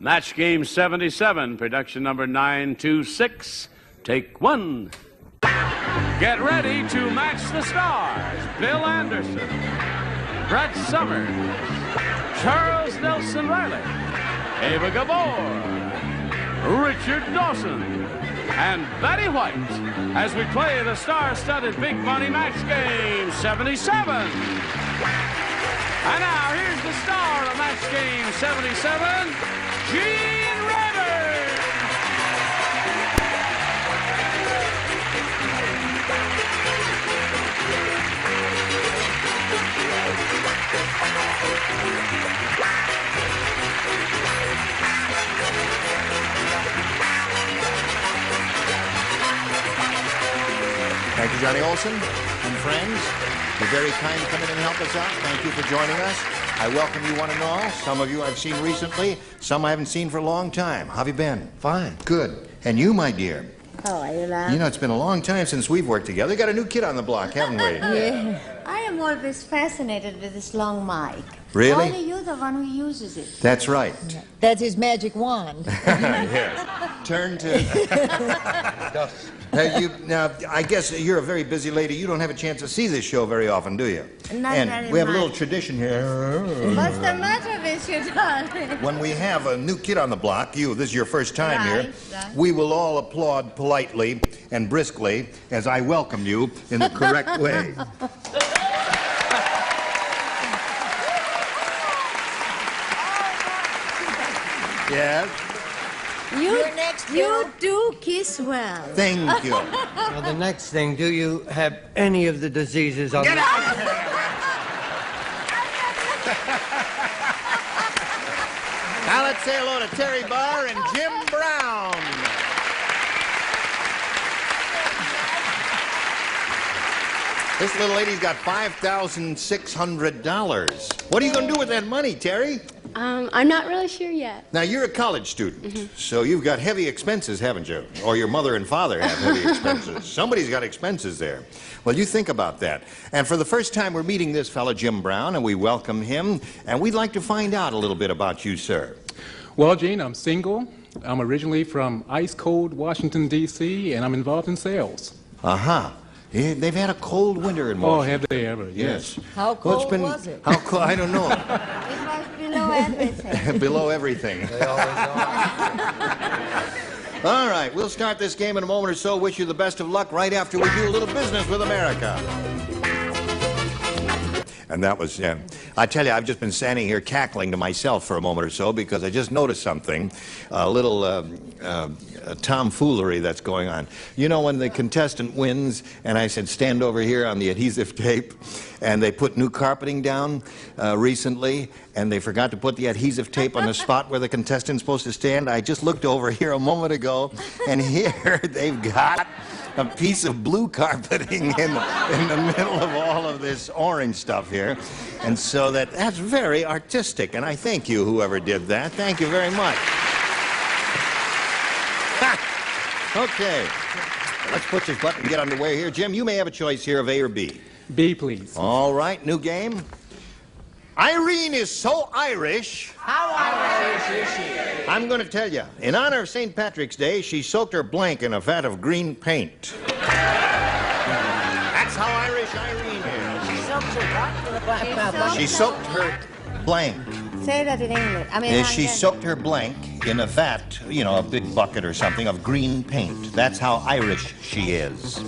Match game 77, production number 926. Take one. Get ready to match the stars. Bill Anderson, Brett Summers, Charles Nelson Riley, Eva Gabor, Richard Dawson, and Betty White as we play the star-studded big money match game 77. And now here's the star of match game 77, Gene Rivers. Thank you, Johnny Olson and friends. You're very kind to come in and help us out. Thank you for joining us. I welcome you one and all. Some of you I've seen recently, some I haven't seen for a long time. How have you been? Fine. Good. And you, my dear? How are you, love? You know, it's been a long time since we've worked together. Got a new kid on the block, haven't we? Yeah. I am always fascinated with this long mic. Really? Only you're the one who uses it. That's right. That's his magic wand. Yes. Turn to... Now, I guess you're a very busy lady. You don't have a chance to see this show very often, do you? Not and very we have much. a little tradition here. What's the matter with you, darling? When we have a new kid on the block, this is your first time here, Right. we will all applaud politely and briskly as I welcome you in the correct way. Yes? You do kiss well. Thank you. Well, the next thing, do you have any of the diseases of... Get out of here! Now let's say hello to Terry Barr and Jim Brown. This little lady's got $5,600. What are you going to do with that money, Terry? I'm not really sure yet. Now, you're a college student, so you've got heavy expenses, haven't you? Or your mother and father have heavy expenses. Somebody's got expenses there. Well, you think about that. And for the first time, we're meeting this fellow, Jim Brown, and we welcome him. And we'd like to find out a little bit about you, sir. Well, Gene, I'm single. I'm originally from ice-cold Washington, D.C., and I'm involved in sales. Uh-huh. Yeah, they've had a cold winter in Washington. Oh, have they ever? Yes. How cold was it? How cold? I don't know. It was below everything. Below everything. They always are. All right, we'll start this game in a moment or so. Wish you the best of luck right after we do a little business with America. And that was, I tell you, I've just been standing here cackling to myself for a moment or so because I just noticed something, a little tomfoolery that's going on. You know, when the contestant wins, and I said, stand over here on the adhesive tape, and they put new carpeting down recently, and they forgot to put the adhesive tape on the spot where the contestant's supposed to stand. I just looked over here a moment ago, and here they've got a piece of blue carpeting in the middle of all of this orange stuff here. And so that's very artistic, and I thank you, whoever did that. Thank you very much. Okay, let's push this button and get underway here. Jim, you may have a choice here of A or B. B, please. All right, new game. Irene is so Irish. How Irish is she? I'm going to tell you. In honor of St. Patrick's Day, she soaked her blank in a vat of green paint. That's how Irish Irene is. She soaked her what? She soaked her blank. Say that in English. I mean, She soaked her blank in a vat, you know, a big bucket or something, of green paint. That's how Irish she is.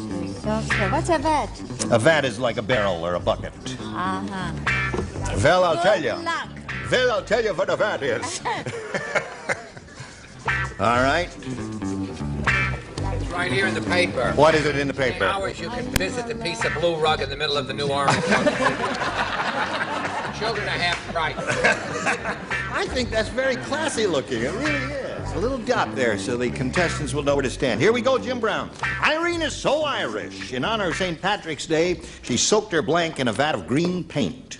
What's a vat? A vat is like a barrel or a bucket. Uh-huh. Well, I'll tell you. Good luck. Well, I'll tell you what a vat is. All right. It's right here in the paper. What is it in the paper? Hours you can visit the piece of blue rug in the middle of the New Orleans. Children are half price. I think that's very classy looking. It really is. A little dot there so the contestants will know where to stand. Here we go, Jim Brown. Irene is so Irish. In honor of St. Patrick's Day, she soaked her blank in a vat of green paint.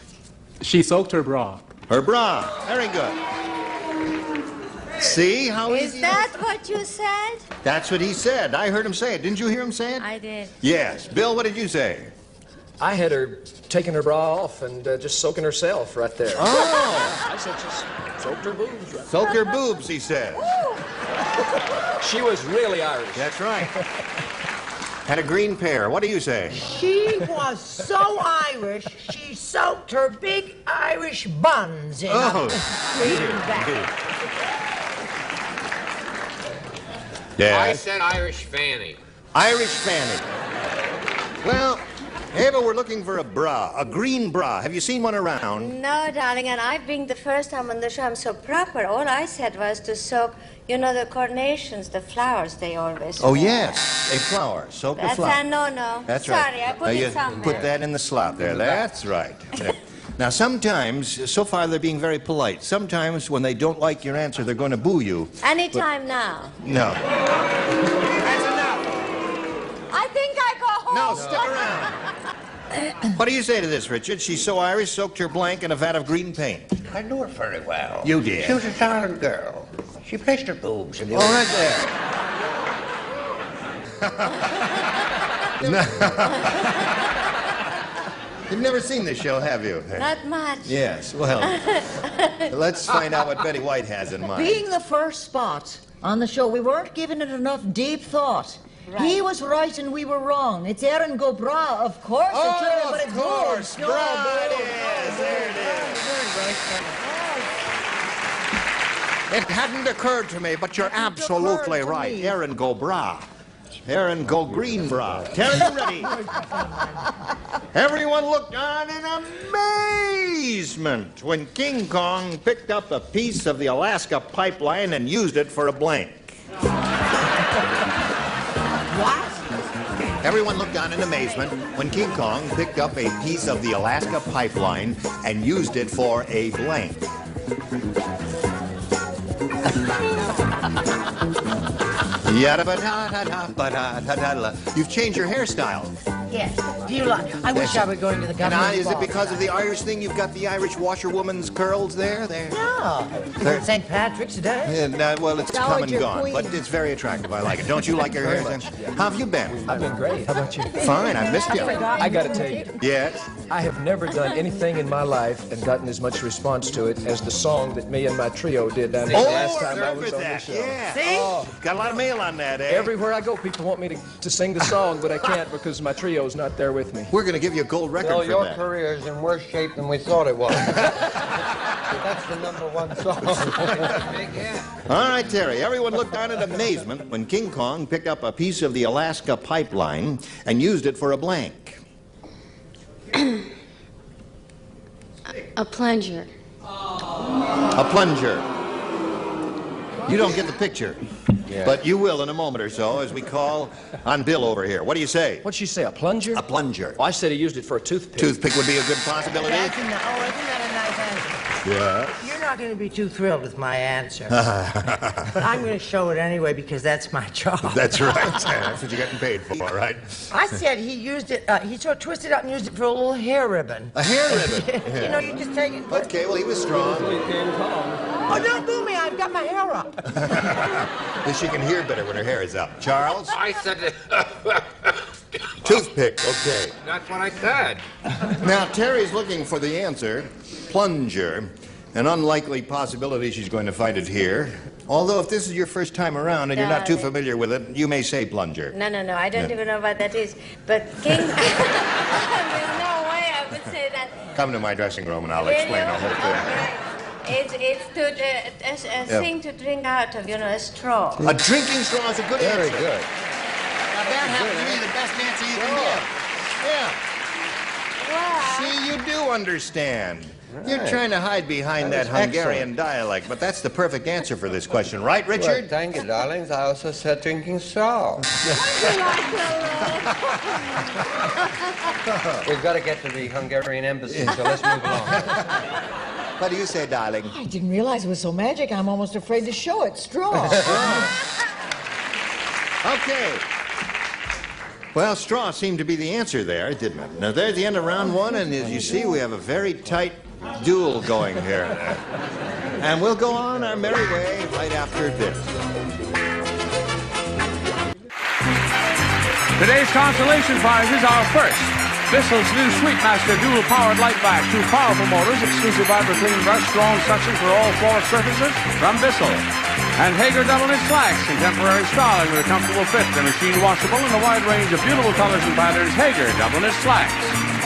She soaked her bra. Her bra. Very good. See how Is easy that what you said? That's what he said. I heard him say it. Didn't you hear him say it? I did. Yes. Bill, what did you say? I had her taking her bra off and just soaking herself right there. Oh! I said just soaked her boobs right Soak your boobs, he says. She was really Irish. That's right. Had a green pair. What do you say? She was so Irish, she soaked her big Irish buns in Oh. a greenback. Yeah. I said Irish fanny. Irish fanny. Well, Eva, we're looking for a bra, a green bra. Have you seen one around? No, darling, and I being the first time on the show, I'm so proper. All I said was to soak, you know, the carnations, the flowers they always Oh, wear. yes, a flower. Soak a That's flower. no. That's Sorry, right. I put Now, it you somewhere. put that in the slot there. That's right. There. Now, sometimes, so far they're being very polite. Sometimes when they don't like your answer, they're going to boo you. Anytime now. No. That's enough. I think I go home. No, stick around. What do you say to this, Richard? She's so Irish, soaked her blank in a vat of green paint. I know her very well. You did? She was a darling girl. She placed her boobs in the... Oh, right there. You've never seen this show, have you? Not much. Yes, well, let's find out what Betty White has in mind. Being the first spot on the show, we weren't giving it enough deep thought. Right. He was right and we were wrong. It's Eva Gabor, of course. Oh, but of it's course, good. bra it is. There it is. It hadn't occurred to me, but you're absolutely right. Eva Gabor. Eva Go Green Bra. Terry, you ready? Everyone looked on in amazement when King Kong picked up a piece of the Alaska pipeline and used it for a blank. What? Everyone looked on in amazement when King Kong picked up a piece of the Alaska pipeline and used it for a blank. You've changed your hairstyle. Yes. Do you like? I wish I were going to the And governor's is it ball. because of the Irish thing? You've got the Irish washerwoman's curls there? No. There. St. Patrick's Day. And, well, it's come and Dowager gone, Queen. but it's very attractive. I like it. Don't you like your hair? How have you been? I've been great. How about you? Fine. I missed you. I gotta tell you, Yes. I have never done anything in my life and gotten as much response to it as the song that me and my trio did down there last time I was on the show. Yeah. See? Got a lot of mail on that, eh? Everywhere I go, people want me to sing the song, but I can't because my trio's not there with me. We're going to give you a gold record Well, for your that. career is in worse shape than we thought it was. But that's the #1 song. All right, Terry. Everyone looked on in amazement when King Kong picked up a piece of the Alaska pipeline and used it for a blank. A plunger. A plunger. You don't get the picture. But you will in a moment or so as we call on Bill over here. What do you say? What'd she say, a plunger? A plunger. Oh, I said he used it for a toothpick. Toothpick would be a good possibility. Isn't that a nice answer? Yeah. You're not going to be too thrilled with my answer. But I'm going to show it anyway because that's my job. That's right. That's what you're getting paid for, right? I said he used it, he sort of twisted it out and used it for a little hair ribbon. A hair ribbon. You know, you just take it. Okay, well, he was strong. Oh, don't boo me. I've got my hair up. At least she can hear better when her hair is up. Charles? I said Toothpick. Okay. that's what I said. Now, Terry's looking for the answer. Plunger. An unlikely possibility she's going to find it here. Although, if this is your first time around and you're not too familiar with it, you may say plunger. No, I don't even know what that is. But King... There's no way I would say that. Come to my dressing room and I'll explain the whole thing. It's a thing to drink out of, you know, a straw. A drinking straw is a good answer. Very good. Now, that happens to be the best answer you can give. Yeah. See, Well, you do understand. Right. You're trying to hide behind that was Hungarian dialect, but that's the perfect answer for this question, right, Well, Richard? thank you, darlings. I also said drinking straw. We've got to get to the Hungarian embassy, so let's move along. What do you say, darling? I didn't realize it was so magic. I'm almost afraid to show it. Straw. Okay. Well, straw seemed to be the answer there, didn't it? Now, there's the end of round one, and as you see, we have a very tight duel going here. And we'll go on our merry way right after this. Today's consolation prizes are first, Bissell's new Sweetmaster dual-powered light-back. 2 powerful motors, exclusive vibra-clean brush, strong suction for all floor surfaces from Bissell. And Hager double-knit slacks, contemporary styling with a comfortable fit. They're machine washable in a wide range of beautiful colors and patterns. Hager double-knit slacks.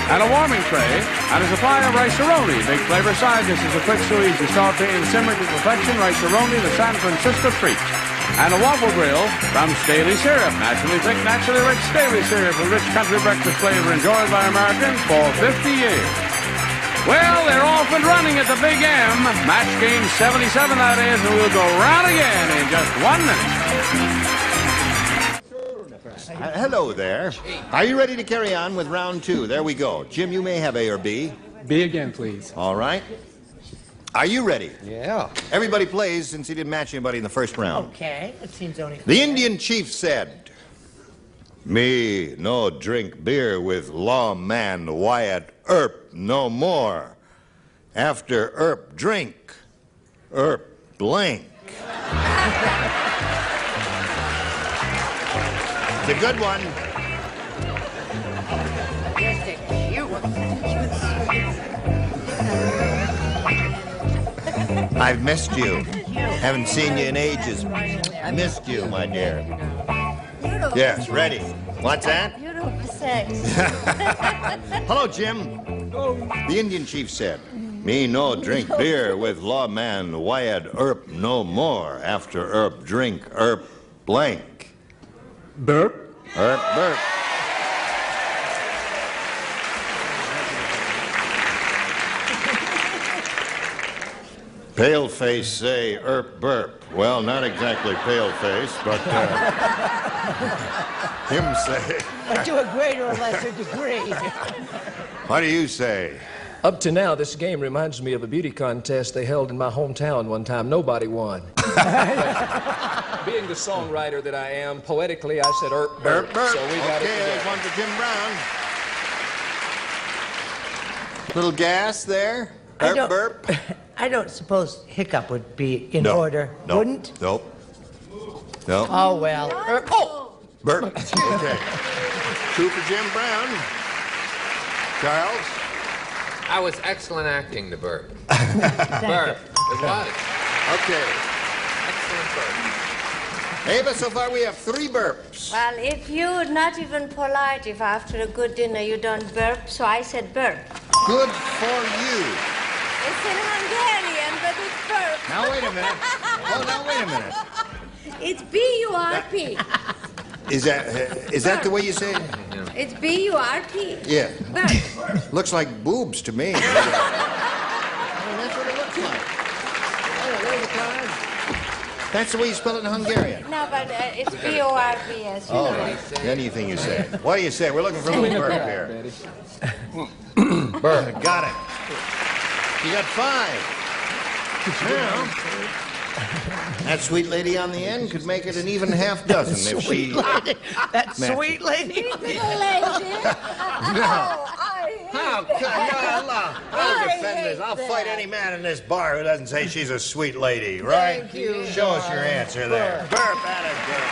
And a warming tray and a supply of rice-a-roni. Big flavor side dishes a quick, so easy saute and simmer to perfection. Rice-a-roni, the San Francisco treat. And a waffle grill from Staley Syrup. Naturally thick, naturally rich Staley Syrup with rich country breakfast flavor enjoyed by Americans for 50 years. Well, they're off and running at the Big M. Match game 77, that is, and we'll go round again in just 1 minute. Hello there. Are you ready to carry on with round 2? There we go. Jim, you may have A or B. B again, please. All right. Are you ready? Yeah. Everybody plays since he didn't match anybody in the first round. Okay, it seems only... The Indian chief said, "Me no drink beer with lawman Wyatt Earp no more. After Earp drink, Earp blank." It's a good one. I've missed you. Haven't seen you in ages. Missed you, my dear. Yes, ready. What's that? Beautiful sex. Hello, Jim. The Indian chief said, "Me no drink beer with lawman Wyatt Earp no more. After Earp drink, Earp blank." Burp. Earp burp. Pale face say Earp burp. Well, not exactly pale face, but him say. But to a greater or lesser degree. What do you say? Up to now, this game reminds me of a beauty contest they held in my hometown one time. Nobody won. Being the songwriter that I am, poetically, I said Earp burp. Burp. So we got Okay, there's one for Jim Brown. Little gas there. Earp burp. I don't suppose hiccup would be in order. No. Wouldn't? Nope. No. Oh, well. Burp. Okay. 2 for Jim Brown. Charles? I was excellent acting, the burp. Burp. It was. Okay. Excellent burp. Eva, so far we have 3 burps. Well, if you're not even polite, if after a good dinner you don't burp, so I said burp. Good for you. It's in Hungarian, but it's burp. Now, wait a minute. Oh, now, wait a minute. It's B-U-R-P. Is that the way you say it? It's B-U-R-P. Yeah. Burp. Looks like boobs to me. I mean, that's what it looks like. Oh, there's the card. That's the way you spell it in Hungarian. No, but it's B-O-R-P, as you know. Anything you say. What do you say? We're looking for a little burp here. Burp. Got it. You got 5. Now, that sweet lady on the end could make it an even half dozen if she... That sweet lady. Sweet little lady. I'll defend this. I'll fight any man in this bar who doesn't say she's a sweet lady, right? Thank you. Show us your answer there. Burp at it, girl.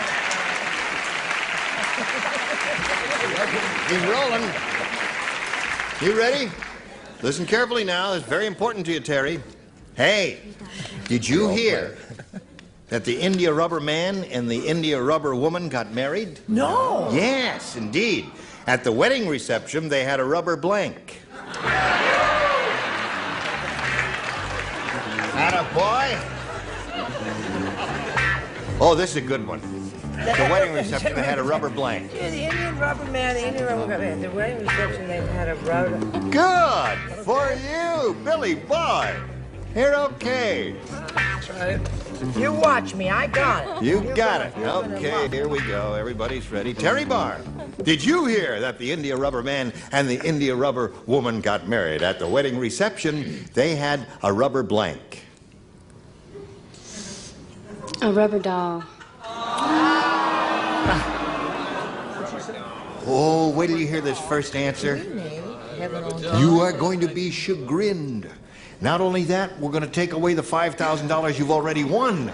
He's rolling. You ready? Listen carefully now. It's very important to you, Terry. Hey, did you hear that the India rubber man and the India rubber woman got married? No. Yes, indeed. At the wedding reception, they had a rubber blank. Atta boy. Oh, this is a good one. The wedding reception, they had a rubber blank. Yeah, the Indian rubber man, the Indian rubber man. The wedding reception, they had a rubber. Good for you, Billy boy. You're okay. That's right. You watch me. I got it. You got it. Okay, here we go. Everybody's ready. Terry Barr, did you hear that the India rubber man and the India rubber woman got married? At the wedding reception, they had a rubber blank. A rubber doll. Oh, wait till you hear this first answer. You are going to be chagrined. Not only that, we're going to take away the $5,000 you've already won.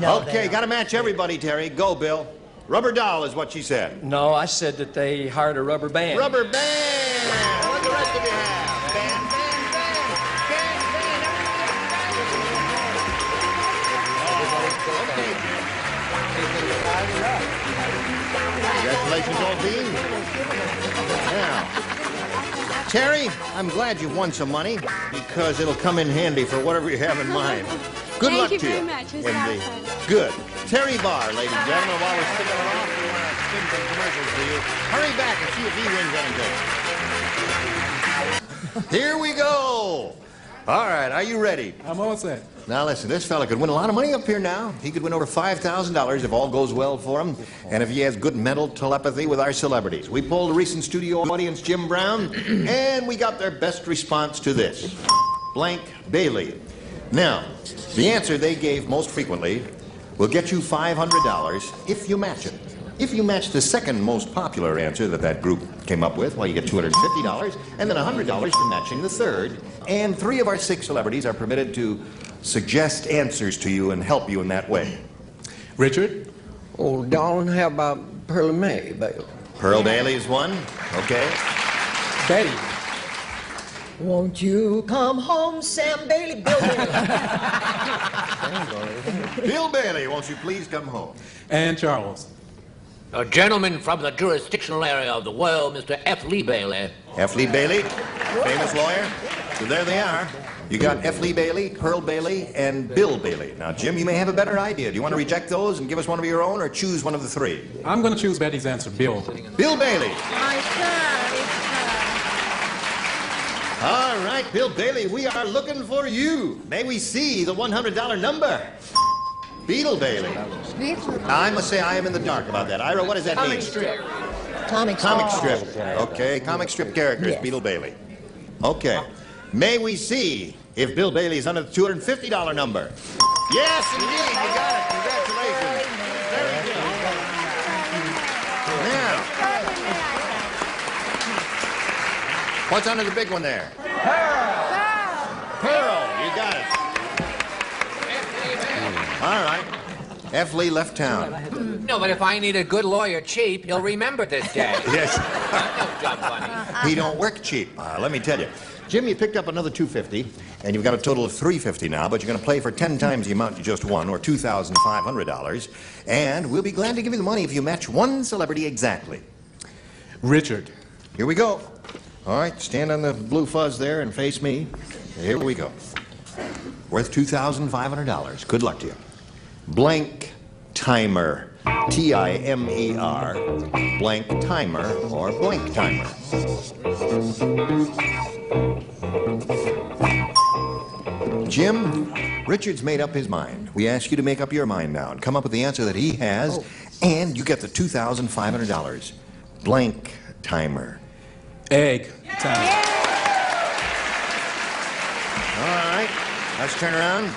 Okay, got to match everybody, Terry. Go, Bill. Rubber doll is what she said. No, I said that they hired a rubber band. Rubber band! What the rest of you have? Band, band, band! Band, band! Congratulations, old bean. Now, Terry, I'm glad you've won some money because it'll come in handy for whatever you have in mind. Good luck to you. Thank you very much. It was a lot of fun. Good. Terry Barr, ladies and gentlemen, while we're sticking it off, we want to spin some commercials for you. Hurry back and see if he wins anything. Here we go. All right, are you ready? I'm all set. Now listen, this fella could win a lot of money up here now. He could win over $5,000 if all goes well for him, and if he has good mental telepathy with our celebrities. We polled a recent studio audience, Jim Brown, and we got their best response to this. Blank Bailey. Now, the answer they gave most frequently will get you $500 if you match it. If you match the second most popular answer that group came up with, well, you get $250, and then $100 for matching the third. And 3 of our 6 celebrities are permitted to suggest answers to you and help you in that way. Richard? Oh, darling, how about Pearl May, Bailey? Pearl Bailey is one. Okay. Betty. Won't you come home, Sam Bailey? Bill Bailey. Bill Bailey, won't you please come home? And Charles. A gentleman from the jurisdictional area of the world, Mr. F. Lee Bailey. F. Lee Bailey, famous lawyer. So there they are. You got F. Lee Bailey, Pearl Bailey, and Bill Bailey. Now, Jim, you may have a better idea. Do you want to reject those and give us one of your own, or choose one of the 3? I'm going to choose Betty's answer, Bill. Bill Bailey. My son, it's All right, Bill Bailey, we are looking for you. May we see the $100 number? Beetle Bailey. I must say I am in the dark about that. Ira, what does that mean? Comic strip. Okay, comic strip characters, yes. Beetle Bailey. Okay. May we see if Bill Bailey's under the $250 number? Yes, indeed. You got it. Congratulations. Very good. Now, what's under the big one there? Pearl. You got it. All right. F. Lee left town. No, but if I need a good lawyer cheap, he'll remember this day. Yes. No job funny. He don't work cheap. Let me tell you. Jim, you picked up another $250, and you've got a total of $350 now, but you're going to play for 10 times the amount you just won, or $2,500, and we'll be glad to give you the money if you match one celebrity exactly. Richard. Here we go. All right, stand on the blue fuzz there and face me. Here we go. Worth $2,500. Good luck to you. Blank timer. T-I-M-E-R. Blank timer or blank timer. Jim, Richard's made up his mind. We ask you to make up your mind now and come up with the answer that he has, and you get the $2,500. Blank timer. Egg timer. All right, let's turn around.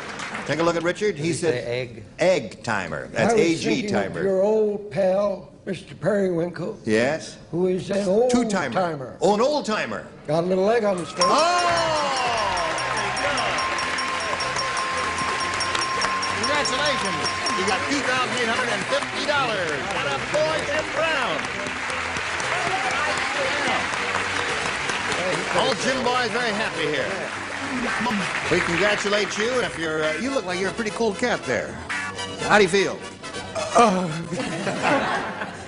Take a look at Richard. He said egg. Egg timer. That's A-G timer. Your old pal, Mr. Periwinkle. Yes. Who is an old timer. Oh, an old timer. Got a little egg on his face. Congratulations. You got $2,850. What a boy, Jim Brown. All Jim boys very happy here. We congratulate you, and if you're, you look like you're a pretty cool cat there. How do you feel?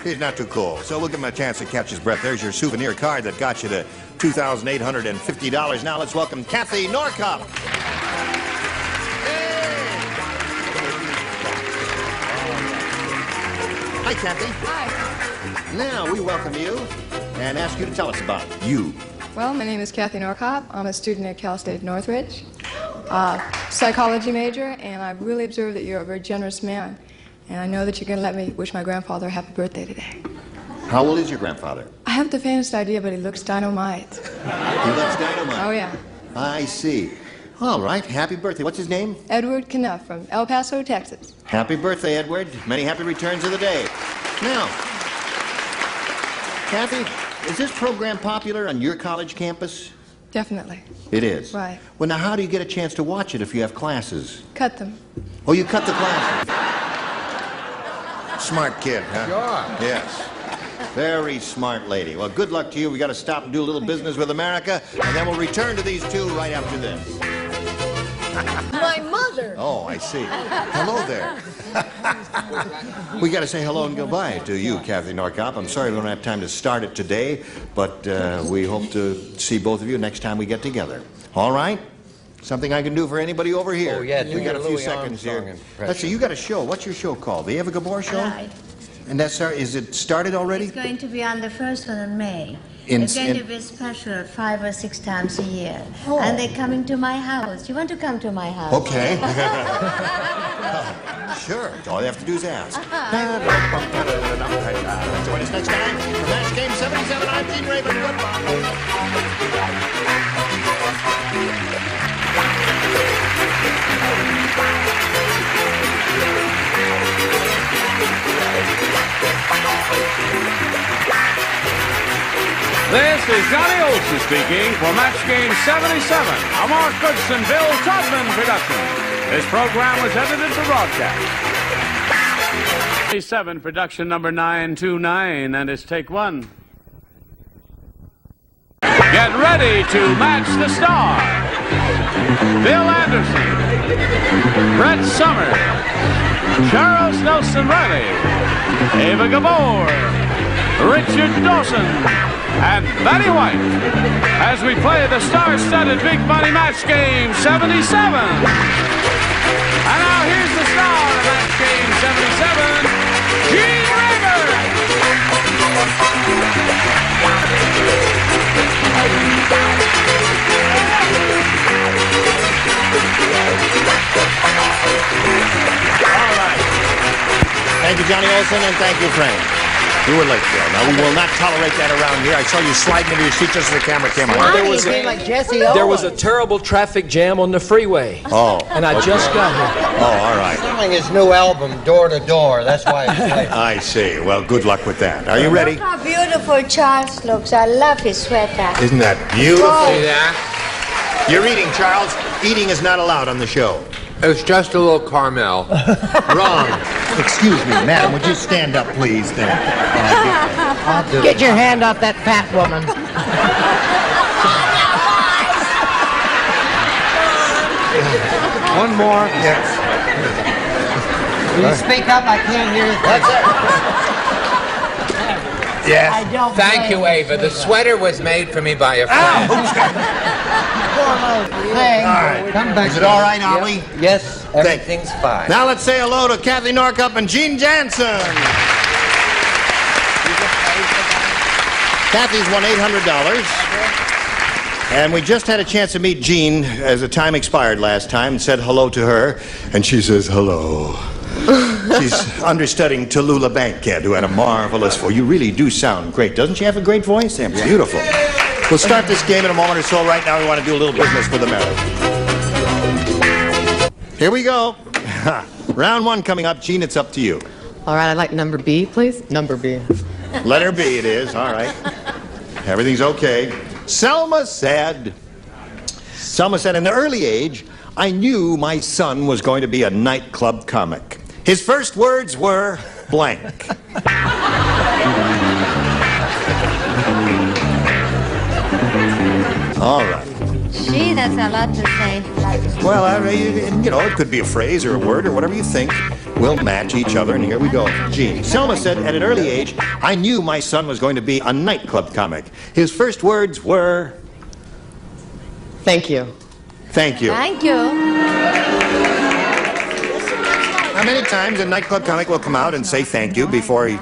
He's not too cool, so we'll give him a chance to catch his breath. There's your souvenir card that got you to $2,850. Now let's welcome Kathy Norcup. Hi, Kathy. Hi. Now we welcome you and ask you to tell us about you. Well, my name is Kathy Norcup. I'm a student at Cal State Northridge, psychology major, and I've really observed that you're a very generous man. And I know that you're going to let me wish my grandfather a happy birthday today. How old is your grandfather? I haven't the faintest idea, but he looks dynamite. He looks dynamite? Oh, yeah. I see. All right, happy birthday. What's his name? Edward Knuff from El Paso, Texas. Happy birthday, Edward. Many happy returns of the day. Now, Kathy, is this program popular on your college campus? Definitely. It is? Right. Well, now, how do you get a chance to watch it if you have classes? Cut them. Oh, you cut the classes. Smart kid, huh? Sure. Yes. Very smart lady. Well, good luck to you. We got to stop and do a little business with America, and then we'll return to these two right after this. My mother. Oh, I see. Hello there. We got to say hello and goodbye to you, Kathy Norcop. I'm sorry we don't have time to start it today, but we hope to see both of you next time we get together. All right? Something I can do for anybody over here? Oh, yeah, we got a few Louis seconds Armstrong here. impression. Let's see, you got a show. What's your show called? The Eva Gabor Show? Right. And that's is it started already? It's going to be on the first one in May. In- it's going in- to be special 5 or 6 times a year. Oh. And they're coming to my house. You want to come to my house? Okay. Sure. All you have to do is ask. Join us next time for Match Game 77. I'm Gene Raven. Goodbye. This is Johnny Olson speaking for Match Game 77, a Mark Goodson, Bill Todman production. This program was edited for broadcast. 77, production number 929, and it's take one. Get ready to match the stars. Bill Anderson, Brett Summers, Charles Nelson Riley, Eva Gabor, Richard Dawson, and Betty White as we play the star-studded Big Money Match Game 77. And now here's the star of Match Game 77, Gene Raver. All right. Thank you, Johnny Olson, and thank you, Frank. You were late, Bill. Now, we will not tolerate that around here. I saw you sliding into your seat just as the camera came on. There was a terrible traffic jam on the freeway. Oh. And I just got here. Oh, all right. Selling his new album, Door to Door. That's why it's late. I see. Well, good luck with that. Are you ready? Look how beautiful Charles looks. I love his sweater. Isn't that beautiful? See that? You're eating, Charles. Eating is not allowed on the show. It's just a little caramel. Wrong. Excuse me, madam. Would you stand up, please? Then. Get your hand off that fat woman. One more. Yes. Will you speak up? I can't hear you. Yes. I don't Thank you, Ava. The sweater was made for me by a friend. Hey, All right. come back. Is it all right, Ollie? Yes, everything's fine. Now let's say hello to Kathy Norcop and Gene Jansen. Kathy's won $800. And we just had a chance to meet Jean as the time expired last time and said hello to her. And she says hello. She's understudying Tallulah Bankhead, who had a marvelous voice. You really do sound great. Doesn't she have a great voice? Yeah, beautiful. We'll start this game in a moment or so. Right now we want to do a little business with America. Here we go. Round one coming up. Gene, it's up to you. All right, I'd like number B, please. Number B. Letter B it is. All right. Everything's okay. Selma said, in the early age, I knew my son was going to be a nightclub comic. His first words were blank. All right. Gee, that's a lot to say. Well, it could be a phrase or a word or whatever you think. We'll match each other, and here we go. Gene. Selma said, at an early age, I knew my son was going to be a nightclub comic. His first words were... Thank you. Thank you. Thank you. Now, many times a nightclub comic will come out and say thank you before he,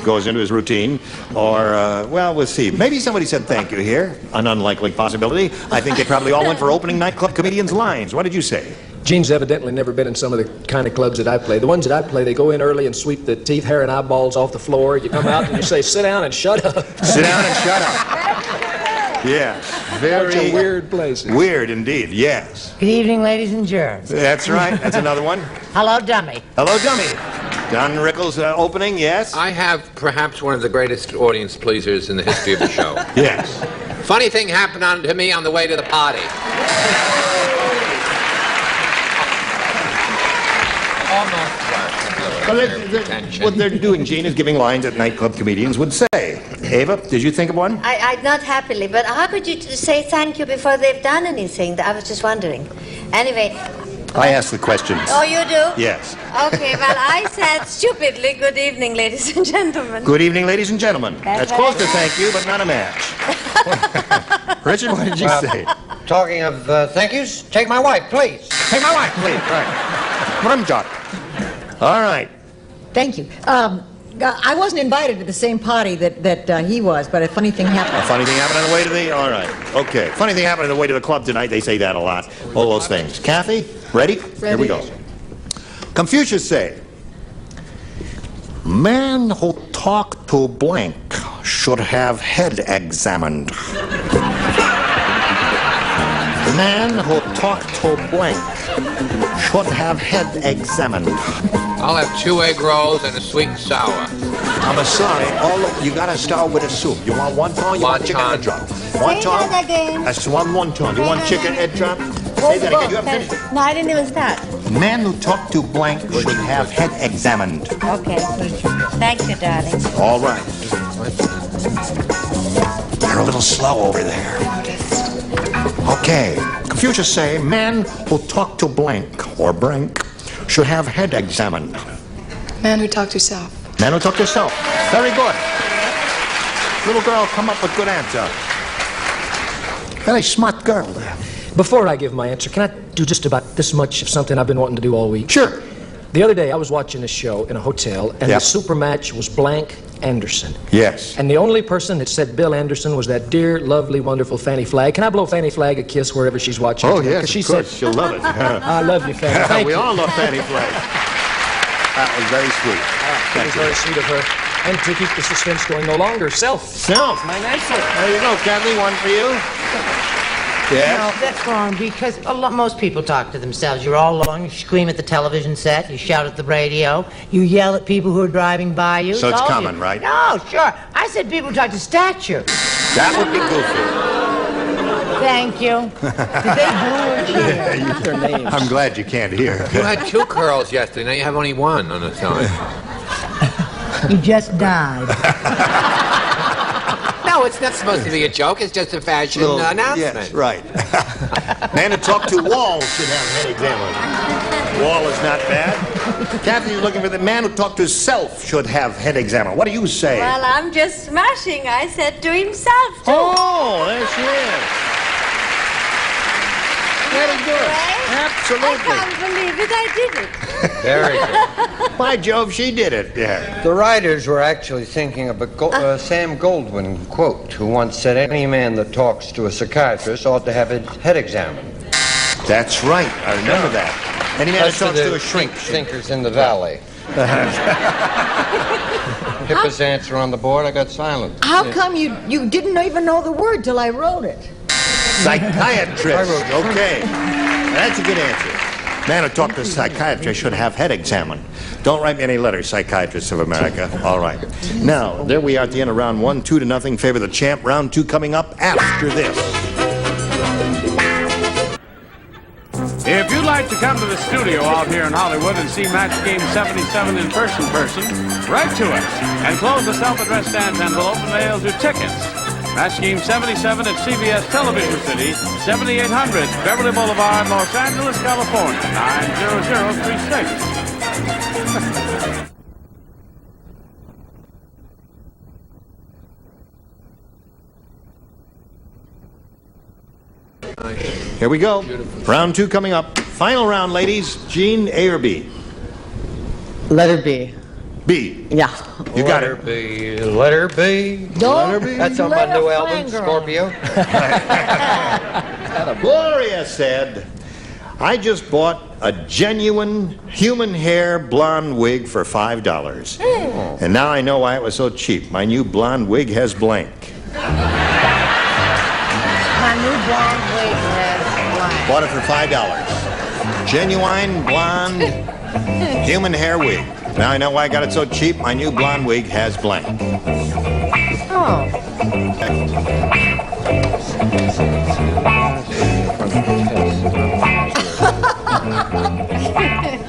goes into his routine. Or, we'll see. Maybe somebody said thank you here. An unlikely possibility. I think they probably all went for opening nightclub comedians' lines. What did you say? Gene's evidently never been in some of the kind of clubs that I play. The ones that I play, they go in early and sweep the teeth, hair, and eyeballs off the floor. You come out and you say, sit down and shut up. Sit down and shut up. Yes. Very Bunch of weird places. Weird indeed, yes. Good evening, ladies and germs. That's right. That's another one. Hello, dummy. Hello, dummy. Don Rickles opening, yes? I have perhaps one of the greatest audience pleasers in the history of the show. Yes. Funny thing happened to me on the way to the party. Almost. What they're doing, Gene, is giving lines that nightclub comedians would say. Eva, did you think of one? I not happily, but how could you say thank you before they've done anything? I was just wondering. Anyway. I asked the questions. Oh, you do? Yes. Okay, well, I said stupidly, good evening, ladies and gentlemen. Good evening, ladies and gentlemen. That's close to thank you, but not a match. Richard, what did you say? Talking of thank yous, take my wife, please. Take my wife, please. Right. Ramjot. All right. Thank you. I wasn't invited to the same party that he was, but a funny thing happened. A funny thing happened on the way to the... All right. Okay. Funny thing happened on the way to the club tonight. They say that a lot. All those things. Kathy, ready? Here we go. Confucius say, man who talk to blank should have head examined. Man who talk to blank should have head examined. I'll have 2 egg rolls and a sweet and sour. I'm sorry. You gotta start with a soup. You want wonton? You want chicken head drop? Wonton? Say that again. That's one wonton. You want chicken head drop? Say that again. You haven't finished. No, I didn't even start. Man who talk to blank should have head examined. Okay. Thank you, darling. All right. They're a little slow over there. Okay. Confucius say, man who talk to blank or blank should have head examined. Man who talked to self. Man who talk to self. Very good. Little girl, come up with good answer. Very smart girl there. Before I give my answer, can I do just about this much of something I've been wanting to do all week? Sure. The other day, I was watching a show in a hotel, and the super match was Blank Anderson. Yes. And the only person that said Bill Anderson was that dear, lovely, wonderful Fanny Flagg. Can I blow Fanny Flagg a kiss wherever she's watching? Oh, yes, she of course. Said, she'll love it. I love you, Fanny. Thank we you. all love Fanny Flagg. That was very sweet. It was very sweet of her. And to keep the suspense going no longer, Self. Self. My nice one. There you go, Kathy. One for you. Yeah. No, that's wrong because most people talk to themselves. You're all alone, you scream at the television set, you shout at the radio, you yell at people who are driving by you. So it's all common, you. right? No, sure. I said people talk to statue. That would be goofy. Thank you. Did they boo or cheer? I'm glad you can't hear. You had 2 curls yesterday. Now you have only 1 on the side. You just died. No, it's not supposed to be a joke. It's just a fashion announcement. Yes, right. Man who talk to wall should have head examined. Wall is not bad. Kathy is looking for the man who talk to self should have head examined. What do you say? Well, I'm just smashing. I said to himself, too. Oh, there she is. Very good. Absolutely. I can't believe it. I did it. Very good. By Jove, she did it. Yeah. The writers were actually thinking of a Sam Goldwyn quote, who once said, any man that talks to a psychiatrist ought to have his head examined. That's right. I remember that. Any man that talks to a shrink. Thinkers in the valley. Hippie's answer on the board, I got silent. How come you didn't even know the word till I wrote it? Psychiatrist. Okay. That's a good answer. Man who talked to a psychiatrist should have head examined. Don't write me any letters, psychiatrists of America. All right. Now, there we are at the end of round 1, 2-0, favor the champ. Round 2 coming up after this. If you'd like to come to the studio out here in Hollywood and see Match Game 77 in person, write to us and close the self-addressed stamp envelope and mail to tickets. Match Game 77 at CBS Television City, 7800 Beverly Boulevard, Los Angeles, California, 90036. Here we go. Round 2 coming up. Final round, ladies. Gene, A or B? Letter B. B. Yeah. You got it. Letter B. Letter B. That's on my new album, Scorpio. Gloria said, I just bought a genuine human hair blonde wig for $5. And now I know why it was so cheap. My new blonde wig has blank. My new blonde wig has blank. Bought it for $5. Genuine blonde human hair wig. Now I know why I got it so cheap. My new blonde wig has blank. Oh.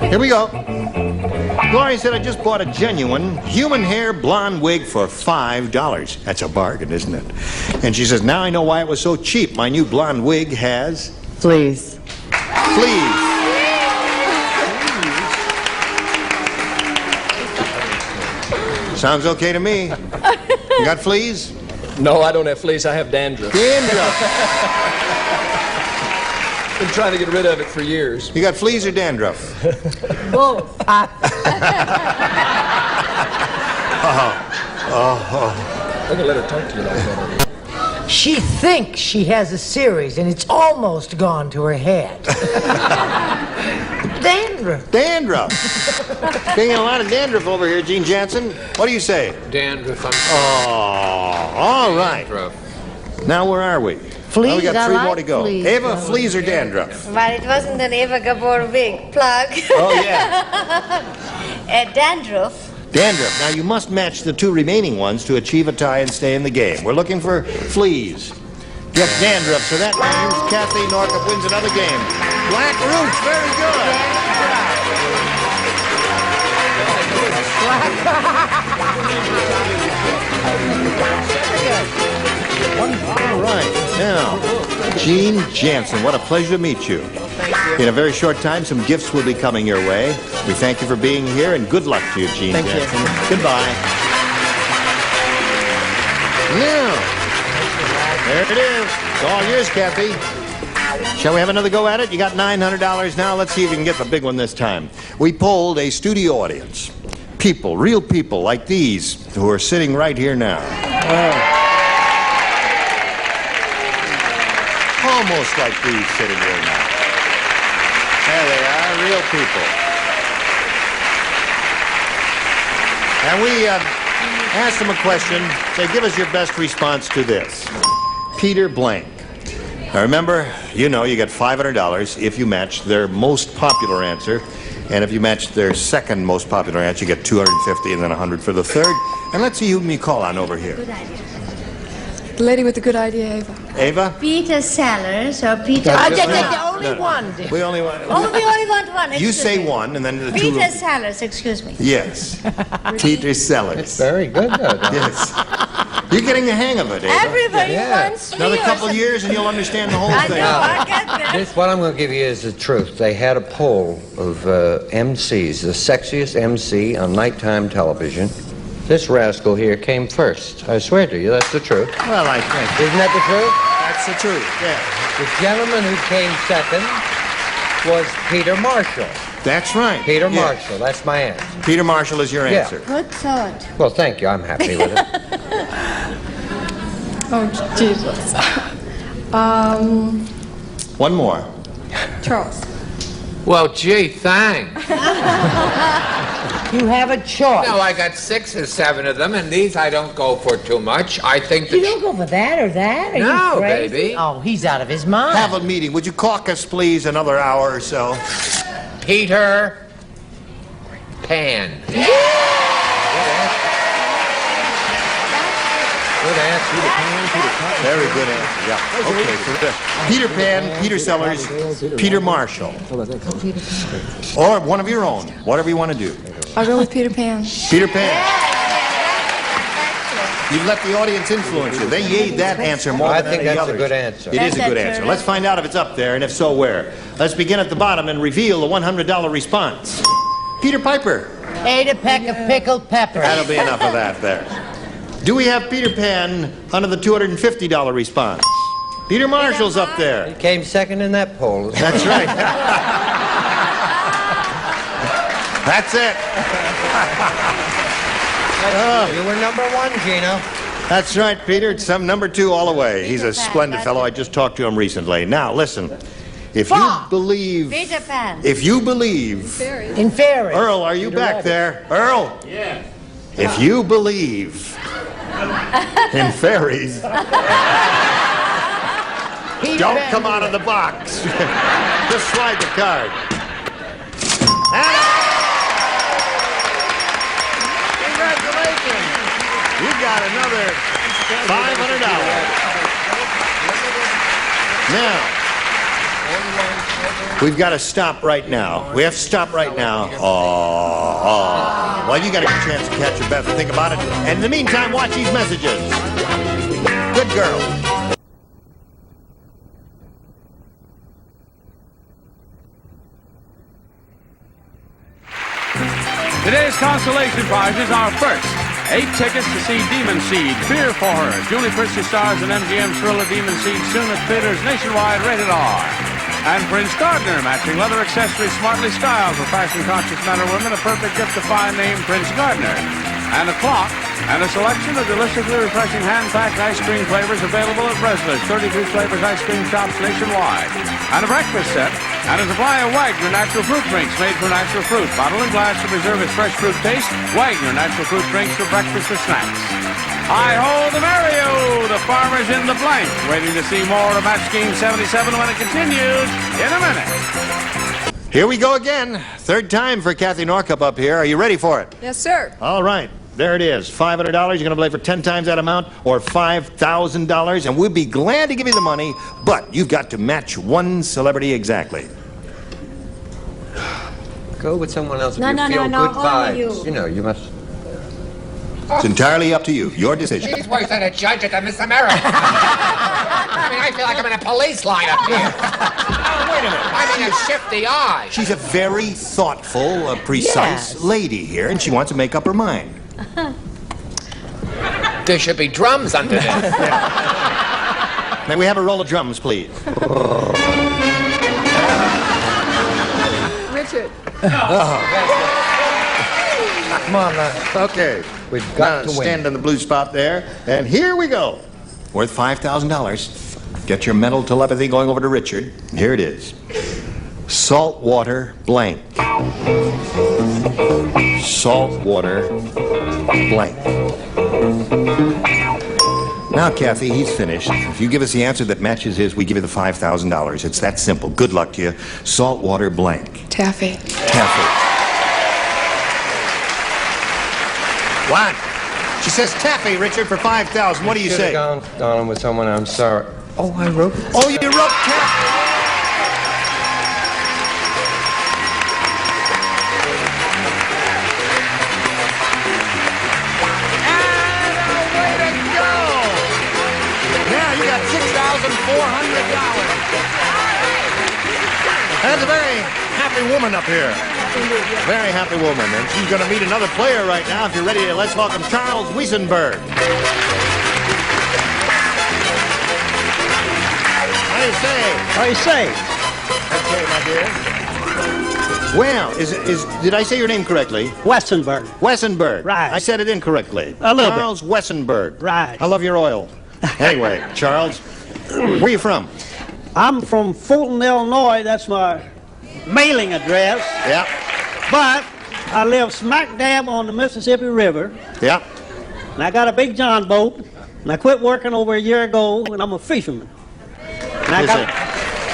Here we go. Gloria said, I just bought a genuine human hair blonde wig for $5. That's a bargain, isn't it? And she says, now I know why it was so cheap. My new blonde wig has... Fleas. Fleas. Sounds okay to me. You got fleas? No, I don't have fleas. I have dandruff. Dandruff. Been trying to get rid of it for years. You got fleas or dandruff? Both. Oh. I can let her talk to you like that. She thinks she has a series, and it's almost gone to her head. Dandruff. Dandruff. Getting a lot of dandruff over here, Gene Jansen. What do you say? Dandruff. Oh, all right. Dandruff. Now where are we? Fleas, Well, we got I 3 like more to go. fleas. Ava, fleas or dandruff? But it wasn't an Eva Gabor wig. Plug. Oh, yeah. Dandruff. Dandruff. Now, you must match the 2 remaining ones to achieve a tie and stay in the game. We're looking for fleas. Get dandruff, so that means Kathy Norcup wins another game. Black roots, very good. All right, now, Gene Jansen, what a pleasure to meet you. In a very short time, some gifts will be coming your way. We thank you for being here, and good luck to you, Gene Jansen. Goodbye. Now, there it is. It's all yours, Kathy. Shall we have another go at it? You got $900 now. Let's see if you can get the big one this time. We polled a studio audience. People, real people like these who are sitting right here now. Almost like these sitting here now. There they are, real people. And we asked them a question. Say, give us your best response to this. Peter Blank. Now remember, you know you get $500 if you match their most popular answer. And if you match their second most popular answer, you get $250 and then $100 for the third. And let's see who you call on over here. The lady with the good idea, Ava. Ava? Peter Sellers or Peter... Only one. We only want... Oh, we only want one. You Excuse say me. one, and then the 2... Peter Sellers, excuse me. Yes. Peter Sellers. It's very good, though. Yes. You're getting the hang of it, Ava. Everybody wants me. Another or couple years and you'll understand the whole I thing. know, I get that. This, what I'm going to give you is the truth. They had a poll of MCs, the sexiest MC on nighttime television. This rascal here came first. I swear to you, that's the truth. Well, I think. Isn't that the truth? That's the truth, yeah. The gentleman who came second was Peter Marshall. That's right. Peter Yeah. Marshall, that's my answer. Peter Marshall is your Yeah. answer. Good thought. Well, thank you. I'm happy with it. Oh, Jesus. One more. Charles. Well, gee, thanks. You have a choice. No, I got 6 or 7 of them, and these I don't go for too much. I think that... You don't go for that or that? Are No, you crazy? baby. Oh, he's out of his mind. Have a meeting. Would you caucus, please, another hour or so? Peter Pan. Good answer. Very good answer, yeah. Okay, so Peter Pan, Peter Sellers, Peter Marshall. Or one of your own, whatever you want to do. I'll go with Peter Pan. Peter Pan. You've let the audience influence you. They yayed that answer more I than think any that's a others. good answer. It is a good answer. Let's find out if it's up there, and if so, where. Let's begin at the bottom and reveal the $100 response. Peter Piper. Ate a peck of pickled peppers. That'll be enough of that there. Do we have Peter Pan under the $250 response? Peter Marshall's up there. He came second in that poll. That's right. That's it. You were number 1, Gino. That's right, Peter. It's some number 2 all the way. He's a splendid fellow. I just talked to him recently. Now, listen. If you believe... Peter Pan. If you believe... In fairies. Earl, are you back there? Earl? Yeah. If you believe in fairies, don't come out of the box. Just slide the card. Congratulations. You got another $500. Now, We've got to stop right now. We have to stop right now. Oh. Well, you got a chance to catch your breath and think about it. And in the meantime, watch these messages. Good girl. Today's consolation prizes are first, 8 tickets to see Demon Seed, Fear for Her. Julie Christie stars in MGM's thriller Demon Seed, soon at theaters nationwide, rated R. And Prince Gardner, matching leather accessories smartly styled for fashion-conscious men or women, a perfect gift to find named Prince Gardner. And a clock, and a selection of deliciously refreshing hand-packed ice cream flavors available at Bresler's 33 flavors ice cream shops nationwide. And a breakfast set, and a supply of Wagner natural fruit drinks made from natural fruit. Bottle and glass to preserve its fresh fruit taste. Wagner natural fruit drinks for breakfast or snacks. Hi-ho, the Mario! The farmer's in the blank. Waiting to see more of Match Game 77 when it continues in a minute. Here we go again. Third time for Kathy Norcup up here. Are you ready for it? Yes, sir. All right. There it is. $500. You're going to play for 10 times that amount or $5,000, and we'll be glad to give you the money, but you've got to match one celebrity exactly. Go with someone else if No, you no, feel no, good only vibes. you. know, you must... It's entirely up to you. Your decision. She's worse than a judge at the Miss America. I mean, I feel like I'm in a police line up here. Wait a minute. I mean, a shifty eye. She's a very thoughtful, precise lady here, and she wants to make up her mind. There should be drums under this. May we have a roll of drums, please? Richard. Come on now. Okay. We've got to win. Stand in the blue spot there, and here we go. Worth $5,000. Get your mental telepathy going over to Richard. Here it is. Saltwater blank. Saltwater blank. Now, Kathy, he's finished. If you give us the answer that matches his, we give you the $5,000. It's that simple. Good luck to you. Saltwater blank. Taffy. Taffy. What? She says taffy, Richard, for $5,000. What do you say? Gone on with someone. I'm sorry. Oh, I wrote it. Oh, you wrote taffy. That's a very happy woman up here. Very happy woman. And she's going to meet another player right now. If you're ready, let's welcome Charles Wiesenberg. How do you say? How do you say? Okay, my dear. Well, did I say your name correctly? Wessenberg. Wessenberg. Right. I said it incorrectly. A little Charles Wessenberg. Right. I love your oil. Anyway, Charles, where are you from? I'm from Fulton, Illinois. That's my mailing address. Yeah. But I live smack dab on the Mississippi River. Yeah. And I got a big John boat. And I quit working over a year ago, and I'm a fisherman. And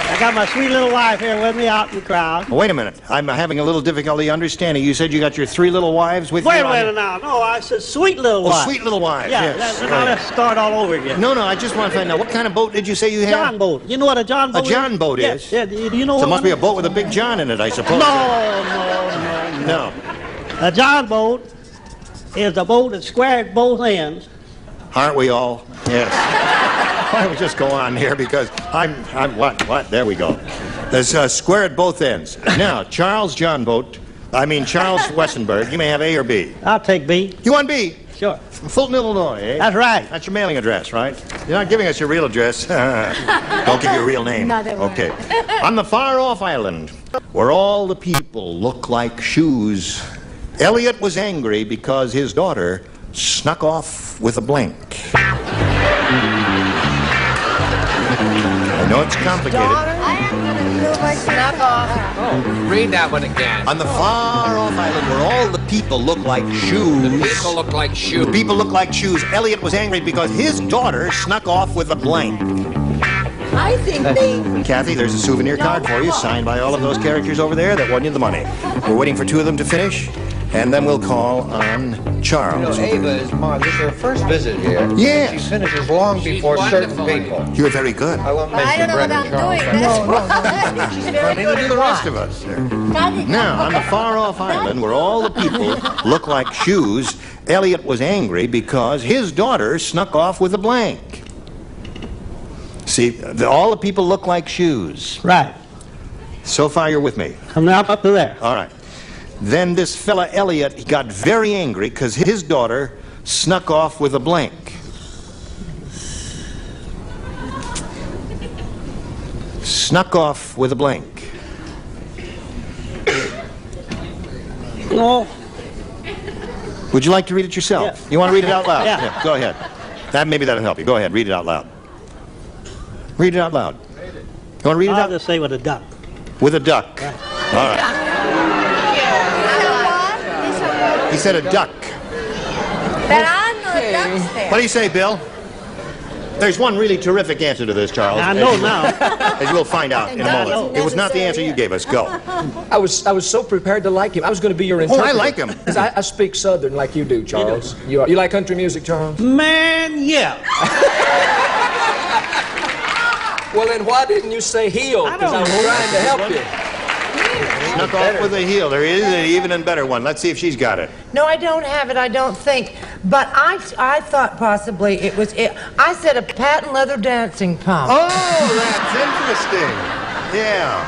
I got my sweet little wife here with me out in the crowd. Wait a minute. I'm having a little difficulty understanding. You said you got your 3 little wives with you? Wait a minute now. No, I said sweet little wife. Sweet little wives. Yeah, yes. now let's start all over again. No, I just want to find out, what kind of boat did you say you had? John boat. You know what a John boat is? A John boat is? Yeah, do you know So what it must be a boat with a big John in it, I suppose. No. A John boat is a boat that's square at both ends. Aren't we all? Yes. Why don't we just go on here, because what? There we go. There's square at both ends. Now, Charles Wessenberg, you may have A or B. I'll take B. You want B? Sure. From Fulton, Illinois, eh? That's right. That's your mailing address, right? You're not giving us your real address. Don't give your real name. No, they won't. Okay. On the far-off island, where all the people look like shoes, Elliot was angry because his daughter snuck off with a blank. I know it's complicated. Snuck off. Oh, read that one again. On the far-off island where all the people look like shoes. The people look like shoes. The people look like shoes. Elliot was angry because his daughter snuck off with a blank. I think they... Kathy, there's a souvenir card for you, signed by all of those characters over there that won you the money. We're waiting for 2 of them to finish. And then we'll call on Charles. You know, Eva is this is her first visit here. Yes. She finishes long before certain people. You're very good. I won't I mention don't know what Brenda I'm Charles. doing. That's She's very good Neither do at the rest what? of us there. Now, on the far-off island where all the people look like shoes, Elliot was angry because his daughter snuck off with a blank. See, all the people look like shoes. Right. So far, you're with me. I'm now up to there. All right. Then this fella Elliot, he got very angry because his daughter snuck off with a blank. Snuck off with a blank. No. Would you like to read it yourself? Yeah. You want to read it out loud? Yeah. Go ahead. Maybe that'll help you. Go ahead, read it out loud. Read it out loud. You want to read it I'll out? just say with a duck. With a duck. Right. All right. He said a duck. There are no ducks there. What do you say, Bill? There's one really terrific answer to this, Charles. I know now. As we'll find out in a moment. It was not the answer you gave us. Go. I was so prepared to like him. I was going to be your interpreter. I like him. 'Cause I speak Southern like you do, Charles. You like country music, Charles? Man, yeah. Well, then why didn't you say heel? Because I was trying to help you. Snuck off with a heel. There is an even and better one. Let's see if she's got it. No, I don't have it, I don't think. But I thought possibly it was it. I said a patent leather dancing pump. Oh, that's interesting. Yeah.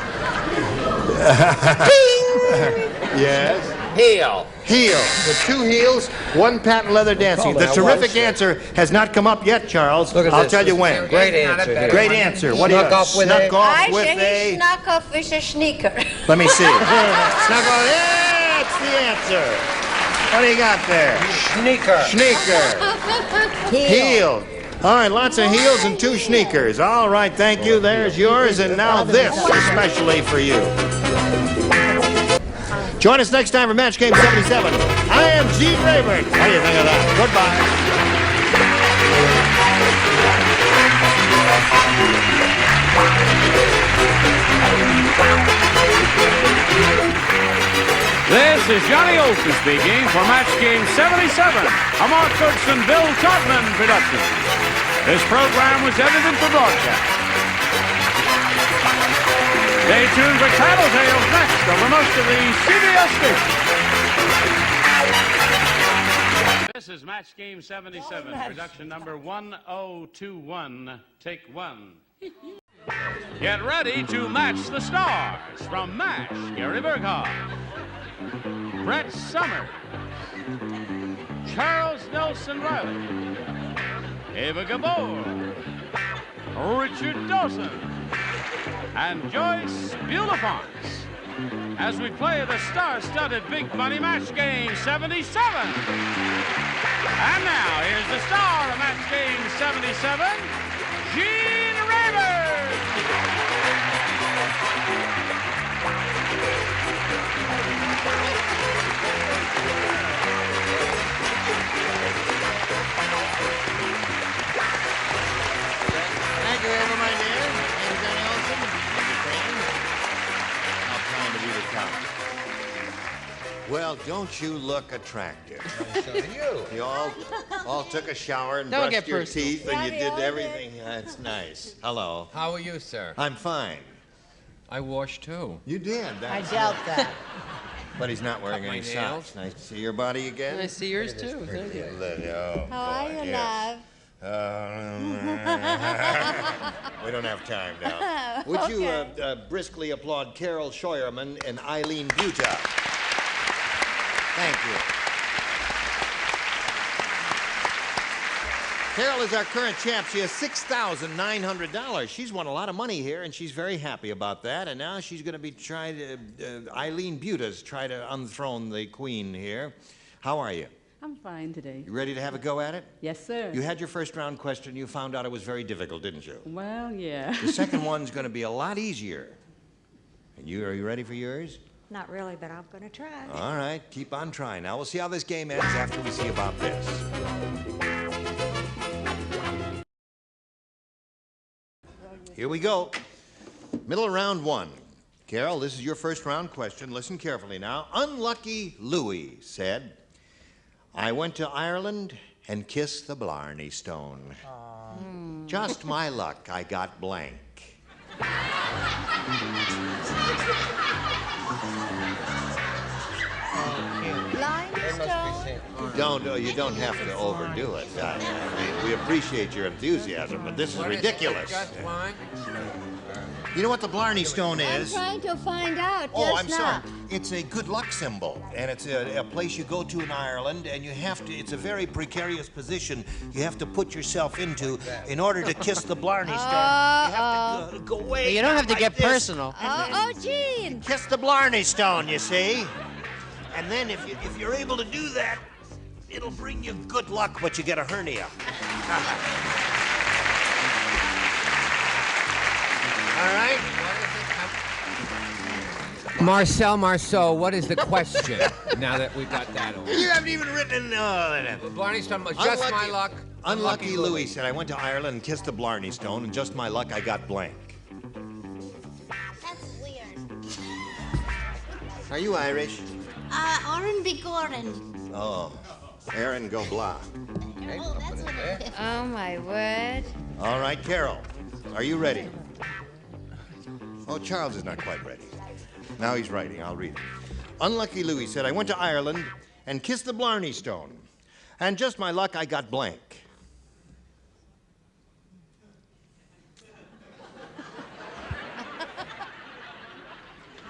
Yes. Heel. Heel. With two heels, one patent leather dancing. The terrific answer has not come up yet, Charles. Look at I'll this. tell you when. Great answer. Great answer. What do you Snuck off with snuck a- off I with say he a... snuck off with a sneaker. Let me see. Snuck off. That's the answer. What do you got there? Sneaker. Sneaker. Heel. All right, lots of heels and two sneakers. All right, thank you. There's yours. And now this, especially for you. Join us next time for Match Game 77. I am Gene Rayburn. What do you think of that? Goodbye. This is Johnny Olson speaking for Match Game 77, a Mark Goodson, Bill Todman production. This program was edited for broadcast. Stay tuned for Tattletales next over most of the CBS stations. This is Match Game 77, production number 1021, take one. Get ready to match the stars. From MASH, Gary Burkhardt, Brett Summers, Charles Nelson Riley, Eva Gabor, Richard Dawson, and Joyce Bulefonts as we play the star-studded Big Money Match Game 77. And now, here's the star of Match Game 77, Gene Rayburn. Thank you, Eva, my dear. Eva Johnny Olson. Now trying to be the top. Well, don't you look attractive? So do you. You all took a shower and Don't brushed get your personal. teeth and you did everything. That's nice. Hello. How are you, sir? I'm fine. I washed too. You did. I That's doubt that. But he's not wearing Cut my any nails. socks. Nice to see your body again. I see yours too. Thank you. Oh, How are you, love? We don't have time now. Would you Okay. briskly applaud Carol Scheuerman and Eileen Buta? Thank you. Carol is our current champ. She has $6,900. She's won a lot of money here, and she's very happy about that. And now she's going to be trying to, Eileen Buta's try to unthrone the queen here. How are you? I'm fine today. You ready to have a go at it? Yes, sir. You had your first round question. You found out it was very difficult, didn't you? Well, yeah. The second one's going to be a lot easier. And are you ready for yours? Not really, but I'm going to try. All right, keep on trying. Now we'll see how this game ends after we see about this. Here we go. Middle of round one. Carol, this is your first round question. Listen carefully now. Unlucky Louis said, I went to Ireland and kissed the Blarney Stone. Just my luck, I got blank. You don't have to overdo it. We appreciate your enthusiasm, but this is ridiculous. You know what the Blarney Stone is? I'm trying to find out. I'm sorry. It's a good luck symbol, and it's a place you go to in Ireland, and you have to. It's a very precarious position you have to put yourself into in order to kiss the Blarney Stone. You have to go way. You don't have to like get this. personal. Gene! Kiss the Blarney Stone, you see. And then if you're able to do that, it'll bring you good luck, but you get a hernia. All right? Marceau, what is the question? Now that we've got that over. You haven't even written The Blarney Stone, just my luck. Unlucky Louis said, I went to Ireland and kissed the Blarney Stone, and just my luck, I got blank. That's weird. Are you Irish? Oren Bigoren. Oh, Aaron go blah. Oh, that's what it is. Oh, my word. All right, Carol, are you ready? Oh, Charles is not quite ready. Now he's writing. I'll read it. Unlucky Louis said, I went to Ireland and kissed the Blarney Stone. And just my luck, I got blank.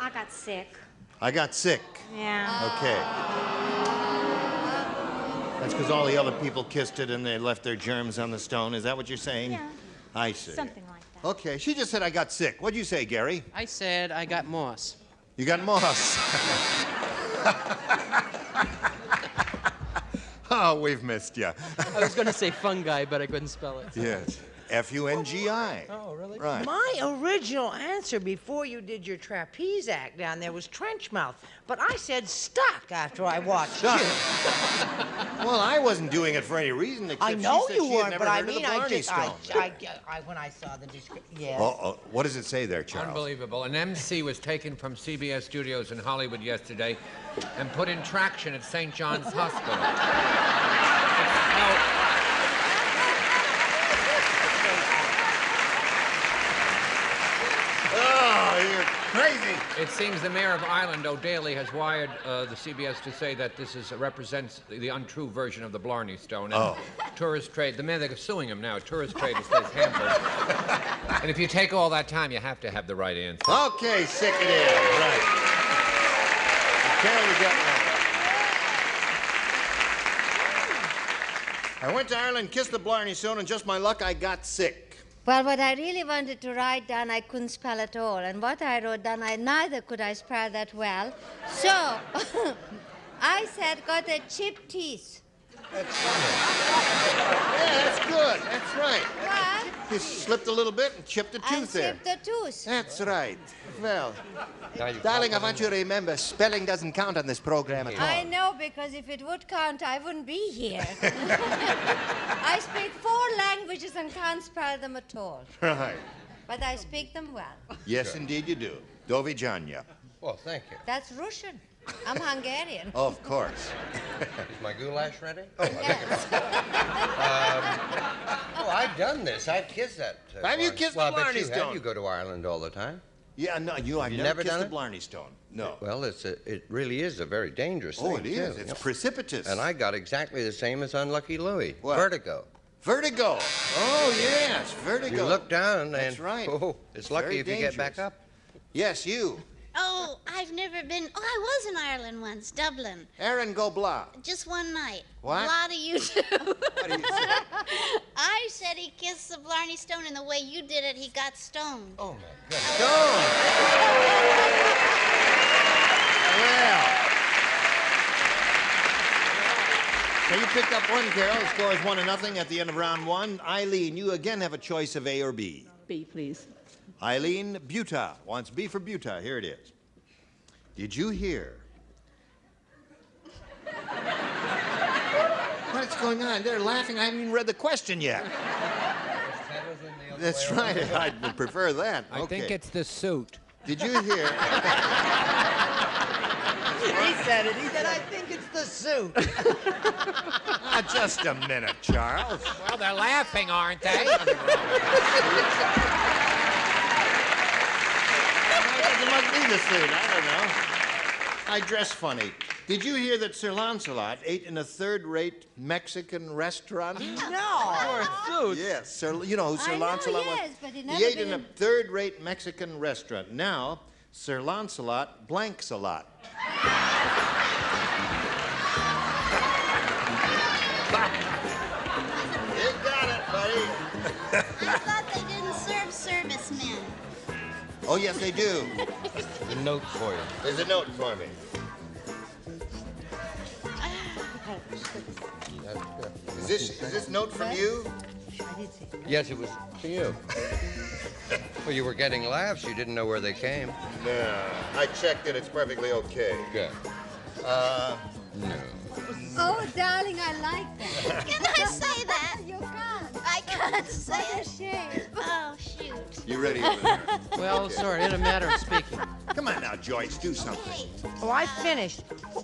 I got sick. I got sick. Yeah. Okay. That's because all the other people kissed it and they left their germs on the stone. Is that what you're saying? Yeah. I see. Something like that. Okay, she just said I got sick. What'd you say, Gary? I said I got moss. You got moss. Oh, we've missed you. I was going to say fungi, but I couldn't spell it. Yes. F-U-N-G-I. Oh, really? Right. My original answer before you did your trapeze act down there was trench mouth, but I said stuck after I watched you. Well, I wasn't doing it for any reason except I know she said you she had weren't, never but I heard of mean, the Blarney Stone. when I saw the description, yeah. Oh, what does it say there, Charles? Unbelievable. An MC was taken from CBS studios in Hollywood yesterday and put in traction at St. John's Hospital. Oh, you're crazy. It seems the mayor of Ireland, O'Daly, has wired the CBS to say that this represents the untrue version of the Blarney Stone. And tourist trade, the man, they're suing him now. Tourist trade is hampered. And if you take all that time, you have to have the right answer. Okay, sick it is. Right. Carol, you got one. I went to Ireland, kissed the Blarney Stone, and just my luck, I got sick. Well, what I really wanted to write down, I couldn't spell at all. And what I wrote down, neither could I spell that well. So, I said, got a chipped teeth. That's funny. Yeah, that's good. That's right. What? You slipped a little bit and chipped a tooth there. Chipped the tooth. That's right. Well, darling, I want you to remember, spelling doesn't count on this program at all. I know, because if it would count, I wouldn't be here. I speak 4 languages and can't spell them at all. Right. But I speak them well. Yes, indeed you do. Do vidjanja. Well, thank you. That's Russian. I'm Hungarian. Of course. Is my goulash ready? Oh, I've done this. I've kissed that. Have you kissed the Blarney Stone? You go to Ireland all the time. Yeah, no, I've never kissed the Blarney Stone. No. Well, it really is a very dangerous thing. Oh, it is. Too. It's precipitous. And I got exactly the same as Unlucky Louis. What? Vertigo. Vertigo. Oh, yes, vertigo. You look down and... That's right. Oh, it's lucky if you get back up. Yes, you. Oh, I've never been. Oh, I was in Ireland once, Dublin. Aaron, go blah. Just one night. What? Blah to you too. What do you say? I said he kissed the Blarney Stone, and the way you did it, he got stoned. Oh, my goodness. Stone. Well. So you picked up one, Carol. The score is 1-0 at the end of round 1. Eileen, you again have a choice of A or B. B, please. Eileen Buta wants B for Buta. Here it is. Did you hear? What's going on? They're laughing. I haven't even read the question yet. That's right. I would prefer that. I think it's the suit. Did you hear? He said it. He said, I think it's the suit. Just a minute, Charles. Well, they're laughing, aren't they? It must be the suit. I don't know. I dress funny. Did you hear that Sir Lancelot ate in a third-rate Mexican restaurant? No. For a suit. Yes, Sir. You know who Sir I know, Lancelot yes, was? but he He never ate in a been- third-rate Mexican restaurant. Now, Sir Lancelot blanks a lot. You got it, buddy. I thought they didn't serve servicemen. Oh, yes, they do. A note for you. There's a note for me. Is this note from you? Yes, it was to you. Well, you were getting laughs. You didn't know where they came. No, I checked it. It's perfectly okay. Good. No. Oh, darling, I like that. Can I say that? You can't. I can't say What a it. shame. Oh, shoot. You ready over there? Well, Okay. sort of, in a matter of speaking. Come on now, Joyce, do something. Oh, I finished.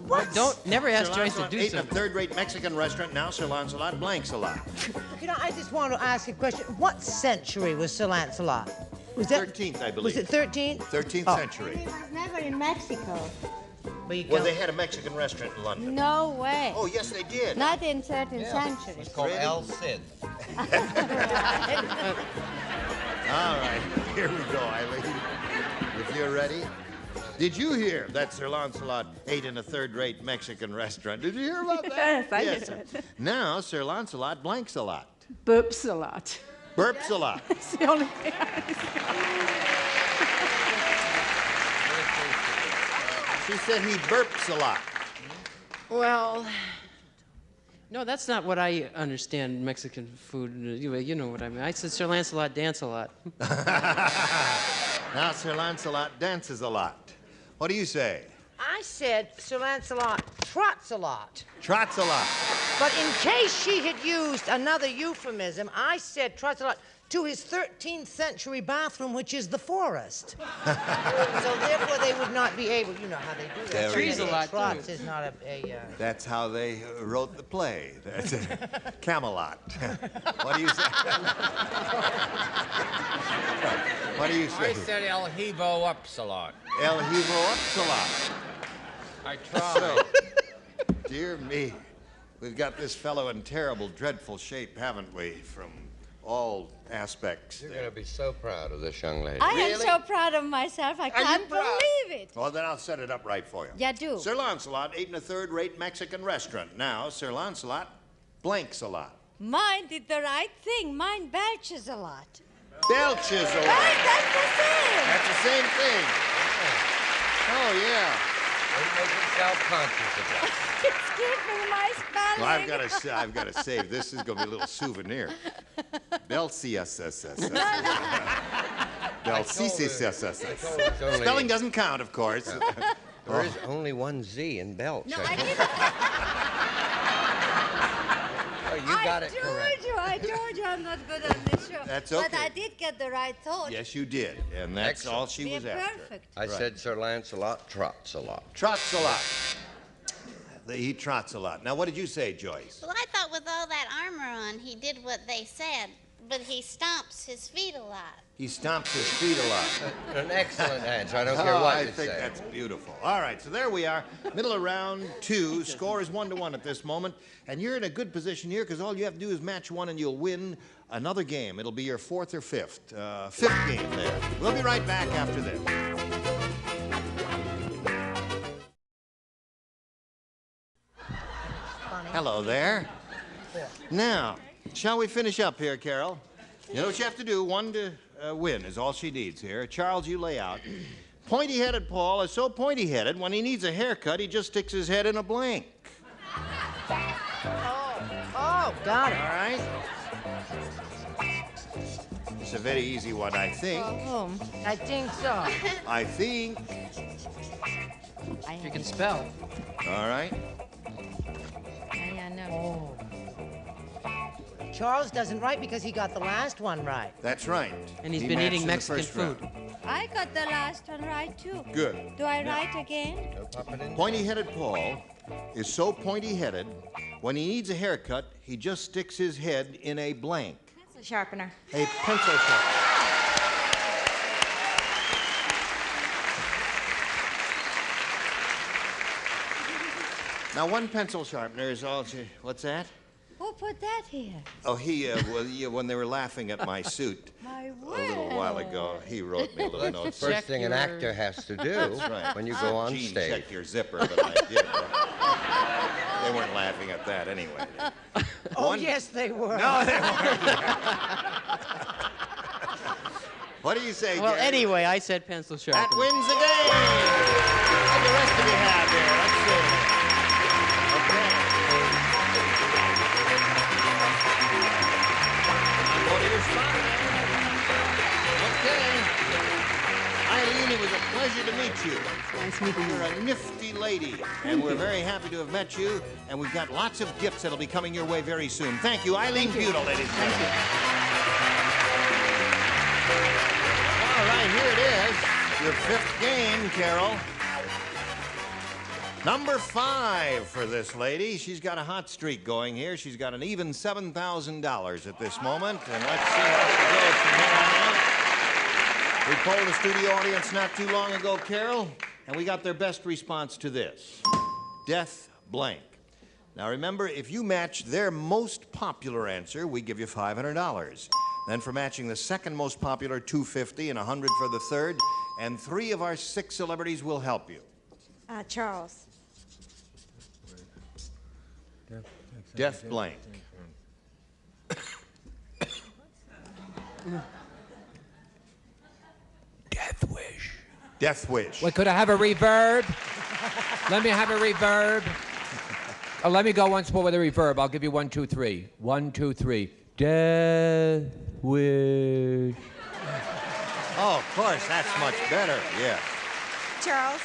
What? Never ask Sir Joyce to Lancelot do ate in a something. third-rate Mexican restaurant. Now Sir Lancelot blanks a lot. You know, I just want to ask a question. What century was Sir Lancelot? Was that 13th, I believe. Was it 13th? 13th Oh. century. He was never in Mexico. But you Well, go- they had a Mexican restaurant in London. No way. Oh, yes, they did. Not in certain centuries. It's called El Cid. All right, here we go, Eileen. If you're ready. Did you hear that Sir Lancelot ate in a third-rate Mexican restaurant? Did you hear about that? Yes, I did. Now Sir Lancelot blanks a lot. Burps a lot. Burps a lot. That's the only thing I She said he burps a lot. Well, no, that's not what I understand Mexican food. You know what I mean. I said Sir Lancelot dance a lot. Now Sir Lancelot dances a lot. What do you say? I said Sir Lancelot trots a lot. Trots a lot. But in case she had used another euphemism, I said trots a lot to his 13th century bathroom, which is the forest. So therefore they would not be able, you know how they do that. There Trees a lot, Trots too. is not That's how they wrote the play. That's Camelot. What do you say? What do you say? I said El Hivo Upsilon. El Hivo Upsilon. I tried. So, dear me, we've got this fellow in terrible, dreadful shape, haven't we, from all aspects. You're going to be so proud of this young lady. I am Really? so proud of myself. I can't believe it. Well, then I'll set it up right for you. Yeah, do. Sir Lancelot ate in a third-rate Mexican restaurant. Now, Sir Lancelot blanks a lot. Mine did the right thing. Mine belches a lot. Belches a lot. Right, that's the same. That's the same thing. Oh, yeah. Don't make him self-conscious of that. Excuse me, my spelling. Well, I've got to save. This is going to be a little souvenir. Belcius. Spelling doesn't count, of course. There is only one Z in belch. No, I I think. didn't. Oh, you got it correct. I told you I'm not good on this show. That's But okay. I did get the right thought. Yes, you did. And that's Excellent. all she was We're after. perfect. I said Sir Lancelot trots a lot. Trots a lot. He trots a lot. Now, what did you say, Joyce? Well, I thought with all that armor on, he did what they said, but he stomps his feet a lot. He stomps his feet a lot. An excellent answer. I don't care what I you think say. that's beautiful. All right, so there we are. Middle of round 2. Score is 1-1 at this moment. And you're in a good position here because all you have to do is match one and you'll win another game. It'll be your 4th or 5th. 5th game there. We'll be right back after this. Hello there. Now, shall we finish up here, Carol? You know what you have to do. 1 to win is all she needs here. Charles, you lay out. Pointy-headed Paul is so pointy-headed, when he needs a haircut, he just sticks his head in a blank. Oh, got it. All right? It's a very easy one, I think. I think so. I think. You can spell. All right. I know. Charles doesn't write because he got the last one right. That's right. And he's He been matched eating in the Mexican first food. round. I got the last one right, too. Good. Do I write again? Pointy-headed Paul is so pointy-headed, when he needs a haircut, he just sticks his head in a blank. Pencil sharpener. A pencil sharpener. Now, one pencil sharpener is all... What's that? Who put that here? Oh, when they were laughing at my suit My a little while ago, he wrote me a little note. That's the first thing an actor has to do That's right. when you go on Gene, stage. check your zipper, but I did. They weren't laughing at that anyway. Oh, yes, they were. No, they weren't. What do you say, Well, Gary? anyway, I said pencil sharpener. That wins the game. What the rest of you have here? Let's see. Go to your spot. Okay. Eileen, it was a pleasure to meet you. Nice meeting you. You're a nifty lady, and we're very happy to have met you. And we've got lots of gifts that'll be coming your way very soon. Thank you, Eileen Butel, ladies and gentlemen. All right, here it is. Your fifth game, Carol. Number 5 for this lady. She's got a hot streak going here. She's got an even $7,000 at this moment. And let's see how she goes from here on out. We polled the studio audience not too long ago, Carol, and we got their best response to this. Death blank. Now remember, if you match their most popular answer, we give you $500. Then for matching the second most popular, $250 and $100 for the third. And 3 of our 6 celebrities will help you. Charles. Death blank. Death wish. Death wish. Wait, could I have a reverb? Let me have a reverb. Oh, let me go once more with a reverb. I'll give you 1, 2, 3. 1, 2, 3. Death wish. Oh, of course, that's much better. Yeah. Charles.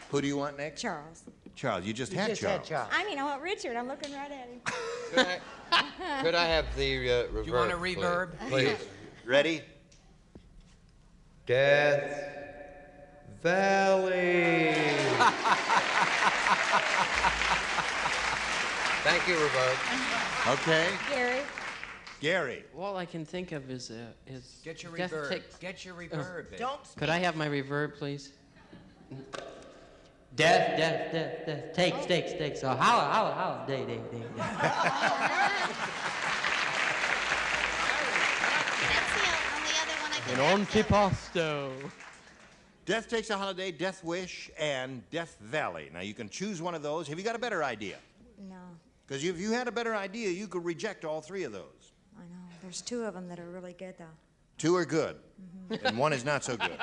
Who do you want next? Charles. Charles, you just had Charles. I mean, I want Richard. I'm looking right at him. Could I have the reverb? You want a reverb? Please. Ready? Death Valley. Thank you, reverb. Okay. Gary. Gary. All I can think of is Get your Death reverb. takes- Get your reverb. Don't Could I have my reverb, please? Death, death, death, death. Take. So holla, day. That's the only other one I can An answer. antipasto. Death Takes a Holiday, Death Wish, and Death Valley. Now, you can choose one of those. Have you got a better idea? No, Because if you had a better idea, you could reject all 3 of those. I know. There's 2 of them that are really good, though. 2 are good, and 1 is not so good.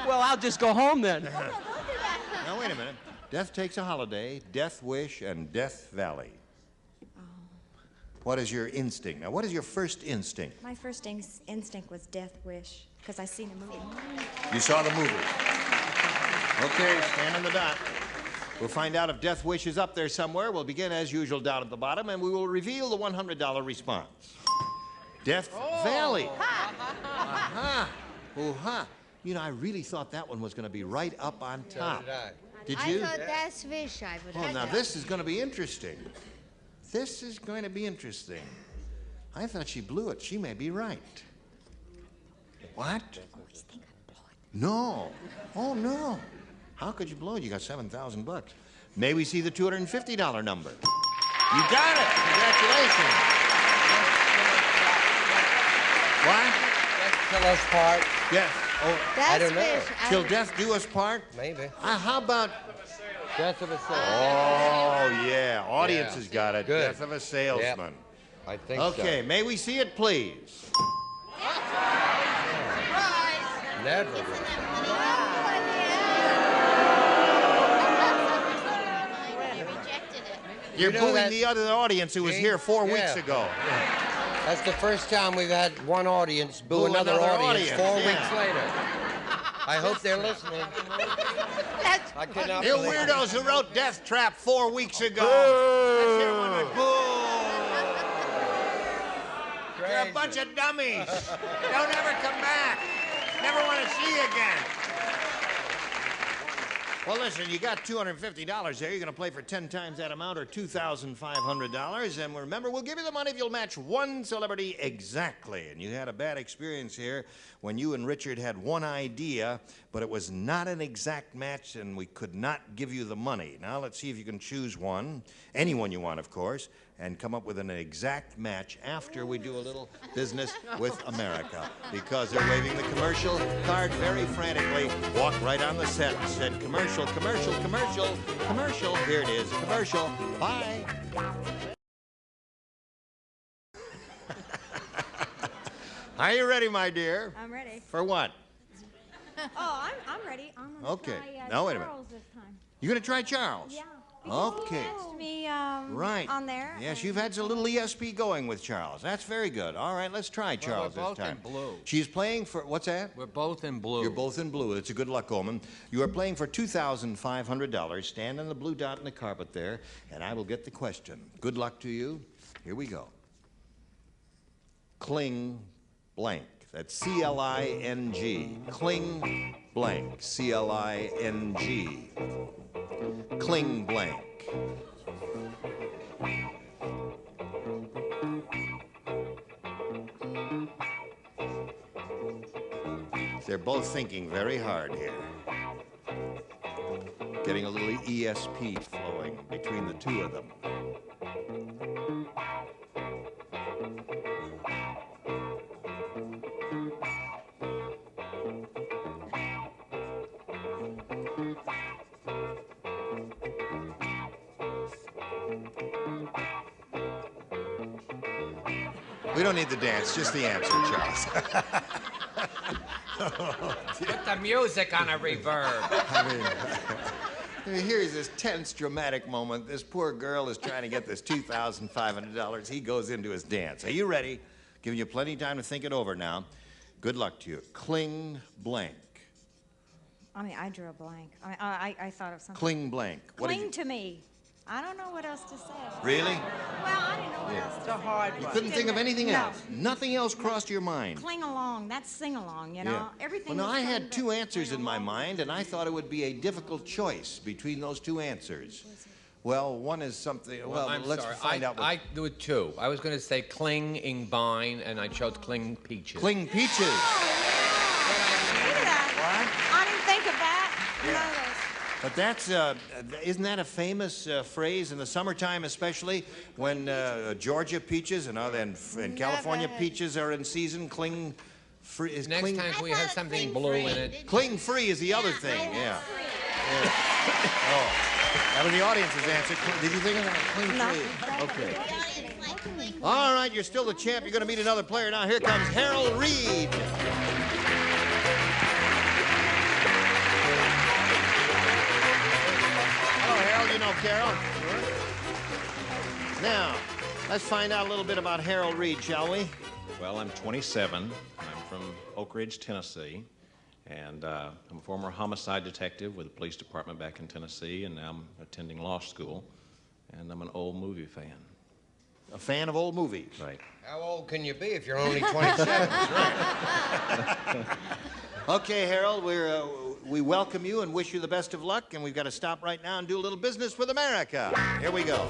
Well, I'll just go home then. Now, wait a minute. Death Takes a Holiday, Death Wish, and Death Valley. What is your instinct? Now, what is your first instinct? My first instinct was Death Wish, because I seen a movie. You saw the movie. Okay, stand on the dot. We'll find out if Death Wish is up there somewhere. We'll begin, as usual, down at the bottom, and we will reveal the $100 response. Death Valley. Aha. Ooh-ha. You know, I really thought that one was going to be right up on top. Did you? I thought Death Wish I would Well, have. now this is going to be interesting. This is going to be interesting. I thought she blew it. She may be right. What? No. Oh, no. How could you blow it? You got $7,000. May we see the $250 number? You got it. Congratulations. What? Till us part. Yes. Oh, I don't know. Till death do us part? Maybe. How about... Death of a salesman. Oh, yeah. Audience Yeah. has got it. Good. Death of a salesman. Yep. I think so. Okay, may we see it, please? Never. You're You know booing that- the other audience who was See? here 4 weeks Yeah. ago. That's the first time we've had one audience boo another audience 4 yeah. weeks later. I hope they're listening. I cannot You believe it. weirdos who wrote Death Trap 4 weeks ago. Let's hear one with boo. You're a bunch of dummies. Don't ever come back. Never want to see you again. Well, listen, you got $250 there. You're going to play for 10 times that amount, or $2,500. And remember, we'll give you the money if you'll match one celebrity exactly. And you had a bad experience here when you and Richard had one idea, but it was not an exact match, and we could not give you the money. Now, let's see if you can choose one, anyone you want, of course, and come up with an exact match after we do a little business with America. Because they're waving the commercial card very frantically. Walked right on the set and said, commercial, commercial, commercial, commercial. Here it is, commercial. Bye. Are you ready, my dear? I'm ready. For what? Oh, I'm ready. I'm gonna Okay. try Now, wait a minute. Charles this time. You're going to try Charles? Yeah. Okay. He asked me Right. on there. Yes, you've had a little ESP going with Charles. That's very good. All right, let's try Charles we're both this time. in blue. She's playing for, what's that? We're both in blue. You're both in blue. It's a good luck omen. You are playing for $2,500. Stand on the blue dot in the carpet there, and I will get the question. Good luck to you. Here we go. Cling blank. That's C-L-I-N-G. Cling blank. C-L-I-N-G. Cling blank. They're both thinking very hard here. Getting a little ESP flowing between the two of them. We don't need the dance, just the answer, Charles. Put the music on a reverb. Here's this tense, dramatic moment. This poor girl is trying to get this $2,500. He goes into his dance. Are you ready? Giving you plenty of time to think it over now. Good luck to you. Cling blank. I mean, I drew a blank. I thought of something. Cling blank. What did Cling you... to me. I don't know what else to say. Really? Well, I didn't know what else to It's a say. hard You one. couldn't think of anything No. else? Nothing else crossed your mind? Cling along. That's sing along, you know? Yeah. Everything. Well, now, was I cling, had but two answers cling in my along. mind, and I thought it would be a difficult choice between those two answers. Well, one is something... Well, I'm let's sorry. find out what... I do it too. I was going to say cling vine, and I chose cling peaches. Cling peaches. Look at that. What? I didn't think of that. Yeah. No, But that's, isn't that a famous phrase in the summertime, especially when Georgia peaches and California peaches are in season? Cling free is Next cling. time we have something blue in it. Cling free is the other thing. Yeah. Oh, that was the audience's answer. Did you think of that? Cling free. Okay. All right, you're still the champ. You're going to meet another player now. Here comes Harold Reed. You know Carol. Now, let's find out a little bit about Harold Reed, shall we? Well, I'm 27. I'm from Oak Ridge, Tennessee, and I'm a former homicide detective with the police department back in Tennessee, and now I'm attending law school, and I'm an old movie fan. A fan of old movies? Right. How old can you be if you're only 27? That's right. Okay, Harold, we welcome you and wish you the best of luck, and we've got to stop right now and do a little business with America. Here we go.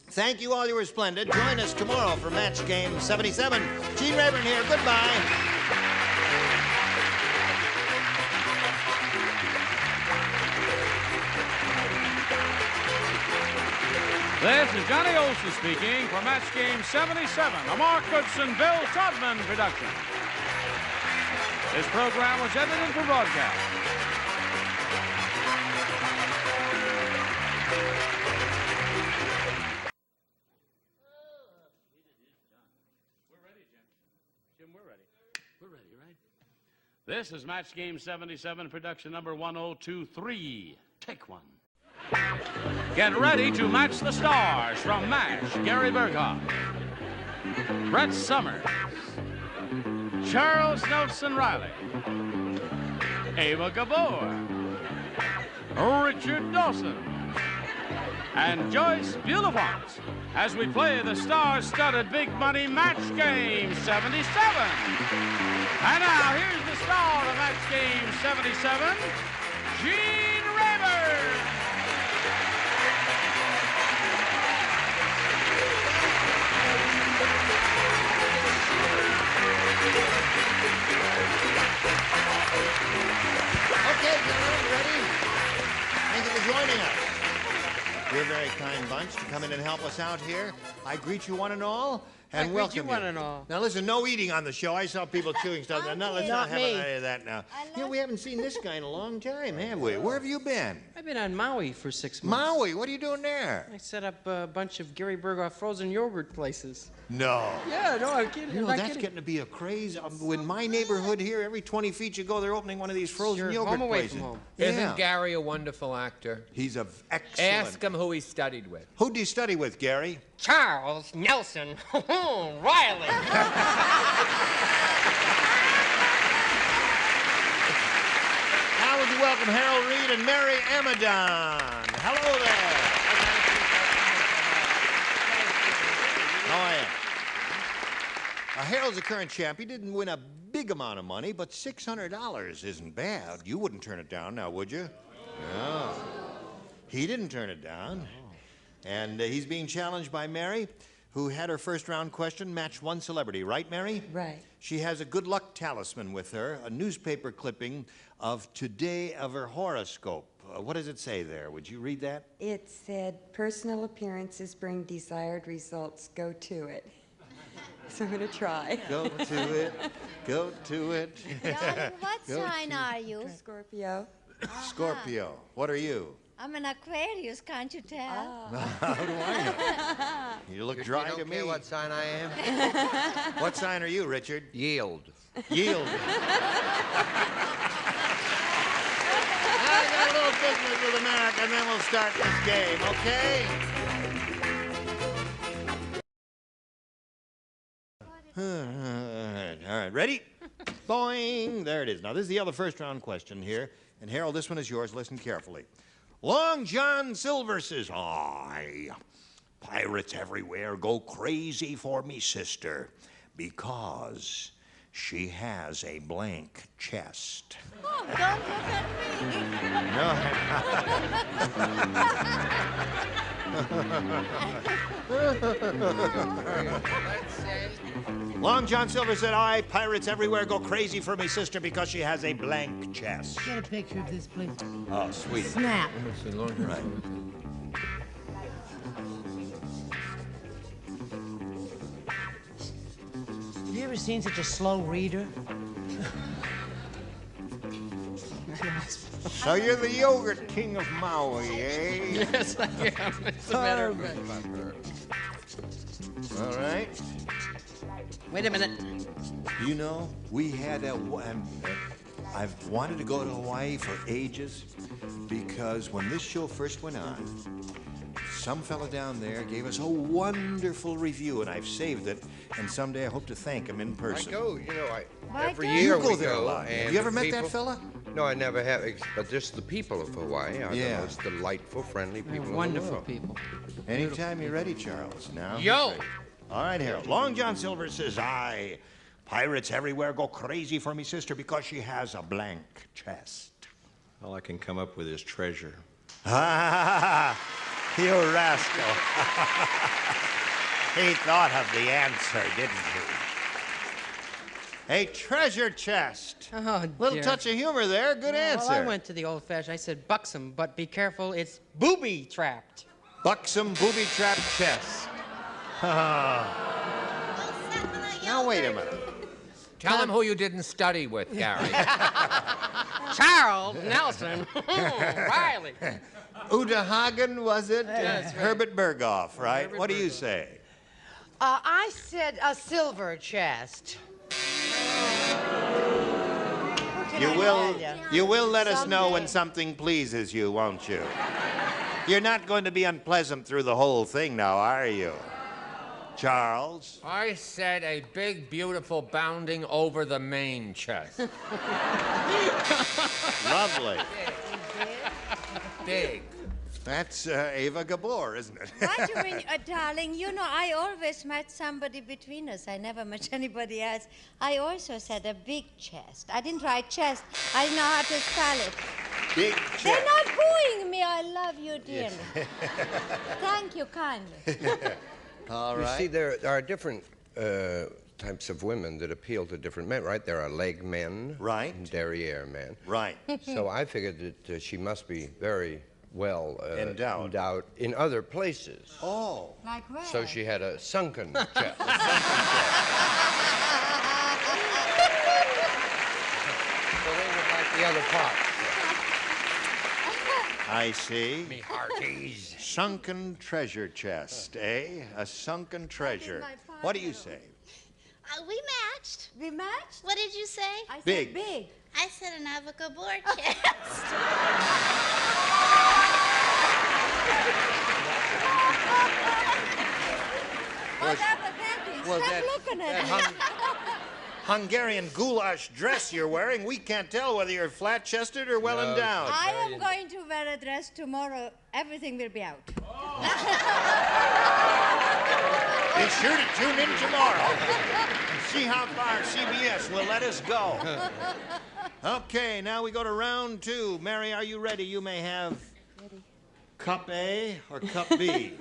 Thank you all. You were splendid. Join us tomorrow for Match Game 77. Gene Rayburn here. Goodbye. This is Johnny Olson speaking for Match Game 77, a Mark Goodson, Bill Todman production. This program was edited for broadcast. We're ready, Jim. Jim, we're ready. We're ready, right? This is Match Game 77, production number 1023. Take one. Get ready to match the stars from MASH. Gary Berghoff, Brett Summers, Charles Nelson Riley, Eva Gabor, Richard Dawson, and Joyce Bulifant. as we play the star-studded Big Money Match Game 77. And now, here's the star of Match Game 77, Gene Rayburn. Okay, gentlemen, ready? Thank you for joining us. You're a very kind bunch to come in and help us out here. I greet you one and all, and welcome you one and all. Now listen, no eating on the show. I saw people chewing stuff. No, let's not have me. any of that now. You know, we haven't seen this guy in a long time, have we? Where have you been? I've been on Maui for 6 months. Maui? What are you doing there? I set up a bunch of Gary Berghoff frozen yogurt places. No. Yeah, no, I'm kidding. You know, I'm not that's kidding. getting to be a craze. In my neighborhood here, every 20 feet you go, they're opening one of these frozen yogurt home away places. from home. Yeah. Isn't Gary a wonderful actor? He's a excellent. Ask him who he studied with. Who did you study with, Gary? Charles Nelson Riley. Now would you welcome Harold Reed and Mary Amadon. Hello there. How are you? Harold's a current champ. He didn't win a big amount of money, but $600 isn't bad. You wouldn't turn it down now, would you? No. He didn't turn it down. And he's being challenged by Mary, who had her first round question match one celebrity. Right, Mary? Right. She has a good luck talisman with her, a newspaper clipping of today of her horoscope. What does it say there? Would you read that? It said, personal appearances bring desired results. Go to it. So I'm going to try. Go to it. Go to it. Darling, what sign are you? Scorpio. Scorpio. What are you? I'm an Aquarius, can't you tell? How do I know? You look dry to me. What sign I am? What sign are you, Richard? Yield. Yield. I got a little business with America, and then we'll start this game, okay? All right, ready? Boing. There it is. Now, this is the other first round question here. And, Harold, this one is yours. Listen carefully. Long John Silver says, "Aye, pirates everywhere go crazy for me sister because she has a blank chest." Oh, don't look at me. Long John Silver said, "Aye, pirates everywhere go crazy for me sister because she has a blank chest." Get a picture of this, please. Oh, sweet. Snap. Right. Have you ever seen such a slow reader? So you're the yogurt king of Maui, eh? Yes, I am. As a matter of fact. All right. Wait a minute. You know, we had I've wanted to go to Hawaii for ages because when this show first went on, some fella down there gave us a wonderful review, and I've saved it, and someday I hope to thank him in person. I go, you know, every go? year You go we there go. a lot. And Have you ever the met people- that fella? No, I never have, but just the people of Hawaii are Yeah. the most delightful, friendly They're people in the wonderful world. people. Anytime you're ready, Charles. Now. Yo! All right, Harold. Long John Silver says, "Aye, pirates everywhere go crazy for me sister because she has a blank chest." All I can come up with is treasure. Ah, you rascal. He thought of the answer, didn't he? A treasure chest. Oh, Little dear. touch of humor there. Good answer. Well, I went to the old-fashioned. I said buxom, but be careful, it's booby-trapped. Buxom booby-trapped chest. Now, wait a minute. Tell him who you didn't study with, Gary. Charles Nelson Riley. Uta Hagen, was it? That's right. Herbert Berghoff, right? Herbert What do you Berghoff. say? I said a silver chest. You will let us know when Someday. something pleases you, won't you? You're not going to be unpleasant through the whole thing now, are you? Charles? I said a big, beautiful, bounding over the main chest. Lovely. Big. That's Eva Gabor, isn't it? What do you mean, darling? You know, I always met somebody between us. I never met anybody else. I also said a big chest. I didn't write chest. I didn't know how to spell it. Big chest. They're not booing me. I love you dearly. Thank you kindly. All You right. see, there are different types of women that appeal to different men, right? There are leg men. Right. And derriere men. Right. So I figured that she must be very well endowed in other places. Oh. Like where? So she had a sunken chest. So they would like the other parts. I see. Me hearties. Sunken treasure chest, eh? A sunken treasure. What do you say? We matched. We matched? What did you say? I Big. said big. I said an Eva Gabor chest. Whatever that is. well, Stop that- looking at that me. Hungarian goulash dress you're wearing, we can't tell whether you're flat-chested or well endowed. I am going to wear a dress tomorrow. Everything will be out. Be sure to tune in tomorrow and see how far CBS will let us go. Okay, now we go to round 2. Mary, are you ready? You may have cup A or cup B.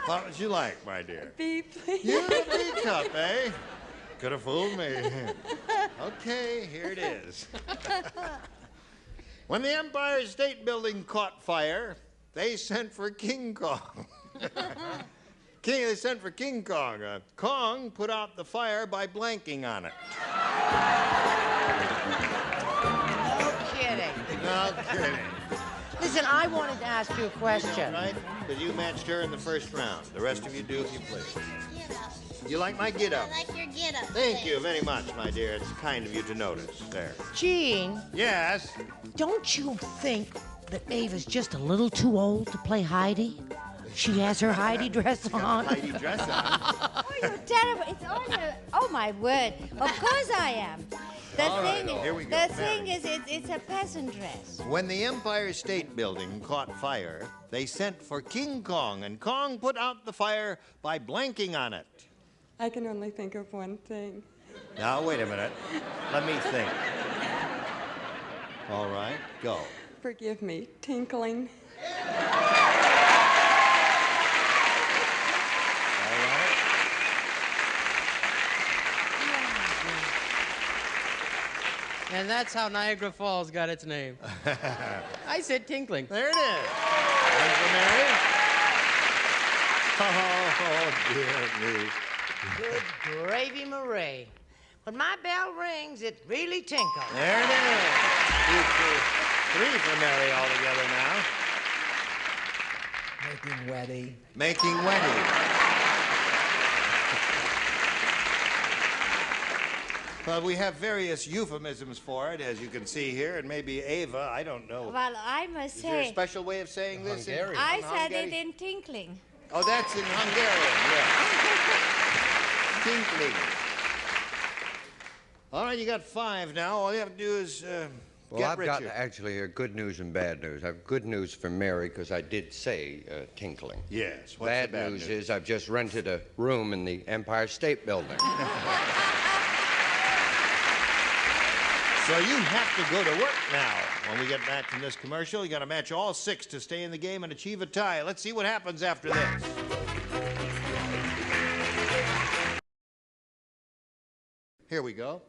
What would you like, my dear? B, please. You a B cup, eh? Could have fooled me. Okay, here it is. When the Empire State Building caught fire, they sent for King Kong. They sent for King Kong. Kong put out the fire by blanking on it. No kidding. No kidding. Listen, I wanted to ask you a question. Right? Because you matched her in the first round. The rest of you do if you please. You like my get-up? I like your get-up. Thank you very much, my dear. It's kind of you to notice. There. Gene, Yes? don't you think that Ava's just a little too old to play Heidi? She has her Heidi dress on. Heidi dress on. Oh, you're terrible. It's all your... Oh, my word. Of course I am. All right, here we go. The thing is, it's a peasant dress. When the Empire State Building caught fire, they sent for King Kong, and Kong put out the fire by blanking on it. I can only think of one thing. Now, wait a minute. Let me think. All right, go. Forgive me, tinkling. All right. And that's how Niagara Falls got its name. I said tinkling. There it is. And for Mary. Oh, dear me. Good gravy, Marie. When my bell rings, it really tinkles. There it is. 2, 3 for Mary altogether now. Making wetty. Making wetty. Well, we have various euphemisms for it, as you can see here, and maybe Ava, I don't know. Well, I must Is there a say... special way of saying this? Hungarian. I in said it Hungary? in tinkling. Oh, that's in Hungarian, yeah. Tinkling. All right, you got 5 now. All you have to do is Well, get I've got richer. actually here good news and bad news. I have good news for Mary because I did say tinkling. Yes. What's Bad the bad news is I've just rented a room in the Empire State Building. So you have to go to work now. When we get back from this commercial, you got to match all 6 to stay in the game and achieve a tie. Let's see what happens after this. Here we go.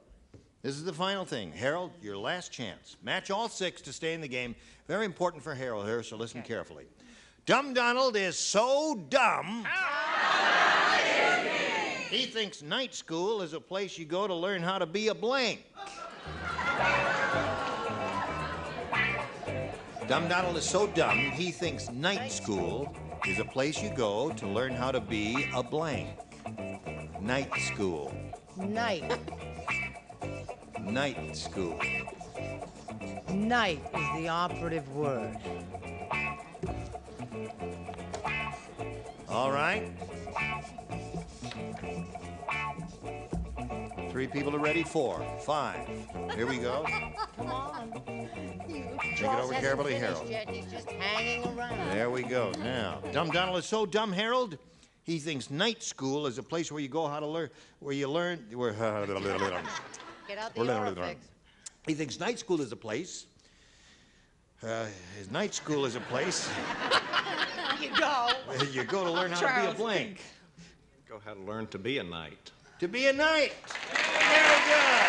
This is the final thing. Harold, your last chance. Match all 6 to stay in the game. Very important for Harold here, so listen carefully. Dumb Donald is so dumb. He thinks night school is a place you go to learn how to be a blank. Dumb Donald is so dumb, he thinks night school is a place you go to learn how to be a blank. Night school. Night. Night school. Night is the operative word. All right. 3 people are ready. 4, 5. Here we go. Come on. Think it over carefully, Finished Harold. yet. He's just hanging around. There we go. Now, Dumb Donald is so dumb, Harold. He thinks night school is a place where you go how to learn, where you learn. Get out the orifix. He thinks night school is a place. His night school is a place. You go. You go to learn how to be a blank. Go how to learn to be a knight. To be a knight. Very good.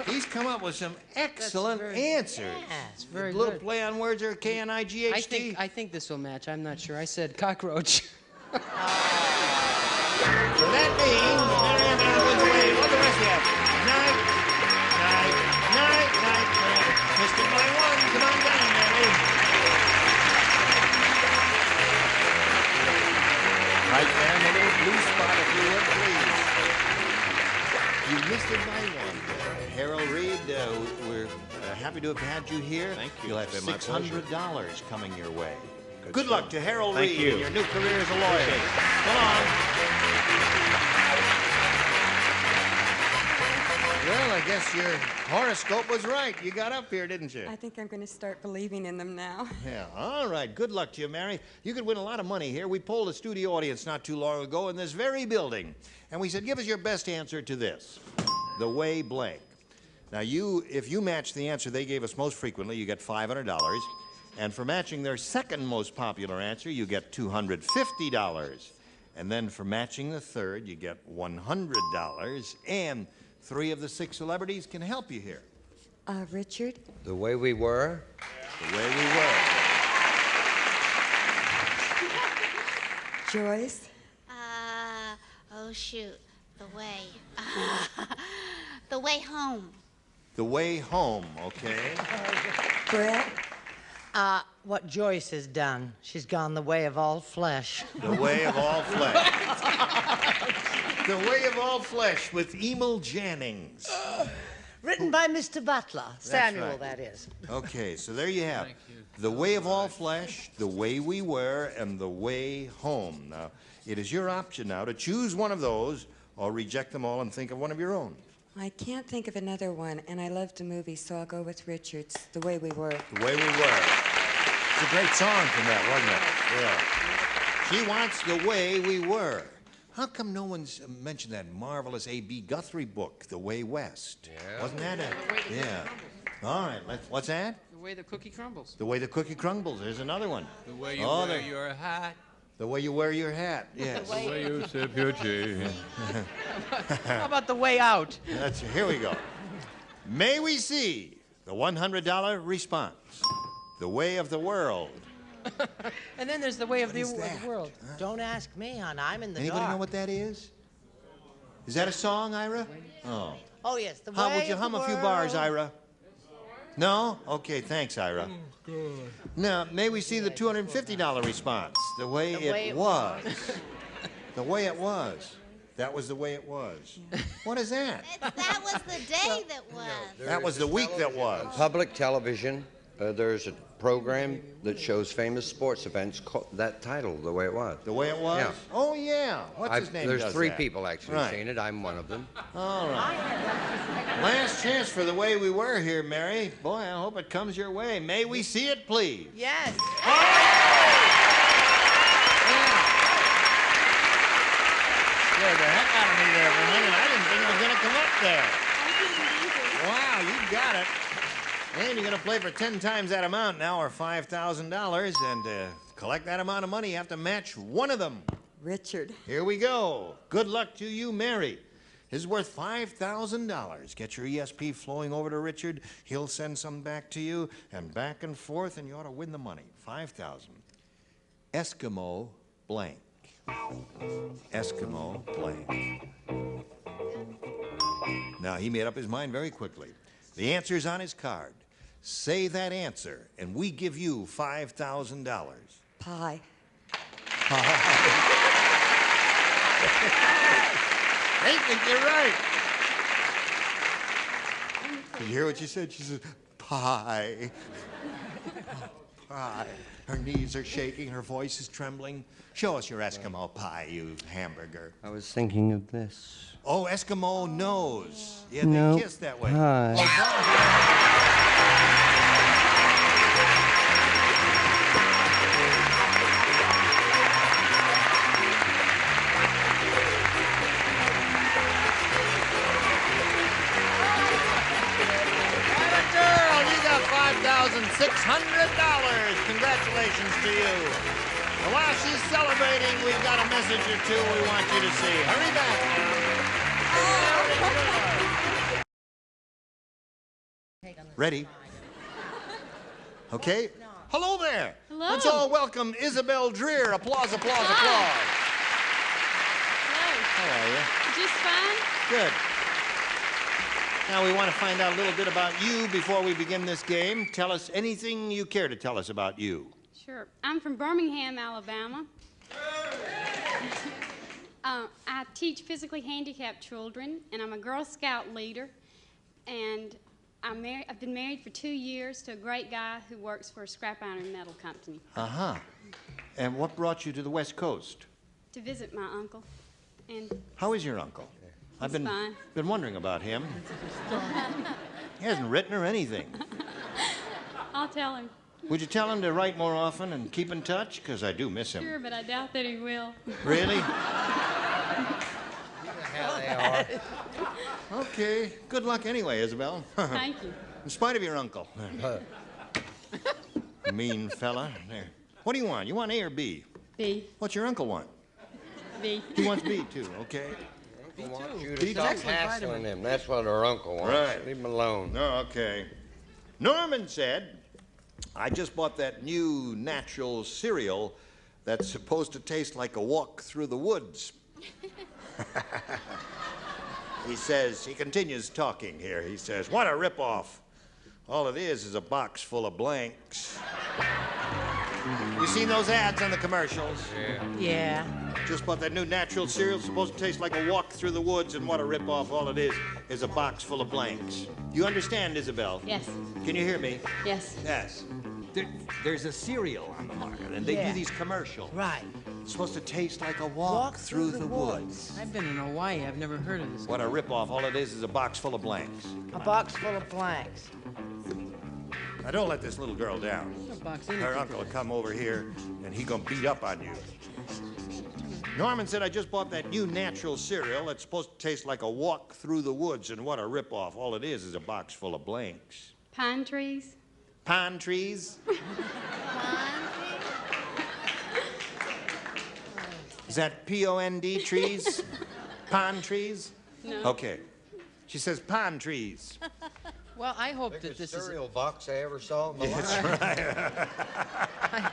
He's come up with some excellent answers. Yeah, it's very A little good. play on words there, K-N-I-G-H-T. I think this will match. I'm not sure. I said cockroach. So that means Mary Ann wins away. What the rest of you have? Night, night, night, night, night. Missed it by one. Come on down, Mary. Right there in the little blue spot, if you would, please. You missed it by one. Harold Reed, we're happy to have had you here. Thank you. You'll have It's been my pleasure. $600 coming your way. Good luck show. to Harold Thank Reed you. in your new career as a lawyer. Come on. Well, I guess your horoscope was right. You got up here, didn't you? I think I'm going to start believing in them now. Yeah, all right. Good luck to you, Mary. You could win a lot of money here. We polled a studio audience not too long ago in this very building, and we said, give us your best answer to this, the way blank. Now, if you match the answer they gave us most frequently, you get $500. And for matching their second most popular answer, you get $250. And then for matching the third, you get $100. And 3 of the 6 celebrities can help you here. Richard? The way we were. The way we were. Joyce? Oh shoot, the way. The way home. The way home, okay? Brett? What Joyce has done. She's gone the way of all flesh. The way of all flesh. The way of all flesh with Emil Jannings. Written by Mr. Butler. Samuel, right. that is. Okay, so there you have The way of all flesh, The way we were, and The way home. Now, it is your option now to choose one of those or reject them all and think of one of your own. I can't think of another one, and I love the movie, so I'll go with Richard's, The Way We Were. The way we were. It's a great song from that, wasn't it? Yeah. She wants The Way We Were. How come no one's mentioned that marvelous A.B. Guthrie book, The Way West? Yeah. Wasn't that it? Yeah. All right, what's that? The way the cookie crumbles. The way the cookie crumbles. There's another one. The way you wear your hat. The way you wear your hat, yes. The way you sip your tea. How about the way out? Here we go. May we see the $100 response. The way of the world. And then there's the way of the world. Don't ask me, hon. I'm in the Anybody dark. know what that is? Is that a song, Ira? Oh. Oh, yes. The How way would you of hum the a few world. bars, Ira? No? Okay, thanks, Ira. Now, may we see the $250 response? The way it was. The way it was. That was the way it was. What is that? That was the day that was. That was the week that was. Public television. There's a program that shows famous sports events. That title, The Way It Was. The way it was? Yeah. Oh, yeah. What's his name? There's does 3 that? people actually Right. seen it. I'm one of them. All right. Last chance for The Way We Were here, Mary. Boy, I hope it comes your way. May we see it, please? Yes. Scared the heck out of me there for a minute. I didn't think it was going to come up there. Wow, you got it. And you're going to play for 10 times that amount now, or $5,000. And to collect that amount of money, you have to match one of them. Richard. Here we go. Good luck to you, Mary. This is worth $5,000. Get your ESP flowing over to Richard. He'll send some back to you, and back and forth, and you ought to win the money. $5,000. Eskimo blank. Eskimo blank. Now, he made up his mind very quickly. The answer's on his card. Say that answer, and we give you $5,000. Pie. I think you're right. Did you hear what she said? She said, pie. pie. Her knees are shaking, her voice is trembling. Show us your Eskimo pie, you hamburger. I was thinking of this. Oh, Eskimo nose. Yeah, No they kiss that way. pie. Girl, you got $5,600. Congratulations to you. Well, while she's celebrating, we've got a message or two we want you to see. Hurry back now. Ready? Okay. Hello there. Hello. Let's all welcome Isabel Dreer. Applause, applause, applause. Hello. How are you? Just fine? Good. Now, we want to find out a little bit about you before we begin this game. Tell us anything you care to tell us about you. Sure. I'm from Birmingham, Alabama. I teach physically handicapped children, and I'm a Girl Scout leader. And I've been married for 2 years to a great guy who works for a scrap iron and metal company. Uh-huh. And what brought you to the West Coast? To visit my uncle. And How is your uncle? I've He's fine. been wondering about him. He hasn't written or anything. I'll tell him. Would you tell him to write more often and keep in touch? Because I do miss him. Sure, but I doubt that he will. Really? Yeah, they are. Okay. Good luck anyway, Isabel. Thank you. In spite of your uncle. Mean fella. There. What do you want? You want A or B? B. What's your uncle want? B. He wants B, too, okay? He wants you B to stop too. hassling him. That's what her uncle wants. Right. Leave him alone. Oh, okay. Norman said, I just bought that new natural cereal that's supposed to taste like a walk through the woods. He continues talking here. He says, what a ripoff. All it is a box full of blanks. You seen those ads on the commercials? Yeah. Just bought that new natural cereal supposed to taste like a walk through the woods, and what a ripoff. All it is a box full of blanks. You understand, Isabel? Yes. Can you hear me? Yes. Yes. There's a cereal on the market, and they do these commercials. Right. It's supposed to taste like a walk through the woods. I've been in Hawaii. I've never heard of this. What a ripoff. All it is a box full of blanks. A box full of blanks. Now, don't let this little girl down. A box Her uncle will come over here, and he gonna beat up on you. Norman said, I just bought that new natural cereal that's supposed to taste like a walk through the woods, and what a ripoff. All it is a box full of blanks. Pine trees. Pine trees? Is that P-O-N-D, trees? Pine trees? No. Okay. She says pine trees. Well, I hope that Biggest this cereal box I ever saw in my life. That's right.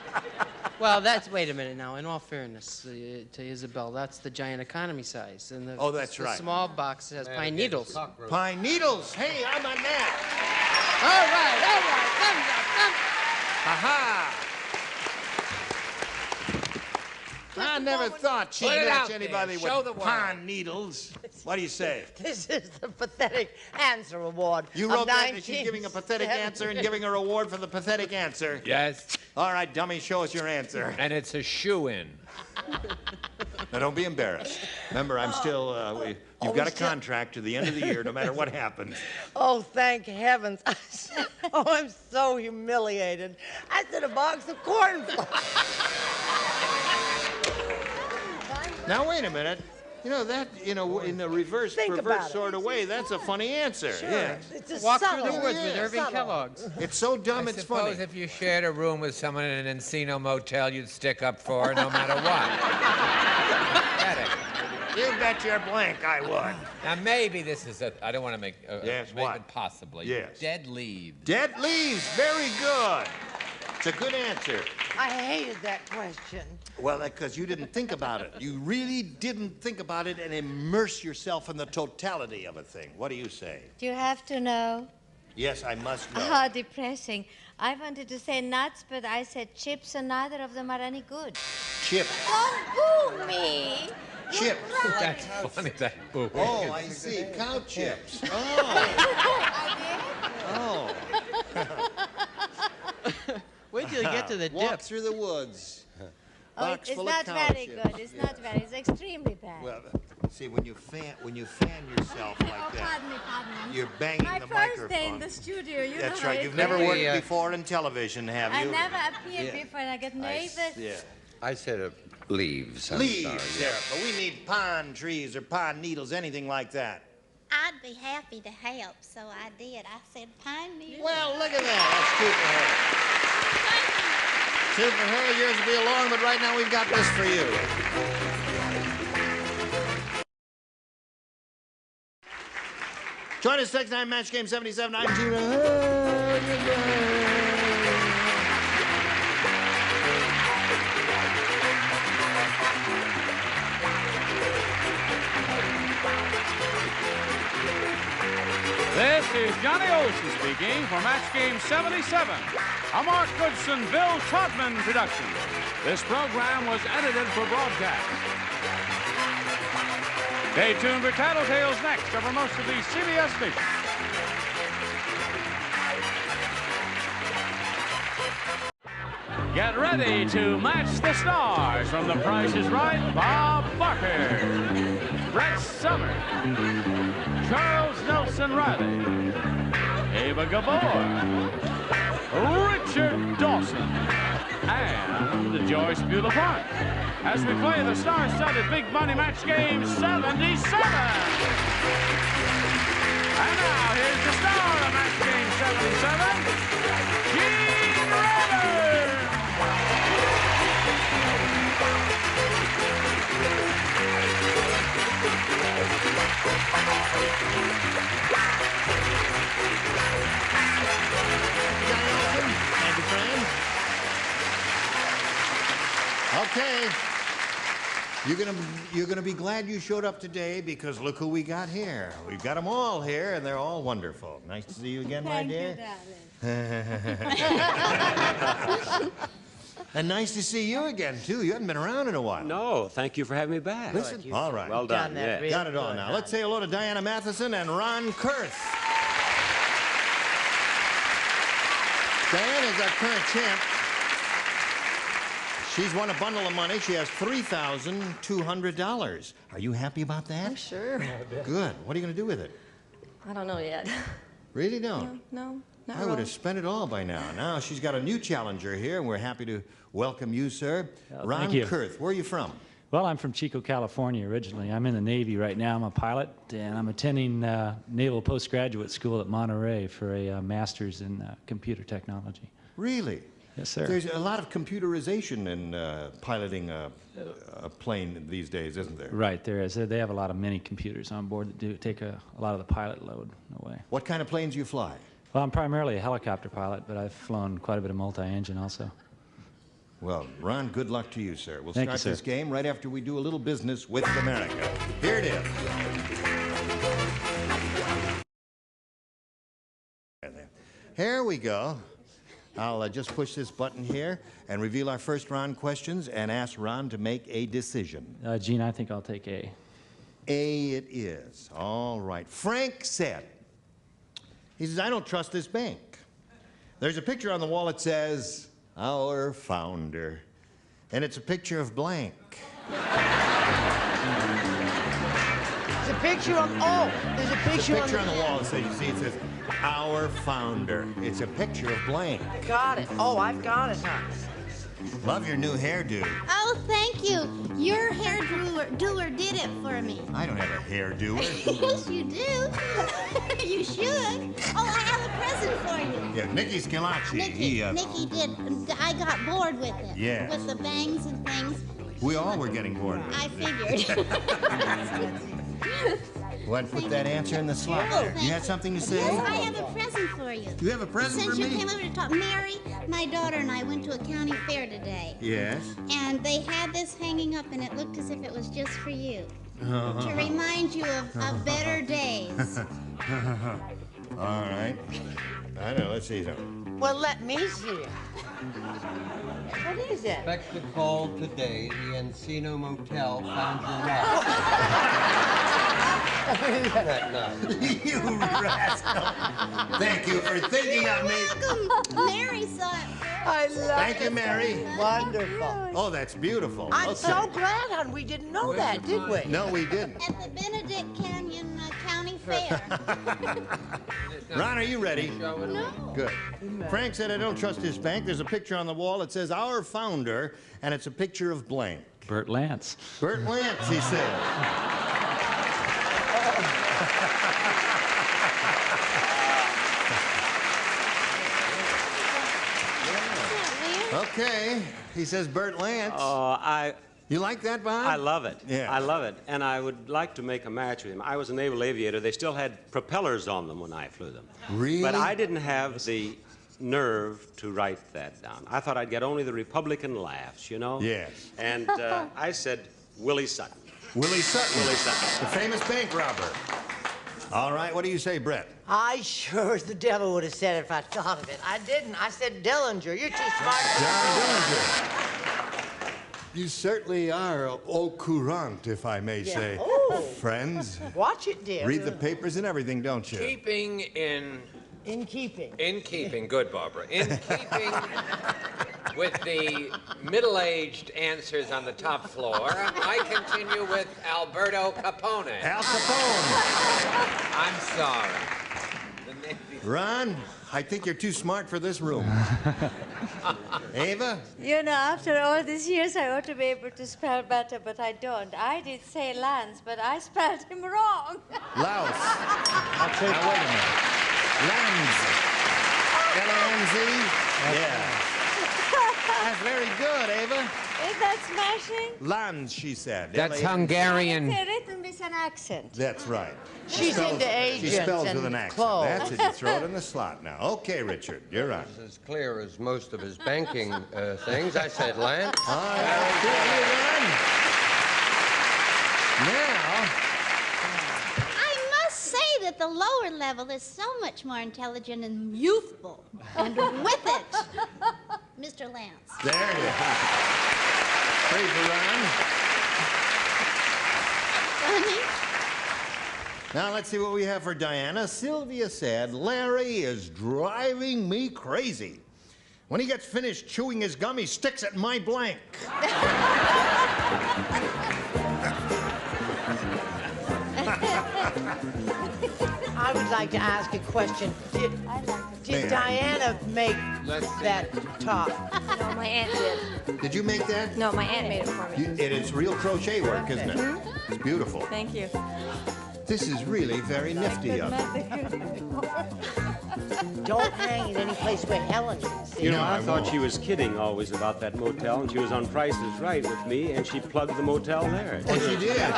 Well, wait a minute now. In all fairness to Isabel, that's the giant economy size. And Oh, that's right. The small box has pine needles. Pine needles. Hey, I'm on that. All right. Thumbs up. Aha! I never thought she'd Put it match out there. anybody Show the with world. pine needles. What do you say? This is the Pathetic Answer Award. You wrote that and she's giving a pathetic answer and giving her award for the pathetic answer. Yes. All right, dummy, show us your answer. And it's a shoe-in. Now, don't be embarrassed. Remember, I'm still, you've got a contract to the end of the year, no matter what happens. Oh, thank heavens. I'm so humiliated. I said a box of cornflakes. Now, wait a minute. You know, that, in a reverse sort of way, that's a funny answer. Sure. Yeah. It's a Walk subtle. through the woods with Yeah, Irving subtle. Kellogg's. It's so dumb, I it's suppose funny. if you shared a room with someone in an Encino motel, you'd stick up for her no matter what. Pathetic. You bet your blank I would. Now, maybe this is I don't want to make a Yes, statement what? possibly. Yes. Dead leaves. Dead leaves, very good. It's a good answer. I hated that question. Well, because you didn't think about it. You really didn't think about it and immerse yourself in the totality of a thing. What do you say? Do you have to know? Yes, I must know. How depressing. I wanted to say nuts, but I said chips, and neither of them are any good. Chips. Don't boo me. Chips. That's funny, that boo. Oh, I see. Cow chips. Oh. Oh. Wait till till you get to the Walk dip. through the woods. Oh, Box it's full not of very scholarships. good. It's not very. It's extremely bad. Well, see, when you fan yourself like Oh, that, pardon me. you're banging My the first day in microphone. the studio, you That's know. right. You've never worked before in television, have you? I never appeared before, and I get nervous. Yeah. I said leaves. I'm Leaves, sorry. Sarah. But we need pine trees or pine needles, anything like that. I'd be happy to help, so I did. I said pine needles. Well, look at that. That's cute for her. Cute for her. Yours will be along, but right now we've got this for you. Join us next time, Match Game 77, 19. This is Johnny Olson speaking for Match Game 77, a Mark Goodson, Bill Todman production. This program was edited for broadcast. Stay tuned for Tattletales next over most of these CBS stations. Get ready to match the stars from The Price is Right. Bob Barker, Brett Summer, Charles Nelson Riley, Eva Gabor, Richard Dawson, and Joyce Beautiful, as we play the star-studded Big Money Match Game 77. And now, here's the star of Match Game 77, Gene Raymer. Thank you, friend. Okay. You're gonna be glad you showed up today because look who we got here. We've got them all here, and they're all wonderful. Nice to see you again, my dear. And nice to see you again, too. You haven't been around in a while. No, thank you for having me back. Listen, all right. Well done, yeah. Got it all now. Let's say hello to Diana Matheson and Ron Kurth. Diana's our current champ. She's won a bundle of money. She has $3,200. Are you happy about that? I'm sure. Good. What are you going to do with it? I don't know yet. Really don't? No, not I would have spent it all by now. Now she's got a new challenger here, and we're happy to welcome you, sir. Ron thank you. Kurth. Where are you from? Well, I'm from Chico, California originally. I'm in the Navy right now. I'm a pilot, and I'm attending Naval Postgraduate School at Monterey for a master's in computer technology. Really? Yes, sir. There's a lot of computerization in piloting a plane these days, isn't there? Right, there is. They have a lot of mini computers on board that do take a lot of the pilot load away. What kind of planes do you fly? Well, I'm primarily a helicopter pilot, but I've flown quite a bit of multi-engine also. Well, Ron, good luck to you, sir. We'll Thank you, start sir. this game right after we do a little business with America. Here it is. Here we go. I'll just push this button here and reveal our first round questions and ask Ron to make a decision. Gene, I think I'll take A. A it is. All right. Frank said, he says, I don't trust this bank. There's a picture on the wall that says, our founder. And it's a picture of blank. It's a picture of, oh, there's a picture, There's a picture on the wall that says, you see, it says, our founder. It's a picture of blank. Got it. Oh, I've got it, huh? Love your new hairdo. Oh, thank you. Your hairdoer did it for me. I don't have a hairdoer. Yes, you do. You should. Oh, I have a present for you. Yeah, Nicky Scalacci. Nicky did. I got bored with it. Yes. With the bangs and things. We all were getting bored with it. I figured. Go ahead and put that answer in the slot there. You had something to say? Yes, I have a present for you. You have a present Since for you me? came over to talk, Mary, my daughter and I went to a county fair today. Yes. And they had this hanging up, and it looked as if it was just for you. Uh-huh. To remind you of better days. All right. I know. Let's see something. Well, let me see it. What is it? Expect the call today. The Encino Motel found your You rascal. Thank you for thinking of me. You're welcome. Mary saw it I love Thank you, it. Mary. Wonderful. Oh, that's beautiful. I'm Okay. so glad, hon. We didn't know that, did we? No, we didn't. At the Benedict Canyon County Fair. Ron, are you ready? No. Good. Frank said, I don't trust his bank. There's a picture on the wall that says, our founder, and it's a picture of blank. Bert Lance. Bert Lance, he said. Okay. He says Bert Lance. Oh, You like that, Bob? I love it. Yeah. I love it. And I would like to make a match with him. I was a naval aviator. They still had propellers on them when I flew them. Really? But I didn't have the nerve to write that down. I thought I'd get only the Republican laughs, you know? Yes. And I said Willie Sutton. Willie Sutton. Willie Sutton. The famous bank robber. All right, what do you say, Brett? I sure as the devil would have said it if I thought of it. I didn't. I said Dillinger. You're too smart. John Dillinger. You certainly are au courant, if I may say. Oh. Friends. Watch it, dear. Read the papers and everything, don't you? Keeping in... In keeping. In keeping, good, Barbara. In keeping with the middle-aged answers on the top floor, I continue with Alberto Capone. Al Capone. I'm sorry. Ron, I think you're too smart for this room. Ava? You know, after all these years, I ought to be able to spell better, but I don't. I did say Lance, but I spelled him wrong. Louse. Now, wait a minute. Lanz. L-A-N-Z? Yeah. That's very good, Ava. Is that smashing? Lanz, she said. That's L-A-N-Z. Hungarian. It's written with an accent. That's right. She's into She agents spells and with an accent. clothes. That's it. You throw it in the slot now. Okay, Richard, you're on. It's as clear as most of his banking things. I said Lance. All right, good, you're on. Now, I must say that the lower level is so much more intelligent and youthful. And with it, Mr. Lance. there it is. Praise the Ron. Funny. Now, let's see what we have for Diana. Sylvia said, Larry is driving me crazy. When he gets finished chewing his gum, he sticks it in my blank. I would like to ask a question. Did Diana make that top? No, my aunt did. Did you make that? No, my aunt made it for me. It is real crochet work, isn't it? It's beautiful. Thank you. This is really very nifty of you. Don't hang in any place where Helen can see. You know, I I thought won't. she was kidding always about that motel, and she was on Price is Right with me, and she plugged the motel there. Oh, she did?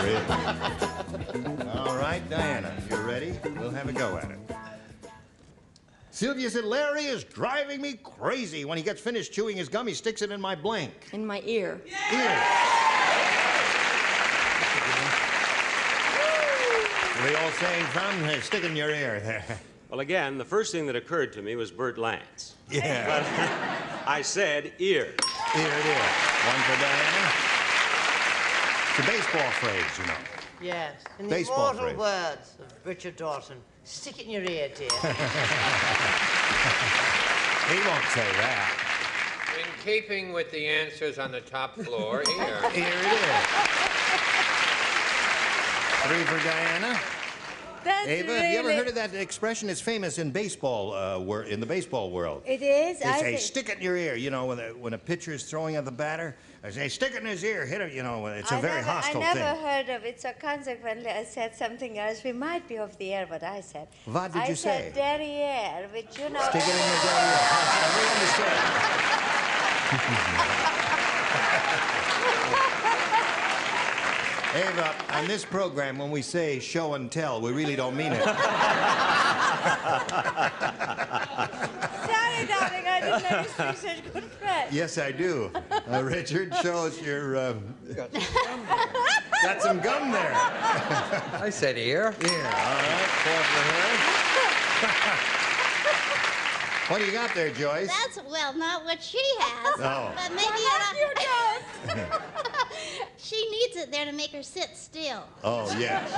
Really? All right, Diana, if you're ready, we'll have a go at it. Sylvia said, Larry is driving me crazy. When he gets finished chewing his gum, he sticks it in my blank. In my ear. Ear. What are you all saying from? Hey, stick in your ear there. Well, again, the first thing that occurred to me was Bert Lance. Yeah. But I said ear. Here it is. One for Diana. It's a baseball phrase, you know. Yes. In the Baseball immortal phrase. words of Richard Dawson, stick it in your ear, dear. He won't say that. In keeping with the answers on the top floor, here. Here it is. 3 for Diana. That's Ava, really... have you ever heard of that expression? It's famous in baseball, in the baseball world. It is? They say, stick it in your ear. You know, when a pitcher is throwing at the batter, they say, stick it in his ear, hit it. You know, it's a very hostile I thing. never heard of it, so consequently I said something else. We might be off the air, what I said. What did you say? I said derriere, which, you know... Stick it in your derriere. We understand. Ava, on this program, when we say show and tell, we really don't mean it. Sorry, darling, I didn't know you speak such good French. Yes, I do. Richard, show us your... got some gum there. I said ear. Ear, all right. 4 for her. What do you got there, Joyce? That's, well, not what she has. Oh. But maybe she needs it there to make her sit still. Oh, yes.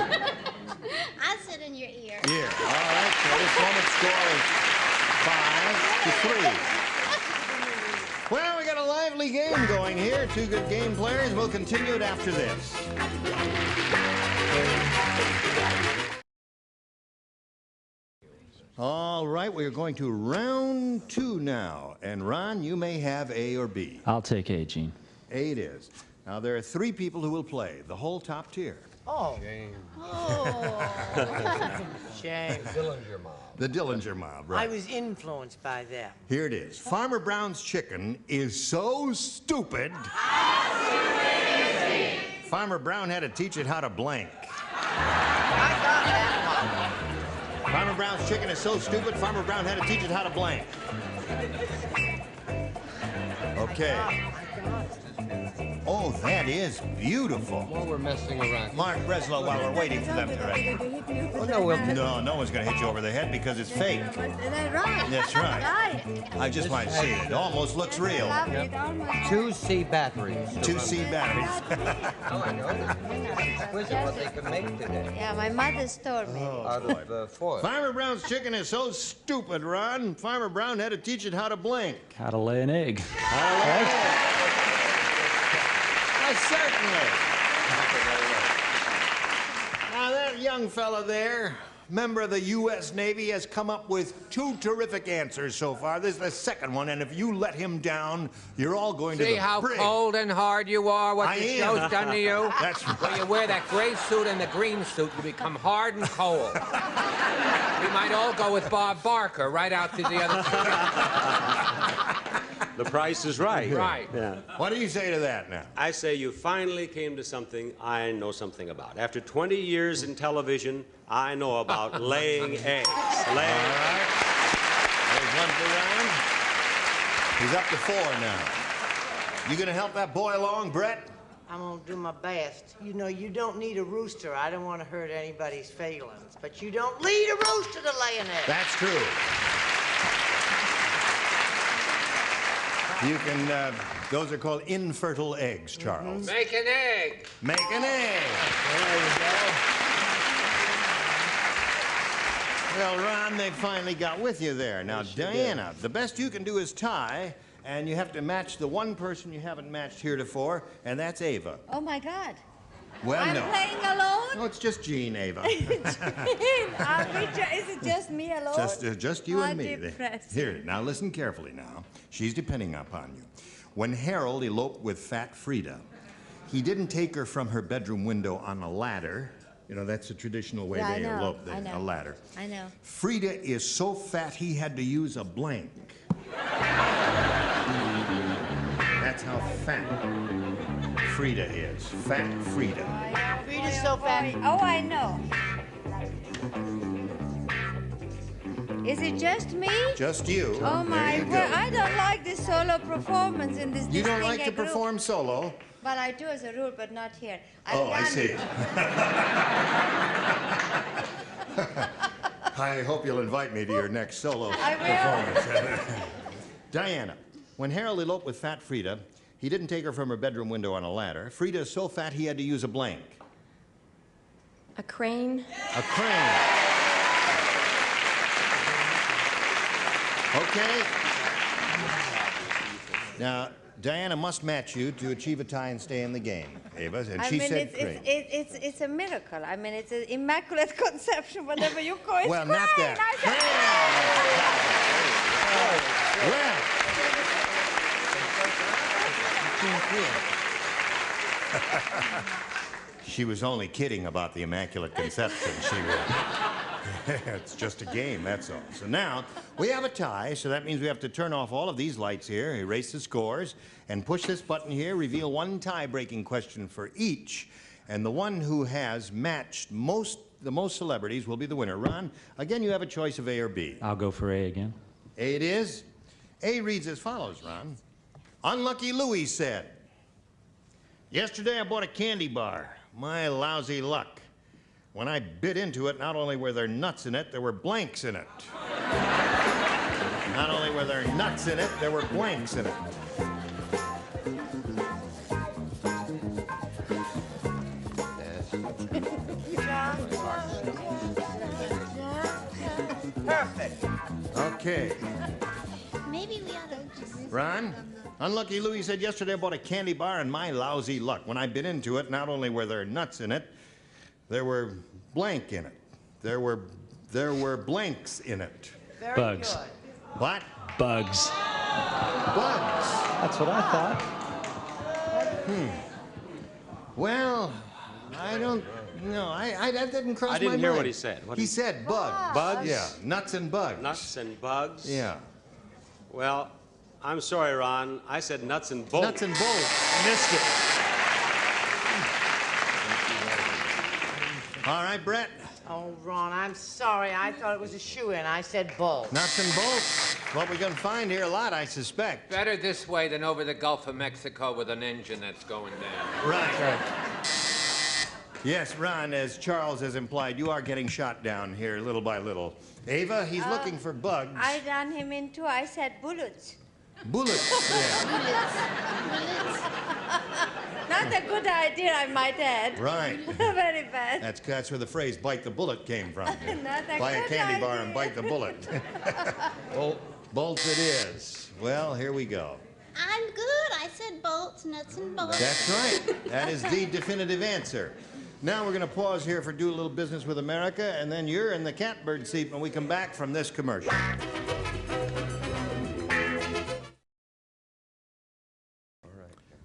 I sit in your ear. Ear. All right, so this moment score is 5 to 3. Well, we got a lively game going here. Two good game players. We'll continue it after this. All right, we're going to round 2 now. And Ron, you may have A or B. I'll take A, Gene. A it is. Now, there are 3 people who will play, the whole top tier. Oh. Shame. Oh. Shame. Dillinger mob. The Dillinger mob, right. I was influenced by them. Here it is. Farmer Brown's chicken is so stupid. Farmer Brown had to teach it how to blank. I got that one. Farmer Brown's chicken is so stupid, Farmer Brown had to teach it how to blank. Okay. Oh, that is beautiful. While we're messing around. Mark Breslow, while we're waiting for them to write. Oh, no, we'll No one's going to hit you over the head because it's fake. Is that right? That's right. I just might see it. It almost looks real. Yep. 2C batteries. 2C batteries. Oh, I know. It's exquisite what they can make today. Yeah, my mother told me. Out of foil. Farmer Brown's chicken is so stupid, Ron. Farmer Brown had to teach it how to blink. How to lay an egg. Certainly. Now, that young fella there, member of the U.S. Navy, has come up with 2 terrific answers so far. This is the second one, and if you let him down, you're all going to the See how brig. cold and hard you are, what I the am. show's done to you? That's right. When you wear that gray suit and the green suit, you become hard and cold. We might all go with Bob Barker right out to the other side. The price is right. Right. Yeah. What do you say to that now? I say you finally came to something I know something about. After 20 years in television, I know about laying eggs. All right. There's one for Ron. He's up to 4 now. You going to help that boy along, Brett? I'm going to do my best. You know, you don't need a rooster. I don't want to hurt anybody's feelings. But you don't need a rooster to lay an egg. That's true. You can, those are called infertile eggs, Charles. Make an egg. Make an egg. There you go. Well, Ron, they finally got with you there. Now, Diana, the best you can do is tie, and you have to match the one person you haven't matched heretofore, and that's Eva. Oh, my God. Well, I'm no. playing alone? No, it's just Jean, Eva. Is it just me alone? Just you and me. Depressing. Here, now listen carefully now. She's depending upon you. When Harold eloped with Fat Frida, he didn't take her from her bedroom window on a ladder. You know, that's the traditional way they elope, a ladder. I know. Frida is so fat he had to use a blank. That's how fat Frida is. Fat Frida. Frida's so fat. Oh, I know. Is it just me? Just you. Oh, my There you word. go. I don't like this solo performance in this You don't distinct like to group. perform solo? Well, I do as a rule, but not here. I see. I hope you'll invite me to your next solo performance. Diana, when Harold eloped with Fat Frida, he didn't take her from her bedroom window on a ladder. Frida is so fat he had to use a blank. A crane. A crane. Okay. Now, Diana must match you to achieve a tie and stay in the game, Eva, and she said crane. It's a miracle. I mean, it's an immaculate conception, whatever you call it. Well, not that. She was only kidding about the Immaculate Conception. It's just a game, that's all. So now, we have a tie, so that means we have to turn off all of these lights here, erase the scores, and push this button here, reveal one tie-breaking question for each, and the one who has matched the most celebrities will be the winner. Ron, again, you have a choice of A or B. I'll go for A again. A it is. A reads as follows, Ron. Unlucky Louie said, "Yesterday I bought a candy bar. My lousy luck. When I bit into it, not only were there nuts in it, there were blanks in it." Not only were there nuts in it, there were blanks in it. Perfect. Okay. Maybe we ought to just... Ron, Unlucky Louie said yesterday I bought a candy bar and my lousy luck. When I bit into it, not only were there nuts in it, there were blank in it. There were blanks in it. Very Bugs. good. What? Bugs. Bugs. That's what I thought. Well, I don't know. That didn't cross my mind. I didn't hear what he said. What He said bugs. Bugs? Yeah, nuts and bugs. Nuts and bugs? Yeah. Well, I'm sorry, Ron. I said nuts and bolts. Nuts and bolts. Missed it. All right, Brett. Oh, Ron, I'm sorry. I thought it was a shoe-in. I said bull. Nuts and bolts. What we're going to find here a lot, I suspect. Better this way than over the Gulf of Mexico with an engine that's going down. Right. Yes, Ron, as Charles has implied, you are getting shot down here little by little. Ava, he's looking for bugs. I ran him into, I said bullets. Bullets. Yeah. Bullets. Not a good idea, I might add. Right. Very bad. That's where the phrase "bite the bullet" came from. Not a Buy a good candy bar idea. and bite the bullet. Bolts it is. Well, here we go. I'm good. I said bolts, nuts, and bolts. That's right. That is the definitive answer. Now we're going to pause here for Do a Little Business with America, and then you're in the catbird seat when we come back from this commercial.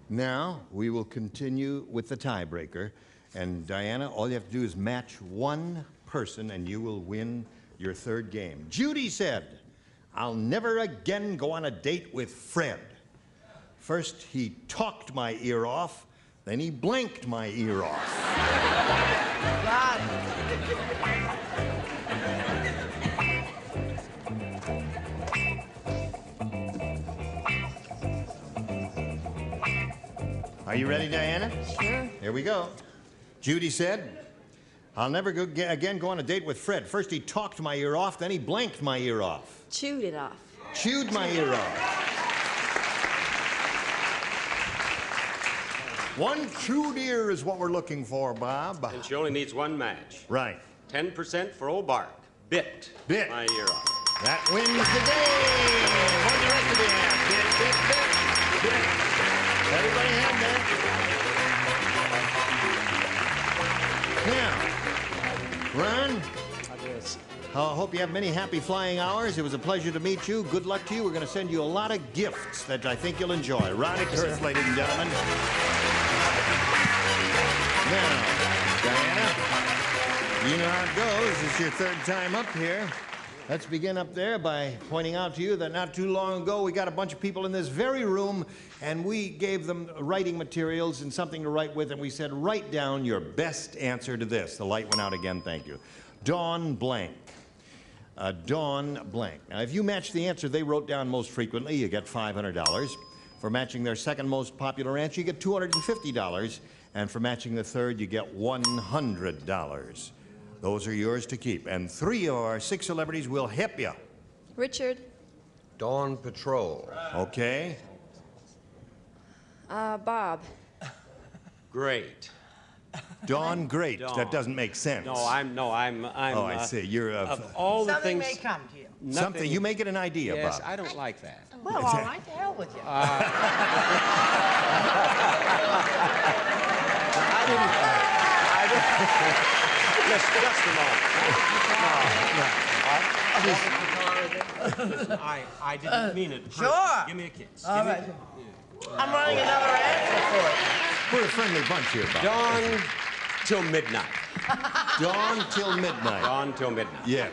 Now, we will continue with the tiebreaker. And Diana, all you have to do is match one person and you will win your third game. Judy said, I'll never again go on a date with Fred. First, he talked my ear off, then he blanked my ear off. Are you ready, Diana? Sure. Here we go. Judy said, I'll never again go on a date with Fred. First he talked my ear off, then he blanked my ear off. Chewed it off. Chewed my ear off. One chewed ear is what we're looking for, Bob. And she only needs one match. Right. 10% for old Bark. Bit. Bit. My ear off. That wins the game. What do the rest of you have? Bit, bit, bit, bit. Everybody have that? Now, Ron, I hope you have many happy flying hours. It was a pleasure to meet you. Good luck to you. We're going to send you a lot of gifts that I think you'll enjoy. Ronnie Curtis, ladies and gentlemen. Now, Diana, you know how it goes. It's your third time up here. Let's begin up there by pointing out to you that not too long ago we got a bunch of people in this very room and we gave them writing materials and something to write with, and we said, write down your best answer to this. The light went out again, thank you. Dawn blank. Dawn blank. Now, if you match the answer they wrote down most frequently, you get $500. For matching their second most popular answer, you get $250. And for matching the third, you get $100. Those are yours to keep. And 3 of our 6 celebrities will help you. Richard. Dawn Patrol. Okay. Bob. Great. Dawn Great. Dawn. That doesn't make sense. No, I'm. Oh, I see. You're of all the Something things. may come to you. Something. You make it an idea, Yes, Bob. I don't like that. Well, all right, to hell with you. Just a moment. I didn't mean it. Sure. Give me a kiss. All right. I'm running another answer for it. We're a friendly bunch here, Bob. Dawn till midnight. Dawn till midnight. Dawn till midnight. Yes.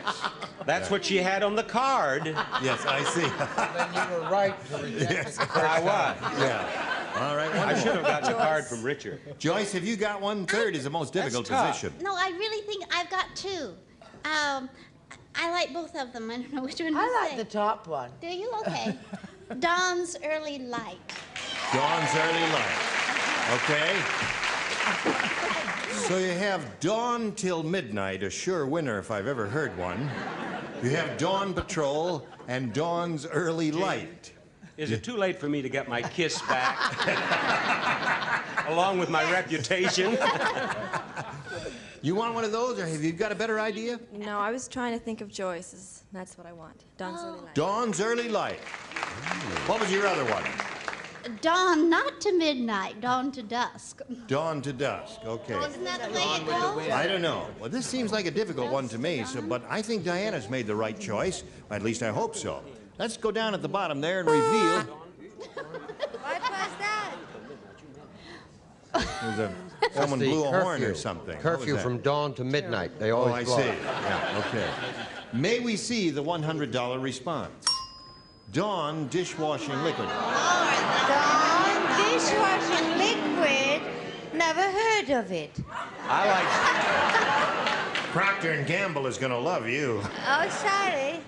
That's what she had on the card. Yes, I see. Then you were right to reject it. I was. Yeah. All right. I should have gotten a card from Richard. Joyce, have you got one? Third is the most difficult tough. position. No, I really think I've got 2. I like both of them. I don't know which one to I like say. the top one. Do you? Okay. Dawn's Early Light. Dawn's Early Light. Okay. So you have Dawn till midnight, a sure winner if I've ever heard one. You have Dawn Patrol and Dawn's Early Light. Is it too late for me to get my kiss back? Along with my reputation? You want one of those, or have you got a better idea? No, I was trying to think of Joyce's. That's what I want. Dawn's Early Light. Dawn's Early Light. What was your other one? Dawn, not to midnight, dawn to dusk. Dawn to dusk. Okay. Isn't that the way it goes? I don't know. Well, this seems like a difficult one to me, but I think Diana's made the right choice. At least I hope so. Let's go down at the bottom there and reveal. What was that? Someone That's the blew a horn or curfew. something. What Curfew was that? from dawn to midnight. They Oh, I always blow. see. Yeah, okay. May we see the $100 response? Dawn dishwashing liquid. Dawn dishwashing liquid. Never heard of it. I like. Procter & Gamble is going to love you. Oh, sorry.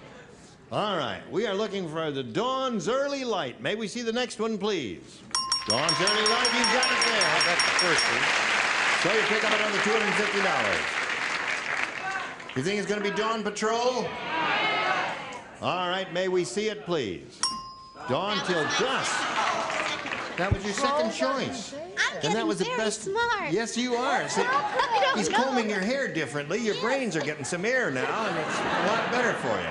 All right, we are looking for the Dawn's Early Light. May we see the next one, please? Dawn's Early Light, you got it there. That's the first one. So you pick up another $250. You think it's going to be Dawn Patrol? All right, may we see it, please? Dawn till dusk. That was your second choice. And that was the best. Smart. Yes, you are. See, I he's don't know. combing your hair differently. Your brains are getting some air now, and it's a lot better for you.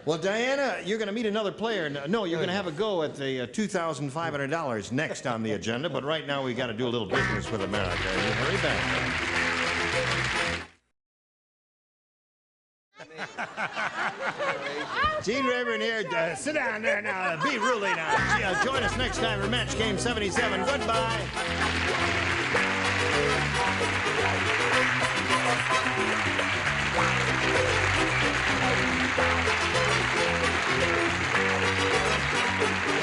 Well, Diana, you're going to meet another player. No, you're going to have a go at the $2,500 next on the agenda, but right now we got to do a little business with America. You hurry back. Gene Rayburn here. Sit down there now. Be ruly now. Join us next time for Match Game 77. Goodbye.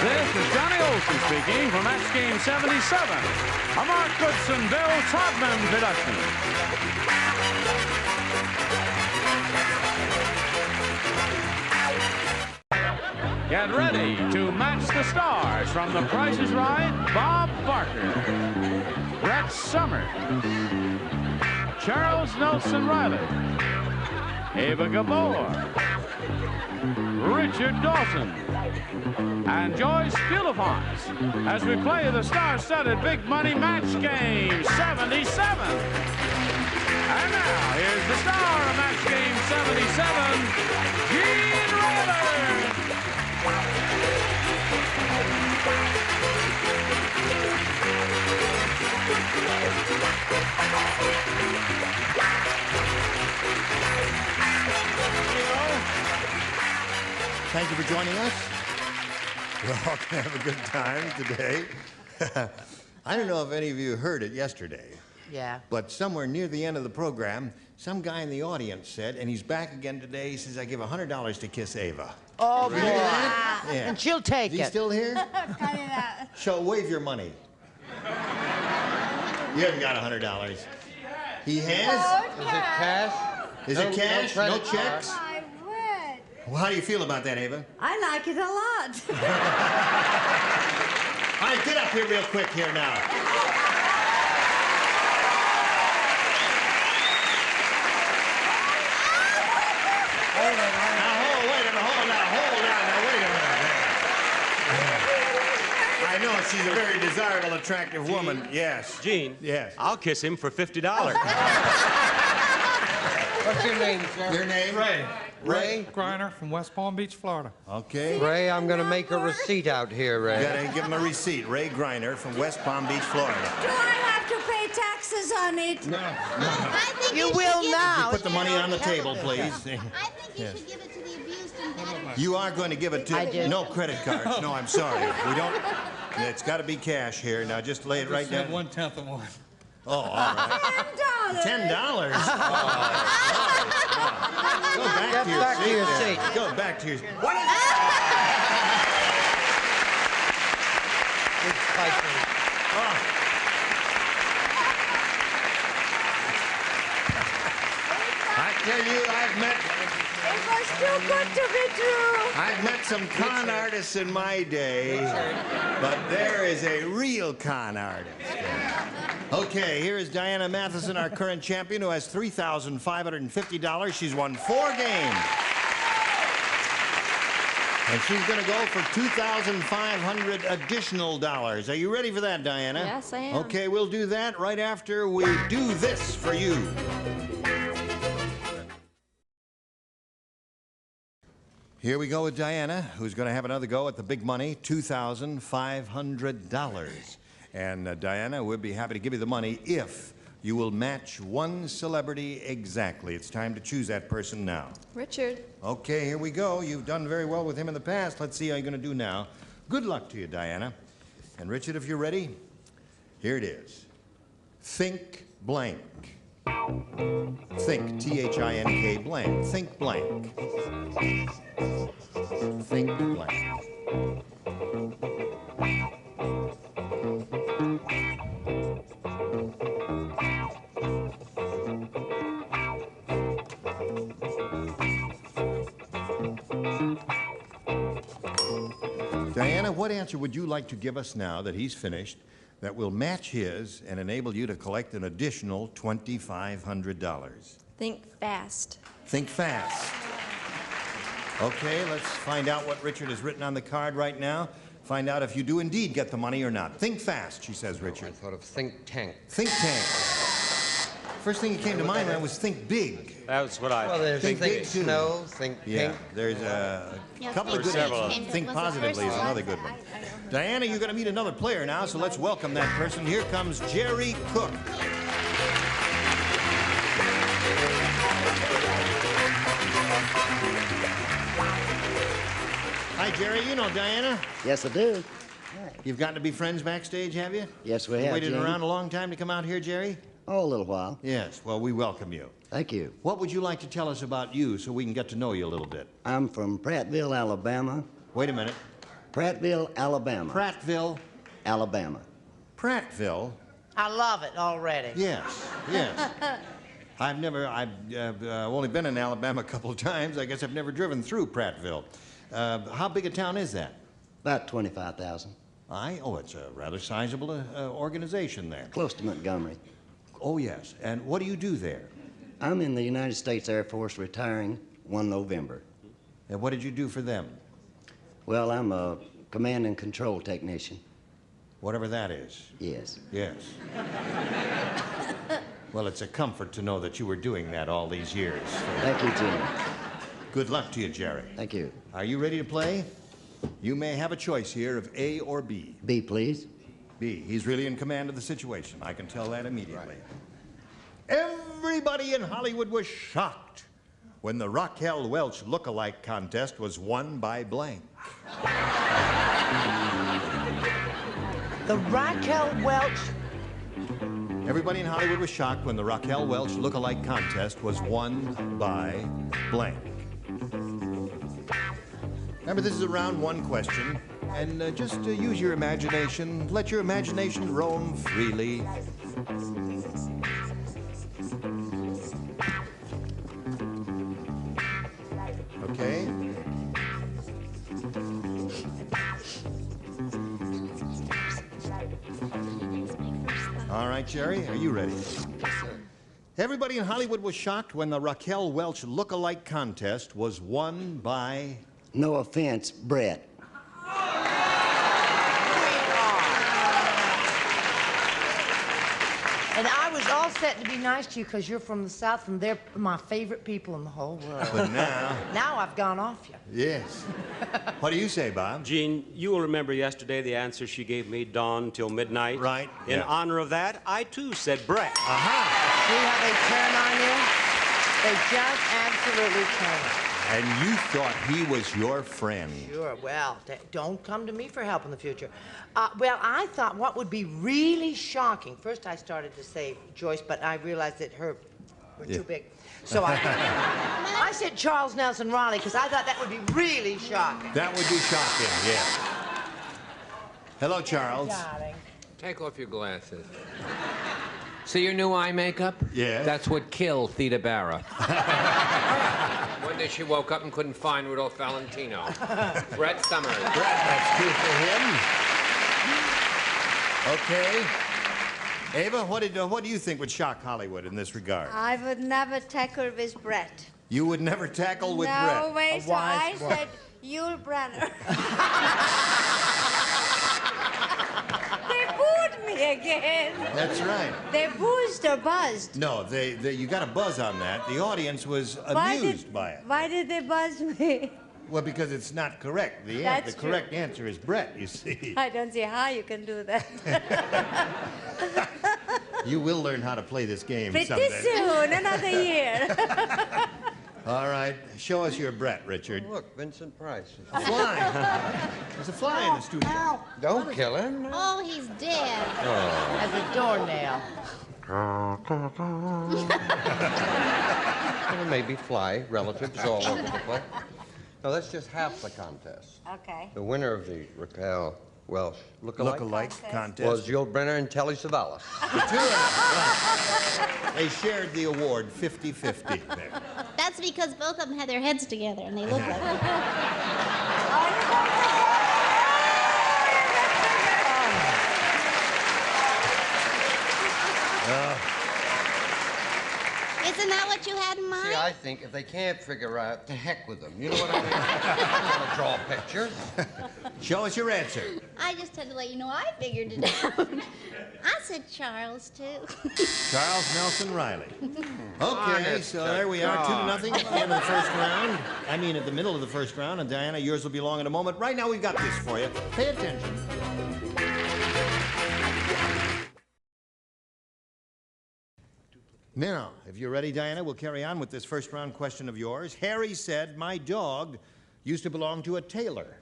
This is Johnny Olson speaking for Match Game 77, a Mark Goodson, Bill Todman production. Get ready to match the stars from The Price is Right. Bob Barker, Brett Summers, Charles Nelson Riley, Eva Gabor, Richard Dawson, and Joyce Philippons as we play the star-studded Big Money Match Game 77. And now, here's the star of Match Game 77, Gene Rayburn. Thank you for joining us. We're all going to have a good time today. I don't know if any of you heard it yesterday. Yeah. But somewhere near the end of the program, some guy in the audience said, and he's back again today, he says, I give $100 to kiss Eva. Oh, boy. Yeah. And she'll take Is it. he still here? Cut it out. So wave your money. You haven't got $100. He has? Is it cash? Is it cash? No credit checks? My word. Well, how do you feel about that, Eva? I like it a lot. All right, get up here real quick here now. I know she's a very desirable, attractive woman. Yes. Gene. Yes. I'll kiss him for $50. What's your name, sir? Your name? Ray. Ray Griner from West Palm Beach, Florida. Okay. Ray, I'm going to make a receipt out here, Ray. You gotta give him a receipt. Ray Griner from West Palm Beach, Florida. Do I have to pay taxes on it? No. I think You should will give now. It Put the money on the table, please. I think you should give it to the abused and battered. You are going to give it to... I did. No credit cards. No, I'm sorry. We don't... It's got to be cash here. Now, just lay it right down. 1/10 of one. Oh, all right. $10. Go back Get to your back seat. to your there. seat. Go back to your... What is... It's spicy. I tell you, I've met... It was too good to be true. I've met some con artists in my day, but there is a real con artist. Okay, here is Diana Matheson, our current champion, who has $3,550. She's won 4 games. And she's going to go for $2,500 additional dollars. Are you ready for that, Diana? Yes, I am. Okay, we'll do that right after we do this for you. Here we go with Diana, who's going to have another go at the big money, $2,500. And Diana, we'll be happy to give you the money if you will match one celebrity exactly. It's time to choose that person now. Richard. Okay, here we go. You've done very well with him in the past. Let's see how you're going to do now. Good luck to you, Diana. And Richard, if you're ready, here it is. Think blank. Think, T-H-I-N-K blank. Think blank. Think blank. Diana, what answer would you like to give us now that he's finished that will match his and enable you to collect an additional $2,500? Think fast. Think fast. Okay, let's find out what Richard has written on the card right now. Find out if you do indeed get the money or not. Think fast, she says, Richard. I thought of think tank. Think tank. First thing that came to mind was think big. That's what I... Well, there's think big, too. snow, think Yeah, pink. there's a couple of good ones. Think positively is another good one. Diana, you're going to meet another player now, so let's welcome that person. Here comes Jerry Cook. Hi, Jerry. You know Diana? Yes, I do. You've gotten to be friends backstage, have you? Yes, we have. Waited Jim. around a long time to come out here, Jerry? Oh, a little while. Yes. Well, we welcome you. Thank you. What would you like to tell us about you so we can get to know you a little bit? I'm from Prattville, Alabama. Wait a minute. Prattville, Alabama. Prattville, Alabama. Prattville? I love it already. Yes, yes. I've only been in Alabama a couple of times. I guess I've never driven through Prattville. How big a town is that? About 25,000. Oh, it's a rather sizable organization there. Close to Montgomery. Oh, yes. And what do you do there? I'm in the United States Air Force retiring 1 November. And what did you do for them? Well, I'm a command and control technician. Whatever that is. Yes. Yes. Well, it's a comfort to know that you were doing that all these years. Thank you, Jim. Good luck to you, Jerry. Thank you. Are you ready to play? You may have a choice here of A or B. B, please. B. He's really in command of the situation. I can tell that immediately. Everybody in Hollywood was shocked when the Raquel Welch look-alike contest was won by blank. The Raquel Welch... Everybody in Hollywood was shocked when the Raquel Welch look-alike contest was won by blank. Remember, this is a round one question, and just use your imagination. Let your imagination roam freely. Okay? All right, Jerry, are you ready? Yes, sir. Everybody in Hollywood was shocked when the Raquel Welch look-alike contest was won by... No offense, Brett. And I was all set to be nice to you because you're from the South and they're my favorite people in the whole world. But now... Now I've gone off you. Yes. What do you say, Bob? Gene, you will remember yesterday the answer she gave me, dawn till midnight. Right. In honor of that, I too said Brett. Aha! See how they turn on you? They just absolutely turn. And you thought he was your friend. Sure, well, don't come to me for help in the future. Well, I thought what would be really shocking, first I started to say Joyce, but I realized that her were too big. So I said Charles Nelson Riley, because I thought that would be really shocking. That would be shocking, yes. Hello, Charles. Darling. Take off your glasses. See your new eye makeup? Yeah. That's what killed Theda Barra. One day she woke up and couldn't find Rudolph Valentino. Brett Summers. Brett, that's two for him. Okay. Ava, what do you think would shock Hollywood in this regard? I would never tackle with Brett. You would never tackle with Brett? No, wait, so I said Yul Brynner. They booed me again. That's right. They boozed or buzzed. No, you got a buzz on that. The audience was amused by it. Why did they buzz me? Well, because it's not correct. The That's correct answer is Brett, you see. I don't see how you can do that. You will learn how to play this game Pretty someday. soon, another year. All right, show us your Brett, Richard. Oh, look, Vincent Price. A fly. There's a fly in the studio. Don't kill him. Oh, he's dead. Oh. As a doornail. There may be fly relatives all over the place. No, that's just half the contest. Okay. The winner of the Raquel Welch look-alike contest was Yul Brynner and Telly Savalas. They shared the award 50-50 there. That's because both of them had their heads together and they look like it. Isn't that what you had in mind? See, I think if they can't figure out, to heck with them. You know what I mean? I want to draw pictures. Show us your answer. I just had to let you know I figured it out. I said Charles, too. Charles Nelson Riley. Okay, Honest so to there we are, God. 2-0 at the end of the first round. I mean, at the middle of the first round, and Diana, yours will be along in a moment. Right now, we've got this for you. Pay attention. Now, if you're ready, Diana, we'll carry on with this first round question of yours. Harry said, my dog used to belong to a tailor.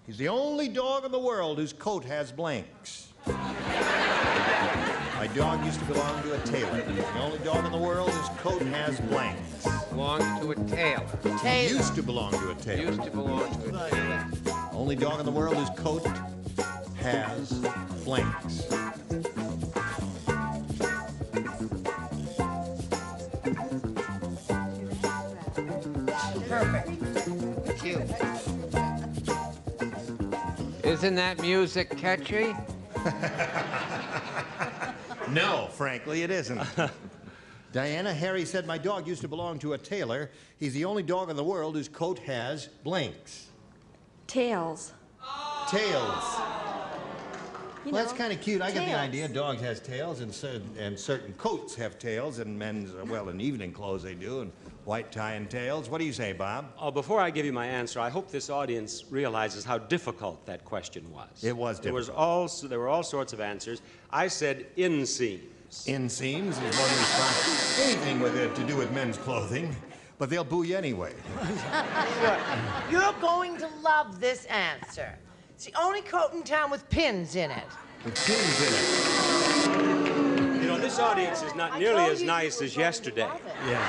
He's the only dog in the world whose coat has blanks. My dog used to belong to a tailor. The only dog in the world whose coat has blanks. Belonged to a tailor. He used to belong to a tailor. Used to belong to a tailor. Only dog in the world whose coat has blanks. Perfect. Cute. Isn't that music catchy? No, frankly, it isn't. Diana, Harry said, my dog used to belong to a tailor. He's the only dog in the world whose coat has blanks. Tails. Tails. You Well, that's know, kind of cute. I get the tails. idea. Dogs has tails, and certain coats have tails, and men's, well, in evening clothes they do, and white tie and tails. What do you say, Bob? Oh, before I give you my answer, I hope this audience realizes how difficult that question was. It was difficult. There were all sorts of answers. I said inseams. Inseams is one response. Anything with it to do with men's clothing, but they'll boo you anyway. You're going to love this answer. It's the only coat in town with pins in it. With pins in it. You know, this audience is not nearly as nice as yesterday. Yeah.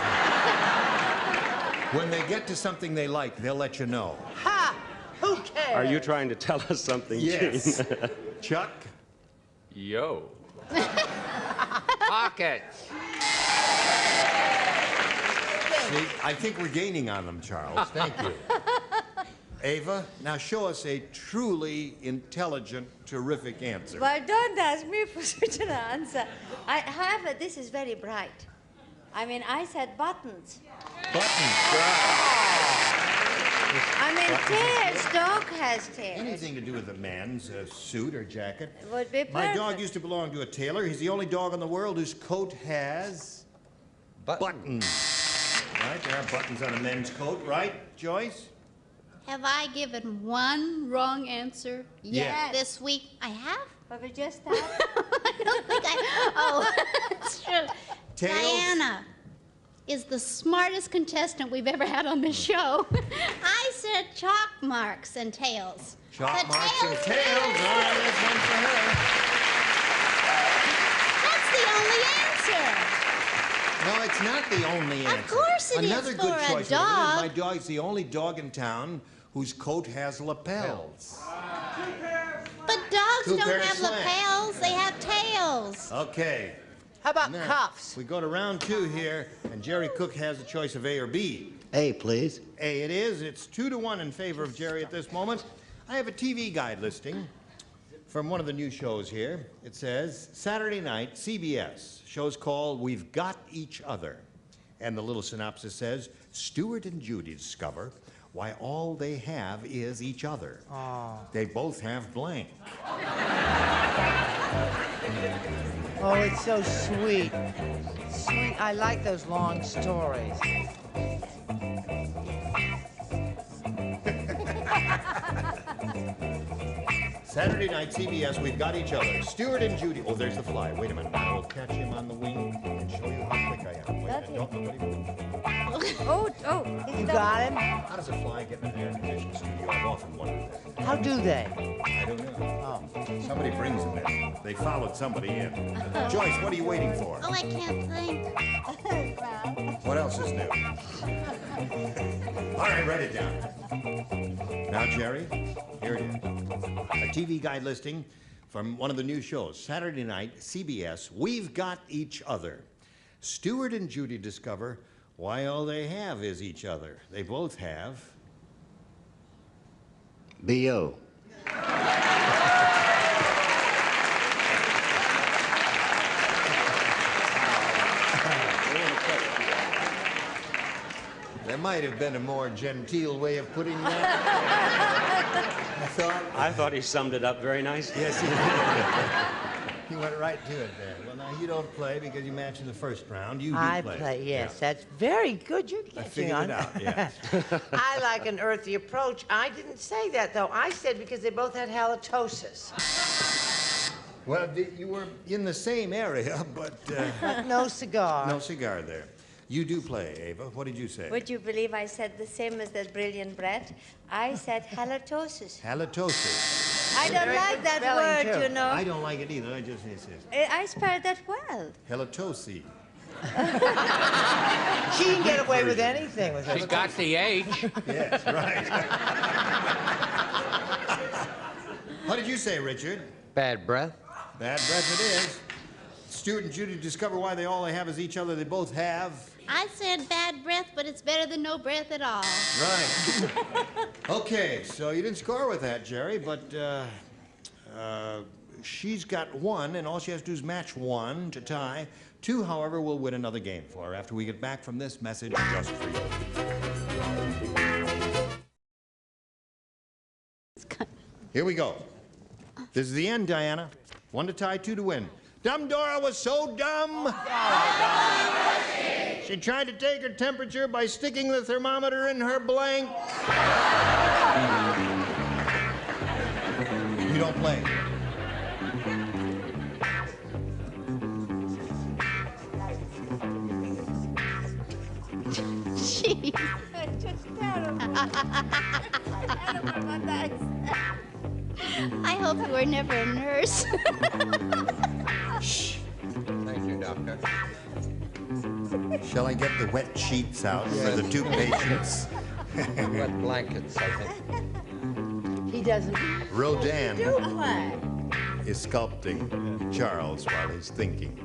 When they get to something they like, they'll let you know. Ha! Who cares? Are you trying to tell us something, Yes. Gene? Chuck? Yo. Pockets. See, I think we're gaining on them, Charles. Thank you. Ava, now show us a truly intelligent, terrific answer. Well, don't ask me for such an answer. However, this is very bright. I mean, I said buttons. Buttons. I mean, tails. Dog has tails. Anything to do with a man's suit or jacket. It would be My perfect. dog used to belong to a tailor. He's the only dog in the world whose coat has buttons. Right? There are buttons on a men's coat, right, Joyce? Have I given one wrong answer Yes. this week? I have? But we just started. I don't think oh, that's true. Tails? Diana is the smartest contestant we've ever had on this show. I said chalk marks and tails. Chalk The marks and tails tails. All right, that's one for her. That's the only answer. No, it's not the only answer. Of course it is Another for good a choice. dog. My dog's the only dog in town whose coat has lapels. But dogs Two don't pair of have slacks. lapels, they have tails. Okay. How about Now, cuffs? We go to round 2 here, and Jerry Cook has a choice of A or B. A, please. A it is. It's 2-1 in favor of Jerry at this moment. I have a TV guide listing from one of the new shows here. It says, Saturday night, CBS, show's called We've Got Each Other. And the little synopsis says, Stuart and Judy discover why all they have is each other. Oh. They both have blank. Oh, it's so sweet. Sweet. I like those long stories. Saturday night, CBS, we've got each other. Stuart and Judy. Oh, there's the fly. Wait a minute. I will catch him on the wing and show you how quick I am. Wait a minute. Don't nobody move. You got him? How does a fly get in an air-conditioned studio? I've often wondered that. How do they? I don't know. Oh. Somebody brings them in. They followed somebody in. Joyce, what are you waiting for? Oh, I can't think. What else is new? All right, write it down. Now, Jerry, here it is. A TV guide listing from one of the new shows. Saturday night, CBS, We've Got Each Other. Stuart and Judy discover why all they have is each other. They both have... B.O. There might have been a more genteel way of putting that. I thought he summed it up very nicely. Yes, he did. He went right to it there. Well, now you don't play because you matched in the first round. You do I play. play, yes. Yeah. That's very good. You're I catching figured on. it out, yes. I like an earthy approach. I didn't say that, though. I said because they both had halitosis. Well, you were in the same area, but... But no cigar. No cigar there. You do play, Ava. What did you say? Would you believe I said the same as that brilliant Brett? I said halitosis. Halitosis. I don't Very like good that spelling, word, too. you know. I don't like it either. I just... I spelled that well. Halitosis. She can get away with anything with her. She got the H. Yes, right. What did you say, Richard? Bad breath. Bad breath it is. Stuart and Judy discover why all they have is each other. They both have... I said bad breath, but it's better than no breath at all. Right. Okay, so you didn't score with that, Jerry, but she's got one, and all she has to do is match one to tie. Two, however, will win another game for her after we get back from this message just for you. Here we go. This is the end, Diana. One to tie, two to win. Dumb Dora was so dumb. She tried to take her temperature by sticking the thermometer in her blank. You don't play. Jeez. Just terrible. Terrible what I said. I hope you were never a nurse. Shh. Thank you, Doctor. Shall I get the wet sheets out for the two patients? Wet blankets, I think. He doesn't. Rodin Do play. is sculpting Charles while he's thinking.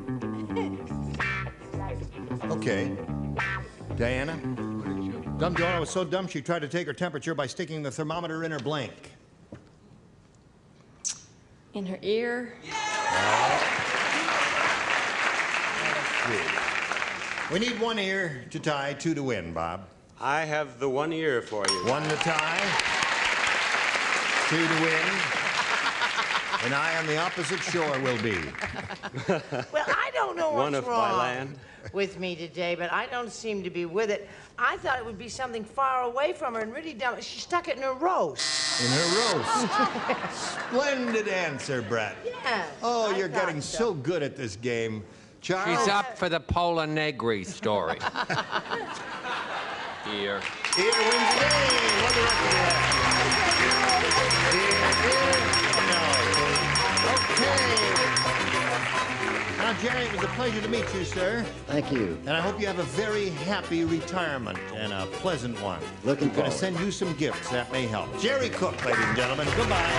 Okay. Diana? Dumb Dora was so dumb she tried to take her temperature by sticking the thermometer in her blank. In her ear. We need one ear to tie, two to win, Bob. I have the one ear for you. One to tie, two to win, and I on the opposite shore will be. Well, I don't know One what's of by wrong land. with me today, but I don't seem to be with it. I thought it would be something far away from her and really dumb. She stuck it in her roast. In her roast. Splendid answer, Brett. Yes. Oh, I you're thought getting so. so good at this game. Charles? She's up for the Pola Negri story. Ear. Ear wins the game. What the rest of Okay. Now, Jerry, it was a pleasure to meet you, sir. Thank you. And I hope you have a very happy retirement and a pleasant one. Looking I'm going forward. to send you some gifts. That may help. Jerry Cook, ladies and gentlemen. Goodbye.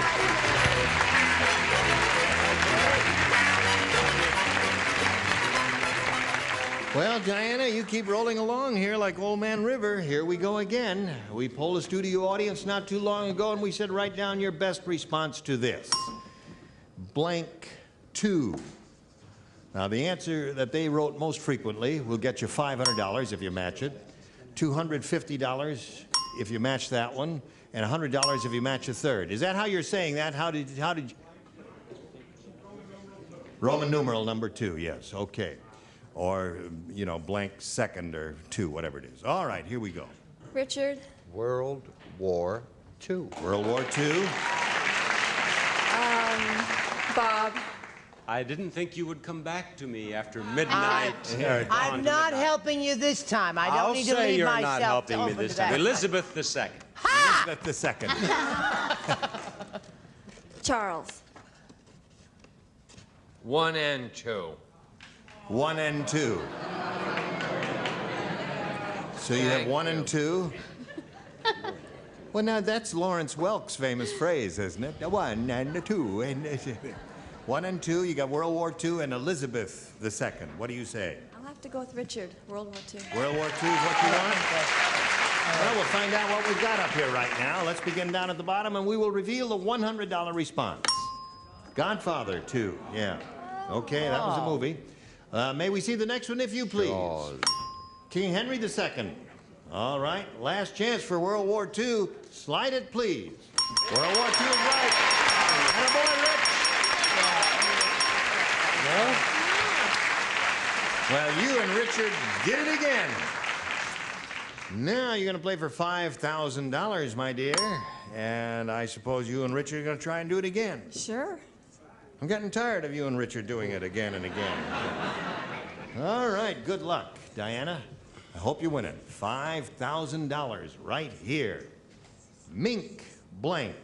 Well, Diana, you keep rolling along here like Old Man River. Here we go again. We polled a studio audience not too long ago, and we said write down your best response to this. Blank 2. Now, the answer that they wrote most frequently will get you $500 if you match it, $250 if you match that one, and $100 if you match a third. Is that how you're saying that? How did you... Roman numeral number 2, yes, okay. Or, you know, blank second or 2, whatever it is. All right, here we go. Richard. World War II. World War II. Bob. I didn't think you would come back to me after midnight. I'm not helping you this time. I don't I'll need to say leave you're myself not helping to me open this to time. that. Elizabeth II. Elizabeth II. Charles. 1 and 2. 1 and 2. So you have 1 and 2? Well, now that's Lawrence Welk's famous phrase, isn't it? 1 and 2. And 1 and 2, you got World War II and Elizabeth II. What do you say? I'll have to go with Richard, World War II. World War II is what you want? Well, we'll find out what we've got up here right now. Let's begin down at the bottom, and we will reveal the $100 response. Godfather 2, yeah. Okay, that was a movie. May we see the next one, if you please? King Henry II. All right, last chance for World War II. Slide it, please. World War II is right. And a boy, Rich. Well, you and Richard did it again. Now you're going to play for $5,000, my dear. And I suppose you and Richard are going to try and do it again. Sure. I'm getting tired of you and Richard doing it again and again. All right, good luck, Diana. I hope you win it. $5,000 right here. Mink blank.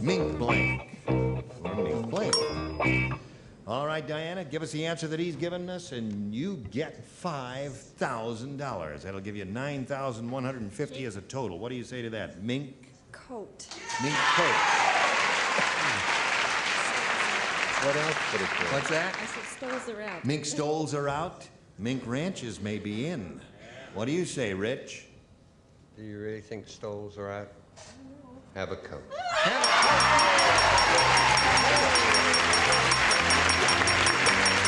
Mink blank. Or mink blank. All right, Diana, give us the answer that he's given us, and you get $5,000. That'll give you $9,150 as a total. What do you say to that? Mink? Coat. Mink coat. What else could it be? What's that? I said stoles are out. Mink stoles are out. Mink ranches may be in. What do you say, Rich? Do you really think stoles are out? Have a coat.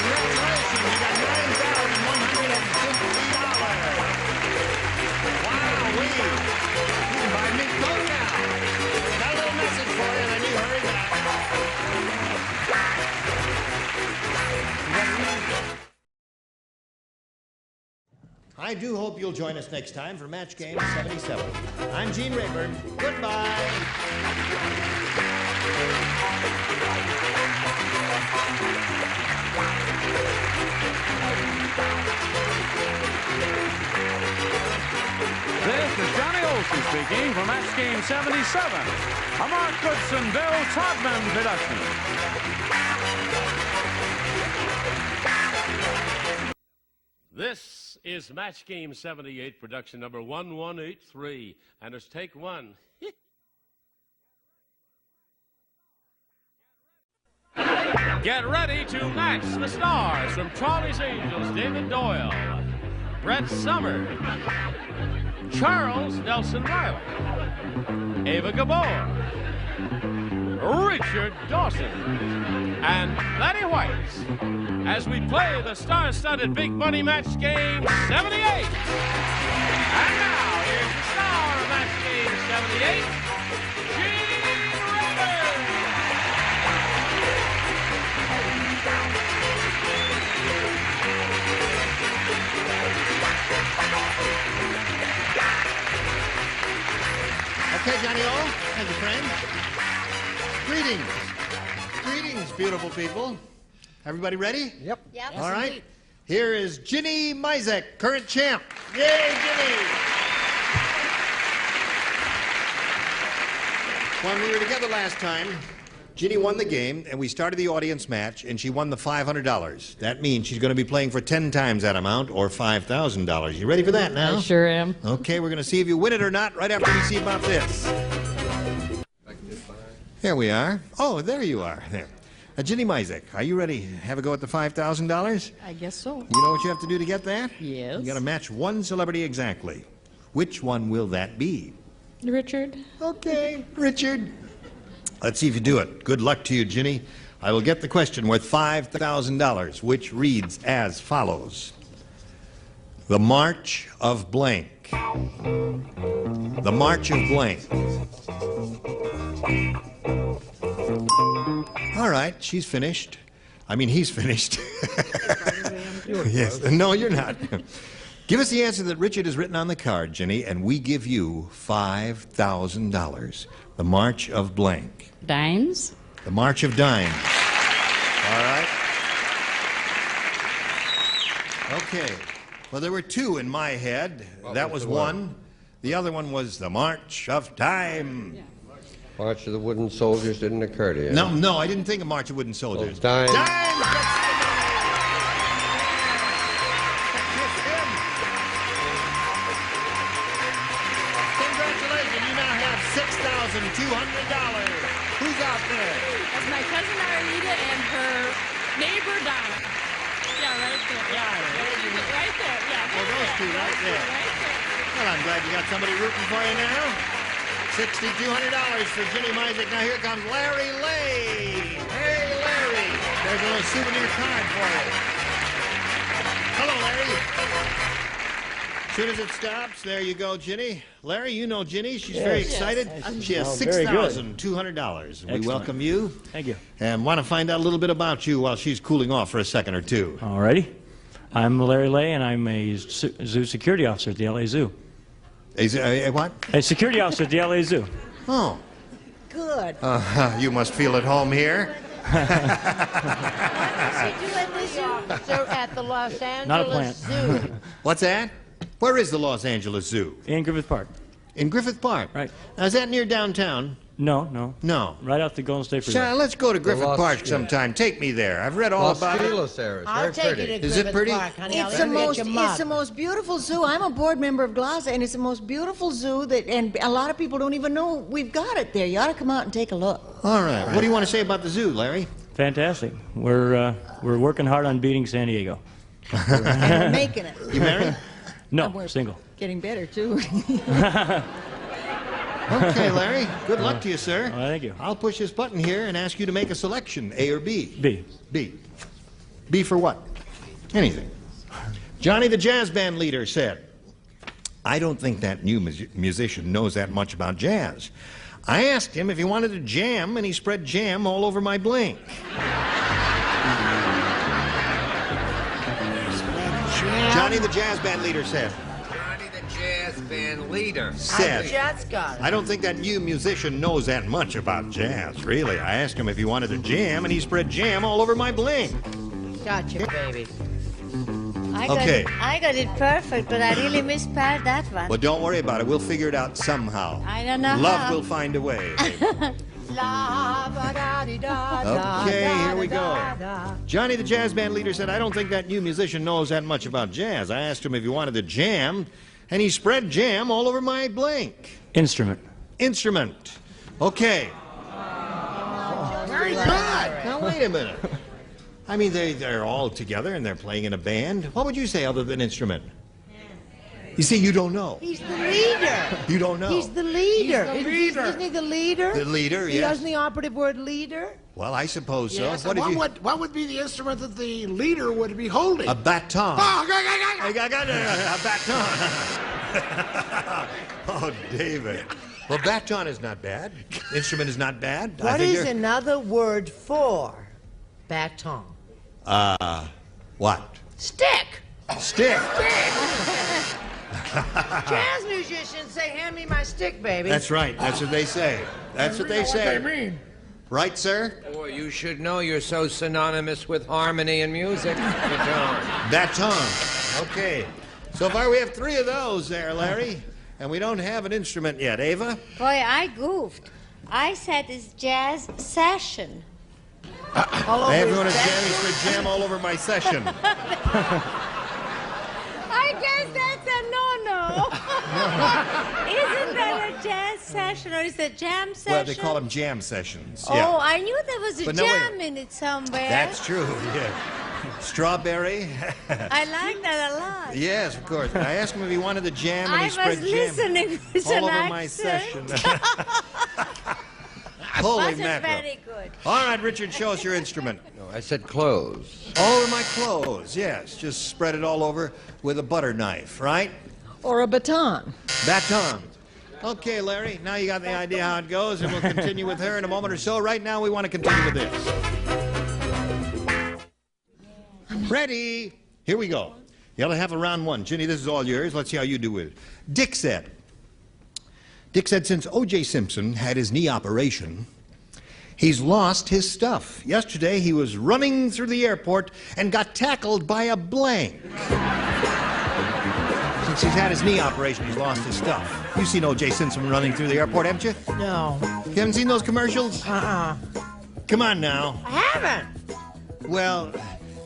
Congratulations, you got $9,150. Wow-wee. You can buy a mink coat now. Got a little message for you, and I knew hurry back. I do hope you'll join us next time for Match Game 77. I'm Gene Rayburn. Goodbye. This is Johnny Olson speaking for Match Game 77, a Mark Goodson, Bill Todman production. This is Match Game 78, production number 1183, and it's take one. Get ready to match the stars from Charlie's Angels, David Doyle, Brett Summers, Charles Nelson Riley, Eva Gabor, Richard Dawson, and Laddie White as we play the star-studded Big Money Match Game 78. And now, here's the star of Match Game 78, Gene Rayburn. Okay, Johnny O. Thank you, friend. Greetings. Greetings, beautiful people. Everybody ready? Yep. Yep. All right. Here is Ginny Mizek, current champ. Yay, Ginny! When we were together last time, Ginny won the game, and we started the audience match, and she won the $500. That means she's going to be playing for 10 times that amount, or $5,000. You ready for that now? I sure am. Okay, we're going to see if you win it or not right after we see about this. Here we are. Oh, there you are. There. Ginny Mizek, are you ready? Have a go at the $5,000? I guess so. You know what you have to do to get that? Yes. You got to match one celebrity exactly. Which one will that be? Richard. Okay, Richard. Let's see if you do it. Good luck to you, Ginny. I will get the question worth $5,000, which reads as follows. The March of Blank. The March of Blank. All right, she's finished. I mean, he's finished. Yes. No, you're not. Give us the answer that Richard has written on the card, Ginny, and we give you $5,000. The March of Blank. Dimes. The March of Dimes. All right. Okay. Well, there were two in my head. That was one. The other one was The March of Time. March of the Wooden Soldiers didn't occur to you? No, I didn't think of March of Wooden Soldiers. Time. Congratulations, you now have $6,200. Who's out there? That's my cousin Arlita and her neighbor Donna. Yeah, right there. Yeah, right there. Yeah. Oh, those two right there. Well, I'm glad you got somebody rooting for you now. $6,200 for Ginny Mizek. Now here comes Larry Lay. Hey, Larry. There's a little souvenir card for you. Hello, Larry. As soon as it stops, there you go, Ginny. Larry, you know Ginny. She's very excited. She has $6,200. We welcome you. Thank you. And want to find out a little bit about you while she's cooling off for a second or two. All righty. I'm Larry Lay, and I'm a zoo security officer at the LA Zoo. What? A security officer at the LA Zoo. Oh. Good. You must feel at home here. So at the Los Not a plant. Angeles Zoo. What's that? Where is the Los Angeles Zoo? In Griffith Park. In Griffith Park? Right. Now, is that near downtown? No. Right off the Golden State Freeway. Shall let's go to Griffith Park sometime. Take me there. I've read all about it. I'll take you to Is it Griffith pretty? Park, honey. I'll It's the let you most. get your mug. It's the most beautiful zoo. I'm a board member of GLASA, and it's the most beautiful zoo that, and a lot of people don't even know we've got it there. You ought to come out and take a look. All right. What do you want to say about the zoo, Larry? Fantastic. We're working hard on beating San Diego. We're making it. You married? No, We're single. Getting better too. Okay, Larry. Good luck to you, sir. Well, thank you. I'll push this button here and ask you to make a selection, A or B. B. B. B for what? Anything. Johnny the jazz band leader said, I don't think that new musician knows that much about jazz. I asked him if he wanted to jam, and he spread jam all over my blink. Johnny the jazz band leader said. Johnny the jazz band leader. Said. Just got it. I don't think that new musician knows that much about jazz, really. I asked him if he wanted to jam, and he spread jam all over my blink. Gotcha, baby. I got it perfect, but I really misspelled that one. Well, don't worry about it. We'll figure it out somehow. I don't know Love how. will find a way. Okay, here we go. Johnny the jazz band leader said, I don't think that new musician knows that much about jazz. I asked him if he wanted to jam, and he spread jam all over my blink. Instrument. Instrument. Okay. Very good. Now, wait a minute. I mean, they're all together, and they're playing in a band. What would you say other than instrument? You see, you don't know. He's the leader. You don't know. He's the leader. He's the leader. Isn't he the leader? The leader, He yes. doesn't the operative word leder? Well, I suppose so. Yes, What and did you... what would be the instrument that the leader would be holding? A baton. Oh, I got a baton. Oh, David. Well, baton is not bad. Instrument is not bad. What is another word for baton? What? Stick. Stick. Jazz musicians say, hand me my stick, baby. That's right. That's what they say. That's what they say. What they mean. Right, sir? Boy, you should know you're so synonymous with harmony and music. Baton. Baton. Okay. So far we have 3 of those there, Larry. And we don't have an instrument yet. Ava? Boy, I goofed. I said it's jazz session. Everyone is jamming for jam all over my session. I guess that's a no-no. Isn't that a jazz session or is it a jam session? Well, they call them jam sessions. Oh, Yeah. I knew there was a But no, wait a jam in it somewhere. That's true, yeah. Strawberry. I like that a lot. Yes, of course. I asked him if he wanted the jam, and I he was spread jam listening with all an over my accent. session. Holy Wasn't mackerel. very good. All right, Richard, show us your instrument. No, I said clothes. All over my clothes, yes. Just spread it all over with a butter knife, right? Or a baton. Baton. Okay, Larry, now you got the idea how it goes, and we'll continue with her in a moment or so. Right now, we want to continue with this. Ready? Here we go. You ought to have a round 1. Ginny, this is all yours. Let's see how you do with it. Dick said, since O.J. Simpson had his knee operation, He's lost his stuff. Yesterday, he was running through the airport and got tackled by a blank. Since he's had his knee operation, he's lost his stuff. You've seen O.J. Simpson running through the airport, haven't you? No. You haven't seen those commercials? Come on now. I haven't. Well,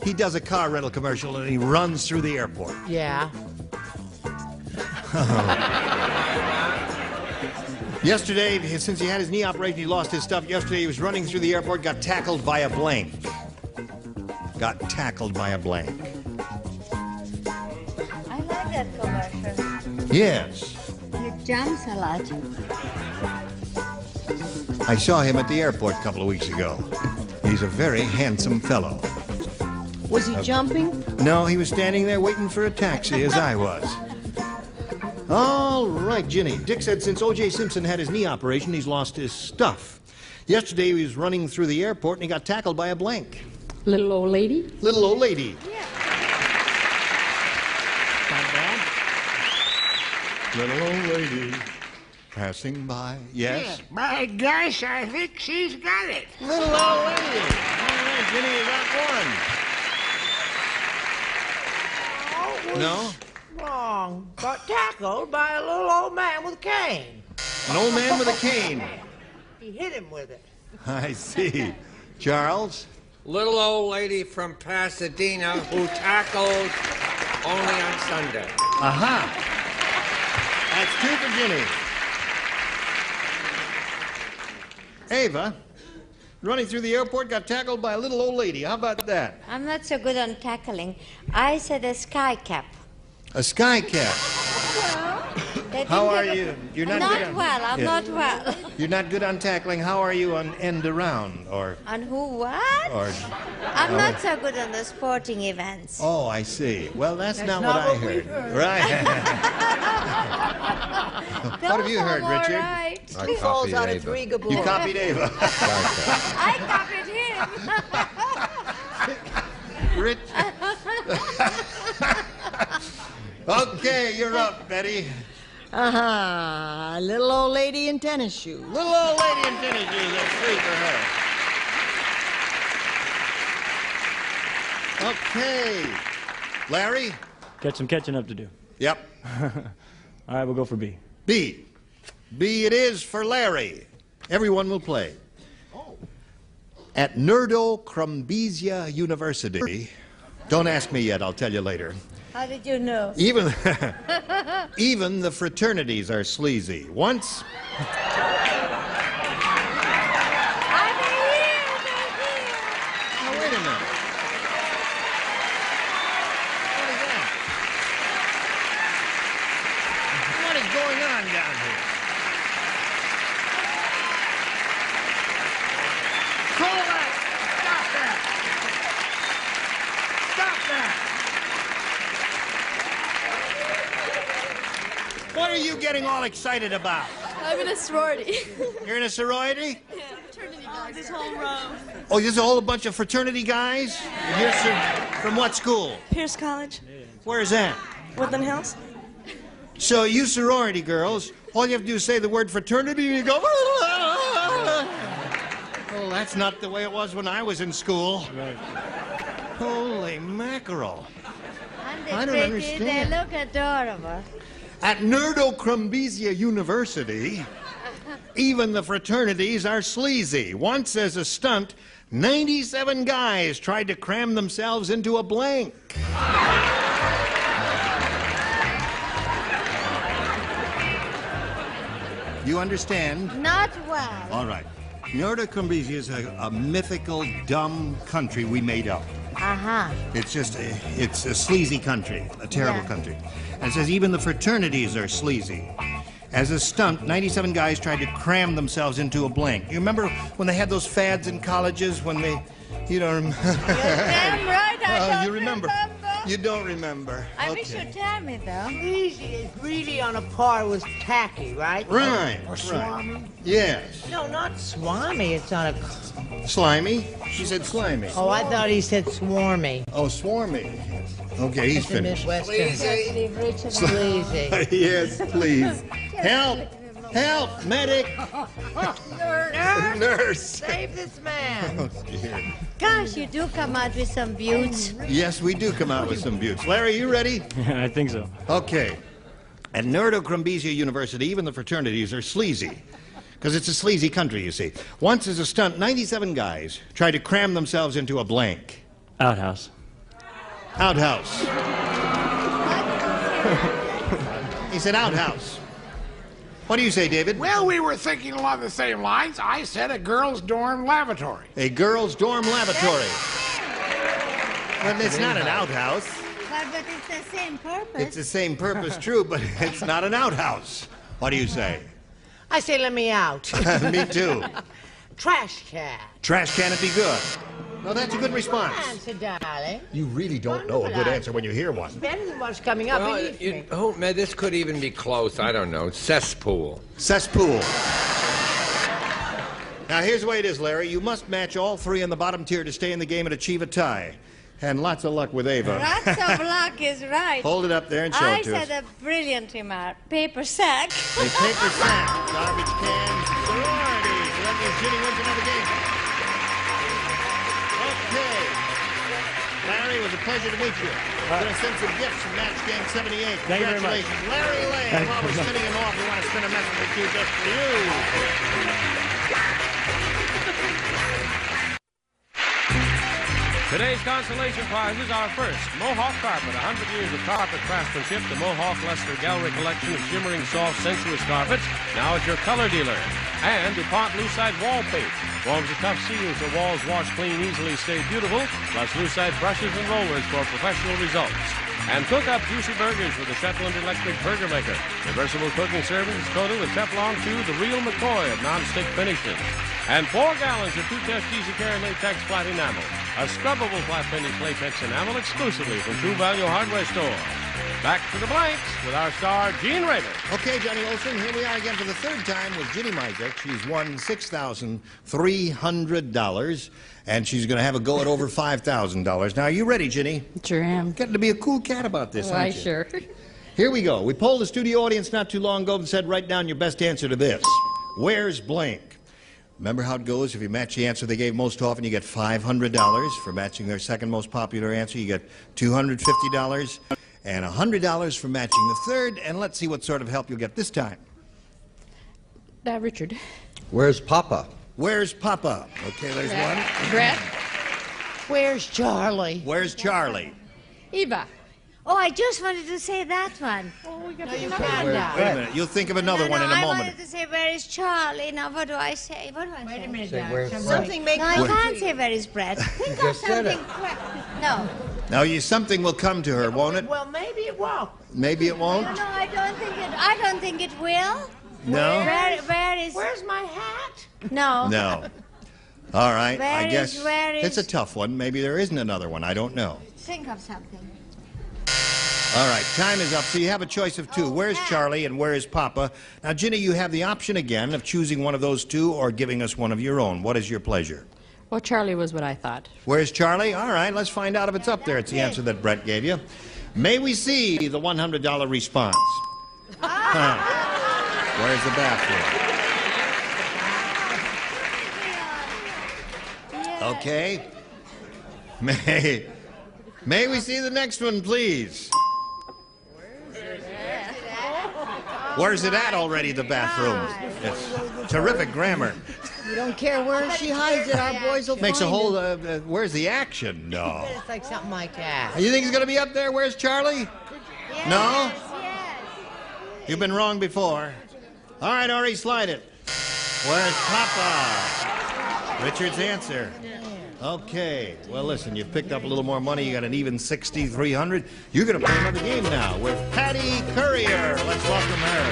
he does a car rental commercial and he runs through the airport. Yeah. Yesterday, since he had his knee operation, he lost his stuff. Yesterday, he was running through the airport, got tackled by a blank. Got tackled by a blank. I like that commercial. Yes. He jumps a lot. I saw him at the airport a couple of weeks ago. He's a very handsome fellow. Was he jumping? No, he was standing there waiting for a taxi, as I was. All right, Ginny. Dick said since O.J. Simpson had his knee operation, he's lost his stuff. Yesterday, he was running through the airport and he got tackled by a blank. Little old lady? Little old lady. Yeah. Little old lady passing by. Yes? My gosh, I think she's got it. Little old lady. All right, Ginny, you got one. No? Wrong. Got tackled by a little old man with a cane. An old man with a cane. He hit him with it. I see. Charles? Little old lady from Pasadena who tackled only on Sunday. Aha. That's two for Ginny. Ava, running through the airport, got tackled by a little old lady. How about that? I'm not so good on tackling. I said a sky cap. A sky cap. How are you? You're not good on... well. I'm not well. You're not good on tackling. How are you on end around or... On who what? Or... I'm not so good on the sporting events. Oh, I see. Well, that's not what I heard. Right. What have you heard, Richard? Right. I copied Ava. You copied Ava. I copied him. Rich. Okay, you're up, Betty. Little old lady in tennis shoes. Little old lady in tennis shoes. That's three for her. Okay. Larry? Got some catching up to do. Yep. All right, we'll go for B. B. B it is for Larry. Everyone will play. At Nerdo-Crumbesia University. Don't ask me yet, I'll tell you later. How did you know? Even the fraternities are sleazy. Once... They're here. Now, wait a minute. What is going on down here? Hold that! Stop that! Stop that! What are you getting all excited about? I'm in a sorority. You're in a sorority? Yeah, fraternity guys. This whole row. Oh, there's a whole bunch of fraternity guys? You're from what school? Pierce College. Where is that? Woodland Hills. So you sorority girls, all you have to do is say the word fraternity and you go... Well, that's not the way it was when I was in school. Right. Holy mackerel. And I don't they understand. look adorable. At Nerdo-Crumbesia University, even the fraternities are sleazy. Once, as a stunt, 97 guys tried to cram themselves into a blank. You understand? Not well. All right. Nerdo-Crumbesia is a mythical, dumb country we made up. It's just, it's a sleazy country, a terrible country. And it says even the fraternities are sleazy. As a stunt, 97 guys tried to cram themselves into a blank. You remember when they had those fads in colleges when they, you don't remember? Damn right, I don't you remember. You don't remember. I wish you'd tell me, though. Sleazy is really on a par with tacky, right? Right. Or swami? Yes. No, not swami. It's on a... Slimy? She said slimy. Oh, I thought he said swarmy. Oh, swarmy. Okay, he's That's a finished. Midwestern. Yes, please. Help! Help! Medic! Nurse! Nurse! Save this man! Oh, dear. Gosh, you do come out with some beauts. Yes, we do come out with some buttes. Larry, you ready? I think so. Okay. At Nerdo-Crumbesia University, even the fraternities are sleazy. Because it's a sleazy country, you see. Once as a stunt, 97 guys tried to cram themselves into a blank. Outhouse. Outhouse. He said outhouse. What do you say, David? Well, we were thinking along the same lines. I said a girls' dorm lavatory. A girls' dorm lavatory. Well, it's not an outhouse. But it's the same purpose. It's the same purpose, true, but it's not an outhouse. What do you say? I say let me out. Me too. Trash can. Trash can it be good? No, that's a good response. Answer, darling. You really don't know a good answer when you hear one. Better than what's coming up. Well, believe me. oh, man, this could even be close. I don't know. Cesspool. Cesspool. Now, here's the way it is, Larry. You must match all three in the bottom tier to stay in the game and achieve a tie. And lots of luck with Eva. Lots of luck is right. Hold it up there and show it to us. I said a brilliant remark. Paper sack. A paper sack, garbage can, sororities. So that means Ginny wins another game. Okay. Larry, it was a pleasure to meet you. I'm going to send some gifts from Match Game 78. Thank you very much. Congratulations. Larry Lane. While we're spinning him off, we want to spin a message or two just for you. Today's consolation prizes are first, Mohawk Carpet, 100 years of carpet craftsmanship. The Mohawk Leicester Gallery collection of shimmering, soft, sensuous carpets, now at your color dealer. And DuPont Lucite Wall Paint. Forms a tough seal so walls wash clean, easily stay beautiful, plus Lucite brushes and rollers for professional results. And cook up juicy burgers with the Shetland Electric Burger Maker. Reversible cooking service is coated with Teflon 2, the real McCoy of non-stick finishes. And 4 gallons of 2-test Easy Care Latex Flat Enamel. A scrubbable flat finish latex enamel exclusively from True Value Hardware Store. Back to the blanks with our star, Gene Rader. Okay, Johnny Olson, here we are again for the third time with Ginny Mizek. She's won $6,300, and she's going to have a go at over $5,000. Now, are you ready, Ginny? Sure am. Getting to be a cool cat about this, Why, aren't you? sure. Here we go. We polled the studio audience not too long ago and said, write down your best answer to this. Where's blank? Remember how it goes? If you match the answer they gave most often, you get $500. For matching their second most popular answer, you get $250. And $100 for matching the third. And let's see what sort of help you'll get this time. Richard. Where's Papa? Where's Papa? Okay, there's one. Brett. Where's Charlie? Where's Charlie? Eva. Oh, I just wanted to say that one. Oh, we got No, you another can't one. now. Wait a minute. You'll think of another one in a I moment. wanted to say, where is Charlie? Now, what do I say? What do I say? Wait a minute, Say darling. where's Something make No, I can't say, where is Brett? Think of just said it. something quick. No. Now, something will come to her, won't it? Well, maybe it won't. Maybe it won't? No, I don't think it will. No? Where is... Where's my hat? No. No. All right. I guess where is- it's a tough one. Maybe there isn't another one. I don't know. Think of something. All right, time is up. So you have a choice of two. Where's Charlie and where is Papa? Now, Ginny, you have the option again of choosing one of those two or giving us one of your own. What is your pleasure? Well, Charlie was what I thought. Where's Charlie? All right, let's find out if it's up there. It's the answer that Brett gave you. May we see the $100 response? Where's the bathroom? Okay. May we see the next one, please? Where's it at already, the bathroom? It's terrific grammar. You don't care where she hides it, our boys will Makes a find whole, it. where's the action? No. It's like something like that. You think it's going to be up there? Where's Charlie? No? You've been wrong before. All right, Ari, slide it. Where's Papa? Richard's answer. Okay. Well, listen, you've picked up a little more money. You got an even $6,300. You're going to play another game now with Patty Courier. Let's welcome her.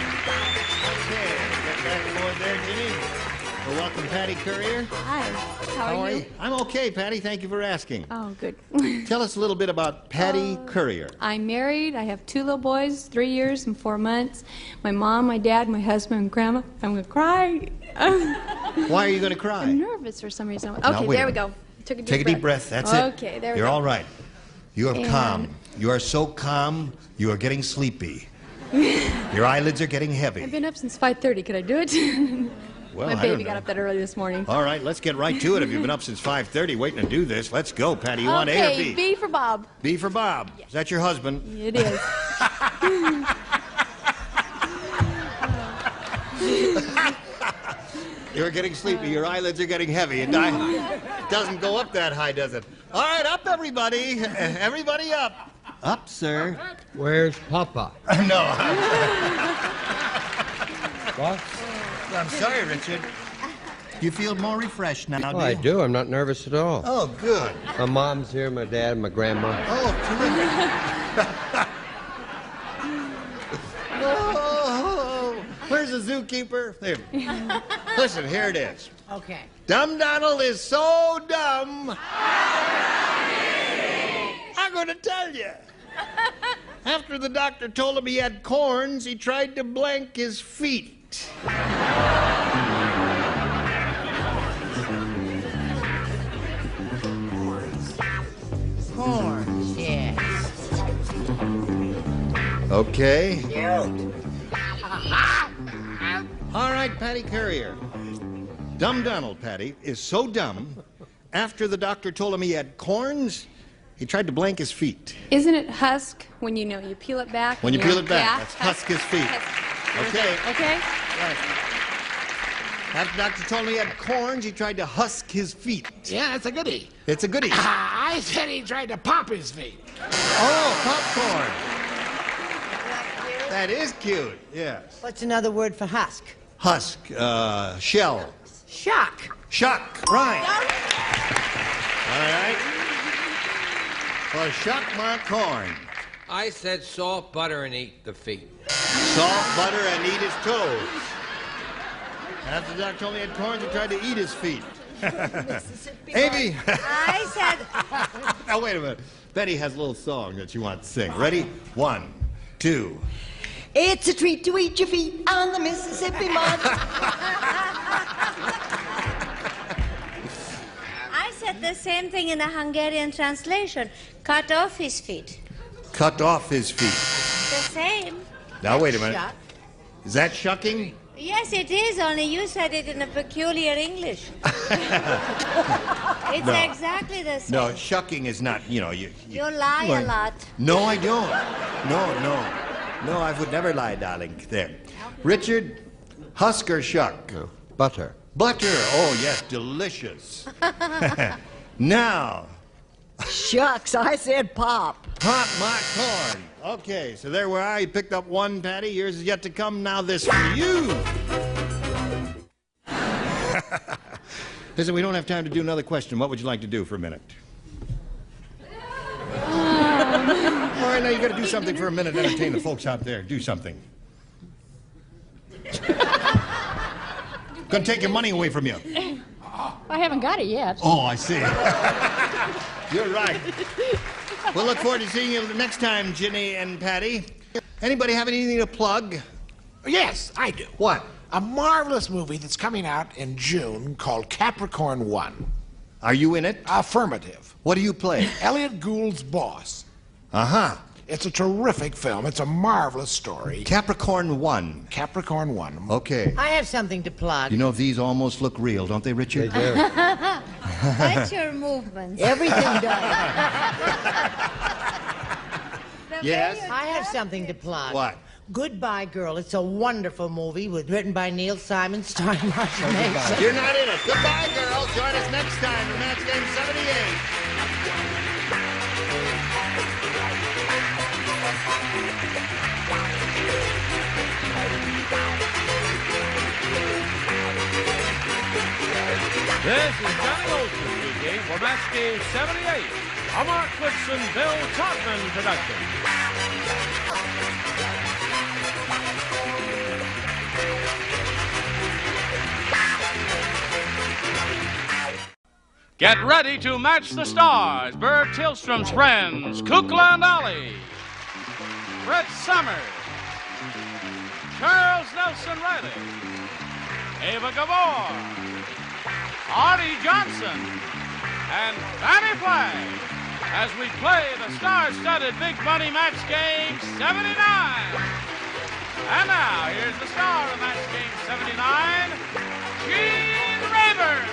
Okay, get back aboard there, Ginny. Well, welcome, Patty Courier. Hi. How are you? I'm okay, Patty. Thank you for asking. Oh, good. Tell us a little bit about Patty Courier. I'm married. I have 2 little boys, 3 years and 4 months. My mom, my dad, my husband, and grandma. I'm going to cry. Why are you going to cry? I'm nervous for some reason. Now, Okay, wait there a we go. Take a deep breath. That's it. Okay, there we You're go. all right. You are And- calm. You are so calm, you are getting sleepy. Your eyelids are getting heavy. I've been up since 5:30. Could I do it? Well, My I baby don't got know. up that early this morning. All right, let's get right to it. If you've been up since 5:30 waiting to do this, let's go, Patty. You want A or Okay, B? B for Bob. B for Bob. Is that your husband? It is. You're getting sleepy. Your eyelids are getting heavy. It doesn't go up that high, does it? All right, up, everybody. Everybody up. Up, sir. Where's Papa? No. What? I'm sorry, Richard. You feel more refreshed now, Oh, do I you? do. I'm not nervous at all. Oh, good. My mom's here, my dad, my grandma. Oh, terrific. Oh, where's the zookeeper? There. Listen, here it is. Okay. Dumb Donald is so dumb. I'm going to tell you. After the doctor told him he had corns, he tried to blank his feet. Corns, yes. Okay. Cute. All right, Patty Courier. Dumb Donald, Patty, is so dumb, after the doctor told him he had corns, he tried to blank his feet. Isn't it husk when you peel it back? When you and peel it back, yeah, that's husk his feet. Okay. Okay. After the doctor told him he had corns, he tried to husk his feet. Yeah, it's a goodie. It's a goodie. I said he tried to pop his feet. Oh, popcorn. That is cute, yes. What's another word for husk? Husk, shell. Shuck. Shuck, right. All right. Well, shuck my corn. I said salt, butter, and eat the feet. Salt, butter, and eat his toes. After the doctor told me he had corns, he tried to eat his feet. Avy. I said, Now, wait a minute. Betty has a little song that she wants to sing. Ready? 1, 2. It's a treat to eat your feet on the Mississippi mud. I said the same thing in a Hungarian translation. Cut off his feet. Cut off his feet. The same. Now, wait a minute. Shuck. Is that shucking? Yes, it is, only you said it in a peculiar English. It's No. exactly the same. No, shucking is not, you lie a lot. No, I don't. No, I would never lie, darling. There. Richard, husk or shuck? Butter. Butter. Oh, yes, delicious. Now. Shucks, I said pop. Pop my corn. Okay, so there we are. You picked up one, Patty. Yours is yet to come. Now this for you. Listen, we don't have time to do another question. What would you like to do for a minute? All right, now you got to do something for a minute. Entertain the folks out there. Do something. Gonna take your money away from you. I haven't got it yet. Oh, I see. You're right. We'll look forward to seeing you the next time, Ginny and Patty. Anybody have anything to plug? Yes, I do. What? A marvelous movie that's coming out in June called Capricorn 1. Are you in it? Affirmative. What do you play? Elliot Gould's boss. Uh-huh. It's a terrific film. It's a marvelous story. Capricorn 1. Capricorn 1. Okay. I have something to plug. You know, these almost look real, don't they, Richard? They do. Watch your movements. Everything does. Yes? I have something to plug. What? Goodbye, Girl. It's a wonderful movie written by Neil Simon, starring Marcia Mason. You're not in it. Goodbye, girl. Join us next time for Match Game 78. This is Johnny Olson speaking for Match Game 78, a Mark Goodson, Bill Todman production. Get ready to match the stars. Bert Tillstrom's friends, Kukla and Ollie, Brett Summers, Charles Nelson Riley, Eva Gabor, Artie Johnson, and Fanny Flagg. as we play the star-studded Big Money Match Game 79. And now, here's the star of Match Game 79, Gene Rayburn.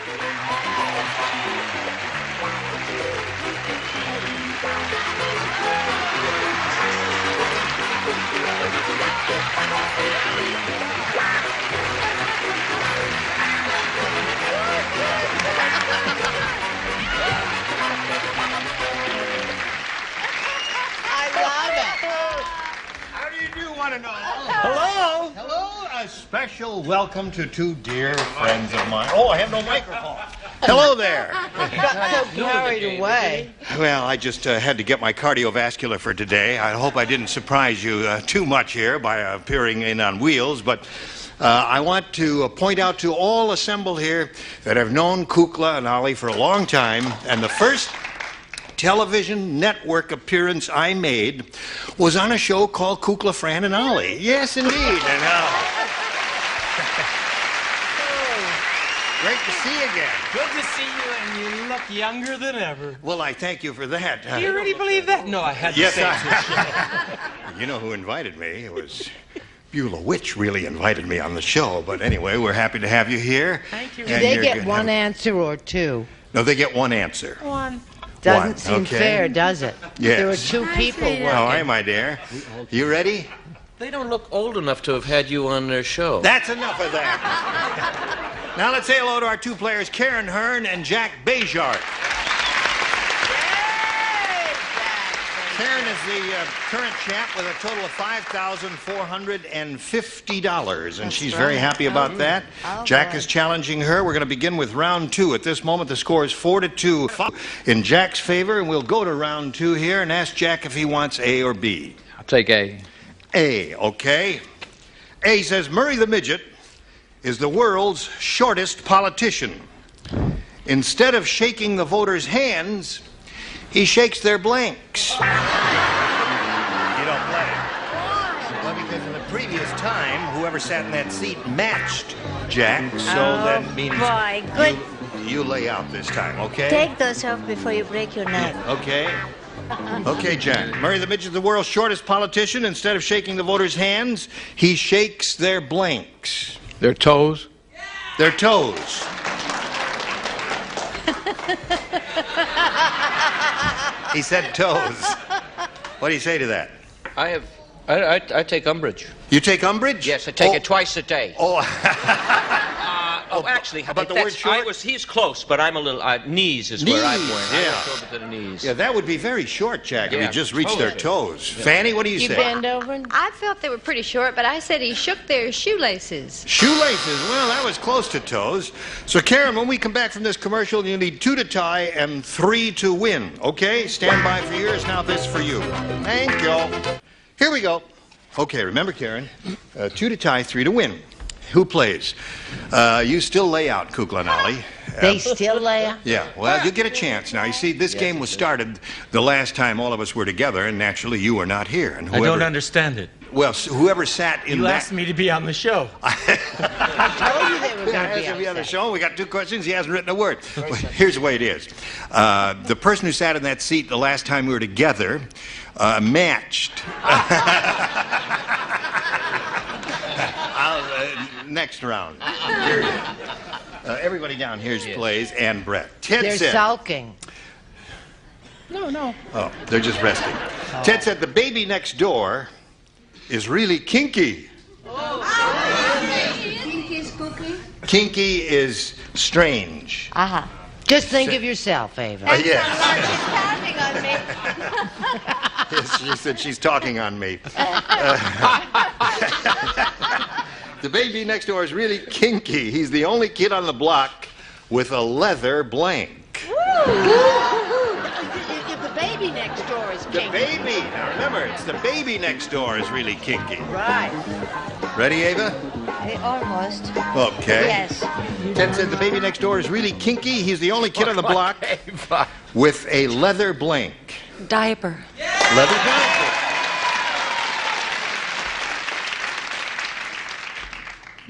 How do you do, one and all? Hello. Hello. A special welcome to two dear friends of mine. Oh, I have no microphone. Hello there. Got so carried away. Well, I just had to get my cardiovascular for today. I hope I didn't surprise you too much here by appearing in on wheels, but I want to point out to all assembled here that have known Kukla and Ollie for a long time, and the first television network appearance I made was on a show called Kukla, Fran, and Ollie. Yes, indeed. And great to see you again. Good to see you, and you look younger than ever. Well, I thank you for that. Do you really believe that? No, I had to Yes, say it. You know who invited me? It was Beulah Witch really invited me on the show. But anyway, we're happy to have you here. Thank you. Do they get one answer or two? No, they get one answer. One. Doesn't seem okay. fair, does it? Yes. There were two people working. All right, my dear. You ready? They don't look old enough to have had you on their show. That's enough of that. Now let's say hello to our two players, Karen Hearn and Jack Bejart. Karen is the current champ with a total of $5,450, and she's very happy about that. Jack is challenging her. We're going to begin with round two. At this moment, the score is 4-2 in Jack's favor, and we'll go to round two here and ask Jack if he wants A or B. I'll take A. A, okay. A says Murray the Midget is the world's shortest politician. Instead of shaking the voters' hands, he shakes their blanks. You don't play. Well, because in the previous time, whoever sat in that seat matched Jack, so that means boy, good. You lay out this time, okay? Take those off before you break your neck. Okay. Okay, Jack. Murray the Midget is the world's shortest politician. Instead of shaking the voters' hands, he shakes their blanks. Their toes? Their toes. He said toes. What do you say to that? I take umbrage. You take umbrage? Yes, I take it twice a day. Oh. Actually, about the word short? He's close, but I'm a little, knees is where I'm wearing. Yeah. I go to the knees. Yeah, that would be very short, Jack, if you just reached their toes. Fanny, what do you say? bend over? I felt they were pretty short, but I said he shook their shoelaces. Shoelaces. Well, that was close to toes. So, Karen, when we come back from this commercial, you need 2 to tie and 3 to win. Okay? Stand by for yours. Now this for you. Thank you. Here we go. Okay, remember, Karen, 2 to tie, 3 to win. Who plays? You still lay out, Kukla and Ollie. They still lay out? Yeah, well, you get a chance. Now, you see, this game was started the last time all of us were together, and naturally you were not here. And I don't understand it. Well, whoever sat in You that... asked me to be on the show. I told you they were going to to be on the show. We got 2 questions. He hasn't written a word. Well, here's the way it is. The person who sat in that seat the last time we were together matched. Next round. Everybody down here plays, and Brett. Ted They're said, sulking. No. Oh, they're just resting. Ted said the baby next door is really kinky. Kinky is cookie? Kinky is strange. Just think of yourself, Ava. Yes. She's counting on me. Yes, she said she's talking on me. The baby next door is really kinky. He's the only kid on the block with a leather blank. If the baby next door is kinky. The baby. Now remember, it's the baby next door is really kinky. Right. Ready, Ava? Almost. Okay. Yes. Ted said the baby next door is really kinky. He's the only kid on the block with a leather blank. Diaper. Leather diaper.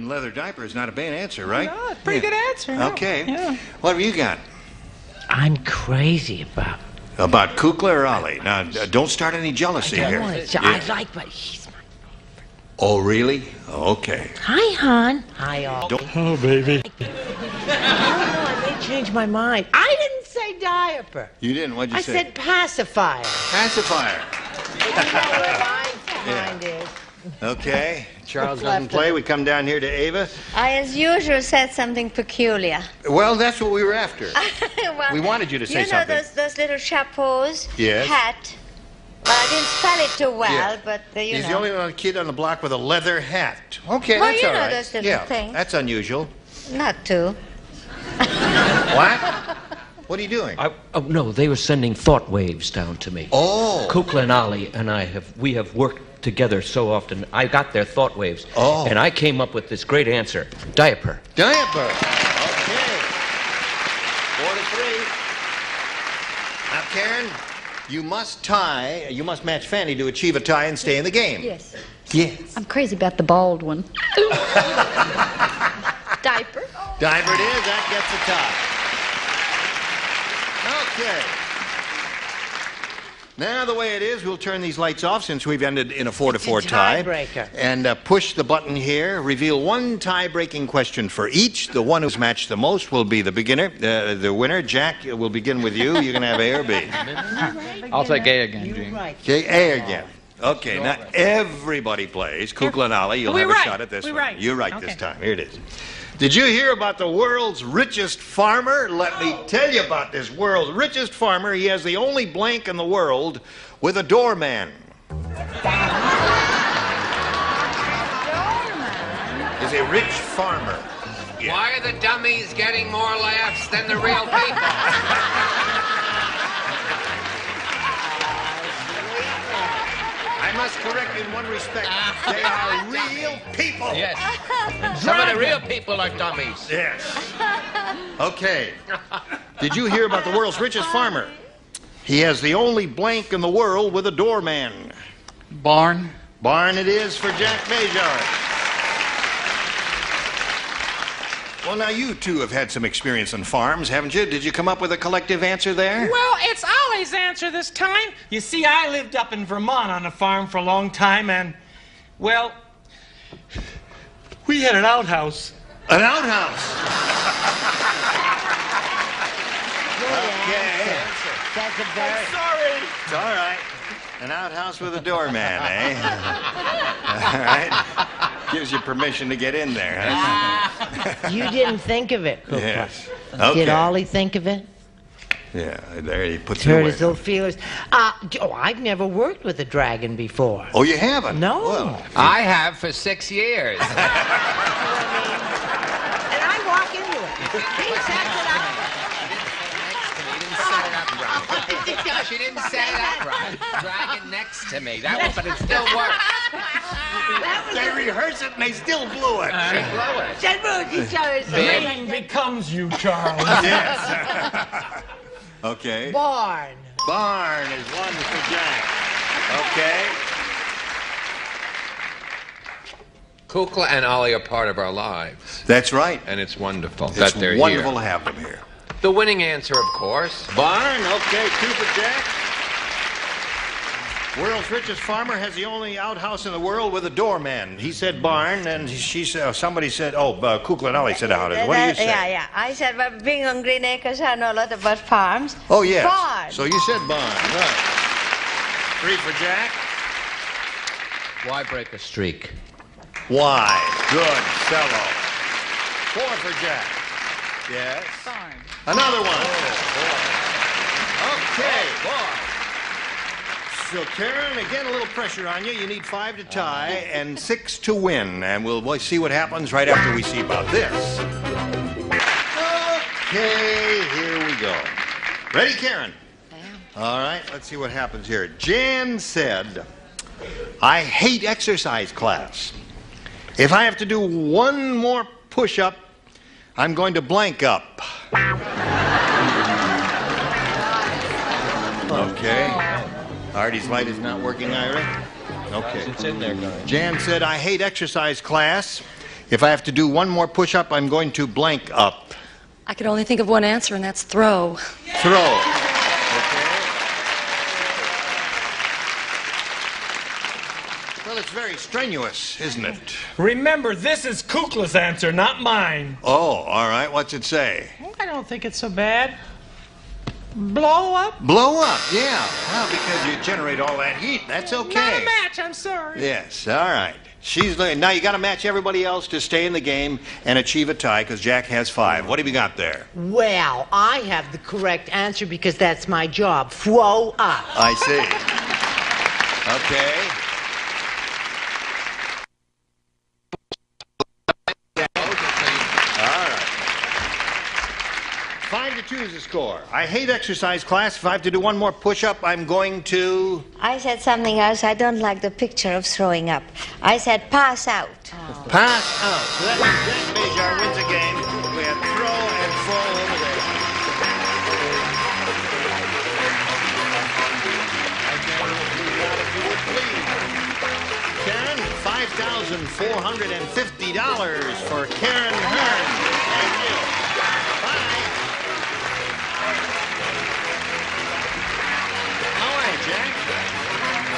Leather diaper is not a bad answer, right? No, it's a pretty good answer. Okay. Yeah. What have you got? I'm crazy about About Kukla or Ali? Now, don't start any jealousy here. I like what he's my... Oh, really? Okay. Hi, hon. Hi, all. Oh, baby. I may change my mind. I didn't say diaper. You didn't? What'd you I say? said pacifier. Pacifier. Mind is. Okay. Charles doesn't play. We come down here to Eva. I, as usual, said something peculiar. Well, that's what we were after. Well, We wanted you to say you know something. those little chapeaus? Yes. Hat. Well, I didn't spell it too well, Yeah. but you He's know. the only kid on the block with a leather hat. Okay, Well, that's you all know right. those little Yeah, things. that's unusual. Not too. What? What are you doing? Oh, no, they were sending thought waves down to me. Oh. Kukla and Ali and we have worked together so often. I got their thought waves. Oh. And I came up with this great answer. Diaper. Diaper. Okay. 4-3. Now, Karen, you must match Fanny to achieve a tie and stay in the game. Yes. Yes. I'm crazy about the bald one. Diaper. Diaper it is. That gets a tie. Okay. Now, the way it is, we'll turn these lights off since we've ended in a 4-4 tie. Tiebreaker. And push the button here. Reveal one tie-breaking question for each. The one who's matched the most will be the the winner. Jack, we'll begin with you. You're going to have A or B. I'll take A again, Gene. Okay, A again. Okay, now everybody plays. Kukla and Ali, you'll have a shot at this one. You're right this time. Here it is. Did you hear about the world's richest farmer? Let me tell you about this world's richest farmer. He has the only blank in the world with a doorman. Is a rich farmer. Yeah. Why are the dummies getting more laughs than the real people? I must correct you in one respect. They are real people. Yes. Some of the real people are dummies. Yes. Okay. Did you hear about the world's richest farmer? He has the only blank in the world with a doorman. Barn. Barn it is for Jack Major. Well, now you two have had some experience on farms, haven't you? Did you come up with a collective answer there? Well, it's Ollie's answer this time. You see, I lived up in Vermont on a farm for a long time, and, well, we had an outhouse. An outhouse? Okay. That's a very... Sorry. It's all right. An outhouse with a doorman, eh? All right. Gives you permission to get in there, huh? You didn't think of it, Kukla. Yes. Okay. Did Ollie think of it? Yeah, there he puts it Hurt away. his little feelers. I've never worked with a dragon before. Oh, you haven't? No. Well, I have for 6 years. And I walk into it. He sets it up. She didn't set it up right. Dragon next to me. But it still worked. they rehearsed it and they still blew it. She blew it. Everything becomes you, Charles. Yes. Okay. Barn. Barn is one for Jack. Okay. Kukla and Ollie are part of our lives. That's right. And it's wonderful It's that they're wonderful here. to have them here. The winning answer, of course. Barn, okay, 2 for Jack. World's richest farmer has the only outhouse in the world with a doorman. He said barn, and somebody said, Kukla and Ali said outhouse. What do you say? Yeah. I said, well, being on Green Acres, I know a lot about farms. Oh, yes. Barn. So you said barn, right. 3 for Jack. Why break a streak? Why? Good fellow. 4 for Jack. Yes. Barn. Another one. Okay. So, Karen, again, a little pressure on you. You need 5 to tie and 6 to win. And we'll see what happens right after we see about this. Okay, here we go. Ready, Karen? All right, let's see what happens here. Jan said, I hate exercise class. If I have to do one more push-up, I'm going to blank up. Okay. Artie's light is not working, Ira? Okay. It's in there, guys. Jan said, I hate exercise class. If I have to do one more push-up, I'm going to blank up. I could only think of one answer, and that's throw. Throw. Okay. Well, it's very strenuous, isn't it? Remember, this is Kukla's answer, not mine. Oh, all right. What's it say? I don't think it's so bad. Blow up? Blow up, yeah. Well, because you generate all that heat. That's okay. Not a match, I'm sorry. Yes, all right. Now you got to match everybody else to stay in the game and achieve a tie because Jack has 5. What have you got there? Well, I have the correct answer because that's my job. Throw up. I see. Okay. All right. 5 to 2 is the score. I hate exercise class. If I have to do one more push-up, I'm going to... I said something else. I don't like the picture of throwing up. I said pass out. Pass out. So that means Jack Bejar wins a game. We had throw and fall over there. Karen, $5,450 for Karen Hearn. Thank you. Bye. How are you, Jack?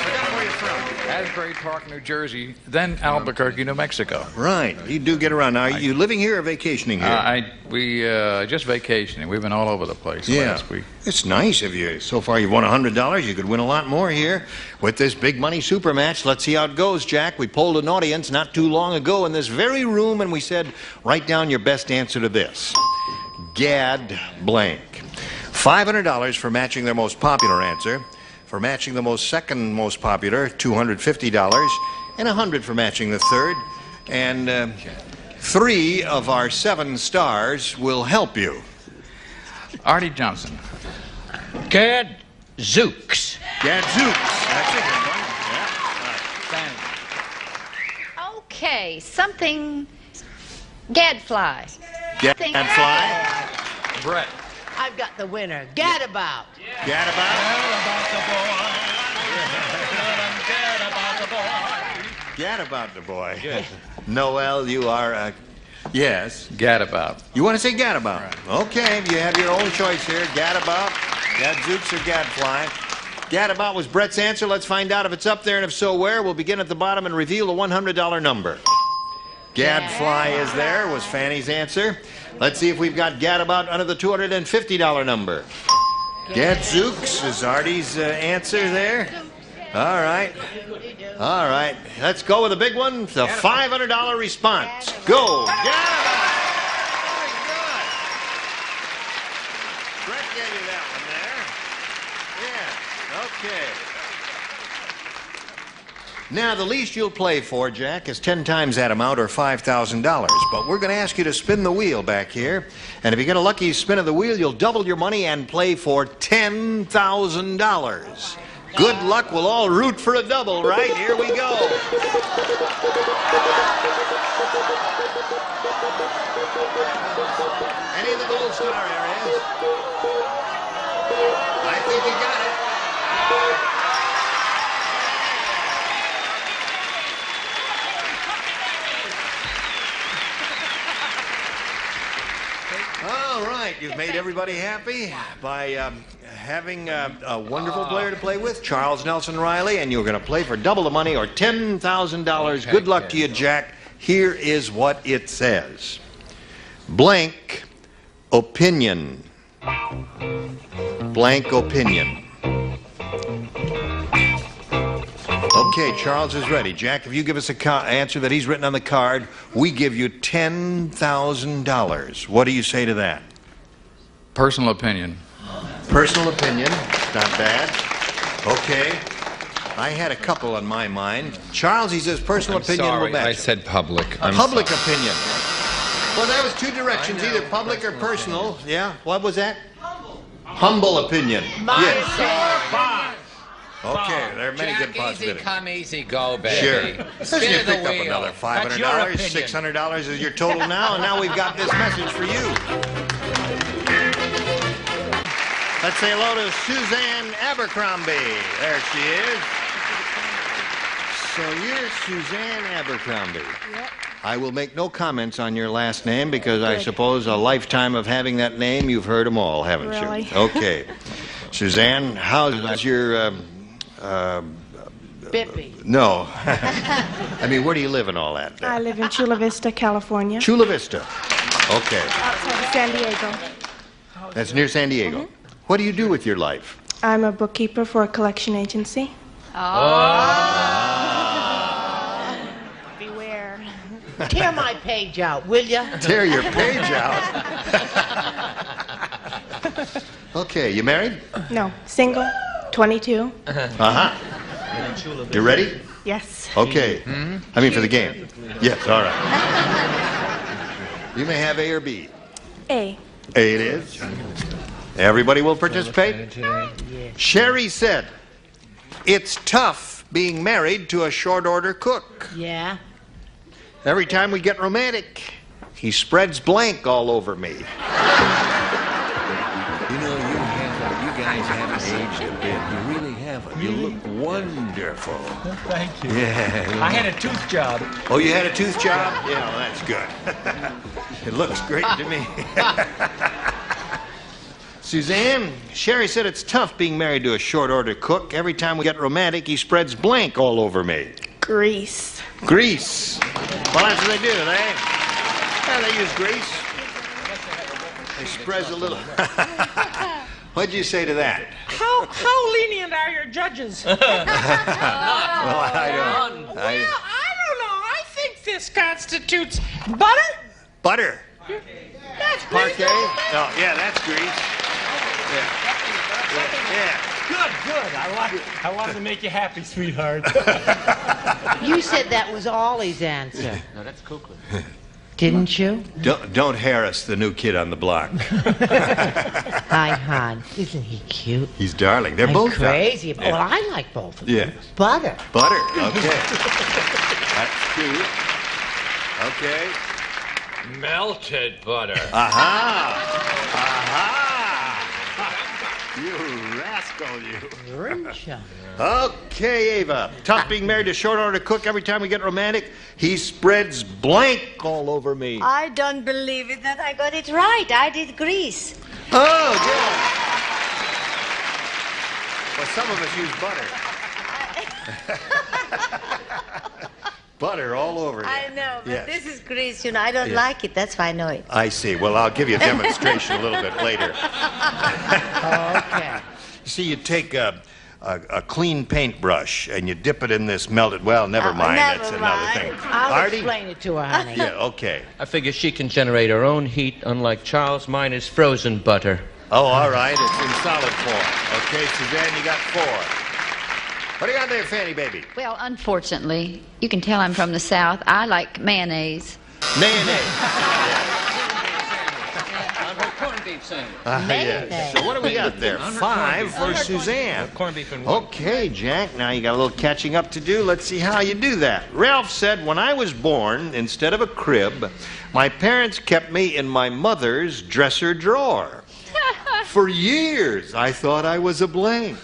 Forgot where you're from. Asbury Park, New Jersey, then Albuquerque, New Mexico. Right. You do get around. Now, are you living here or vacationing here? We just vacationing. We've been all over the place last week. It's nice of you. So far, you've won $100. You could win a lot more here with this big money super match. Let's see how it goes, Jack. We polled an audience not too long ago in this very room, and we said, write down your best answer to this. Gad blank. $500 for matching their most popular answer. For matching the second most popular, $250, and $100 for matching the third. And 3 of our 7 stars will help you. Artie Johnson. Gad Zooks. Gad Zooks. That's a good one. Okay, something. Gadfly. Gadfly. Brett. I've got the winner. Gadabout. Gadabout. Gadabout the boy. Good. Noel, you are, yes. Gadabout. You want to say Gadabout? Right. Okay, you have your own choice here. Gadabout, Gadzooks, or Gadfly. Gadabout was Brett's answer. Let's find out if it's up there, and if so, where. We'll begin at the bottom and reveal the $100 number. Gadfly is there, was Fanny's answer. Let's see if we've got Gadabout under the $250 number. Gadzooks is Artie's answer there. All right. All right. Let's go with the big one, the $500 response. Go. Gadabout. Very good. Brett gave you that one there. Yeah. Okay. Now, the least you'll play for, Jack, is 10 times that amount, or $5,000. But we're going to ask you to spin the wheel back here. And if you get a lucky spin of the wheel, you'll double your money and play for $10,000. Good luck. We'll all root for a double, right? Here we go. Any of the gold star areas? I think you got it. All right, you've made everybody happy by having a wonderful player to play with, Charles Nelson Riley, and you're going to play for double the money or $10,000. Good luck to you, Jack. Here is what it says. Blank opinion. Blank opinion. Okay, Charles is ready. Jack, if you give us an answer that he's written on the card, we give you $10,000. What do you say to that? Personal opinion. Personal opinion. Not bad. Okay. I had a couple on my mind. Charles, he says personal opinion will match. I said public. Public opinion. Well, that was 2 directions, either public or personal. Yeah? What was that? Humble opinion. Yes. Okay, there are many good possibilities. Easy come, easy go, baby. Sure. Especially if you pick up another $500, $600 is your total now, and now we've got this message for you. Let's say hello to Suzanne Abercrombie. There she is. So you're Suzanne Abercrombie. Yep. I will make no comments on your last name because I suppose a lifetime of having that name, you've heard them all, haven't you? Okay. Suzanne, how's your Bippy. No. I mean, where do you live and all that? I live in Chula Vista, California. Chula Vista. Okay. Outside of San Diego. That's near San Diego. What do you do with your life? I'm a bookkeeper for a collection agency. Beware. Tear my page out, will ya? Tear your page out? Okay, you married? No, single, 22. Uh-huh. You ready? Yes. Okay. I mean, for the game. Yes, all right. You may have A or B. A. A it is. Everybody will participate? Sherry said, it's tough being married to a short order cook. Yeah. Every time we get romantic, he spreads blank all over me. You know, you guys haven't aged a bit. You really haven't. You look wonderful. Thank you. Yeah. I had a tooth job. Oh, you had a tooth job? Yeah, well, that's good. It looks great to me. Suzanne, Sherry said it's tough being married to a short order cook. Every time we get romantic, he spreads blank all over me. Grease. Grease. Well, that's what they do, they use grease. They spread a little. What'd you say to that? How lenient are your judges? Well, I don't know. I don't know. I think this constitutes butter. Butter. That's Parquet? Oh, yeah, that's grease. Yeah. Good. I wanted to make you happy, sweetheart. You said that was Ollie's answer. No, that's Cookler. Didn't you? Don't harass the new kid on the block. Hi, hon. Isn't he cute? He's darling. They're I'm both crazy. darling. Well, I like both of them. Yeah. Butter. Butter. Okay. That's cute. Okay. Melted butter. Aha! You rascal, you. Okay, Eva. Tough being married to a short order cook. Every time we get romantic, he spreads blank all over me. I don't believe it that I got it right. I did grease. Oh, good. Well, some of us use butter. Butter all over you. I know, but Yes. this is grease, I don't Yeah. like it. That's why I know it. I see. Well, I'll give you a demonstration a little bit later. Okay. You see, you take a clean paintbrush and you dip it in this melted. Well, never mind. That's another thing. I'll Artie? explain it to her, honey. Yeah. Okay. I figure she can generate her own heat, unlike Charles. Mine is frozen butter. Oh, all right. It's in solid form. Okay, Suzanne, you got 4. What do you got there, Fanny baby? Well, unfortunately, you can tell I'm from the South. I like mayonnaise. Mayonnaise. Corned beef sandwich. Yes. So what do we got there? 5 for Suzanne. Corned beef and one. Okay, Jack, now you got a little catching up to do. Let's see how you do that. Ralph said, when I was born, instead of a crib, my parents kept me in my mother's dresser drawer. For years, I thought I was a blank.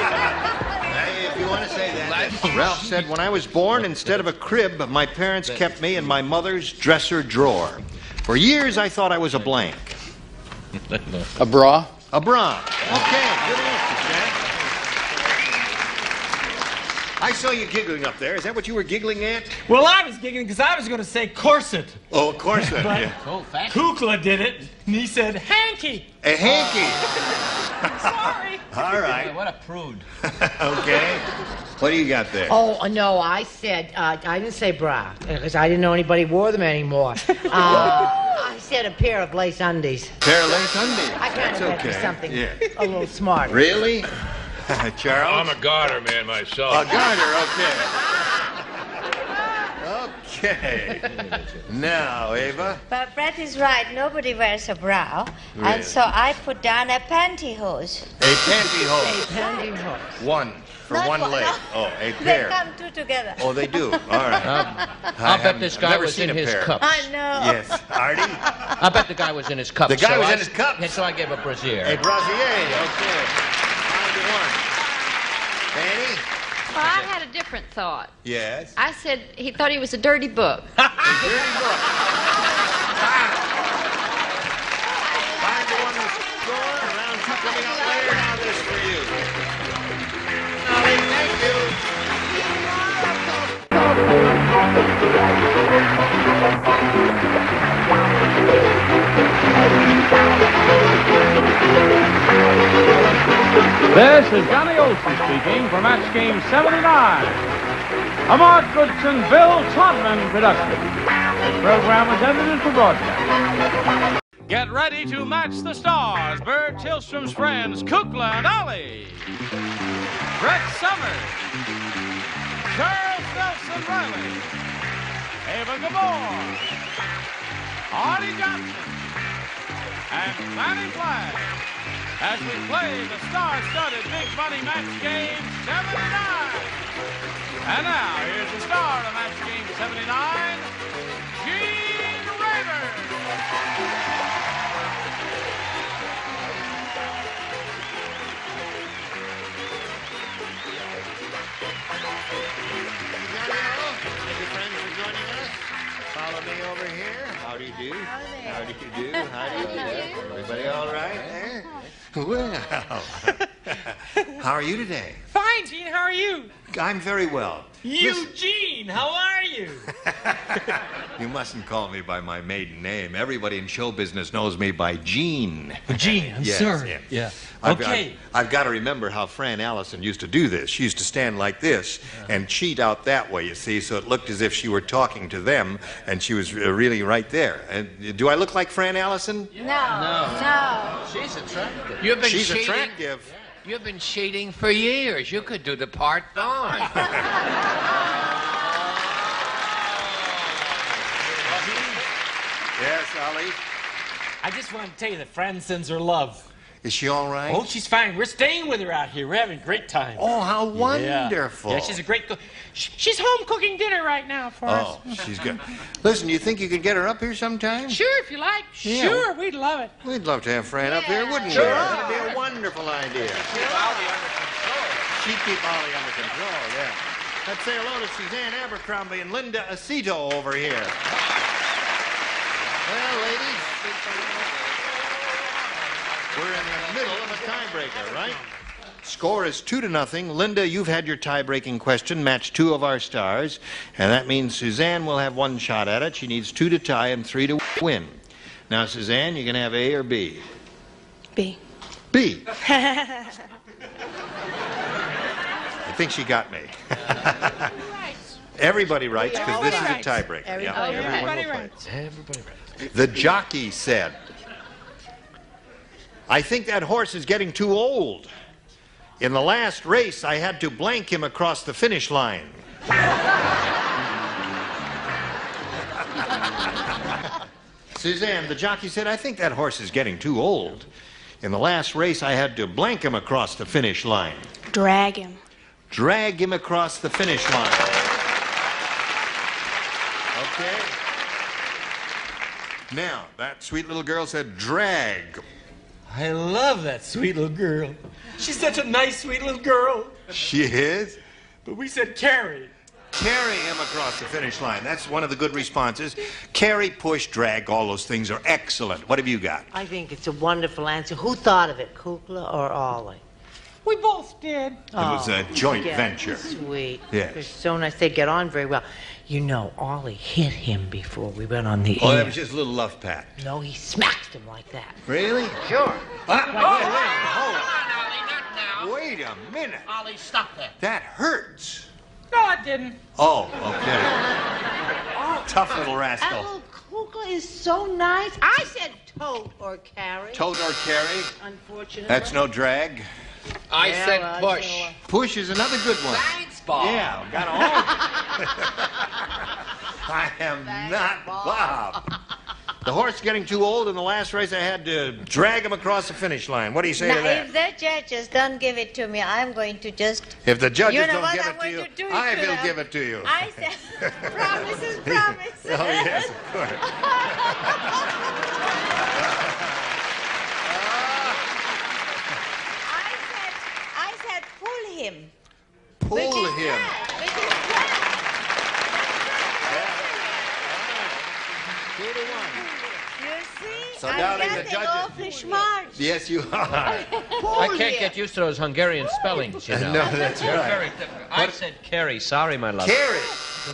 If you want to say that. Ralph said, when I was born, instead of a crib, my parents kept me in my mother's dresser drawer. For years, I thought I was a blank. A bra? A bra. Okay, good answer, Jack. I saw you giggling up there. Is that what you were giggling at? Well, I was giggling because I was going to say corset. Oh, a corset. But Yeah. Kukla did it, and he said hanky. A hanky. Sorry. All right. What a prude. Okay. What do you got there? Oh, no, I said, I didn't say bra, because I didn't know anybody wore them anymore. I said a pair of lace undies. Pair of lace undies. I kind That's of bet you okay. something Yeah. a little smarter. Really? Charles? I'm a garter man myself. A garter, okay. Okay. Now, Eva. But Brett is right. Nobody wears a bra. Really? And so I put down a pantyhose. A pantyhose. Pantyhose. One for Not one one, leg. no. Oh, a They pair. come two together. Oh, they do. All right. I'll bet this I've guy never was seen in a his pair. cups. I know. Yes. Artie? I bet the guy was in his cups. The guy so was I- in his cups? And so I gave a brassiere. A brassiere. Okay. 5-1. Fanny? Well, I had a different thought. Yes. I said he thought he was a dirty book. Dirty book. 5-1 the score. Round 2 coming up later. Now this for you. Ollie, thank you. This is Johnny Olson speaking for Match Game 79. A Mark Goodson, Bill Todman production. This program was edited for broadcast. Get ready to match the stars. Bert Tillstrom's friends, Kukla and Ollie. Brett Summers. Charles Nelson Riley. Eva Gabor. Artie Johnson. And Fanny Flagg. As we play the star-studded Big Money Match Game 79. And now, here's the star of Match Game 79, Gene Rayburn. Thank you, friends, for joining us. Follow me over here. How do you do? How do you do? How do you do? Everybody all right there? Well, how are you today? Fine, Gene. How are you? I'm very well. Eugene, how are you? You mustn't call me by my maiden name. Everybody in show business knows me by Gene. Gene, I'm Yes, sorry. yeah. Yeah. Okay. I've got to remember how Fran Allison used to do this. She used to stand like this and cheat out that way, you see, so it looked as if she were talking to them, and she was really right there. And do I look like Fran Allison? No. She's attractive. She's attractive. You've been cheating for years. You could do the part gone. Yes, Ollie. I just want to tell you that Fran sends her love. Is she all right? Oh, she's fine. We're staying with her out here. We're having a great time. Oh, how wonderful. Yeah, she's a great cook. She's home cooking dinner right now for us. Oh, she's good. Listen, you think you could get her up here sometime? Sure, if you like. Yeah. Sure, we'd love it. We'd love to have Fran up here, wouldn't Sure. we? That'd be a wonderful idea. Keep Ollie under control. She'd keep Ollie under control, yeah. Let's say hello to Suzanne Abercrombie and Linda Aceto over here. Well, ladies, we're in the middle of a tiebreaker, right? Score is 2-0. Linda, you've had your tie-breaking question, match 2 of our stars, and that means Suzanne will have 1 shot at it. She needs 2 to tie and 3 to win. Now, Suzanne, you can have A or B. B. B. I think she got me. Everybody writes, because this is a tiebreaker. Everybody Everyone will writes. play. Everybody right. The jockey said, I think that horse is getting too old. In the last race, I had to blank him across the finish line. Suzanne, the jockey said, I think that horse is getting too old. In the last race, I had to blank him across the finish line. Drag him. Drag him across the finish line. Okay. Now, that sweet little girl said, drag. I love that sweet little girl. She's such a nice, sweet little girl. She is? But we said carry. Carry him across the finish line. That's one of the good responses. Carry, push, drag, all those things are excellent. What have you got? I think it's a wonderful answer. Who thought of it, Kukla or Ollie? We both did. It was a joint venture. Sweet. Yes. They're so nice. They get on very well. You know, Ollie hit him before we went on the Oh, air. that was just a little love pat. No, he smacked him like that. Really? Sure. Wait a minute. Ollie, stop that. That hurts. No, it didn't. Oh, okay. Tough little rascal. Oh, Kukla is so nice. I said tote or carry. Tote or carry. Unfortunately. That's no drag. I said push. Push is another good one. Thanks, Bob. Yeah, got all. I am not Bob. The horse is getting too old. In the last race, I had to drag him across the finish line. What do you say to Now, that? if the judges don't give it to me, I'm going to just... If the judges You know don't what give I'm it to going you, to do I to will them? give it to you. I said, promise is promise. Oh, yes, of course. I said, pull him. Pull Which is him. drag, which is drag. 2-1. You see? So, darling, the getting judges. awfully smart. Yes, you are. I can't get used to those Hungarian spellings, you know. No, that's They're right. very difficult. I said Kerry. Sorry, my love. Carrie.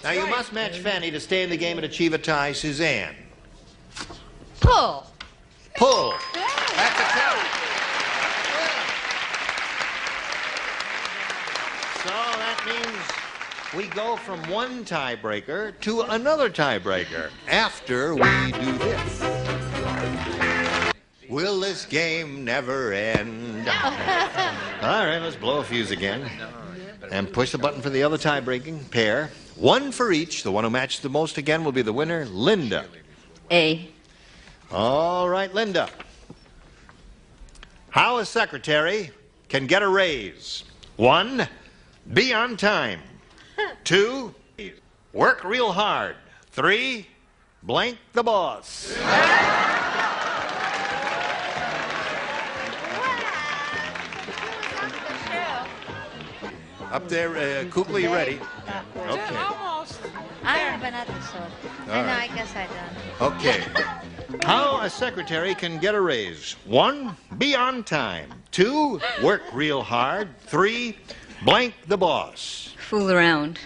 Now, you must match Fanny to stay in the game and achieve a tie. Suzanne. Pull. Pull. That's a tie. So that means we go from one tiebreaker to another tiebreaker after we do this. Will this game never end? All right, let's blow a fuse again. And push the button for the other tie-breaking pair. One for each. The one who matched the most again will be the winner, Linda. A. All right, Linda. How a secretary can get a raise. 1, be on time. 2, work real hard. 3, blank the boss. Up there, Kukla, you ready? Okay. I have another sword. All No, right. I guess I don't. Okay. How a secretary can get a raise. 1, be on time. 2, work real hard. 3, blank the boss. Fool around.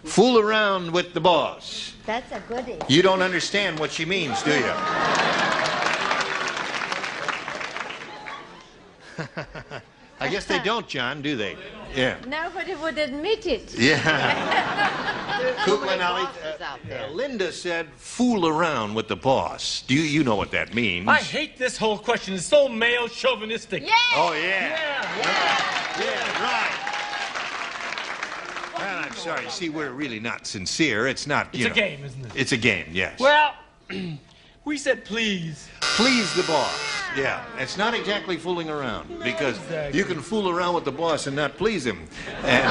Fool around with the boss. That's a goodie. You don't understand what she means, do you? I guess they don't, John, do they? Yeah. Nobody would admit it. Yeah. Kukla, now, out there. Linda said fool around with the boss. Do you know what that means? I hate this whole question. It's so male chauvinistic. Yeah. Oh, yeah. Yeah, right. Well, I'm sorry. See, we're really not sincere. It's not, It's a game, isn't it? It's a game, yes. Well, we said please. Please the boss. Yeah, it's not exactly fooling around because you can fool around with the boss and not please him. And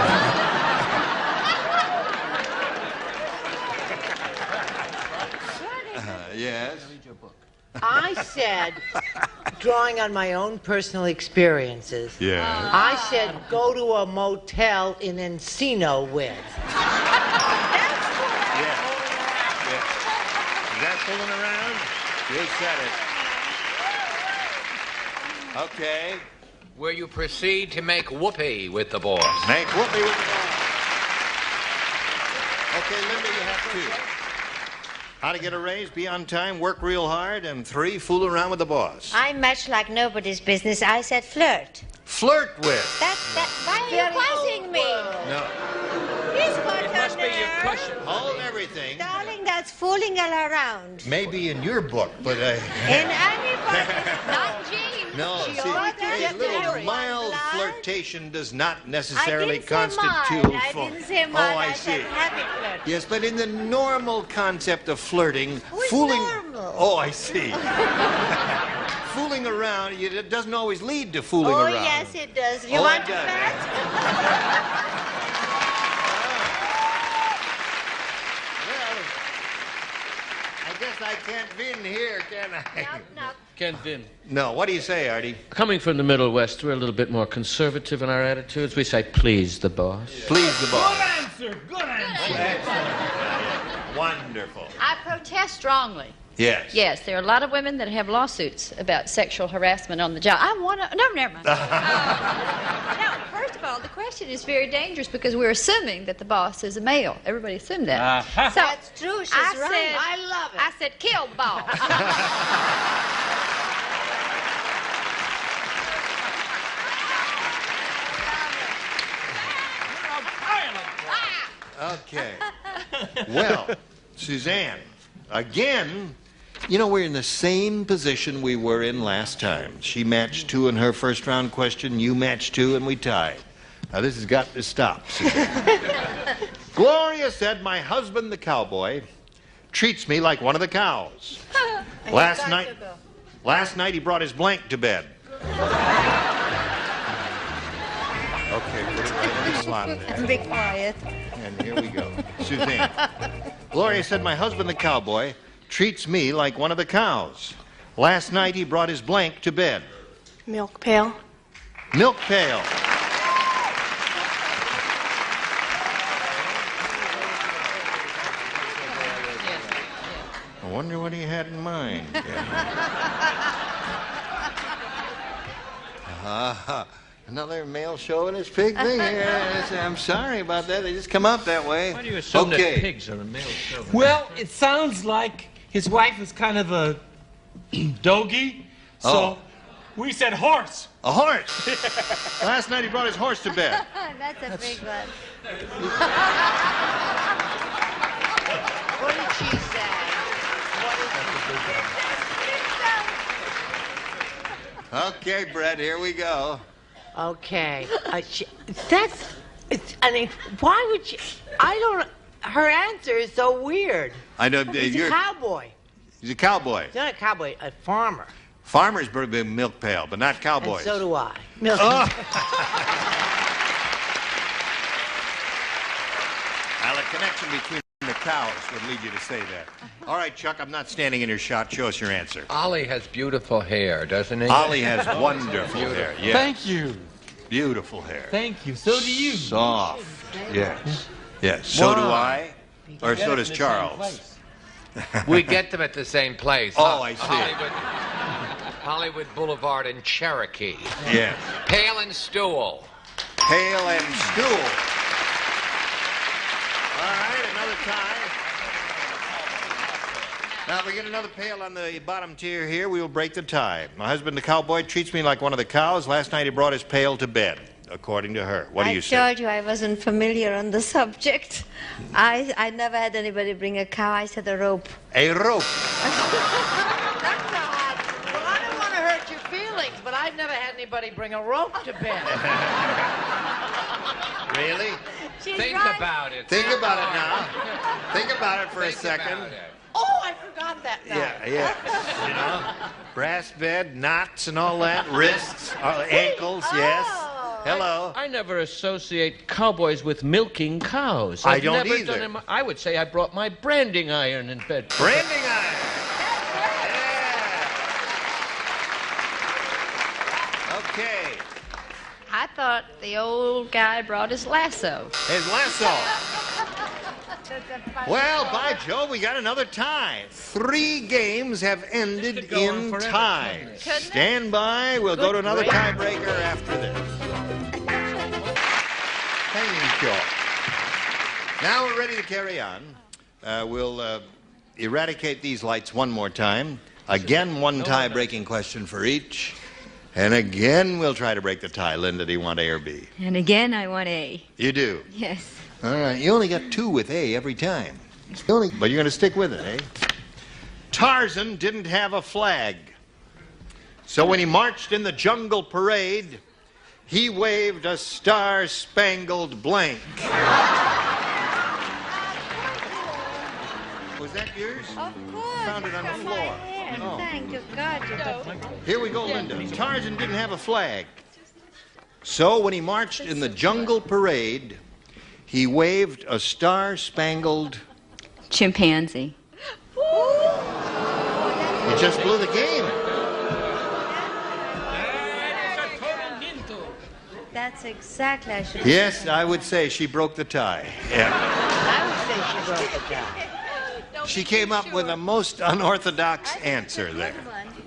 yes. I said, drawing on my own personal experiences, Yeah. I said go to a motel in Encino with. Yeah. Is that fooling around? You said it. Okay. Where you proceed to make whoopee with the boss. Make whoopee with the boss. Okay, Linda, you have 2. How to get a raise, be on time, work real hard, and 3, fool around with the boss. I match like nobody's business. I said flirt. Flirt with. Why are you quizzing me? No. He's got It must be your cushion. Hold everything. Darling, that's fooling all around. Maybe in your book, but In anybody's, Not Jean. no. She See, ought to a get little married. mild Blood. flirtation does not necessarily I didn't say constitute. mild. I didn't say mild. Oh, I I see. said happy flirt. Yes, but in the normal concept of flirting, Who's fooling. normal? Oh, I see. Fooling around, it doesn't always lead to fooling Oh, around. yes, it does. You Oh, want it to does. bet? Well, I guess I can't win here, can I? No. Can't win. No, what do you say, Artie? Coming from the Middle West, we're a little bit more conservative in our attitudes. We say, please the boss. Please the boss. Good answer. Good answer. Excellent. Wonderful. I protest strongly. Yes. Yes, there are a lot of women that have lawsuits about sexual harassment on the job. I want to. No, never mind. Now, first of all, the question is very dangerous because we're assuming that the boss is a male. Everybody assumed that. So That's true. She's I right. said, I love it. I said, kill the boss. Okay. Well, Suzanne, again, you know, we're in the same position we were in last time. She matched 2 in her first round question, you matched 2, and we tied. Now, this has got to stop, Suzanne. Gloria said, my husband, the cowboy, treats me like one of the cows. Last night he brought his blank to bed. Okay, put it right in the slot there. Be quiet. And here we go. Suzanne. Gloria said, my husband, the cowboy, treats me like one of the cows. Last night he brought his blank to bed. Milk pail. Milk pail. I wonder what he had in mind. Another male chauvinist pig thing? Yes, I'm sorry about that. They just come out that way. Why do you assume that Okay. pigs are a male chauvinist? Well, it sounds like his wife is kind of a doggy, so we said horse. A horse? Last night he brought his horse to bed. That's a big one. What did she say? Okay, Brett, here we go. Okay. I mean, why would you? I don't. Her answer is so weird. I know. He's a cowboy. He's a cowboy. He's not a cowboy, a farmer. Farmers bring milk pail, but not cowboys. And so do I. Milk. Oh. Now, the connection between the cows would lead you to say that. All right, Chuck, I'm not standing in your shot. Show us your answer. Ollie has beautiful hair, doesn't he? Ollie has wonderful hair. Yes. Thank you. Beautiful hair. Thank you. So do you. Soft. Yes. Yes. So do I. Or so does Charles. We get them at the same place. Oh, I see. Hollywood Boulevard in Cherokee. Yes. Pail and stool. Pail and stool. All right, another tie. Now, if we get another pail on the bottom tier here, we will break the tie. My husband, the cowboy, treats me like one of the cows. Last night he brought his pail to bed, according to her. What do you say? I told you I wasn't familiar on the subject. I never had anybody bring a cow. I said a rope. A rope. Well, I don't want to hurt your feelings, but I've never had anybody bring a rope to bed. Really? Think about it. Think about it now. Think about it for a second. Oh, I forgot that now. Yeah. You know, brass bed, knots and all that, wrists, ankles, yes. Hello. I never associate cowboys with milking cows. I I've don't never either. Done I would say I brought my branding iron in bed. Branding iron. Yeah. Okay. I thought the old guy brought his lasso. His lasso. Well, by Jove, we got another tie. 3 games have ended in ties. Stand by. We'll go to another tiebreaker after this. Hanging chalk. Now we're ready to carry on. We'll eradicate these lights one more time. Again, one tie-breaking question for each. And again, we'll try to break the tie. Linda, do you want A or B? And again, I want A. You do? Yes. All right. You only got 2 with A every time. But you're going to stick with it, eh? Tarzan didn't have a flag. So when he marched in the jungle parade, he waved a star-spangled blank. Was that yours? Of course. Found it on the floor. Oh. Thank you, God. Here we go, Linda. Tarzan didn't have a flag. So when he marched in the jungle parade, he waved a star-spangled... Chimpanzee. You just blew the game. That's exactly I should. Yes, I would say she broke the tie. Yeah. I would say she broke the tie. She came up with a most unorthodox answer there.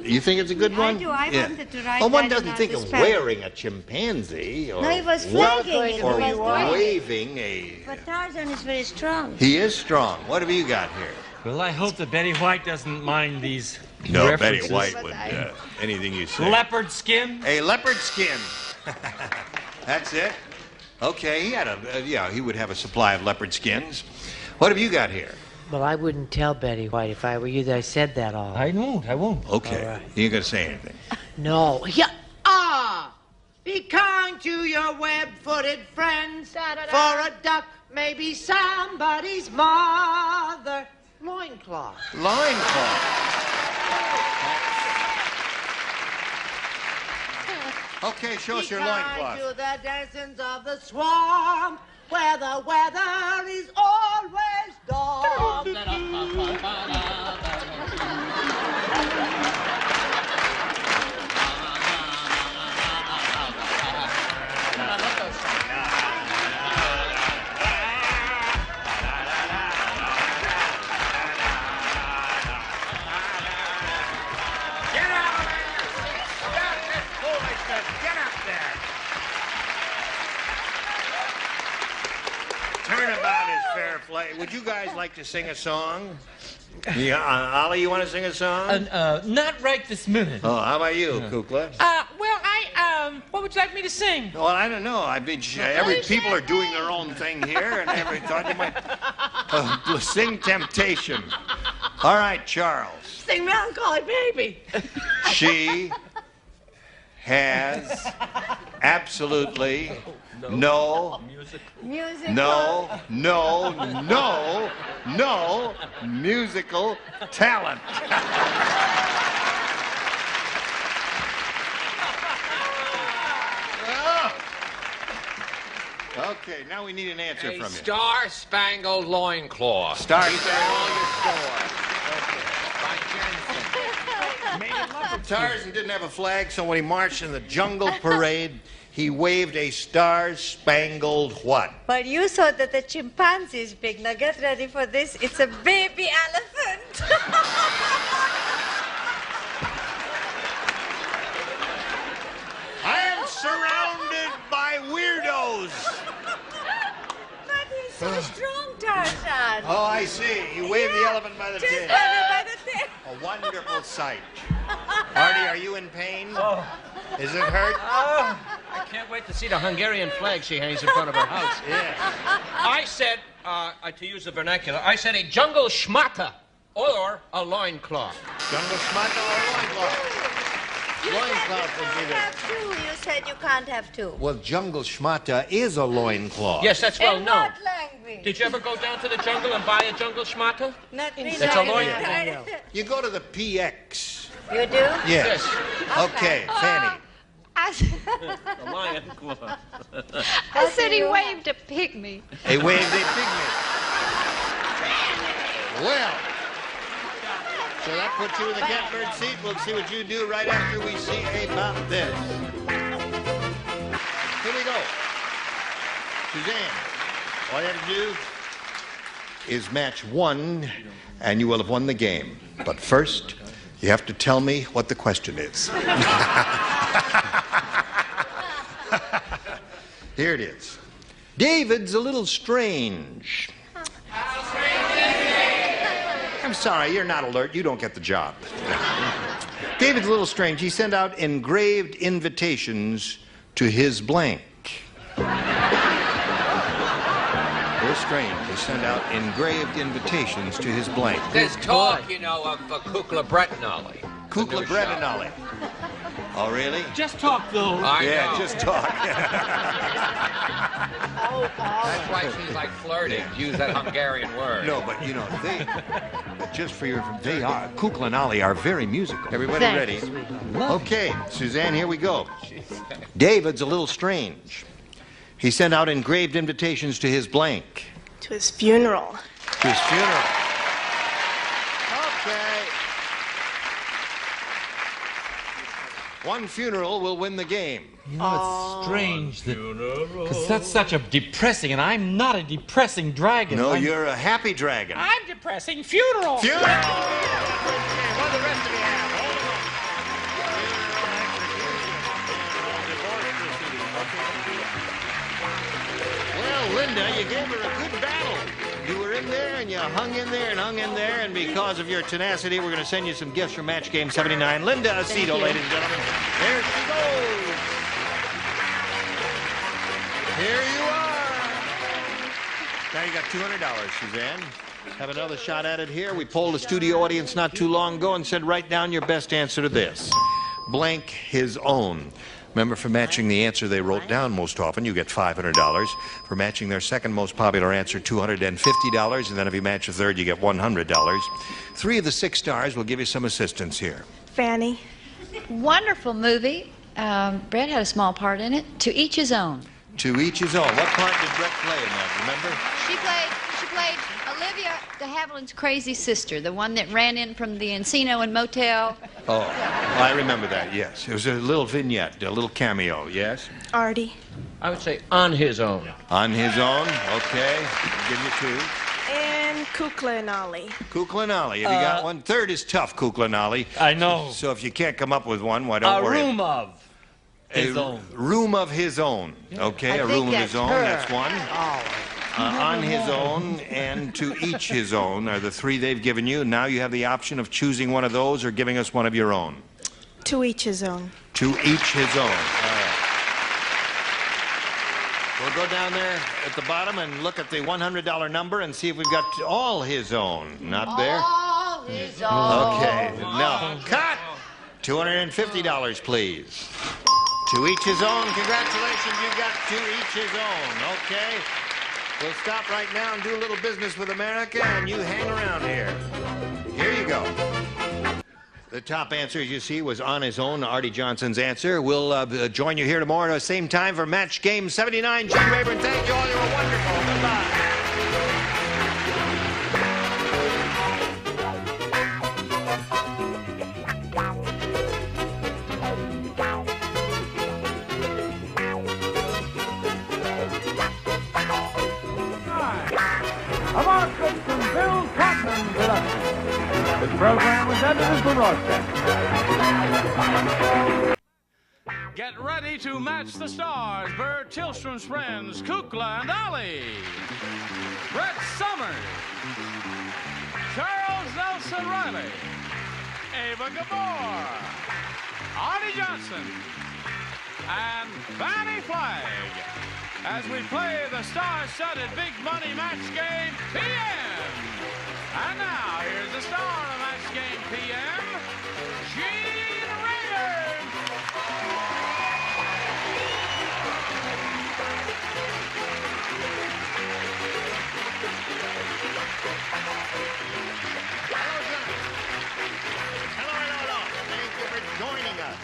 You think it's a good one? I do. I wanted to write Oh, one that in doesn't think of spell. wearing a chimpanzee or, No, he was flagging it. or He was doing it. waving a... But Tarzan is very strong. He is strong. What have you got here? Well, I hope that Betty White doesn't mind these No, references. Betty White would, anything you say. Leopard skin? A leopard skin. That's it. Okay, he had he would have a supply of leopard skins. What have you got here? Well, I wouldn't tell Betty White if I were you that I said that all. I won't. Okay. All right. You ain't gonna say anything. No. Yeah. Be kind to your web-footed friends. For a duck may be somebody's mother. Loincloth. Loincloth. Okay, show us your Be kind loincloth. to the dancings of the swamp, where the weather is always dark. would you guys like to sing a song? Yeah, Ollie, you want to sing a song? Not right this minute. Oh, how about you, Kukla? Well, what would you like me to sing? Well, I don't know. I mean, people are doing their own thing here, and every thought you might sing Temptation. All right, Charles. Sing Melancholy Baby. She has absolutely no musical talent. Okay, now we need an answer from you. Star-Spangled Loincloth. Star-Spangled. Tarzan didn't have a flag, so when he marched in the jungle parade, he waved a star-spangled what? But you saw that the chimpanzee is big. Now get ready for this. It's a baby elephant. I am surrounded by weirdos. But he's so strong, Tarzan. Oh, I see. You waved the elephant by the tail. Just by the tail. A wonderful sight. Artie, are you in pain? Oh. Is it hurt? I can't wait to see the Hungarian flag she hangs in front of her house. Yeah. I said, to use the vernacular, I said a jungle schmata or a loincloth. Jungle schmata or a loincloth? Loincloth would be the... Have two. You said you can't have two. Well, jungle schmata is a loincloth. Yes, that's well In known. what language? Did you ever go down to the jungle and buy a jungle schmata? Not me. It's a loincloth. You go to the PX. You do? Yes. Okay, Fanny. The loincloth. I said he waved a pygmy. He waved a pygmy. Well, so that puts you in the catbird seat. We'll see what you do right after we see about this. Here we go. Suzanne, all you have to do is match one, and you will have won the game. But first, you have to tell me what the question is. Here it is. David's a little strange. I'm sorry, you're not alert. You don't get the job. David's a little strange. He sent out engraved invitations to his blank. Very strange. He sent out engraved invitations to his blank. There's talk, you know, of Kukla Bretonolly. Kukla Bretonolly. Oh, really? Just talk, though. Yeah, just talk. That's why she's like flirting. Use that Hungarian word. No, but you know, Kukla and Ollie are very musical. Everybody ready? Okay, Suzanne, here we go. David's a little strange. He sent out engraved invitations to his blank. To his funeral. To his funeral. Okay. One funeral will win the game. You know, it's strange that... Because that's such a depressing, and I'm not a depressing dragon. No, you're a happy dragon. I'm depressing funeral. Funeral! What do the rest of you have? Well, Linda, you gave her a good battle. You were in there, and you hung in there and hung in there, and because of your tenacity, we're going to send you some gifts from Match Game 79. Linda Aceto, ladies and gentlemen. There she goes. Here you are. Now you got $200, Suzanne. Have another shot at it here. We polled the studio audience not too long ago and said, write down your best answer to this. Blank his own. Remember, for matching the answer they wrote down most often, you get $500. For matching their second most popular answer, $250. And then if you match a third, you get $100. 3 of the 6 stars will give you some assistance here. Fanny. Wonderful movie. Brett had a small part in it. To each his own. To each his own. What part did Brett play in that, remember? She played Olivia de Havilland's crazy sister, the one that ran in from the Encino and Motel. Oh, I remember that, yes. It was a little vignette, a little cameo, yes? Artie. I would say on his own. On his own, okay. I'll give you 2. And Kukla and Ollie. Kukla and Ollie, have you got one? Third is tough, Kukla and Ollie. I know. So if you can't come up with one, why don't worry. A room of his own. Room of his own. Okay, a room of his own, that's one. Oh. On his own and to each his own are the three they've given you. Now you have the option of choosing one of those or giving us one of your own. To each his own. To each his own. All right. We'll go down there at the bottom and look at the $100 number and see if we've got all his own. Not there? All his own. Okay. No. Cut! $250, please. To each his own. Congratulations, you got to each his own. Okay. We'll stop right now and do a little business with America, and you hang around here. Here you go. The top answer, as you see, was on his own, Artie Johnson's answer. We'll join you here tomorrow at the same time for Match Game 79. Gene Rayburn, thank you all. You were wonderful. Goodbye. A Mark Goodson, Bill Cotman production. This program was edited for broadcast. Get ready to match the stars. Bert Tillstrom's friends, Kukla and Ollie. Brett Summers. Charles Nelson Riley. Eva Gabor. Artie Johnson. And Fanny Flagg. As we play the star-studded Big Money Match Game PM. And now, here's the star of Match Game PM, Gene Rayburn. Hello. Thank you for joining us.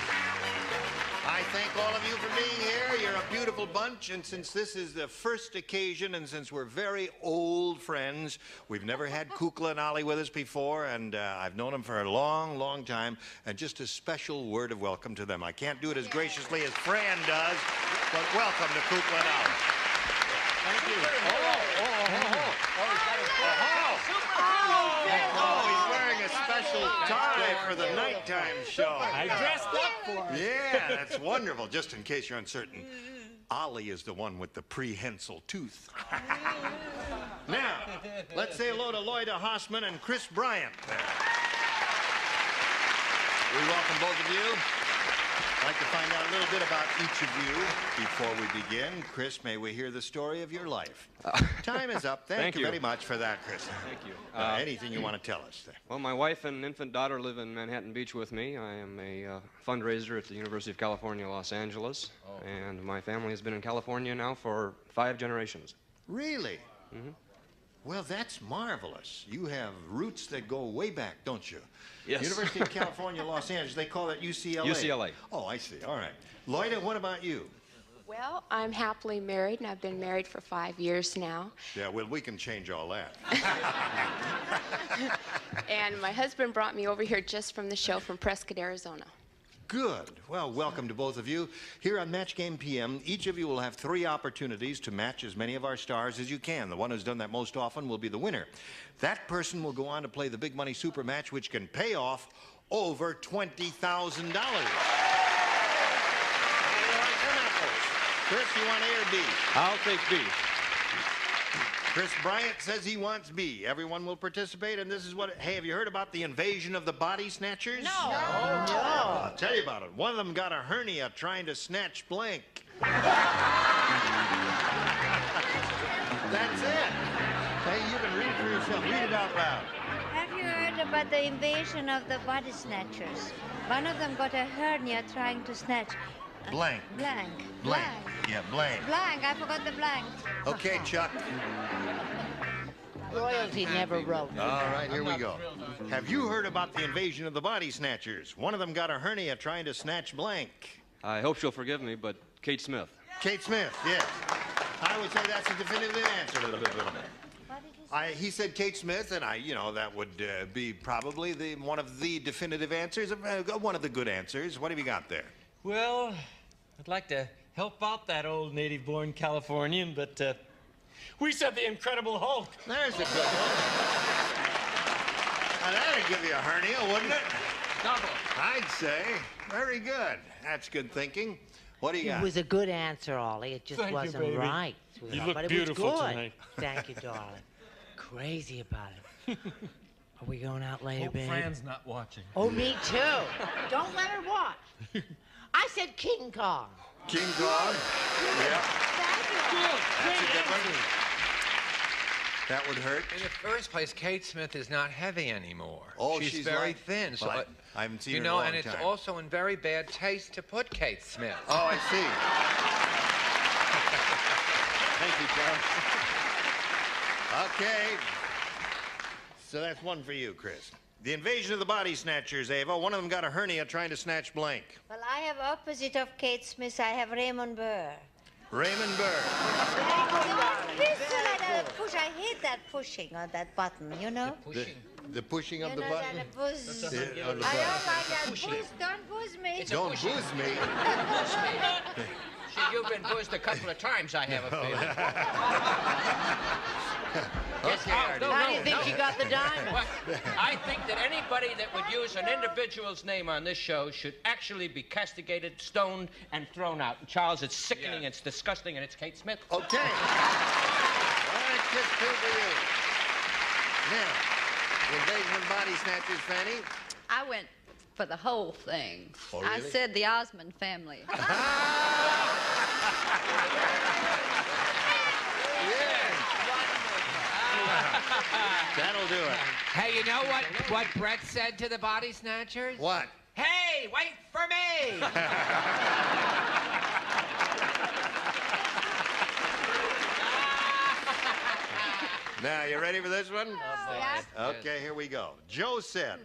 I thank all of you for being here. You're a beautiful bunch, and since this is the first occasion, and since we're very old friends, we've never had Kukla and Ollie with us before, and I've known them for a long, long time, and just a special word of welcome to them. I can't do it as graciously as Fran does, but welcome to Kukla and Ollie. Thank you. He's wearing a special tie for the nighttime show. I dressed up for it. Yeah, that's wonderful. Just in case you're uncertain, Ollie is the one with the prehensile tooth. Now, let's say hello to Lloyda Hossman and Chris Bryant. We welcome both of you. I'd like to find out a little bit about each of you before we begin. Chris, may we hear the story of your life? Time is up. Thank you very much for that, Chris. Thank you. Anything you want to tell us there? Well, my wife and infant daughter live in Manhattan Beach with me. I am a fundraiser at the University of California, Los Angeles. And my family has been in California now for 5 generations. Really? Mm-hmm. Well, that's marvelous. You have roots that go way back, don't you? Yes. University of California, Los Angeles. They call that UCLA. UCLA. Oh, I see. All right. Lloyda, what about you? Well, I'm happily married, and I've been married for 5 years now. Yeah, well, we can change all that. And my husband brought me over here just from the show from Prescott, Arizona. Good. Well, welcome to both of you. Here on Match Game PM, each of you will have 3 opportunities to match as many of our stars as you can. The one who's done that most often will be the winner. That person will go on to play the Big Money Super Match, which can pay off over $20,000. Chris, you want A or B? I'll take B. Chris Bryant says he wants B. Everyone will participate, and this is what... Hey, have you heard about the invasion of the body snatchers? No. I'll tell you about it. One of them got a hernia trying to snatch blank. That's it. Hey, you can read it for yourself. Read it out loud. Have you heard about the invasion of the body snatchers? One of them got a hernia trying to snatch... Blank. Blank. Yeah, blank. Blank. I forgot the blank. Okay, Chuck. Royalty never wrote. All right, here we go. Have you heard about the invasion of the body snatchers? One of them got a hernia trying to snatch blank. I hope she'll forgive me, but Kate Smith. Kate Smith, yes. I would say that's a definitive answer. He said Kate Smith, and that would be probably one of the definitive answers, one of the good answers. What have you got there? Well, I'd like to help out that old native-born Californian, but we said the Incredible Hulk. There's a good one. Now, that'd give you a hernia, wouldn't it? Double. I'd say. Very good. That's good thinking. What do you got? It was a good answer, Ollie. It just Thank you, wasn't baby. right. You sweetheart, look but beautiful it was good. tonight. Thank you, darling. Crazy about it. Are we going out later, Hope babe? Fran's not watching. Oh, me too. Don't let her watch. I said King Kong. King Kong? Yeah. That's a good one. That would hurt. In the first place, Kate Smith is not heavy anymore. Oh, she's very thin. So Well, I haven't seen you her know, in a long and it's time. also in very bad taste to put Kate Smith. Oh, I see. Thank you, Charles. Okay. So that's one for you, Chris. The invasion of the body snatchers, Ava. One of them got a hernia trying to snatch blank. Well, I have opposite of Kate Smith. I have Raymond Burr. Raymond Burr. Push. I hate that pushing on that button, you know? The pushing of You the know button? that buzz. On the I button. don't like that buzz. Don't buzz me. Don't booze me. See, you've been buzzed a couple of times, I have a feeling. How do you think she got the diamond? Well, I think that anybody that would use an individual's name on this show should actually be castigated, stoned, and thrown out. And Charles, it's sickening, it's disgusting, and it's Kate Smith. Okay. All right, kiss two for you. Now, the invasion of body snatchers, Fanny. I went for the whole thing. Oh, I really? said the Osmond family. That'll do it. Hey, you know what Brett said to the body snatchers? What? Hey, wait for me! Now, you ready for this one? Yeah. Okay, here we go. Joe said,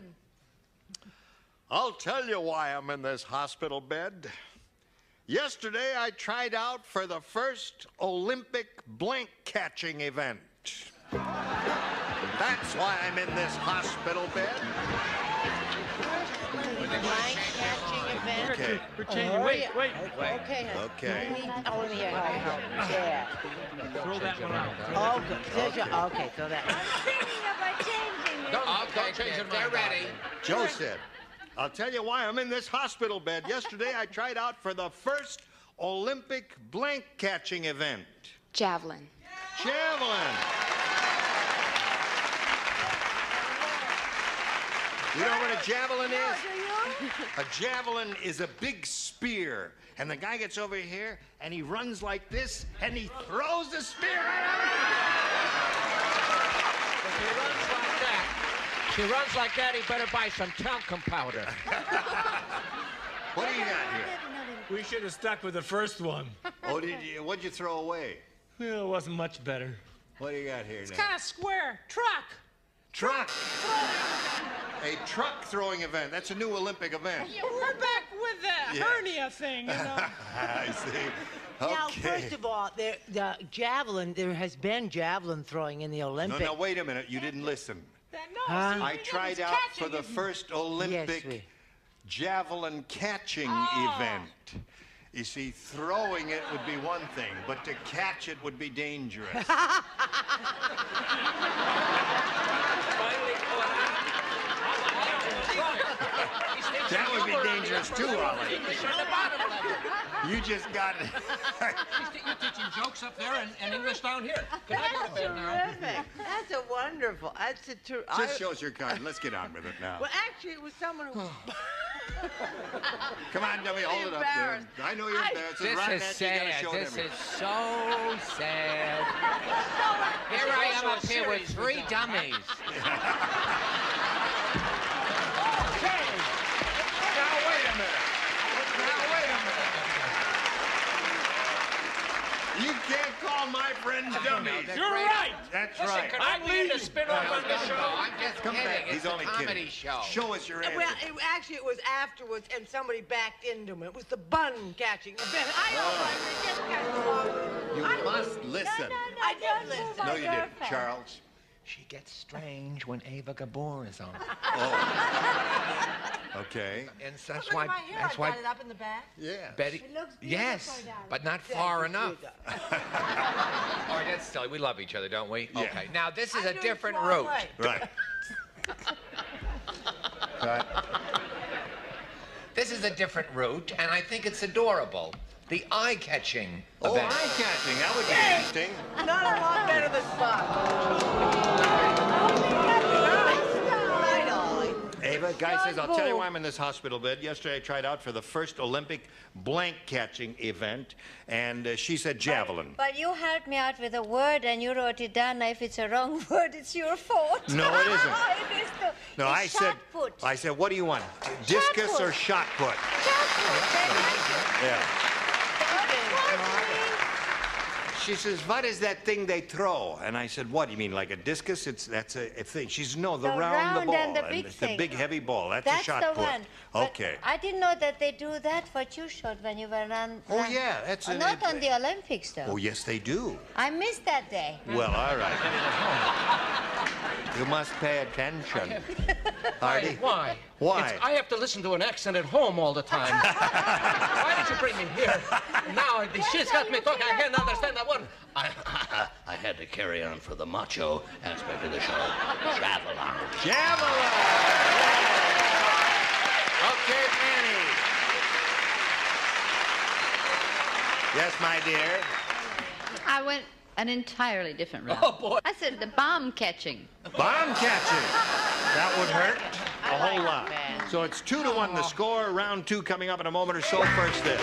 I'll tell you why I'm in this hospital bed. Yesterday, I tried out for the first Olympic blank catching event. That's why I'm in this hospital bed. Blank catching event. Okay. We're changing. Wait. Okay. Okay. Oh, let me hear how. Yeah. Throw that one out. Oh, good. Okay, so that. I'm thinking about changing it. Okay, they're ready. Joe said, I'll tell you why I'm in this hospital bed. Yesterday, I tried out for the first Olympic blank catching event. Javelin. Javelin. You know what a javelin is? A javelin is a big spear. And the guy gets over here, and he runs like this, and he throws the spear right out. She runs like that, he better buy some talcum powder. What do you got here? We should have stuck with the first one. Oh, what'd you throw away? Well, it wasn't much better. What do you got here now? Kind of square. Truck. Truck. A truck throwing event. That's a new Olympic event. We're back with the hernia thing, you know. I see. Okay. Now, first of all, the javelin, there has been javelin throwing in the Olympics. No, wait a minute. You didn't listen. Huh? I tried out for the first Olympic javelin catching event. You see, throwing it would be one thing, but to catch it would be dangerous. That would be dangerous too, Ollie. You just got it. You're teaching jokes up there and English down here. Can I go to bed now? Terrific. That's a wonderful. That's a true. Just show us your card. Let's get on with it now. Well, actually, it was someone who. Come on, Debbie, hold it up there. I know you're embarrassed. This right is next, you gotta sad. show This them. is so sad. Here I am up here with 3 dummies. Now, wait a minute. You can't call my friends dummies. You're right. That's Listen, right. can I leave to spin off on the show? I'm just Come kidding. back. It's He's a only comedy kidding. show. Show us your answer. Well, actually, it was afterwards, and somebody backed into him. It was the bun catching event. I don't like it. Just got You must listen. I did listen. No, you didn't. Charles. She gets strange when Eva Gabor is on. Okay. And that's Look why. at my hair. That's I why. got it up in the back. Yeah. Betty. It looks beautiful, Yes, darling. but not Thank far you, enough. sweetheart. All right, that's silly. We love each other, don't we? Yeah. Okay. Now this is I a do it different wrong route. way. Right. Right. This is a different route, and I think it's adorable. The eye-catching Oh, event. eye-catching. That would be interesting. Not a lot better than Eva, guy says, I'll tell you why I'm in this hospital bed. Yesterday I tried out for the first Olympic blank catching event, and she said javelin. But you helped me out with a word and you wrote it down. Now, if it's a wrong word, it's your fault. No, it isn't. It is the, No, it's shot put. I said, what do you want? Discus put. or shot put? Shot put. Yeah. She says, what is that thing they throw? And I said, what? You mean like a discus? That's a thing. She says, no, the round ball. And the big thing. The big heavy ball. That's a shot the put. one. But Okay. I didn't know that they do that, what you showed when you were on. Oh, yeah. That's not on the Olympics, though. Oh, yes, they do. I missed that day. Well, all right. You must pay attention. Artie? Why? Why? I have to listen to an accent at home all the time. Why did you bring me here? Now, she's got me talking. I can't understand that word. I had to carry on for the macho aspect of the show. Javelin. Javelin! Okay, Fanny. Yes, my dear. I went an entirely different route. Oh, boy. I said the bomb catching. Bomb catching. That would hurt a whole lot. So it's 2-1 the score. Round 2 coming up in a moment or so. First this.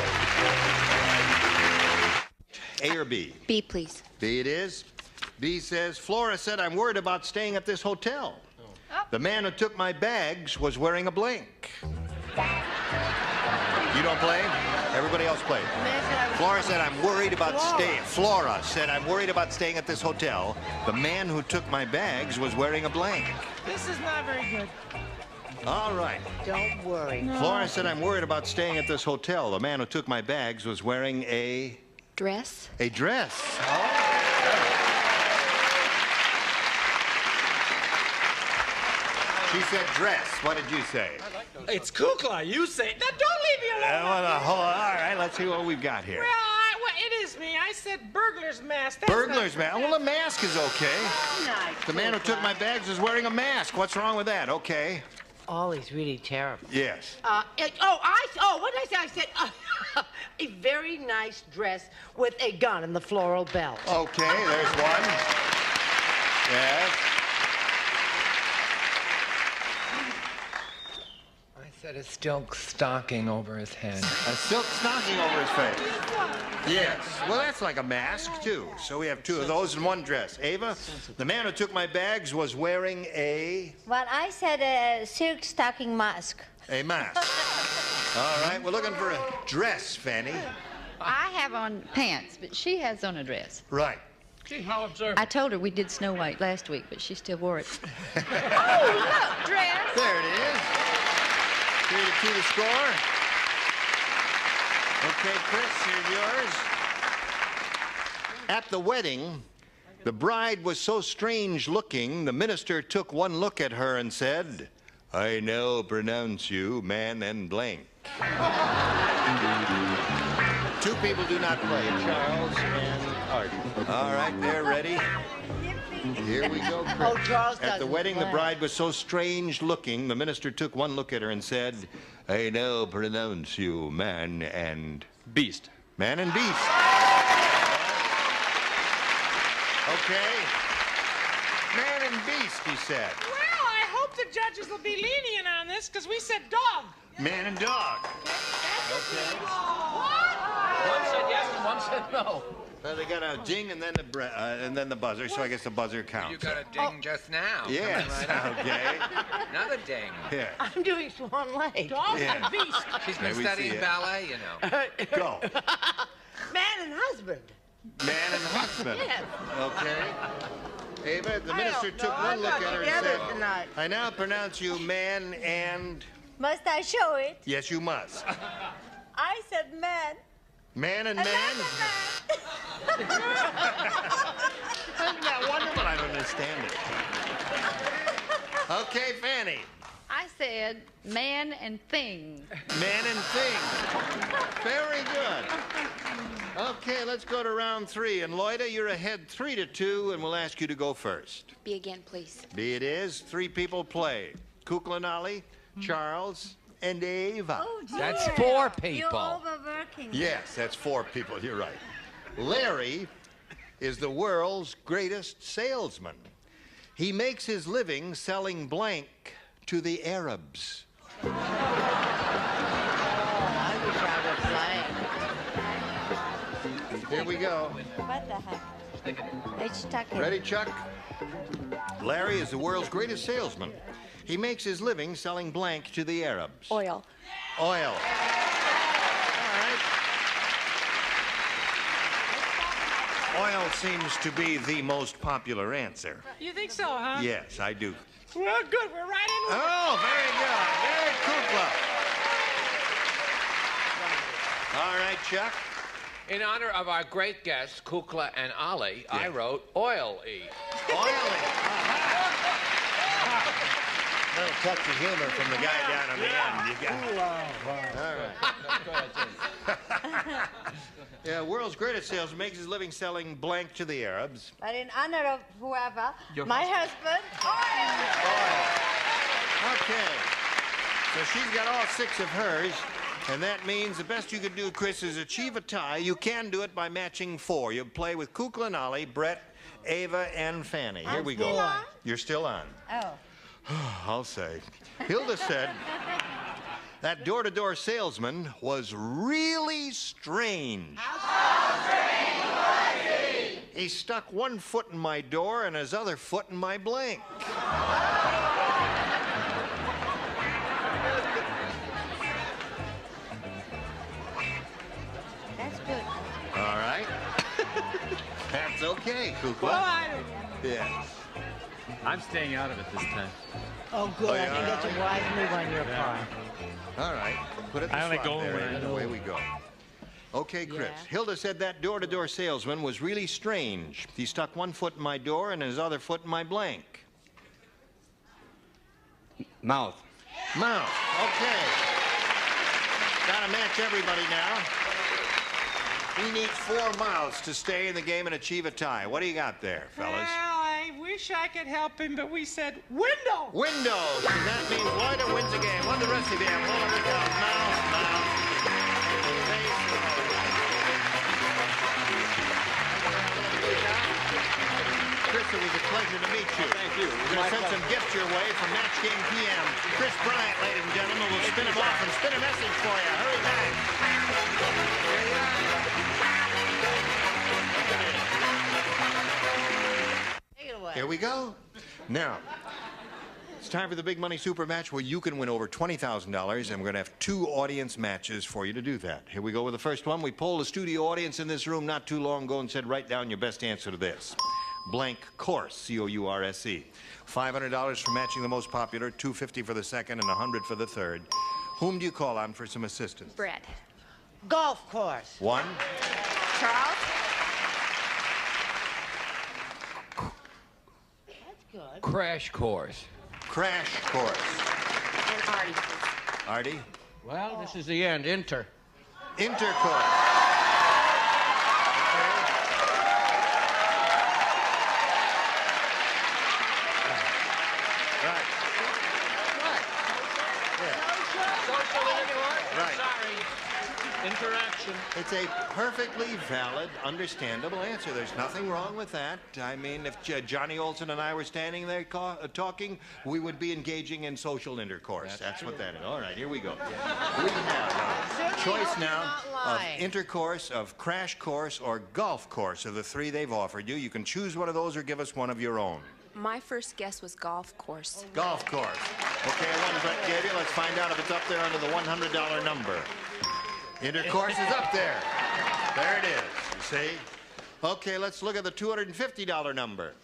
A or B? B, please. B it is. B says, Flora said, I'm worried about staying at this hotel. The man who took my bags was wearing a blank. You don't play? Everybody else played. Flora said, I'm worried about staying. Flora said, I'm worried about staying at this hotel. The man who took my bags was wearing a blank. This is not very good. All right. Don't worry. Flora said, I'm worried about staying at this hotel. The man who took my bags was wearing a... Dress? A dress. She said dress. What did you say? It's kukla. You say. Now, don't leave me alone. All right, let's see what we've got here. Well, it is me. I said burglar's mask. That's Burglar's mask. Well, a mask is okay. The man who took my bags was wearing a mask. What's wrong with that? Okay. Ollie's really terrible. Yes. What did I say? I said a very nice dress with a gun and the floral belt. Okay, there's one. Yes. I said a silk stocking over his head. A silk stocking over his face. Yes. Well, that's like a mask, too. So we have two of those in one dress. Ava, the man who took my bags was wearing a... Well, I said a silk stocking mask. A mask. All right, we're looking for a dress, Fanny. I have on pants, but she has on a dress. Right. Gee, how observant. I told her we did Snow White last week, but she still wore it. Oh, look, dress. There it is. 3-2 the score. Okay, Chris, here's yours. At the wedding, the bride was so strange looking, the minister took one look at her and said, I now pronounce you man and blank. Two people do not play, Charles and Artie. All right, they're ready. Here we go, Chris. Oh, Charles At the doesn't wedding, the play. bride was so strange looking, the minister took one look at her and said, I now pronounce you man and... Beast. Man and beast. Okay. Man and beast, he said. Well, I hope the judges will be lenient on this because we said dog. Man and dog. Okay. One said yes and one said no. Well, they got a ding and then the buzzer, so I guess the buzzer counts. You got a ding just now. Yes, Coming right up. okay. Another ding. Yeah. I'm doing Swan Lake. Dog Yeah. and beast. She's May been we studying see it? ballet, you know. Go. Man and husband. Man and husband. Yes. Okay. Ava, the minister don't took know. one I'm look not at her and together said, tonight. I now pronounce you man and... Must I show it? Yes, you must. I said man. Man and man? Isn't that wonderful? I don't understand it. Okay, Fanny. I said man and thing. Man and thing. Very good. Okay, let's go to round 3. And Loida, you're ahead 3-2, and we'll ask you to go first. B again, please. B it is. 3 people play. Kukla and Ollie, Charles, and Eva. Oh, dear. That's 4 You people. overwork talking. Yes, that's 4 people. You're right. Larry is the world's greatest salesman. He makes his living selling blank to the Arabs. I wish I was Here we go. What the heck? It's stuck in. Ready, Chuck? Larry is the world's greatest salesman. He makes his living selling blank to the Arabs. Oil. Oil. Oil seems to be the most popular answer. You think so, huh? Yes, I do. Well, good. We're right in with it. Oh, very good. Very Kukla. All right, Chuck. In honor of our great guests, Kukla and Ali, I wrote Oil-E. Oil-E. Little touch of humor from the guy down on the end. You got it. All right. Yeah, world's greatest salesman makes his living selling blank to the Arabs. But in honor of whoever, Your my husband, Okay. So she's got all 6 of hers, and that means the best you could do, Chris, is achieve a tie. You can do it by matching 4. You play with Kukla and Ali, Brett, Ava, and Fanny. Here we go. still on? You're still on. Oh. I'll say. Hilda said that door-to-door salesman was really strange. How strange was he? He stuck one foot in my door and his other foot in my blank. That's good. All right. That's okay, Kukla. Well, Yes. I'm staying out of it this time. Oh, good. Oh, I yeah, think that's all a wise move on your part. All right. Put it in I the only slot go there, when I and know. away we go. Okay, Chris. Yeah. Hilda said that door-to-door salesman was really strange. He stuck one foot in my door and his other foot in my blank. Mouth. Mouth. Okay. Gotta match everybody now. He needs 4 mouths to stay in the game and achieve a tie. What do you got there, fellas? Well, I wish I could help him, but we said window. Windows. And that means Lloyd wins the game. What do the rest of you have? Hold on, mouth, mouth. Face. Chris, it was a pleasure to meet you. Thank you. We're going to send some gifts your way from Match Game PM. Chris Bryant, ladies and gentlemen, will spin them off and spin a message for you. Hurry back. Take it away. Here we go. Now, it's time for the big money super match where you can win over $20,000, and we're going to have 2 audience matches for you to do that. Here we go with the first one. We polled a studio audience in this room not too long ago and said, write down your best answer to this. Blank course, C-O-U-R-S-E. $500 for matching the most popular, $250 for the second, and $100 for the third. Whom do you call on for some assistance? Brett. Golf course. 1. Charles. That's good. Crash course. Crash course. And Artie. Artie? Well, this is the end. Inter. Intercourse. Right. Sorry. Interaction. It's a perfectly valid, understandable answer. There's nothing wrong with that. I mean, if Johnny Olson and I were standing there talking, we would be engaging in social intercourse. That's what that is. All right, here we go. We have a choice now of intercourse, of crash course, or golf course. Of the 3 they've offered you, you can choose one of those or give us one of your own. My first guess was golf course. Golf course. Okay, one Brett gave you. Let's find out if it's up there under the $100 number. Intercourse is up there. There it is. You see? Okay, let's look at the $250 number.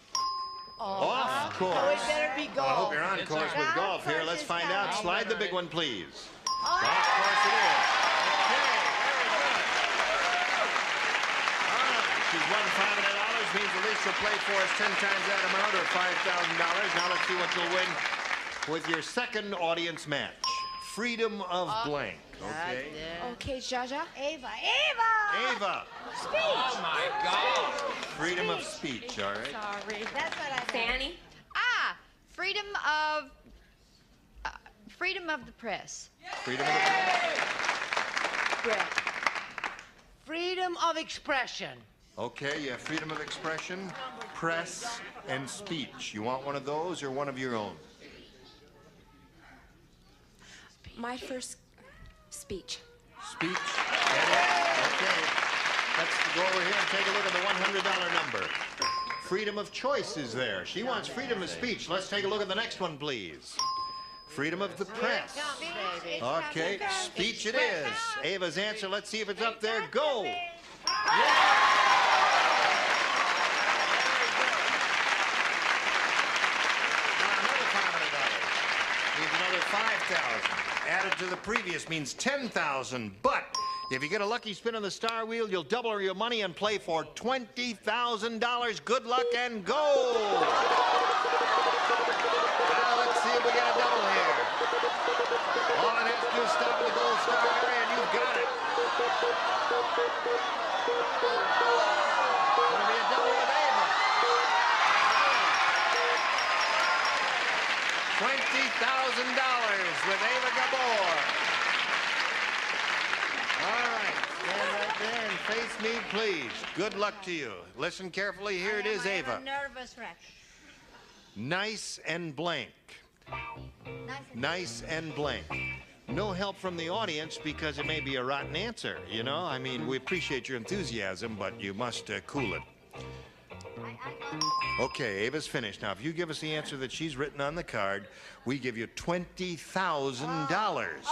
Off course. Oh, it better be golf. I hope you're on course with golf here. Let's find out. Slide the big one, please. Golf course it is. Okay, very good. All right, she's won $500. Means at least she'll play for us 10 times that amount, or $5,000. Now let's see what you'll win with your second audience match. Freedom of blank. Okay. Okay, Jaja. Eva. Eva. Speech. Oh, my God. Freedom of speech, all right? Sorry. That's what I Fanny. Freedom of the press. Freedom of the Brett. Freedom of expression. Okay, you have freedom of expression, press, and speech. You want one of those or one of your own? My first speech. Speech? Okay. Let's go over here and take a look at the $100 number. Freedom of choice is there. She wants freedom of speech. Let's take a look at the next one, please. Freedom of the press. Okay, speech it is. Ava's answer, let's see if it's up there. Go! Another $5,000. Added to the previous means $10,000. But if you get a lucky spin on the star wheel, you'll double your money and play for $20,000. Good luck and go! Now let's see if we get a double here. All it has to do is stop at the gold star area and you've got it. Gonna be a double with Eva. $20,000 with Eva Gabor. All right, stand right there and face me, please. Good luck to you. Listen carefully. Here it is, Eva. I'm a nervous wreck. Nice and blank. Nice and blank. No help from the audience because it may be a rotten answer, you know? I mean, we appreciate your enthusiasm, but you must cool it. Okay, Ava's finished. Now, if you give us the answer that she's written on the card, we give you $20,000.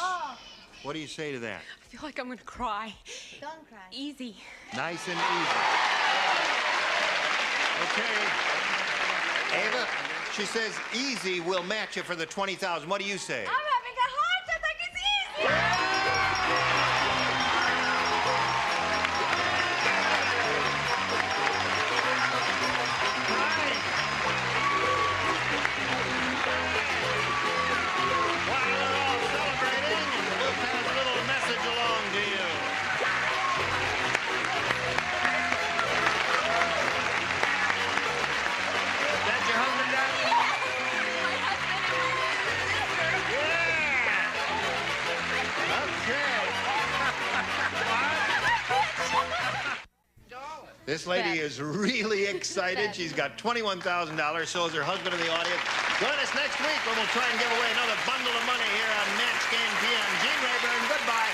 What do you say to that? I feel like I'm going to cry. Don't cry. Easy. Nice and easy. Okay. Eva, she says easy will match you for the $20,000. What do you say? I'm having a heart attack. It's easy. While we're all celebrating, we'll pass a little message along to you. Is that your husband, darling? This lady is really excited. She's got $21,000, so is her husband in the audience. Join us next week when we'll try and give away another bundle of money here on Match Game PM. Gene Rayburn, goodbye.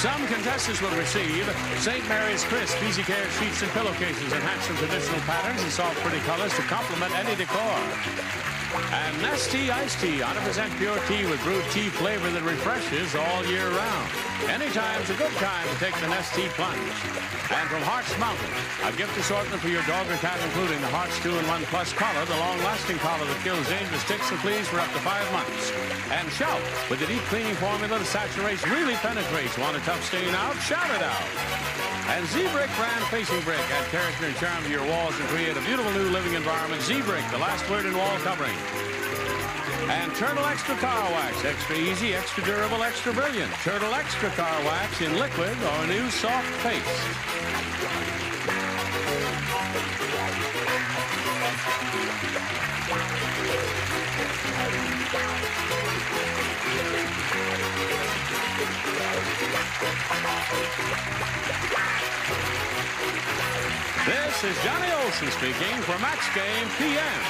Some contestants will receive St. Mary's Crisp Easy Care sheets and pillowcases in handsome traditional patterns and soft pretty colors to complement any decor. And Nestea Iced Tea, 100% pure tea with brewed tea flavor that refreshes all year round. Anytime's a good time to take the Nestea plunge. And from Hearts Mountain, a gift assortment for your dog or cat, including the Hearts 2-in-1 Plus collar, the long-lasting collar that kills dangerous ticks and fleas for up to 5 months. And Shout, with the deep cleaning formula that saturates, really penetrates. Want a tough stain out? Shout it out. And Z-Brick brand facing brick. Add character and charm to your walls and create a beautiful new living environment. Z-Brick, the last word in wall covering. And Turtle Extra Car Wax. Extra easy, extra durable, extra brilliant. Turtle Extra Car Wax in liquid or new soft paste. This is Johnny Olson speaking for Match Game PM.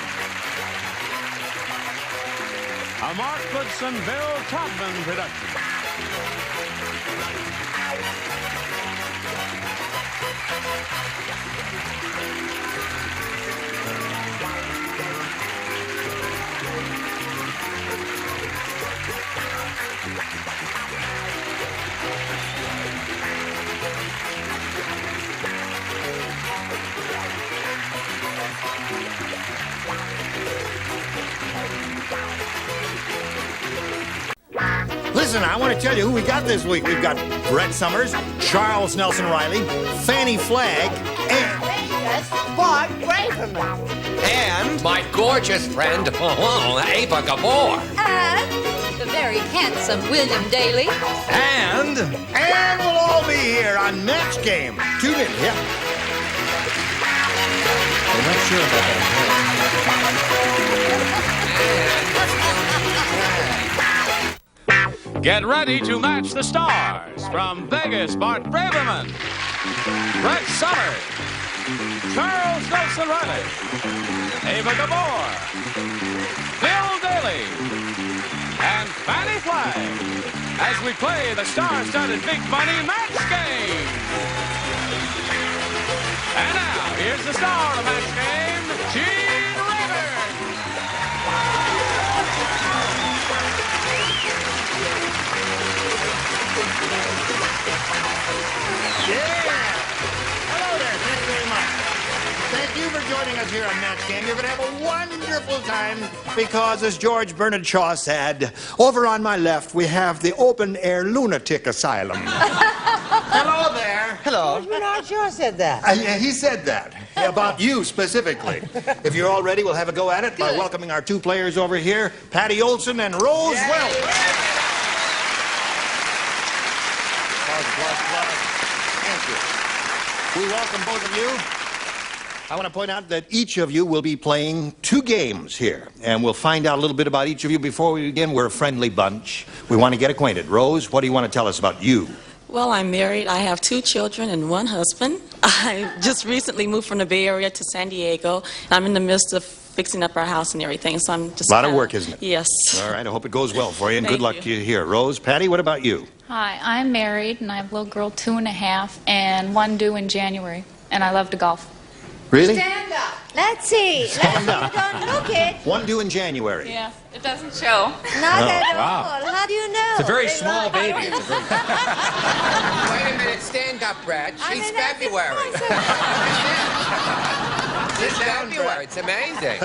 A Mark Goodson, Bill Todman production. Listen, I want to tell you who we got this week. We've got Brett Summers, Charles Nelson Riley, Fannie Flagg, and Bart Braverman. And my gorgeous friend, Eva Gabor. And the very handsome William Daly. And we'll all be here on Match Game. Tune in, yeah. I'm not sure about Get ready to match the stars. From Vegas, Bart Braverman. Brett Summers, Charles Nelson Riley, Eva Gabor, Bill Daly, and Fanny Flagg as we play the star-studded Big Money Match Game. And now, here's the star of the match game, Gene Rivers. Yeah! Hello there, thank you very much. Thank you for joining us here on Match Game. You're going to have a wonderful time because, as George Bernard Shaw said, over on my left we have the open-air lunatic asylum. Hello there. Hello. George Bernard Shaw said that. He said that. About you specifically. If you're all ready, we'll have a go at it by welcoming our two players over here, Patty Olson and Rose Welch. Thank you. We welcome both of you. I want to point out that each of you will be playing 2 games here, and we'll find out a little bit about each of you before we begin. We're a friendly bunch. We want to get acquainted. Rose, what do you want to tell us about you? Well, I'm married. I have 2 children and 1 husband. I just recently moved from the Bay Area to San Diego. I'm in the midst of fixing up our house and everything, so I'm just... A lot of work, isn't it? Yes. All right, I hope it goes well for you, and Thank good luck to you here. Rose, Patty, what about you? Hi, I'm married, and I have a little girl, 2.5, and 1 due in January, and I love to golf. Really? Stand up. Let's see. Stand up. Don't look it. 1 due in January. Yeah, it doesn't show. Not at wow. all. How do you know? It's a very small baby. Wait a minute, stand up, Brad. She's February. She's February. It's amazing.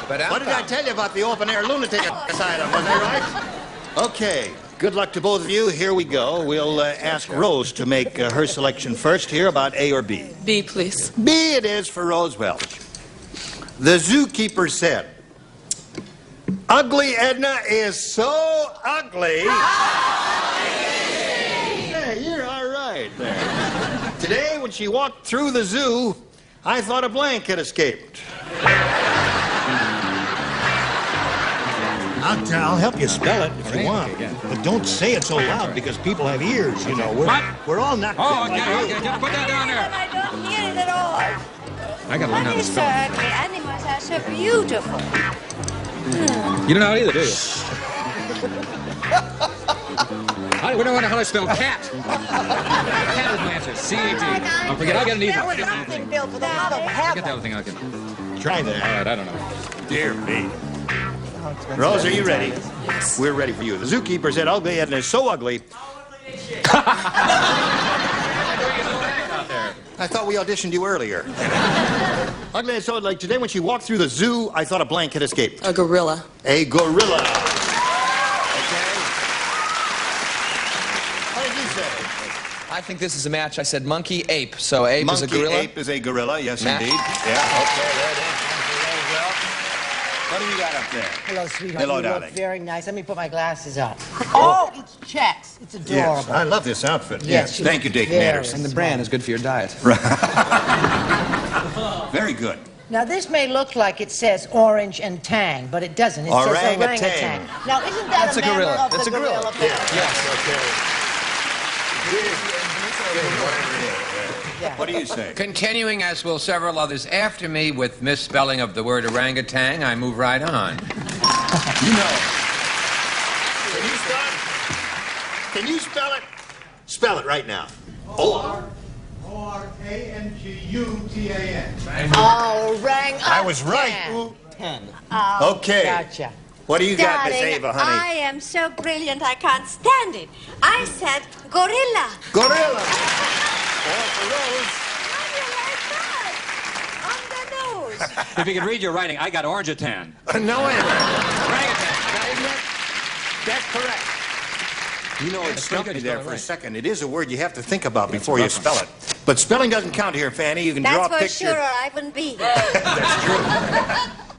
But what did I tell you about the open-air lunatic asylum? Was I right? Okay. Good luck to both of you. Here we go. We'll ask Rose to make her selection first here about A or B. B, please. B it is for Rose Welch. The zookeeper said, "Ugly Edna is so ugly." Hey, you're all right there. Today, when she walked through the zoo, I thought a blank had escaped. I'll help you spell it if you want. But don't say it so loud because people have ears, you know. We're all not... Oh, okay. Put that down there. I don't hear it at all. I got to learn how to spell. Ugly. Animals are so beautiful. You don't know either, do you? We don't know how to spell cat. Cat is my answer. C-A-T. Don't forget, I got an easy. Forget nothing, Bill, for the love of the heaven. other thing I can. Try that. All right, I don't know. Dear me. Rose, are you ready? Yes. We're ready for you. The zookeeper said, "Ugly Edna is so ugly." I thought we auditioned you earlier. Ugly is so like today when she walked through the zoo, I thought a blank had escaped. A gorilla. A gorilla. Okay. What did you say? I think this is a match. I said monkey, ape. So ape is a gorilla? Ape is a gorilla, yes, Match. indeed. Yeah, okay, there it is. What do you got up there? Hello, sweetheart. Hello, you darling. look very nice. Let me put my glasses on. Oh, it's checks. It's adorable. Yes, I love this outfit. Yes, you Thank you, look Dayton very Anderson. And the brand is good for your diet. Very good. Now, this may look like it says orange and tang, but it doesn't. It Orangutan. says orangutan. Now, isn't that That's a a member gorilla. of That's the a gorilla. family? Yes, What do you say? Continuing, as will several others after me, with misspelling of the word orangutan, I move right on. You know. Can you start? Can you spell it? Spell it right now. O-R-A-N-G-U-T-A-N. Oh, rang I was right. Oh, Okay. Gotcha. What do you got, Miss darling, Eva, honey? I am so brilliant I can't stand it. I said gorilla. Gorilla. Well, for Rose. On the nose. If you can read your writing, I got orangutan. No, wait a minute. Orangutan. That's correct. You know, it stumped me there for a right. second. It is a word you have to think about before you spell it. But spelling doesn't count here, Fanny. You can draw a That's for picture. sure, or I wouldn't be here. That's true.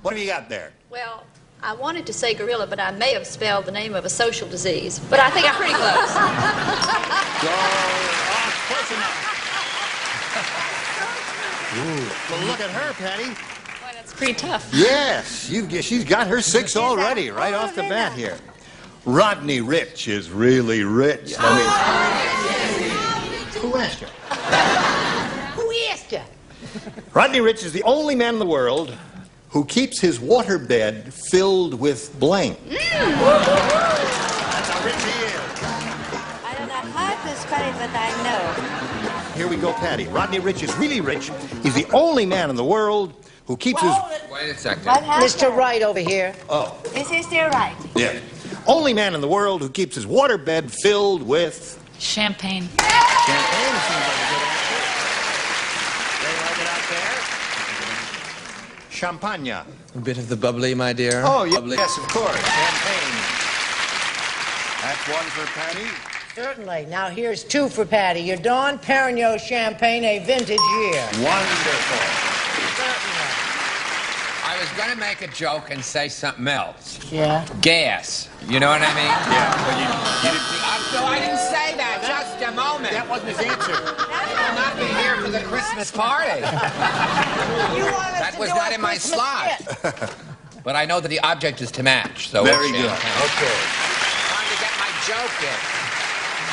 What have you got there? Well, I wanted to say gorilla, but I may have spelled the name of a social disease. But I think I'm pretty close. Close enough. Well, look at her, Patty. Boy, that's pretty tough. Yes, she's got her 6 already, right off the bat here. Rodney Rich is really rich. I mean, who asked her? Who Rodney Rich is the only man in the world who keeps his waterbed filled with blank. That's how rich he is. I don't know how to spell it, but I know. Here we go, Patty. Rodney Rich is really rich. He's the only man in the world who keeps his... Wait a second. Mr. Wright over here. Oh. This is the right. Yeah. Only man in the world who keeps his waterbed filled with... Champagne. Champagne seems like a good answer. They like it out there? Champagne. A bit of the bubbly, my dear. Oh, Bubbly. yes, of course. Champagne. That's one for Patty. Certainly. Now here's 2 for Patty. Your Don Perignon Champagne, a vintage year. Wonderful. Certainly. I was going to make a joke and say something else. Yeah? Gas. You know what I mean? Yeah. Well, you didn't... No, I didn't say that. Just a moment. That wasn't his answer. He will not be here for the Christmas party. That was not in my slot. But I know that the object is to match. So very good. Okay. Trying to get my joke in.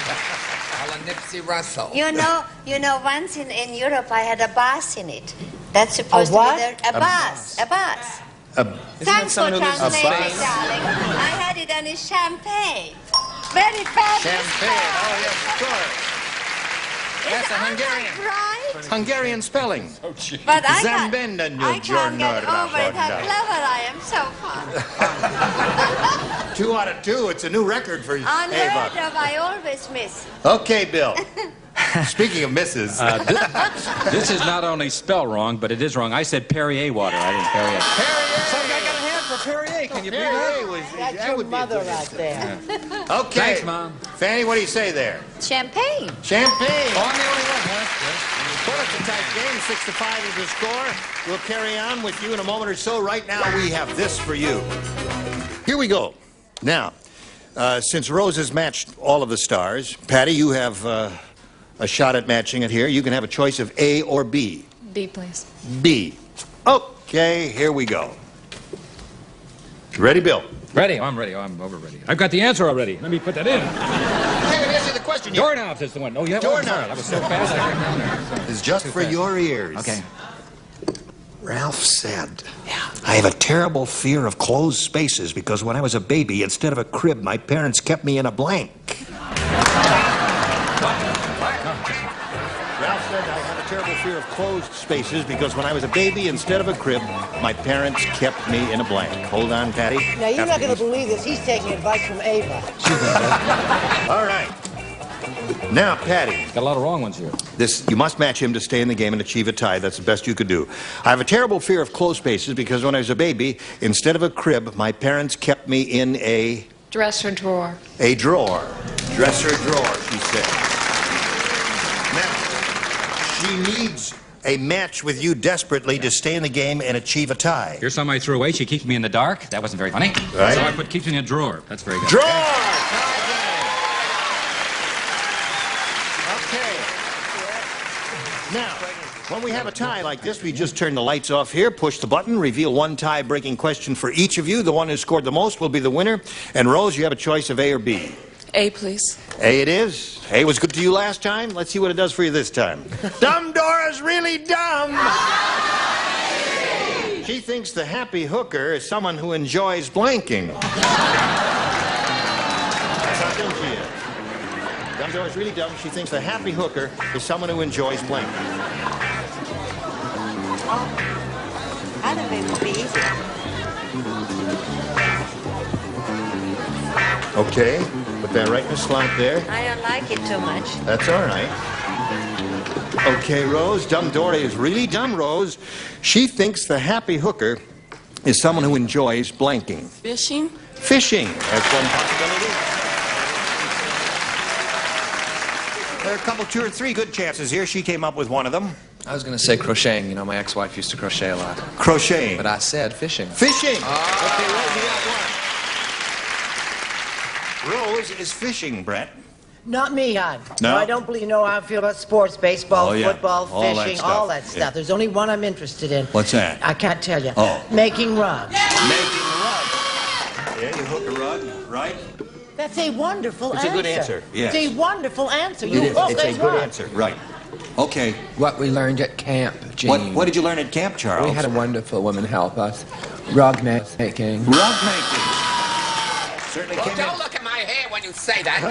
A la Nipsey Russell. You know, once in Europe I had a bath in it. That's supposed A what? to be a bath. A bath. Thanks for translating, darling. I had it and it's champagne. Very fabulous. Champagne. Oh, yes, of course. That's a Hungarian. Right? It's Hungarian spelling. Oh, gee. But I can't get over it. How clever I am. So fun. 2 out of 2. It's a new record for Unheard Eva. of, I always miss. Okay, Bill. Speaking of misses. This is not only spelled wrong, but it is wrong. I said Perrier water. I didn't Perrier. Some guy got a hand for Perrier. Can you believe that? That's your mother right there. Okay. Thanks, Mom. Fanny, what do you say there? Champagne. Champagne. Oh, I'm the only one, huh? Well, it's a tight game. 6-5 is the score. We'll carry on with you in a moment or so. Right now, we have this for you. Here we go. Now, since Rose has matched all of the stars, Patty, you have a shot at matching it here. You can have a choice of A or B. B, please. B. Okay, here we go. Ready, Bill? Ready? Oh, I'm ready. Oh, I'm over ready. I've got the answer already. Let me put that in. You haven't answered the question yet. Doorknobs is the one. Oh, you have Doorknobs. That was so fast. I got down there. It's just for your ears. Okay. Ralph said, I have a terrible fear of closed spaces because when I was a baby, instead of a crib, my parents kept me in a blank. Ralph said, I have a terrible fear of closed spaces because when I was a baby, instead of a crib, my parents kept me in a blank. Hold on, Patty. Now, you're not going to believe this. He's taking advice from Ava. All right. Now, Patty. Got a lot of wrong ones here. You must match him to stay in the game and achieve a tie. That's the best you could do. I have a terrible fear of closed spaces because when I was a baby, instead of a crib, my parents kept me in a... Dresser drawer. A drawer. Dresser drawer, she said. Now, she needs a match with you desperately to stay in the game and achieve a tie. Here's some I threw away. She keeps me in the dark. That wasn't very funny. Right. So I put keeps me in a drawer. That's very good. Drawer! Now, when we have a tie like this, we just turn the lights off here, push the button, reveal one tie-breaking question for each of you. The one who scored the most will be the winner. And Rose, you have a choice of A or B. A, please. A it is. A was good to you last time. Let's see what it does for you this time. Dumb Dora's really dumb. She thinks the happy hooker is someone who enjoys blanking. That's how dumb she is. Dumb Dora's really dumb. She thinks the happy hooker is someone who enjoys blanking. I don't think it would be easy. Okay, put that right in the slot there. I don't like it too much. That's all right. Okay, Rose, Dumb Dora is really dumb, Rose. She thinks the happy hooker is someone who enjoys blanking. Fishing? Fishing. That's one possibility. There are a couple, 2 or 3 good chances here. She came up with one of them. I was going to say crocheting. You know, my ex-wife used to crochet a lot. Crocheting. But I said fishing. Fishing. Okay, Rose, you got one. Rose is fishing, Brett. Not me, hon. No? I don't believe you know how I feel about sports, baseball, Oh, yeah. football, All that fishing, stuff. all that stuff. Yeah. There's only one I'm interested in. What's that? I can't tell you. Oh. Making rugs. Making rugs. Yeah, you hook a rug, right? That's a wonderful It's answer. a good answer, yes. It's a wonderful answer. It You is. hook It's a a good rug. answer, right. Okay. What we learned at camp, Gene. What did you learn at camp, Charles? We had a wonderful woman help us. Rug making. Rug making. Certainly Well, came don't in. look at my hair when you say that.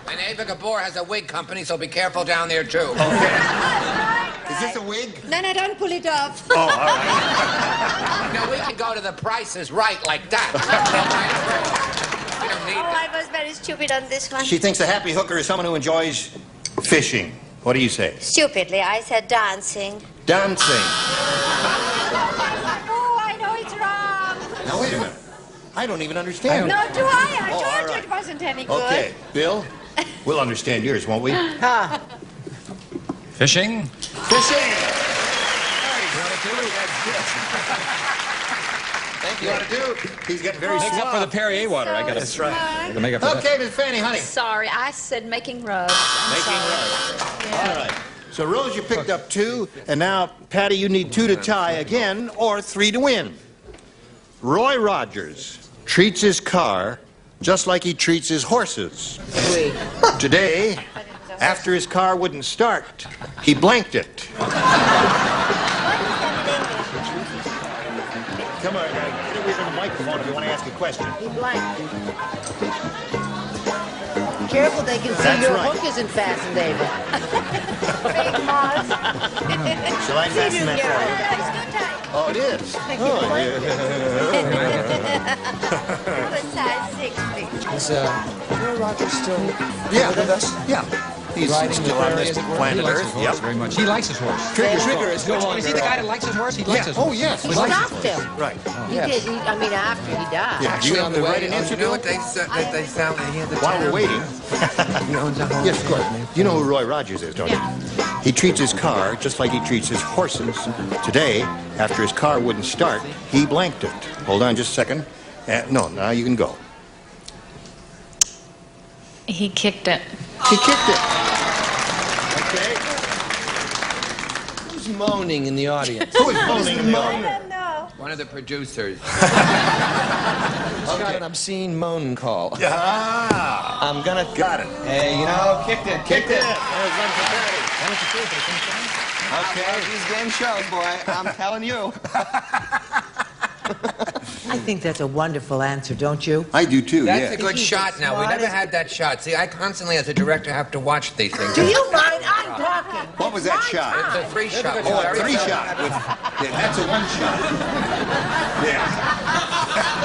And Eva Gabor has a wig company, so be careful down there, too. Is this a wig? No, don't pull it off. Oh, all right. No, we can go to the Price is Right like that. We don't need I was very stupid on this one. She thinks a happy hooker is someone who enjoys fishing. What do you say? Stupidly, I said dancing. Dancing. Oh, I know it's wrong. Now, wait a minute. I don't even understand. No, do I? I Oh, told all you right. it wasn't any good. Okay, Bill, we'll understand yours, won't we? Ha. Fishing? Fishing! Thank you. What to do? He's getting very Make up suave. for the Perrier water. I got That's right. to make up for Okay, Miss Fanny, honey. Sorry, I said making rugs. Making rugs. All right. So, Rose, you picked up 2, and now, Patty, you need 2 to tie again, or 3 to win. Roy Rogers treats his car just like he treats his horses. Today, after his car wouldn't start, he blanked it. Come on, get away from the microphone if you want to ask a question. He blanked. Careful, they can see That's your right. hook isn't fastened, David. Shall I fasten that for you? Oh, it is. Oh, Size 60. Is Roy Rogers still Yeah. with us? Yeah. He's Riding still the on ferry, this as it were? planet He likes Earth. his horse very much. He likes his horse. Trigger is no Which one? longer. Is he the guy that likes his horse? He likes his Oh, horse. yes. He He likes stopped him. Right. He did. I mean, after he died. Yeah. Actually, on the way. right in answer You know to what it? they sound here? While we're waiting. He owns a home. Yes, of course. You know who Roy Rogers is, don't you? He treats his car just like he treats his horses. Today, after his car wouldn't start, he blanked it. Hold on just a second. No, now you can go. He kicked it. He kicked it. Okay. Who's moaning in the audience? Who is moaning in the audience? One of the producers. Got an obscene moan call. Ah. I'm gonna. Got it. Hey, you know, kicked it. There's one for Patty. Okay. These game shows, boy. I'm telling you. I think that's a wonderful answer, don't you? I do too, That's yeah. a good shot now. We never had that shot. See, I constantly, as a director, have to watch these things. Do you mind? I'm talking. What was that shot? It's a 3-shot. Oh, a 3-shot. Yeah, that's a 1-shot. Yeah.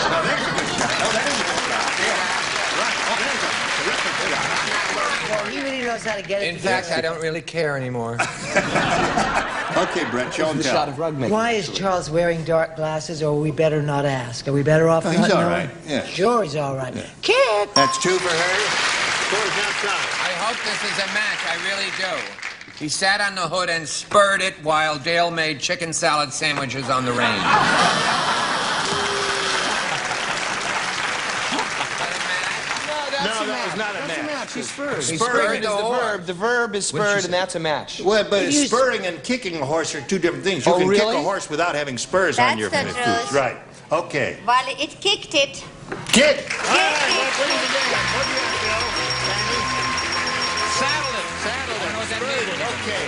No, there's a good shot. Oh, that is a good shot. Yeah. Right. Oh, there's a terrific shot. Well, he really knows how to get it. In fact, I don't really care anymore. Okay, Brett, show him The tell. shot of rug making. Why is Charles wearing dark glasses, or we better not ask? Are we better off Oh, not he's all knowing? right, yeah. Sure, he's all right. Yeah. Kid! That's 2 for her. Score's now tied. I hope this is a match. I really do. He sat on the hood and spurred it while Dale made chicken salad sandwiches on the range. No, that was not a match. He spurred. Spurring Spurred is the verb. The verb is spurred, and that's a match. Well, but spurring and kicking a horse are 2 different things. You Oh, can really? kick a horse without having spurs That's on your the hooves. truth. Right. Okay. Well, it kicked it. Kick! All right, well, put it together. What do you have, Bill? Sandy? Saddle it. Saddled it. Spurred it. Okay.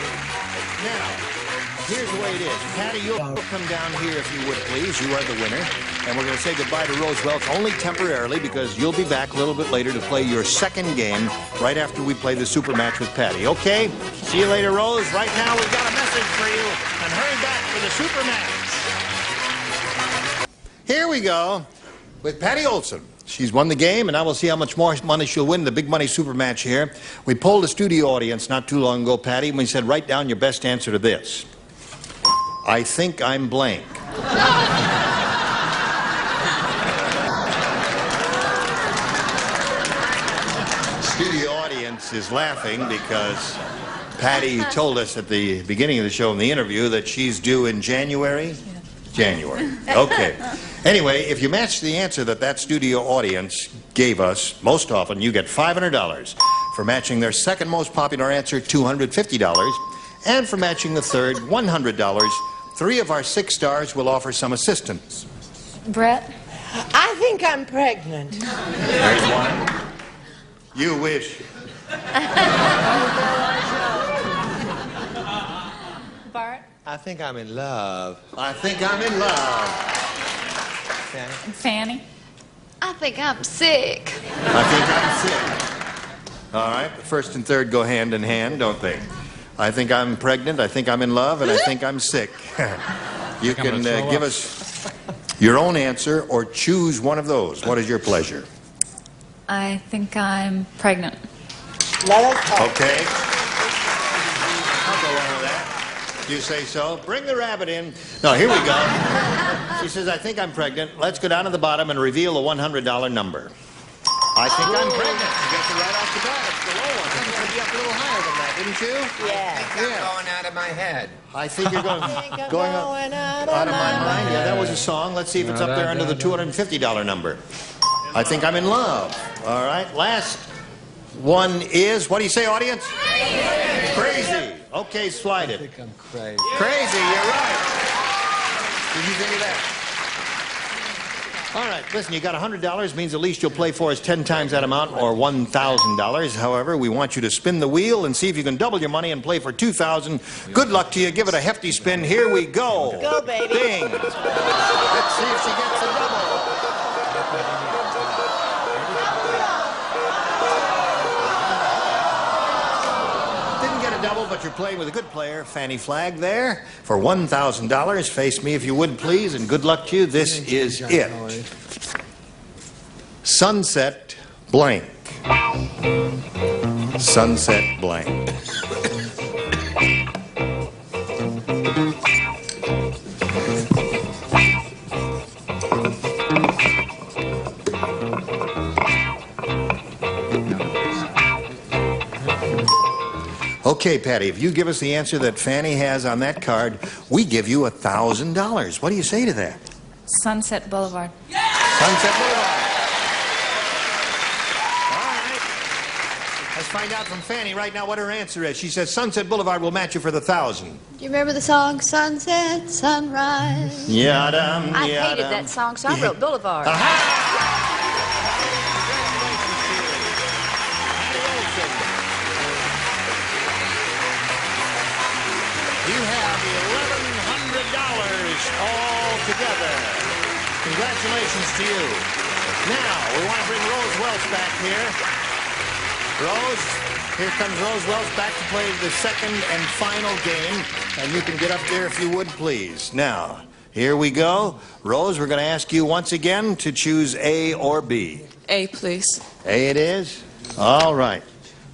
Now, here's the way it is. Patty, you'll come down here if you would, please. You are the winner. And we're going to say goodbye to Rose Welch only temporarily because you'll be back a little bit later to play your second game right after we play the super match with Patty. Okay? See you later, Rose. Right now, we've got a message for you. And hurry back for the super match. Here we go with Patty Olson. She's won the game, and now we'll see how much more money she'll win the big money super match here. We polled the studio audience not too long ago, Patty, and we said, write down your best answer to this. I think I'm blank. Studio audience is laughing because Patty told us at the beginning of the show in the interview that she's due in January. January. Okay. Anyway, if you match the answer that studio audience gave us, most often you get $500. For matching their second most popular answer, $250. And for matching the third, $100. 3 of our 6 stars will offer some assistance. Brett? I think I'm pregnant. There's one. You wish. Bart? I think I'm in love. I think I'm in love. Fanny? I think I'm sick. I think I'm sick. All right, the first and third go hand in hand, don't they? I think I'm pregnant, I think I'm in love, and I think I'm sick. You can give us your own answer or choose one of those. What is your pleasure? I think I'm pregnant. Okay. I'll go on with that. You say so. Bring the rabbit in. No, here we go. She says, I think I'm pregnant. Let's go down to the bottom and reveal the $100 number. I think I'm pregnant. You got it right off the bat. It's the low one. I think you'd be up a little higher than that, didn't you? Yeah. I think I'm going out of my head. I think you're going out of my mind. Yeah, that was a song. Let's see if it's up there under the $250 number. I think I'm in love. All right. Last one is, what do you say, audience? Crazy. Okay, slide it. I think I'm crazy. Crazy, you're right. Did you think of that? All right, listen, you got $100, means at least you'll play for us 10 times that amount, or $1,000. However, we want you to spin the wheel and see if you can double your money and play for $2,000. Good luck to you. Give it a hefty spin. Here we go. Go, baby. Ding. Let's see if she gets a double. Double, but you're playing with a good player. Fanny Flagg there for $1,000. Face me if you would, please, and good luck to you. This is it. Sunset blank. Sunset blank. Okay, Patty, if you give us the answer that Fanny has on that card, we give you $1,000. What do you say to that? Sunset Boulevard. Sunset Boulevard. All right. Let's find out from Fanny right now what her answer is. She says Sunset Boulevard will match you for the $1,000. Do you remember the song Sunset, Sunrise? Yadam, I yadam. hated that song, so I wrote Boulevard. All together. Congratulations to you. Now, we want to bring Rose Welch back here. Rose, here comes Rose Welch back to play the second and final game. And you can get up there if you would, please. Now, here we go. Rose, we're going to ask you once again to choose A or B. A, please. A it is? All right.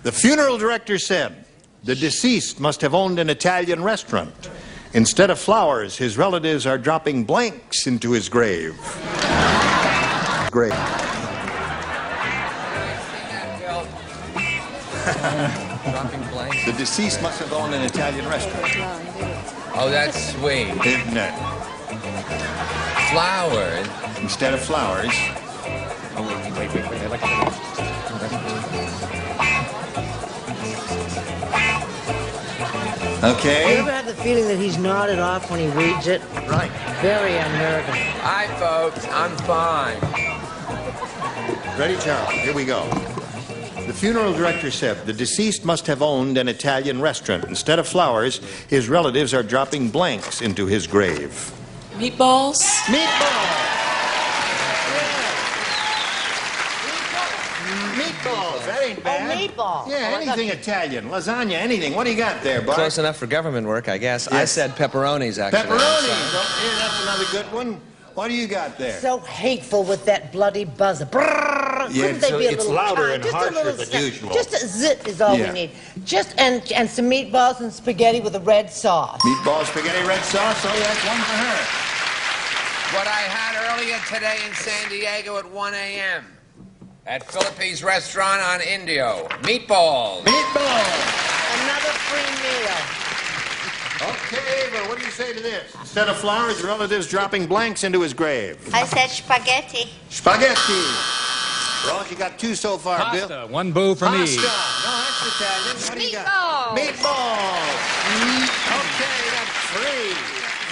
The funeral director said the deceased must have owned an Italian restaurant. Instead of flowers, his relatives are dropping blanks into his grave. Grave. Dropping blanks. The deceased must have owned an Italian restaurant. Oh, that's sweet. Isn't it? Flowers. Instead of flowers. Oh, wait. I like Okay. You ever have the feeling that he's nodded off when he reads it? Right. Very unnerving. Hi, folks. I'm fine. Ready, Charles? Here we go. The funeral director said the deceased must have owned an Italian restaurant. Instead of flowers, his relatives are dropping blanks into his grave. Meatballs? Meatballs! Meatballs, that ain't bad. Oh, meatballs. Yeah, anything Italian, lasagna, anything. What do you got there, Bart? Close enough for government work, I guess. Yes. I said pepperonis, actually. Pepperonis. Oh, yeah, that's another good one. What do you got there? So hateful with that bloody buzzer. Brrr, Yeah, couldn't they be a it's little louder kind? and Just a harsher little than zip. usual. Just a zip is all Yeah. we need. Just and some meatballs and spaghetti with a red sauce. Meatball, spaghetti, red sauce. Oh, that's one for her. What I had earlier today in San Diego at 1 a.m. at Philippe's restaurant on Indio. Meatballs. Meatballs. Another free meal. Okay, but what do you say to this? Instead of flowers, relatives dropping blanks into his grave. I said spaghetti. Spaghetti. Rose, you got two so far, Pasta. Bill. One boo for me. Pasta. No, that's Italian. What do you got? Meatballs. Okay, that's three.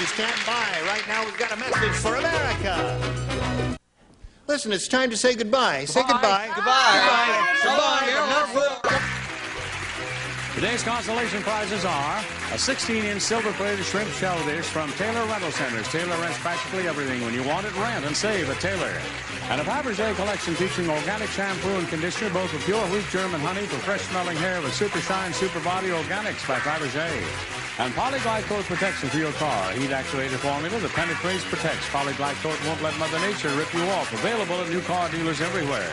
You stand by. Right now, we've got a message for America. Listen, it's time to say goodbye. Say goodbye. Goodbye. Goodbye. So long, Goodbye. Today's consolation prizes are a 16-inch silver-plated shrimp shell dish from Taylor Rental Centers. Taylor rents practically everything. When you want it, rent and save at Taylor. And a Fabergé collection featuring organic shampoo and conditioner, both with pure wheat German honey for fresh-smelling hair with Super Shine Super Body Organics by Fabergé. And Polyglycol protection for your car. Heat actuator formula that penetrates, protects. Polyglycol won't let Mother Nature rip you off. Available at new car dealers everywhere.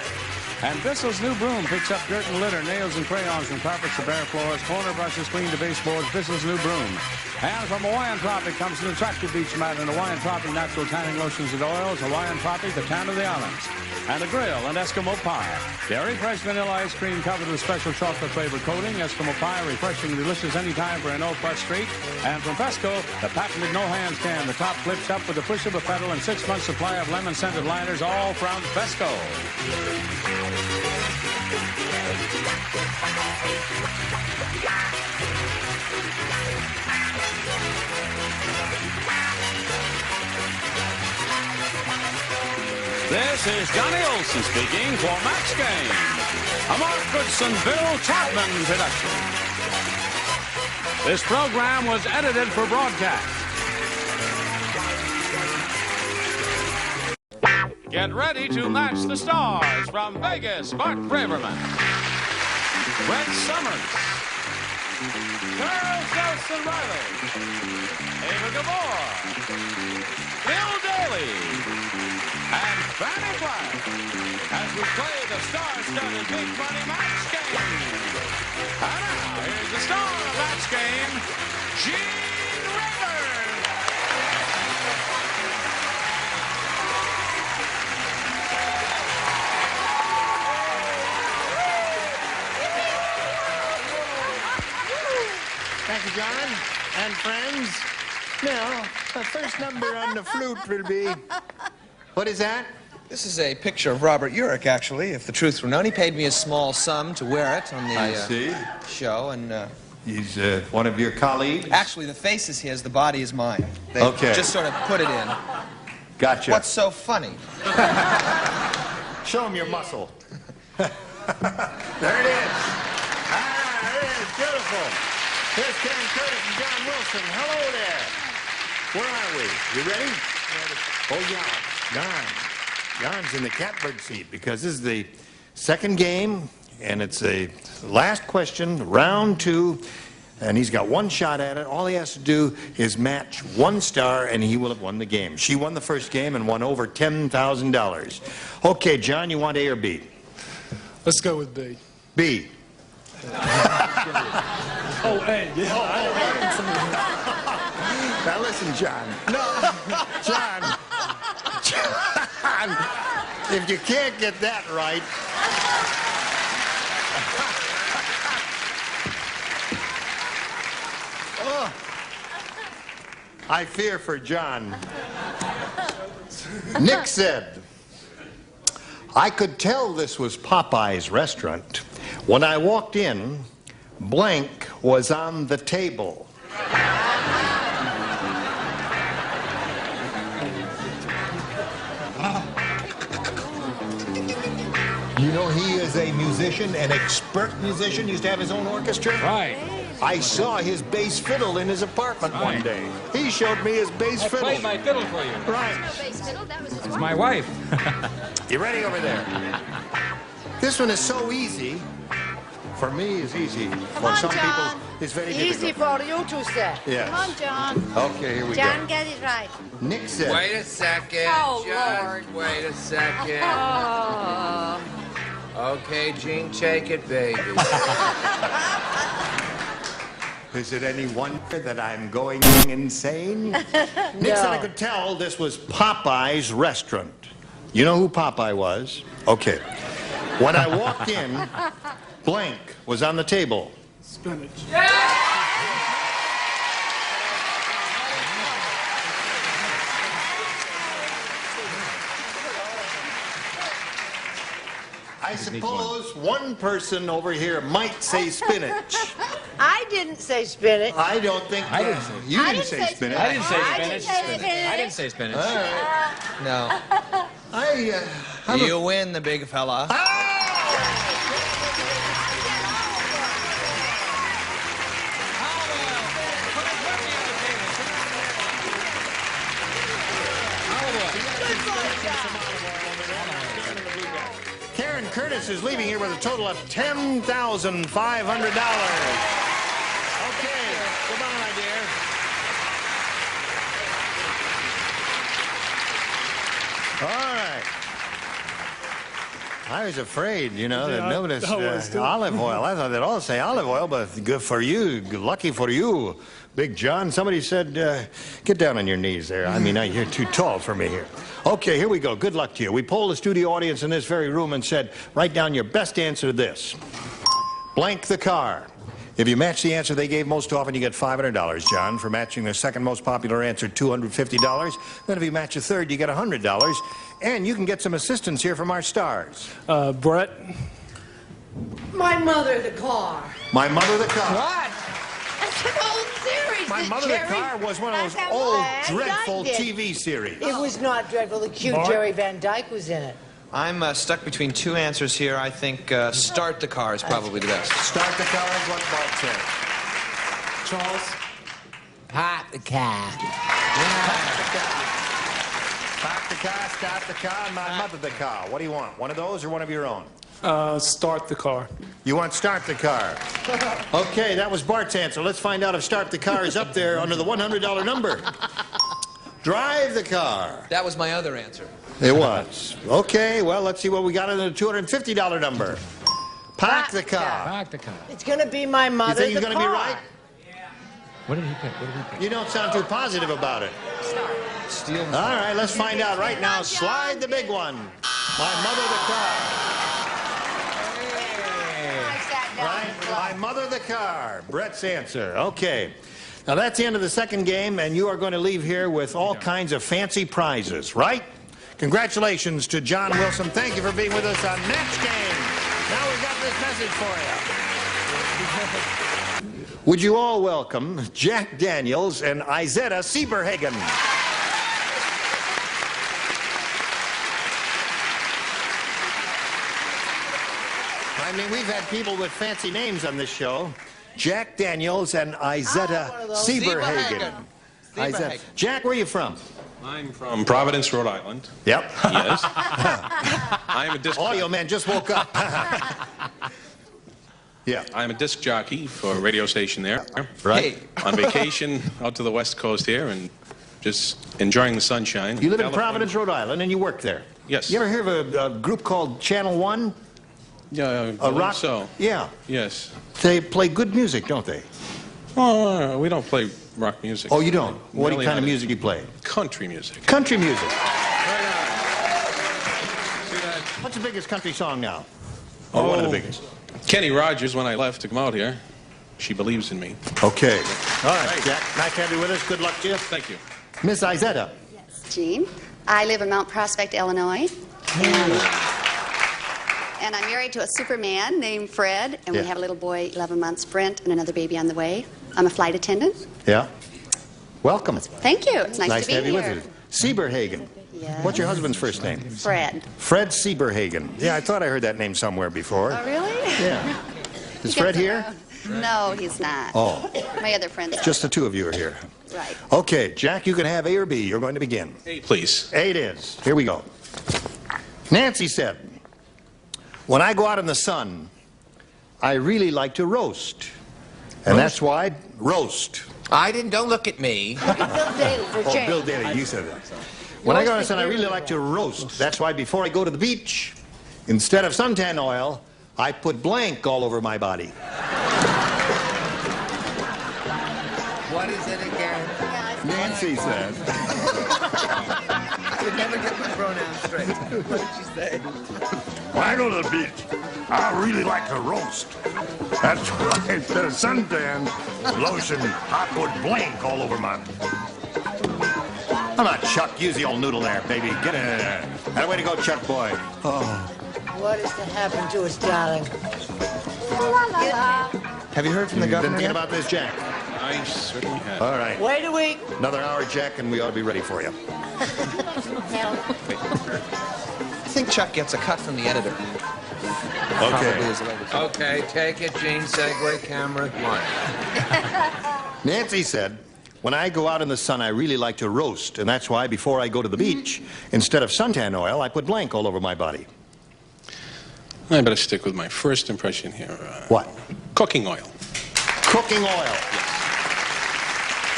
And Bissell's new broom picks up dirt and litter, nails and crayons from carpets to bare floors, corner brushes clean to baseboards. Bissell's new broom. And from Hawaiian Tropic comes an attractive beach mat and Hawaiian Tropic natural tanning lotions and oils. Hawaiian Tropic, the tan of the islands. And a grill and Eskimo pie. Dairy fresh vanilla ice cream covered with special chocolate flavored coating. Eskimo pie, refreshing, delicious anytime for a no-fuss treat. And from Pesco, the patented no-hands can. The top flips up with the push of a pedal and 6-month supply of lemon-scented liners, all from Pesco. This is Johnny Olson speaking for Max Game, a Mark Goodson, Bill Chapman production. This program was edited for broadcast. Get ready to match the stars from Vegas. Bart Braverman, Red Summers, Charles Nelson Riley, Eva Gabor, Bill Daly, and Fanny Black as we play the star-studded Big Money Match Game. And now, here's the star of Match Game, Gene Rivers. Thank you, John and friends. Now, the first number on the flute will be... What is that? This is a picture of Robert Urich, actually, if the truth were known. He paid me a small sum to wear it on the show, and... He's one of your colleagues? Actually, the face is his, the body is mine. They okay. just sort of put it in. Gotcha. What's so funny? Show him your muscle. There it is. Ah, there it is. Beautiful. Here's Ken Curtis and John Wilson. Hello there. Where are we? You ready? Oh, Jan's in the catbird seat because this is the second game, and it's a last question, round 2, and he's got one shot at it. All he has to do is match one star, and he will have won the game. She won the first game and won over $10,000. Okay, John, you want A or B? Let's go with B. B. Oh, A, yeah. Now listen, John. No, John, if you can't get that right... Oh, I fear for John. Nick said, I could tell this was Popeye's restaurant. When I walked in, blank was on the table. You know, he is a musician, an expert musician, used to have his own orchestra. Right. I saw his bass fiddle in his apartment one day. He showed me his bass fiddle. I played my fiddle for you. Right. It's my wife. You ready over there? This one is so easy. For me, it's easy. For some people, it's very Easy difficult. for you two, sir. Yes. Come on, John. Okay, here we John, go. get it right. Nick said... Wait a second. Oh, just Lord. wait a second. Oh. Okay, Gene, take it, baby. Is it any wonder that I'm going insane? Nick said I could tell this was Popeye's restaurant. You know who Popeye was? Okay. When I walked in, blank was on the table. Spinach. I suppose one person over here might say spinach. I didn't say spinach. I don't think... I didn't say You didn't say spinach. I didn't say I spinach. didn't say spinach. I didn't say spinach. All right. No. You win, the big fella. Karen Curtis is leaving here with a total of $10,500. Okay, goodbye, my dear. All right. I was afraid, you know, that noticed olive oil. I thought they'd all say olive oil, but good for you, lucky for you, Big John. Somebody said, get down on your knees there. I mean, you're too tall for me here. Okay, here we go. Good luck to you. We polled the studio audience in this very room and said, write down your best answer to this. Blank the car. If you match the answer they gave most often, you get $500, John. For matching their second most popular answer, $250. Then if you match a third, you get $100. And you can get some assistance here from our stars. Brett. My mother, the car. My Mother the Car. What? That's an old series. My Mother the Car was one of those old, dreadful TV series. It was not dreadful. The cute Jerry Van Dyke was in it. I'm stuck between two answers here. I think Start the Car is probably the best. Start the Car is what Bart said. Charles. Park the car. Park the car, start the car, and My Mother the Car. What do you want? One of those or one of your own? Start the car. You want Start the Car. Okay, that was Bart's answer. Let's find out if Start the Car is up there under the $100 number. Drive the car. That was my other answer. It was. Okay, well, let's see what we got in the $250 number. Park the car. Park the car. It's going to be My Mother, You think he's the going to be car. right? What did he pick? What did he pick? You don't sound too positive about it. Steal All right, let's find out right now. Slide the big one. My Mother the Car. Right? My Mother the Car. Brett's answer. Okay. Now that's the end of the second game, and you are going to leave here with all kinds of fancy prizes, right? Congratulations to John Wilson. Thank you for being with us on Match Game. Now we've got this message for you. Would you all welcome Jack Daniels and Izetta Sieberhagen? I mean, we've had people with fancy names on this show. Jack Daniels and Izetta Sieberhagen. Jack, where are you from? I'm from Providence, Rhode Island. Yep. Yes. I am a disc. Oh, your man just woke up. Yeah. I'm a disc jockey for a radio station there. Right. On vacation out to the West Coast here and just enjoying the sunshine. You live in Providence, Rhode Island, and you work there. Yes. You ever hear of a group called Channel One? Yeah, A rock. so. Yeah. Yes. They play good music, don't they? Oh, we don't play rock music. Oh, you don't? What Really kind of not. music do you play? Country music. Country music. What's the biggest country song now? Or one of the biggest? Kenny Rogers, when I left to come out here, She Believes in Me. Okay. All right, Jack. Nice to have you with us. Good luck to you. Thank you. Miss Izetta. Jean. I live in Mount Prospect, Illinois. And I'm married to a Superman named Fred, and we have a little boy, 11 months, Brent, and another baby on the way. I'm a flight attendant. Yeah. Welcome. Thank you. It's nice to be have you here. with us. Sieberhagen. Yes. What's your husband's first name? Fred. Fred Sieberhagen. Yeah, I thought I heard that name somewhere before. Oh, really? Yeah. Is Fred here? No, he's not. Oh. My other friends are. Just the two of you are here. Right. Okay, Jack, you can have A or B. You're going to begin. A, please. A it is. Here we go. Nancy said, when I go out in the sun, I really like to roast. And that's why roast. Don't look at me. Bill Daly for Oh, Jane. Bill Daly, you said that. When I go out in the sun, I really like to roast. That's why before I go to the beach, instead of suntan oil, I put blank all over my body. What is it again? Nancy said. I could never get my pronouns straight. What did she say? When I go to the beach, I really like to roast. That's right. Instead of suntan lotion, I put blank all over my... Come on, Chuck. Use the old noodle there, baby. Get in there. That way to go, Chuck boy. Oh. What is to happen to us, darling? Have you heard from the Been governor? thinking yet? about this, Jack? I certainly have. All right. Wait a week. Another hour, Jack, and we ought to be ready for you. I think Chuck gets a cut from the editor. Probably is the way to say it. Okay, take it, Gene. Segue, camera, one. Nancy said, when I go out in the sun, I really like to roast. And that's why before I go to the beach, instead of suntan oil, I put blank all over my body. I better stick with my first impression here. What? Cooking oil. Cooking oil.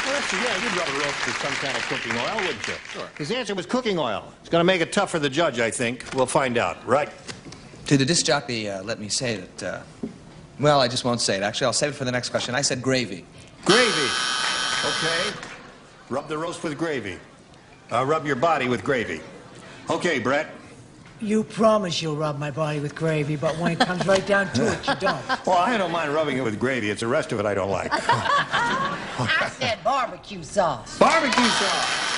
Well, yeah, you'd rub a roast with some kind of cooking oil, wouldn't you? Sure. His answer was cooking oil. It's going to make it tough for the judge, I think. We'll find out. Right. To the disc jockey, let me say that, well, I just won't say it. Actually, I'll save it for the next question. I said gravy. Gravy. Okay. Rub the roast with gravy. Rub your body with gravy. Okay, Brett. You promise you'll rub my body with gravy, but when it comes right down to it, you don't. Well, I don't mind rubbing it with gravy. It's the rest of it I don't like. I said barbecue sauce. Barbecue sauce.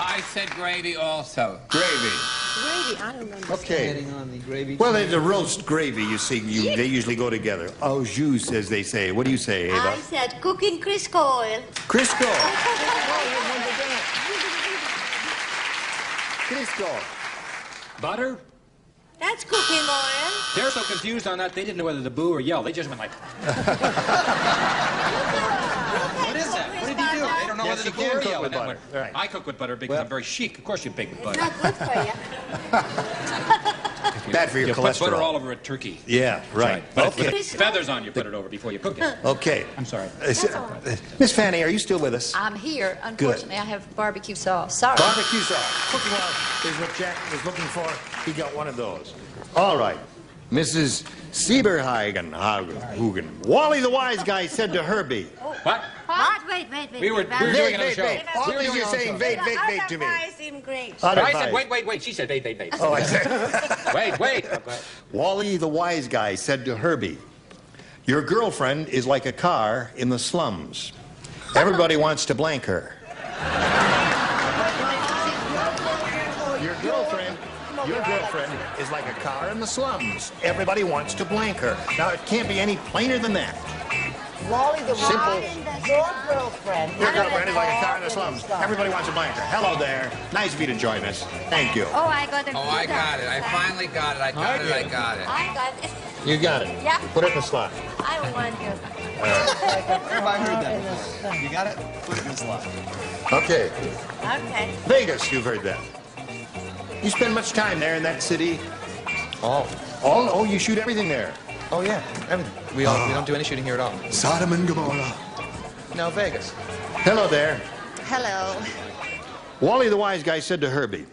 I said gravy also. Gravy. Gravy, I don't understand. Okay. On the gravy. Well, there's a roast gravy, you see. They usually go together. Au jus, as they say. What do you say, Eva? I said cooking Crisco oil. Crisco. Crisco. Butter? That's cooking oil. They're so confused on that, they didn't know whether to boo or yell. They just went like... What is that? What did he do? They don't know whether to boo or yell. With butter. Right. I cook with butter because I'm very chic. Of course you bake with butter. Not good for you. Bad for your you cholesterol. Put butter all over a turkey. Yeah, right. But Okay. if there's feathers on, you put it over before you cook it. Okay. I'm sorry. Miss Fanny, are you still with us? I'm here. Unfortunately, I have barbecue sauce. Sorry. Barbecue sauce. Cooking oil is what Jack was looking for. He got one of those. All right. Mrs. Sieberhagen. Wally the Wise Guy said to Herbie. What? What? Wait. We were doing it on the show. All things you're saying, wait to me. Seem great. I said, wait. She said, wait. Oh, I said. Wait. Wally the Wise Guy said to Herbie, your girlfriend is like a car in the slums. Everybody wants to blank her. Your girlfriend is like a car in the slums. Everybody wants to blank her. Now, it can't be any plainer than that. Wally the Simple. Your girlfriend. Your girlfriend is like a car in the slums. Everybody wants a blanker. Hello there. Nice of you to join us. Thank you. Oh, I got it. Oh, I got it. I finally got it. I got it. I got it. You got it. Yeah. Put it in the slot. I want you. Everybody heard that. You got it? Put it in the slot. Okay. Okay. Vegas, you've heard that. You spend much time there in that city? All. Oh, you shoot everything there. Oh, yeah. Everything. We don't do any shooting here at all. Sodom and Gomorrah. No, Vegas. Hello there. Hello. Wally the Wise Guy said to Herbie,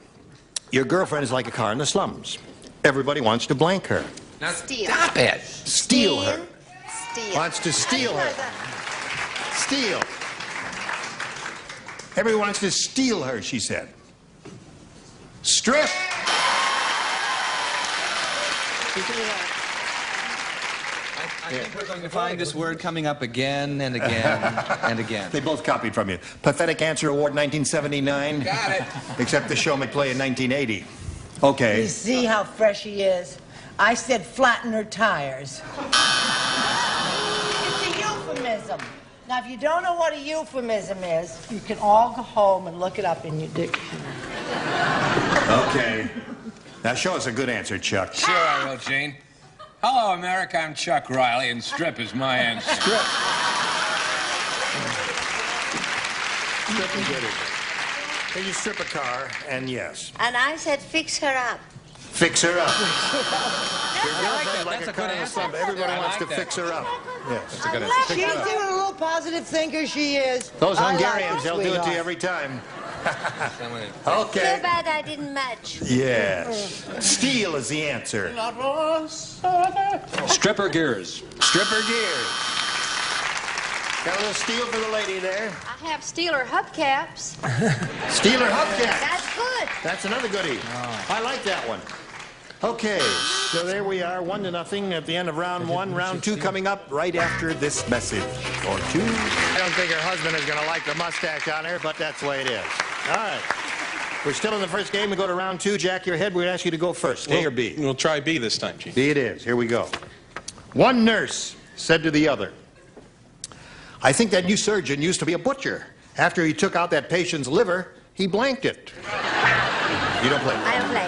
your girlfriend is like a car in the slums. Everybody wants to blank her. Now Steal. stop it. Steal her. Steal. Wants to steal her. Steal. Everyone wants to steal her, she said. Strip. I think we're going to find this word coming up again and again and again. They both copied from you. Pathetic Answer Award 1979. Got it. Except the show may play in 1980. Okay. You see how fresh he is? I said flatten her tires. It's a euphemism. Now, if you don't know what a euphemism is, you can all go home and look it up in your dictionary. Okay. Now show us a good answer, Chuck. Sure I will, Gene. Hello, America. I'm Chuck Riley, and strip is my answer. Strip. Strip is good. Can you strip a car? And yes. And I said fix her up. Fix her up. Your that. girlfriend's like That's a a car good in the answer. slum. Everybody I wants like to that. fix her up. Yes. That's a good She's answer. a little positive thinker she is. Those I like Hungarians, her, they'll do it to sweetheart. you every time. Too Okay. bad I didn't match. Yes. Steal is the answer. Stripper gears. Stripper gears. Got a little steel for the lady there. I have Steeler hubcaps. Steeler hubcap. That's good. That's another goodie. I like that one. Okay, so there we are, 1-0 at the end of round one. Round two coming up right after this message or two. I don't think her husband is going to like the mustache on her, but that's the way it is. All right. We're still in the first game. We go to round two. Jack, your head, we'd ask you to go first. A or B? We'll try B this time, Chief. B it is. Here we go. One nurse said to the other, I think that new surgeon used to be a butcher. After he took out that patient's liver, he blanked it. You don't play. I don't play.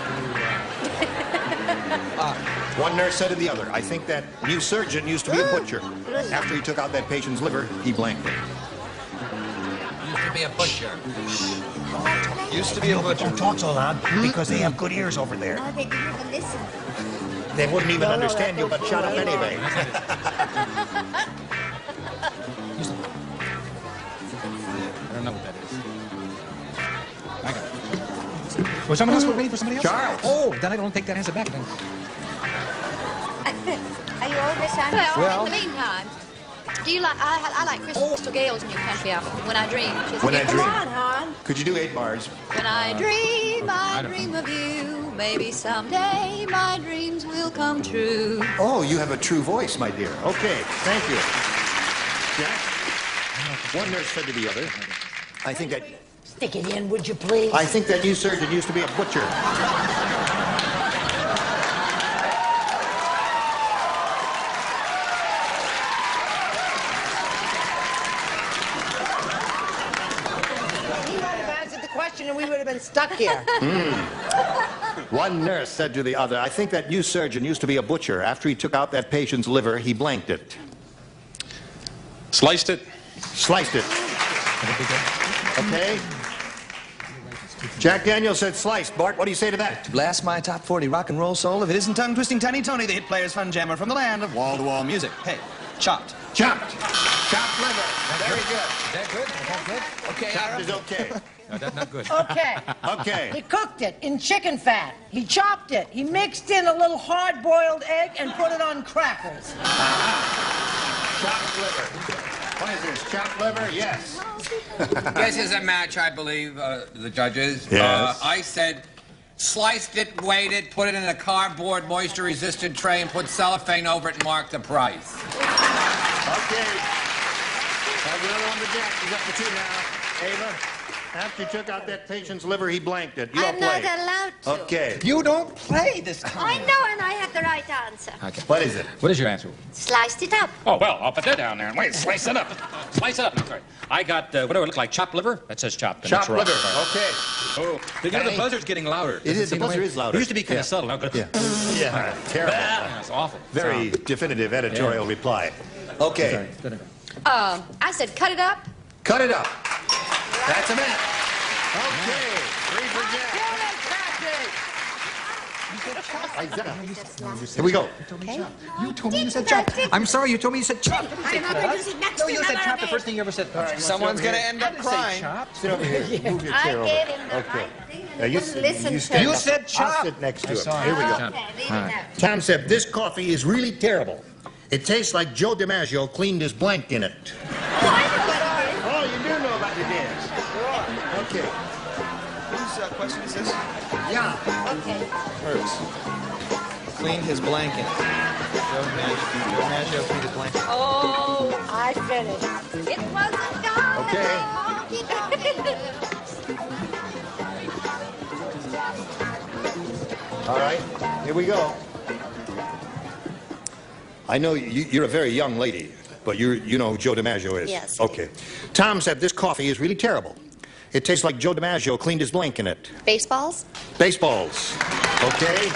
One nurse said to the other, I think that new surgeon used to be a butcher. After he took out that patient's liver, he blanked it. Used to be a butcher. Used to be a butcher. Don't talk so loud because they have good ears over there. No, they didn't even listen. They wouldn't even understand you, but shut up anyway. I don't know what that is. I got it. Was someone else waiting for somebody else? Charles. Oh, then I don't take that answer back then. Are you always on? Well, in the meantime, do you like? I like Crystal Gale's new country album, When I Dream. When I Dream. Come on, hon. Could you do 8 bars? When I dream, I dream of you. Maybe someday my dreams will come true. Oh, you have a true voice, my dear. Okay, thank you. Jack? One nurse said to the other, I think that... Stick it in, would you please? I think that new surgeon used to be a butcher. And we would have been stuck here. One nurse said to the other, I think that new surgeon used to be a butcher. After he took out that patient's liver, he blanked it. Sliced it. Sliced it. Okay. Jack Daniels said sliced. Bart, what do you say to that? To blast my top 40 rock and roll soul, if it isn't tongue-twisting Tiny Tony, the hit player's fun jammer from the land of wall-to-wall music. Hey, chopped. Chopped. Chopped liver. Very good. Is that good? Is that good? Okay, Chopped is okay. No, that's not good. Okay. Okay. He cooked it in chicken fat. He chopped it. He mixed in a little hard-boiled egg and put it on crackers. Chopped liver. What is this? Chopped liver? Yes. This is a match, I believe, the judges. Yes. I said, sliced it, weighed it, put it in a cardboard moisture-resistant tray, and put cellophane over it and marked the price. Okay. Have another one to Jack. He's up to 2 now. Ava, after he took out that patient's liver, he blanked it. You I'm don't play. not allowed to. Okay. You don't play this time. I know, and I have the right answer. Okay. What is it? What is your answer? Sliced it up. Oh, well, I'll put that down there and wait, slice it up. Slice it up. I'm sorry. I got, whatever it looked like, chopped liver? That says chopped. and Chopped it's wrong. liver. Okay. Oh, you know, the buzzer's getting louder. It is. The buzzer is louder. It used to be kind of subtle. Now go. Yeah. Yeah. Terrible. That's awful. Very definitive editorial reply. Okay. I said cut it up. Cut it up. That's a match. Okay. 3 for Jack. Here we go. Okay. You told me you said chopped. I'm sorry, you told me you said chopped. I'm not going to sit next to No, you said chopped the first thing you ever said. Someone's going to end up crying. Sit over here. Move your chair I over. gave him the Okay. right thing, and Now he you wouldn't sit- listen you to stand me. up. said chop. I'll sit next to him. saw Here we go. Okay, read it out. Tom said, this coffee is really terrible. It tastes like Joe DiMaggio cleaned his blank in it. Oh, you do know about the dance. Okay. Whose question is this? Yeah. Okay. Hers. Cleaned his blanket. Joe Maggio cleaned his blanket. Oh, I finished. it wasn't gone. Okay. All right. Here we go. I know you're a very young lady, but you know who Joe DiMaggio is. Yes. Okay. Tom said this coffee is really terrible. It tastes like Joe DiMaggio cleaned his blank in it. Baseballs? Baseballs. Okay.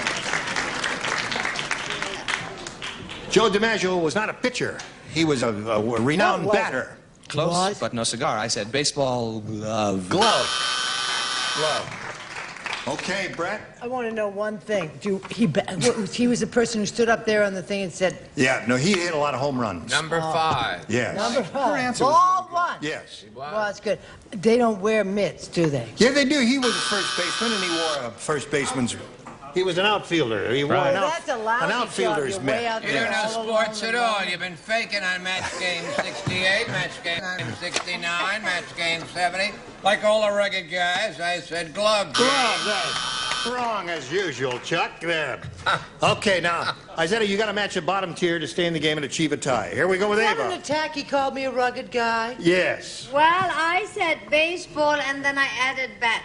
Joe DiMaggio was not a pitcher. He was a renowned batter. Close, but no cigar. I said baseball glove. Glove. Okay, Brett. I want to know one thing. He was the person who stood up there on the thing and said, Yeah, no, he hit a lot of home runs. Number 5. Yes. number 5. Her answer Ball 1. Yes. Well, that's good. They don't wear mitts, do they? Yeah, they do. He was a first baseman, and he wore a first baseman's. He was an outfielder. He wore an, That's a lousy an outfielder's job. You're way mitt. out You there don't know all alone sports in at the all. world. You've been faking on match game 68, match game 69, match game 70. Like all the rugged guys, I said glove. Glove, that's wrong as usual, Chuck. There. Okay, now, Isaiah, you got to match the bottom tier to stay in the game and achieve a tie. Here we go with Is that an Eva. attack? He called me a rugged guy? Yes. Well, I said baseball, and then I added bat.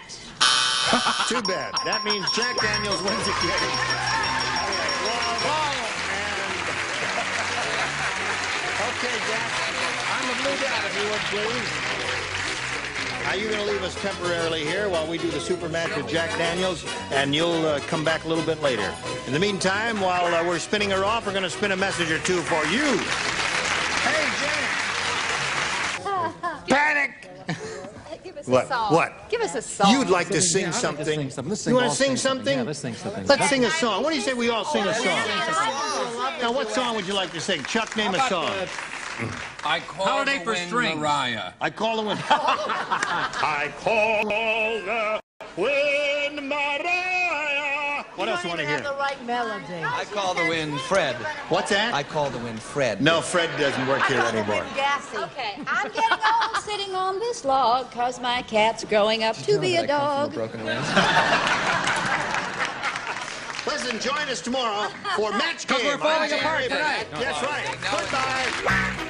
Too bad. That means Jack Daniels wins again. Okay, Jack. I'm a blue dad, if you would, please. Now, you're going to leave us temporarily here while we do the super match with Jack Daniels, and you'll come back a little bit later. In the meantime, while we're spinning her off, we're going to spin a message or two for you. Hey, Jack. Panic! What? a song. What? Give us a song. You'd like to sing something. You want to sing something? Yeah, let's sing something. Let's sing a song. What do you say we all sing a song? Now, what song would you like to sing? Chuck, name a song. I call Holiday the for wind Strings. Mariah. I call the wind. I call the wind Mariah. What else do you want to hear? Have the right melody. I call the wind Fred. What's that? I call the wind Fred. No, Fred doesn't work here anymore. Gassy. Okay, I'm getting old sitting on this log because my cat's growing up to be a dog. Broken wings. Listen, join us tomorrow for Match Game. We're falling I'm apart Jerry. tonight. That's right. Goodbye.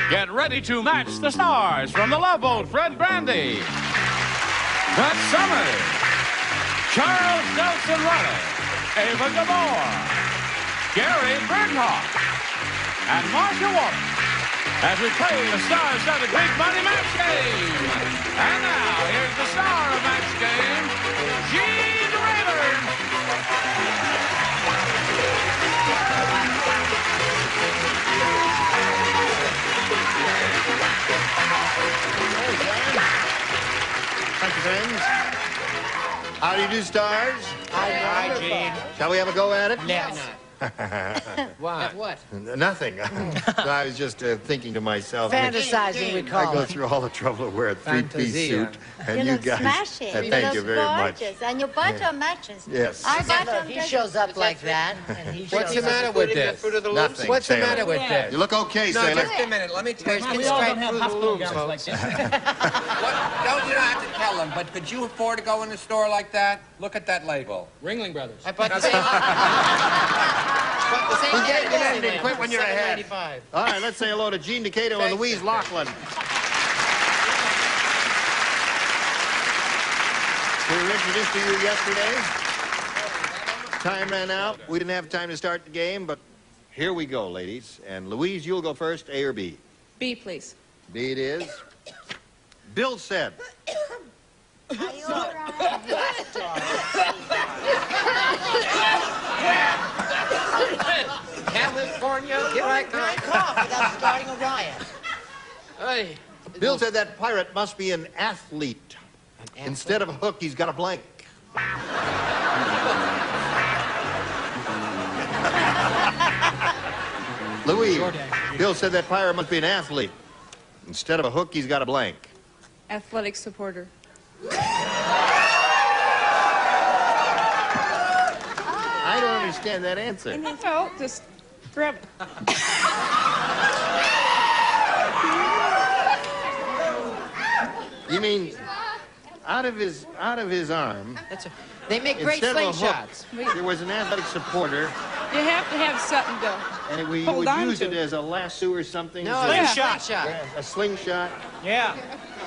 Get ready to match the stars from the Love Boat. Fred Brandy, Brett Summers, Charles Nelson Rutter, Eva Gabor, Gary Bernhoff, and Marcia Walsh as we play the star-studded Big Money Match Game. And now, here's the star of Match Game, Gene Rayburn. Thank you, friends. How do you do, stars? Hi, Gene. Shall we have a go at it? Yes. Why? What? Nothing. I was just thinking to myself. Fantasizing, we I call go it. through all the trouble to wear a three-piece Fantasia. suit, and You you look guys. smashing. Thank you very much. Gorgeous. And your bottom matches. Yes. Our Look, bottom he doesn't- shows up like that, and he What's the shows up. matter with this? Nothing. What's the Sailor. matter with this? You look okay, No, Sailor. just a minute. Let me take We all don't have hospital gowns folks. like this. Don't you have to tell them, but could you afford to go in a store like that? Look at that label. Ringling Brothers. I bought the same. We get it ended. Quit when you're ahead. All right, let's say hello to Gene Decato and Louise Laughlin. We were introduced to you yesterday. Time ran out. We didn't have time to start the game, but here we go, ladies. And Louise, you'll go first, A or B? B, please. B it is. Bill said. California, here I come without starting a riot. Hey. Bill said that pirate must be an athlete. Instead of a hook, he's got a blank. Louise, Bill said that pirate must be an athlete. Instead of a hook, he's got a blank. Athletic supporter. I don't understand that answer. No, just grab it. You mean out of his arm? They make great Instead of a slingshots. hook, there was an athletic supporter, You have to have something to and we hold would on use to. it as a lasso or something. No, So- slingshot. A slingshot. Yeah.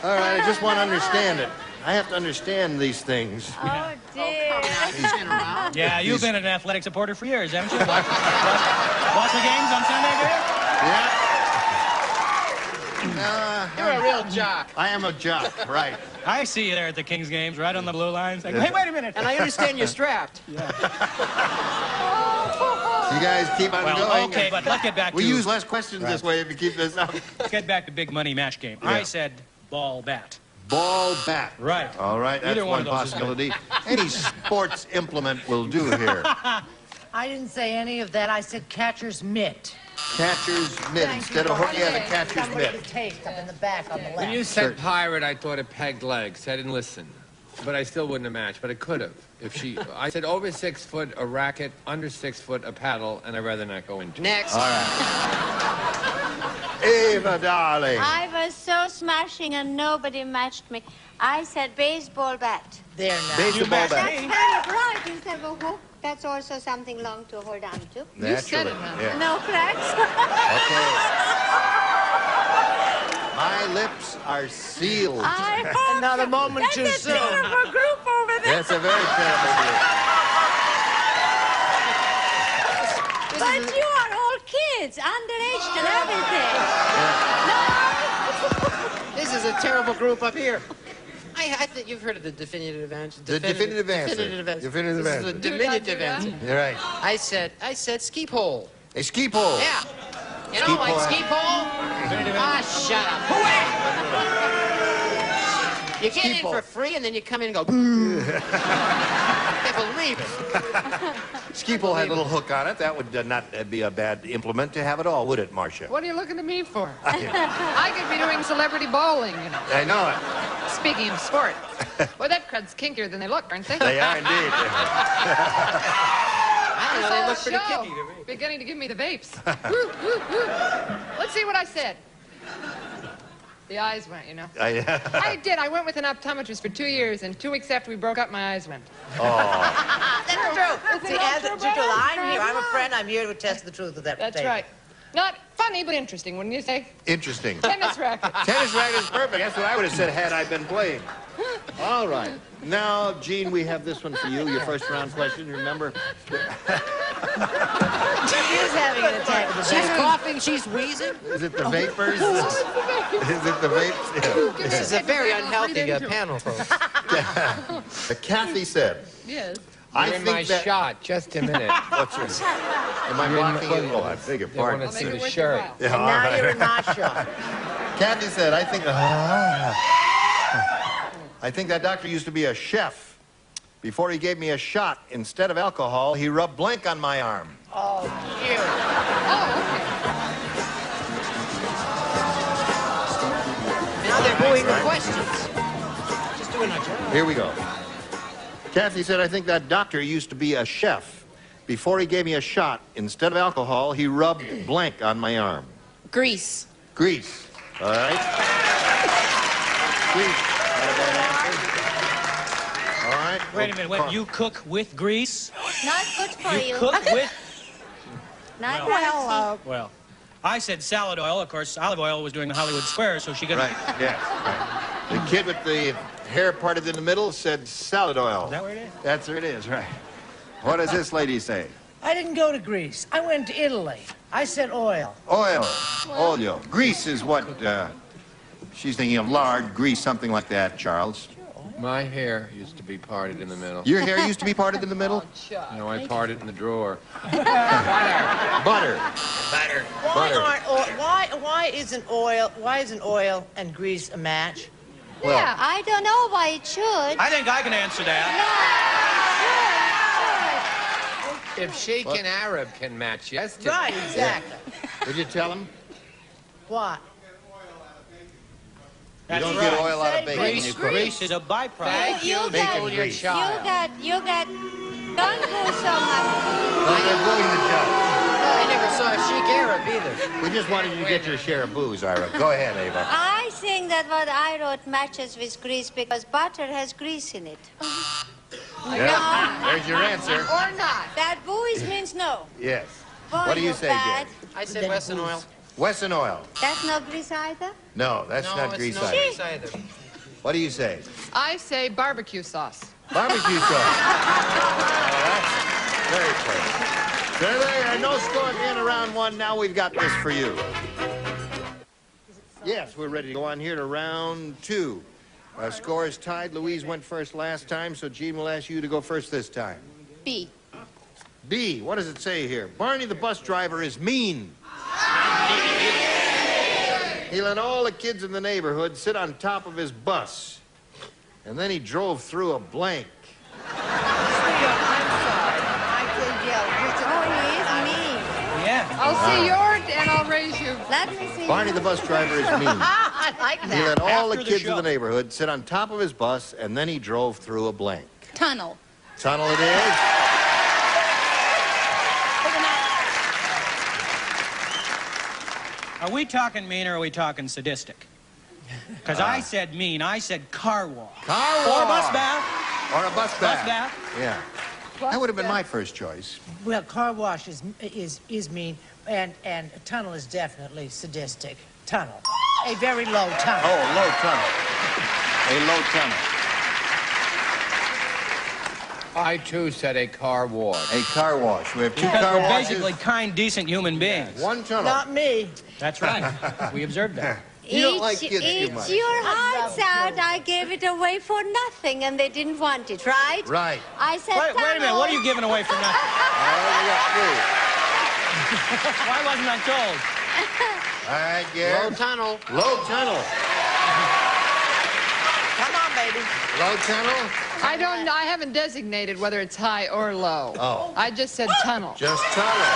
All right, I just want to understand it. I have to understand these things. Oh, dear. Yeah, you've been an athletic supporter for years, haven't you? Watch the games on Sunday, do you? Yeah. You're a real jock. I am a jock, right. I see you there at the Kings games, right on the blue lines. Like, hey, wait a minute. And I understand you're strapped. You guys keep on Well, going. okay, but let's get back We to... use less questions this way if you keep this up. Let's get back to big money match game. Yeah. I said ball bat. Ball bat. Right. All right, that's Either one one of those is possibility. Any sports implement will do here. I didn't say any of that. I said catcher's mitt. Catcher's mitt. Instead of a hook, you have a catcher's Somebody mitt. to taste up in the back on the When you left. said pirate, I thought of pegged legs. I didn't listen. But I still wouldn't have matched, but I could have. If she, I said over 6 foot, a racket, under 6 foot, a paddle, and I'd rather not go into it. Next. All right. Eva, darling. I was so smashing and nobody matched me. I said baseball bat. There now. Baseball That's bat. kind of right. Instead of a hook, that's also something long to hold on to. Naturally. Yeah. No cracks. Okay. My lips are sealed. I hope Not a moment too That's a soon. terrible group over there. That's a very terrible group. But you are all kids, underage and everything. This is a terrible group up here. I think you've heard of the definitive answer. The definitive answer. Definitive answer. Definitive This answer. is a diminutive answer. You're right. I said skeep hole. A skeep hole. Yeah. You know, Skeep like hole. skeep hole? Ah, shut up. You get Skeep in hole. for free and then you come in and go, boo. They believe it. Skeep hole had a little hook on it. That would not be a bad implement to have at all, would it, Marcia? What are you looking at me for? I could be doing celebrity bowling, you know. I know it. Speaking of sport. Boy, that crowd's kinkier than they look, aren't they? They are indeed. I don't know, they look pretty Show. kinky to me. Beginning to give me the vapes. Woo, woo, woo. Let's see what I said. The eyes went, you know. I did. I went with an optometrist for 2 years, and 2 weeks after we broke up, my eyes went. That's true. Is it See, not as true, a truth, brother? I'm here. I'm a friend. I'm here to attest the truth of that. That's statement. right. Not funny, but interesting, wouldn't you say? Interesting. Tennis racket. Tennis racket is perfect. That's what I would have said had I been playing. All right. Now, Gene, we have this one for you, your first round question. Remember? She is having an attack of the She's back. coughing, she's wheezing. Is it the vapors? Is it the vapes? This is a very unhealthy panel, folks. Kathy said, Yes. I You're in think my that... shot. Just a minute. What's your... Am I You're in blocking the- you? Oh, I beg your They want pardon. to see the shirt. Yeah, all Now right. you're in my shot. Kathy said, I think that doctor used to be a chef. Before he gave me a shot, instead of alcohol, he rubbed blank on my arm. Oh, cute. Now they're booing the questions. Just doing our job. Here we go. Kathy said, I think that doctor used to be a chef. Before he gave me a shot, instead of alcohol, he rubbed blank on my arm. Grease. Grease. All right. Grease. Not a bad answer. All right. Wait a minute. Wait, you cook with grease? Not good for you. Cook with... Not Well, well, I said salad oil. Of course, olive oil was doing the Hollywood Square, so she got... Right, yes. Right. The kid with the hair parted in the middle said salad oil. Is that where it is? That's where it is, right. What does this lady say? I didn't go to Greece. I went to Italy. I said oil. Oil. Oleo. Grease is what, she's thinking of lard, grease, something like that, Charles. My hair used to be parted in the middle. Your hair used to be parted in the middle? No, I part it in the drawer. Butter. Butter. Why isn't oil and grease a match? Yeah, I don't know why it should. I think I can answer that. If Sheikh and Arab can match, yes. Right, exactly. Would you tell him? What? You don't get oil out of bacon when you cook. Grease is a byproduct. Thank you, You Bacon, got- your child. You got, don't go so much. Well, they're booing the judge. I never saw a Sheikh Arab either. We just wanted you to get your share of booze, Ira. Go ahead, Ava. I think that what I wrote matches with grease because butter has grease in it. Yeah, there's your answer. Or not. That booze means no. Yes. Boy, What do you you're say, bad. Jen? I said Wesson oil. Wesson oil. That's no grease either? No, that's No, not it's grease no either. grease either. What do you say? I say barbecue sauce. Barbecue sauce. Very close. There, no score at the end of round one. Now we've got this for you. Yes, we're ready to go on here to round two. Our score is tied. Louise went first last time, so Gene will ask you to go first this time. B. B, what does it say here? Barney the bus driver is mean. He let all the kids in the neighborhood sit on top of his bus. And then he drove through a blank. Yeah. I'll see yours and I'll raise you. Let me see. Barney the bus driver is mean. I like He that. let all the After the kids in show. the neighborhood sit on top of his bus, and then he drove through a blank. Tunnel. Tunnel it is. Are we talking mean or are we talking sadistic? Because I said mean. I said car wash. Car Or wash. bus bath. Or a bus bath. Bus bath. Yeah. That would have been my first choice. Well, car wash is mean, and tunnel is definitely sadistic. Tunnel. A very low tunnel. Oh, a low tunnel. A low tunnel. I, too, said a car wash. A car wash. We have two Because car we're washes. basically kind, decent human beings. One tunnel. Not me. That's right. We observed that. You don't like kids too Eat much. your hearts out. I gave it away for nothing, and they didn't want it, right? Right. I said, Wait a minute. What are you giving away for nothing? We got three. Why wasn't I told? All right, Gary. Low tunnel. Low tunnel. Come on, baby. Low tunnel. I haven't designated whether it's high or low. Oh. I just said tunnel. Just tunnel.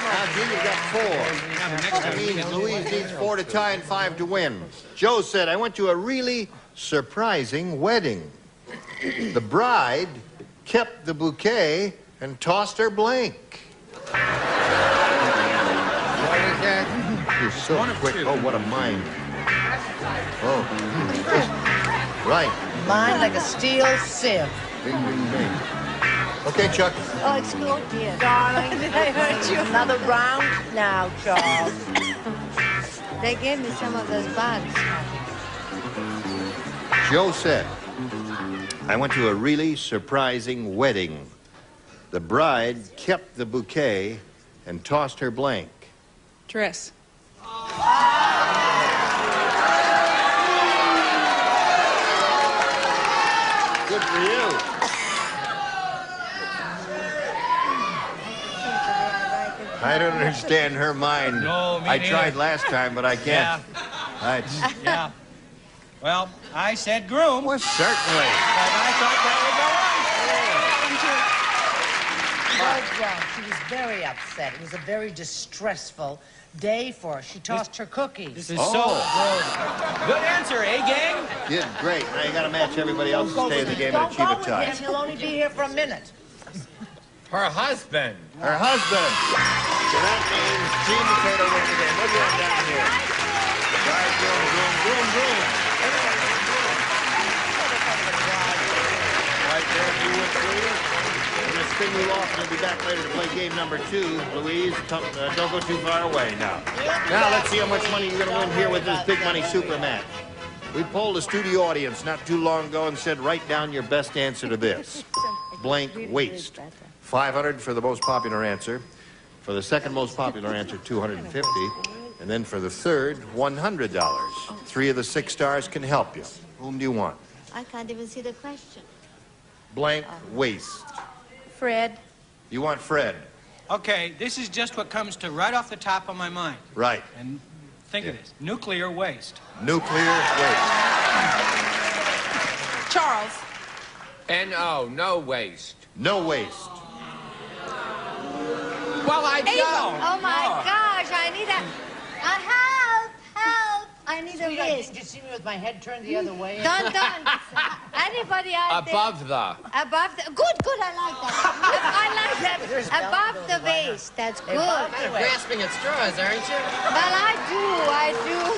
Now, Gene, you've got 4. That means Louise needs 4 to tie and 5 to win. Joe said, I went to a really surprising wedding. The bride kept the bouquet and tossed her blank. What is that? You're so quick. Oh, what a mind. Oh. Right. Mine like a steel sieve. Bing, bing, bing. Okay, Chuck. Oh, excuse dear. Darling, did I hurt you? Another round? Now, Charles. They gave me some of those bugs. Joe said, I went to a really surprising wedding. The bride kept the bouquet and tossed her blank. Dress. Good for you. I don't understand her mind. No, me I neither. tried last time, but I can't. Yeah. Well, I said groom. Well, certainly. But I thought that Good job. She was very upset. It was a very distressful day for her. She tossed her cookies. This is so good answer, eh, gang? Did great. Now you got to match everybody else's stay in the game and Don't achieve go a with tie. him. He'll only be here for a minute. Her husband. Her husband. So that means Gene Potato wins the game. What do you have down here? Bride, groom, groom, groom, groom. Right there, you win 3. I'm going to spin you off and you'll be back later to play game number 2. Louise, don't go too far away now. Now let's see how much money you're going to win here with this big money super match. We polled a studio audience not too long ago and said, write down your best answer to this. Blank waist. 500 for the most popular answer. For the second most popular answer, 250. And then for the third, $100. 3 of the 6 stars can help you. Whom do you want? I can't even see the question. Blank waist. Fred. You want Fred? Okay, this is just what comes to right off the top of my mind. Right. And think of this. Nuclear waste. Nuclear waste. Charles. N-O, no waste. No waste. Well, I Eva. don't. Oh, my gosh. I need a help. Help. I need a Sweetheart, wrist. did you see me with my head turned the other way? Don't. Anybody out there? Above the. Above the. Good. I like that. I like that. Above the waist. That's good. Well, Grasping at straws, aren't you? I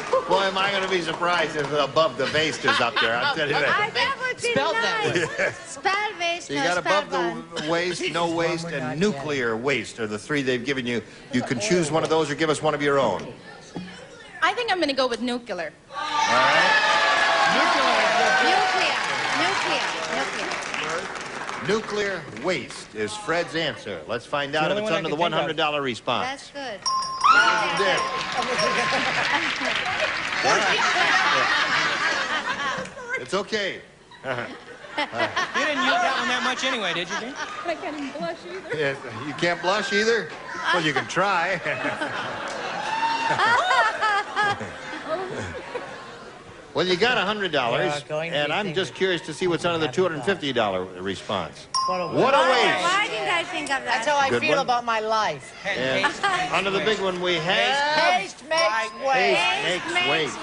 do. Boy, am I going to be surprised if above the waist is up there. I'll tell you that. That would be Spelled that nice. way. Spell waist. So you got above the waist, no waist, and nuclear waste are the 3 they've given you. You can choose one of those or give us one of your own. I think I'm going to go with nuclear. All right? Nuclear. Nuclear waste is Fred's answer. Let's find out if only it's one I under the can think of. $100 response. That's good. Dick. It's okay. You didn't use that one that much anyway, did you, Dean? I can't even blush either. Yeah, you can't blush either? Well, you can try. Well, you got $100, and I'm just curious to see what's under the $250 response. What a waste. Why didn't I think of that? That's how I Good feel one. about my life. And under the big one we have... Haste makes waste. Haste makes waste.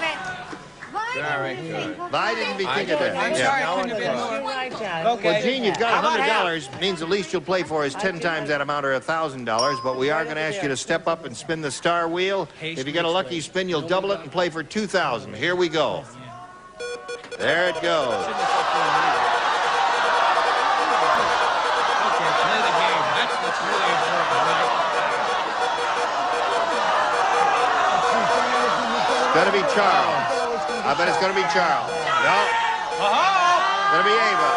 Why didn't you think of I didn't be thinking of that. I'm sorry, I couldn't have been more. You're right, John. Okay. Well, Gene, you've got $100. Means the least you'll play for is 10 times that amount or $1,000. But we are going to ask you to step up and spin the star wheel. If you get a lucky spin, you'll double it and play for $2,000. Here we go. There it goes. Okay, play the game. That's what's really important, right? gonna be Charles. I bet it's gonna be Charles. No. It's gonna be Eva.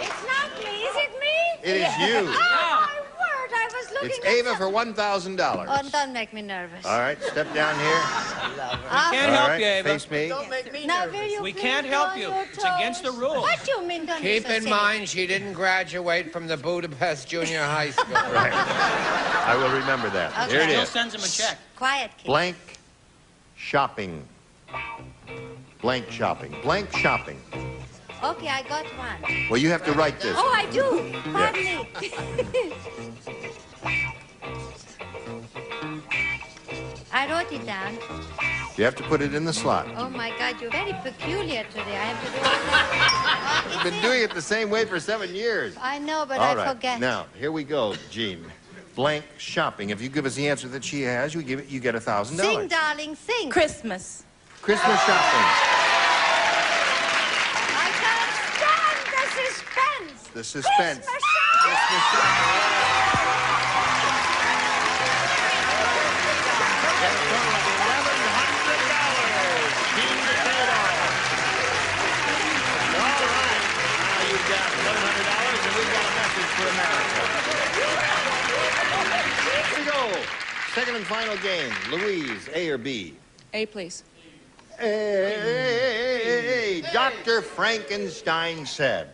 It's not me, is it me? It is you. Oh, my word, I was looking It's at Eva for $1,000. Oh, don't make me nervous. All right, step down here. We can't help you, Eva. Face me. Don't make me Now, nervous. will you We please can't go help on you. your It's against the toes? rules. What do you mean, don't be Keep so in silly? mind, she didn't graduate from the Budapest Junior High School. Right. I will remember that. Okay. Here it He'll is. send him a check. Quiet, kid. Blank shopping. Blank shopping. Blank shopping. Okay, I got one. Well, you have to write this. Oh, I do. Pardon me. I wrote it down. You have to put it in the slot. Oh, my God, you're very peculiar today. I have to do it. I've been doing it the same way for 7 years. I know, but All I right. forget. Now, here we go, Jean. Blank shopping. If you give us the answer that she has, you get $1,000. Sing, darling, sing. Christmas. Christmas shopping. I can't stand the suspense. The suspense. Christmas shopping. Christmas shopping. Here we go. Second and final game. Louise, A or B? A, please. Hey, Dr. Frankenstein said.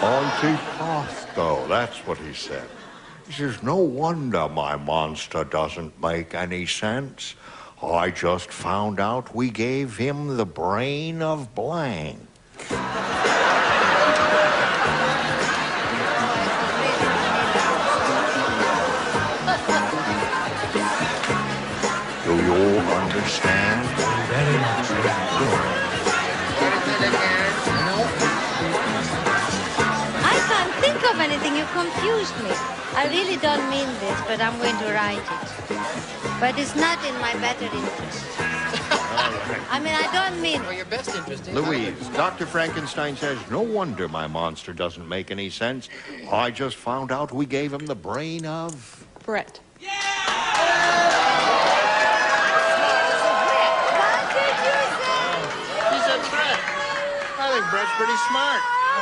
Antipasto, that's what he said. He says, no wonder my monster doesn't make any sense. I just found out we gave him the brain of blank. Do you understand? Very much. I can't think of anything. You confused me. I really don't mean this, but I'm going to write it. But it's not in my better interest. I mean, I don't mean For it. your best interest. Louise, Dr. Frankenstein says, no wonder my monster doesn't make any sense. I just found out we gave him the brain of... Brett. What did you say? He said Fred. I think Brett's pretty smart. I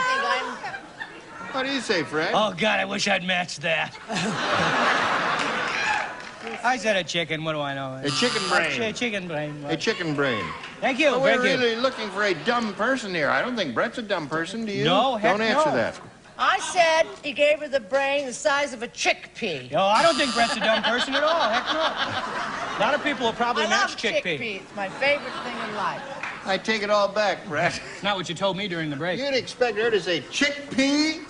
think What do you say, Fred? Oh, God, I wish I'd matched that. I said a chicken. What do I know? A chicken brain. A chicken brain. A chicken brain. Thank you. Well, we're thank you. really looking for a dumb person here. I don't think Brett's a dumb person, do you? No, heck Don't answer no. that. I said he gave her the brain the size of a chickpea. No, I don't think Brett's a dumb person at all. Heck no. A lot of people will probably I match love chickpea. It's my favorite thing in life. I take it all back, Brett. Not what you told me during the break. You'd expect her to say chickpea?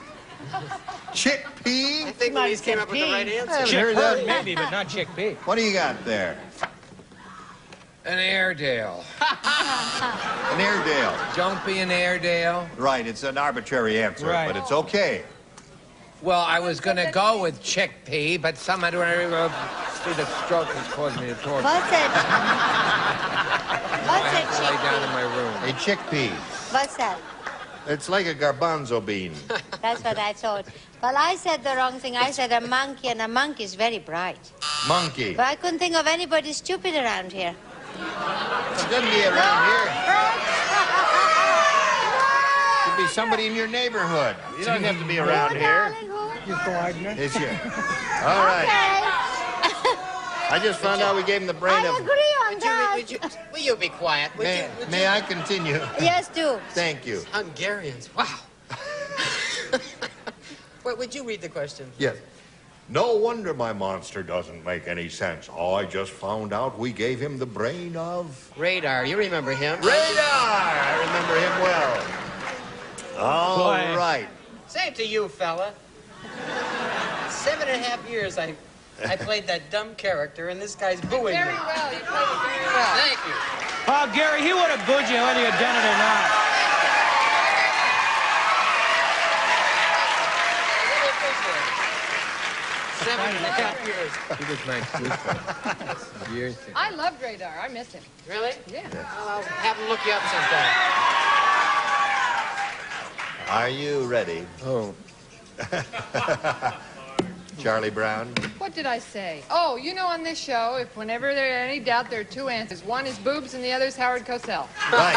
Chickpea? I think Louise came up with the right I answer. haven't heard that. Maybe, but not chickpea. What do you got there? An Airedale. An Airedale. Don't be an Airedale. Right, it's an arbitrary answer, Right. but it's okay. Well, I was going to go with chickpea, but somehow see the stroke has caused me to torture. What's it? I What's have to lay down in it? my room. A chickpea. What's that? It's like a garbanzo bean. That's what I thought. Well, I said the wrong thing. I said a monkey, and a monkey is very bright. Monkey. But I couldn't think of anybody stupid around here. It shouldn't be around here. It should be somebody in your neighborhood. You don't have to be around here. Your gardener. It's you. All right. I just found out we gave him the brain I of... agree on that. Will you be quiet? May I continue? Yes, do. Thank you. Hungarians. Wow. Wait, would you read the question? Yes. No wonder my monster doesn't make any sense. I just found out we gave him the brain of... Radar. You remember him? Radar! I remember him well. All right. Same to you, fella. 7.5 years I played that dumb character, and this guy's booing Very me. well. You played it very well. Thank you. Oh, Gary, he would have booed you whether you'd done it or not. Really appreciate it. 7.5 years. He was my sister. Years ago. I loved Radar. I miss him. Really? Yeah. Well, I'll have him look you up sometime. Are you ready? Oh, Charlie Brown. What did I say? Oh, you know, on this show, if whenever there's any doubt, there are two answers. One is boobs and the other is Howard Cosell. Right.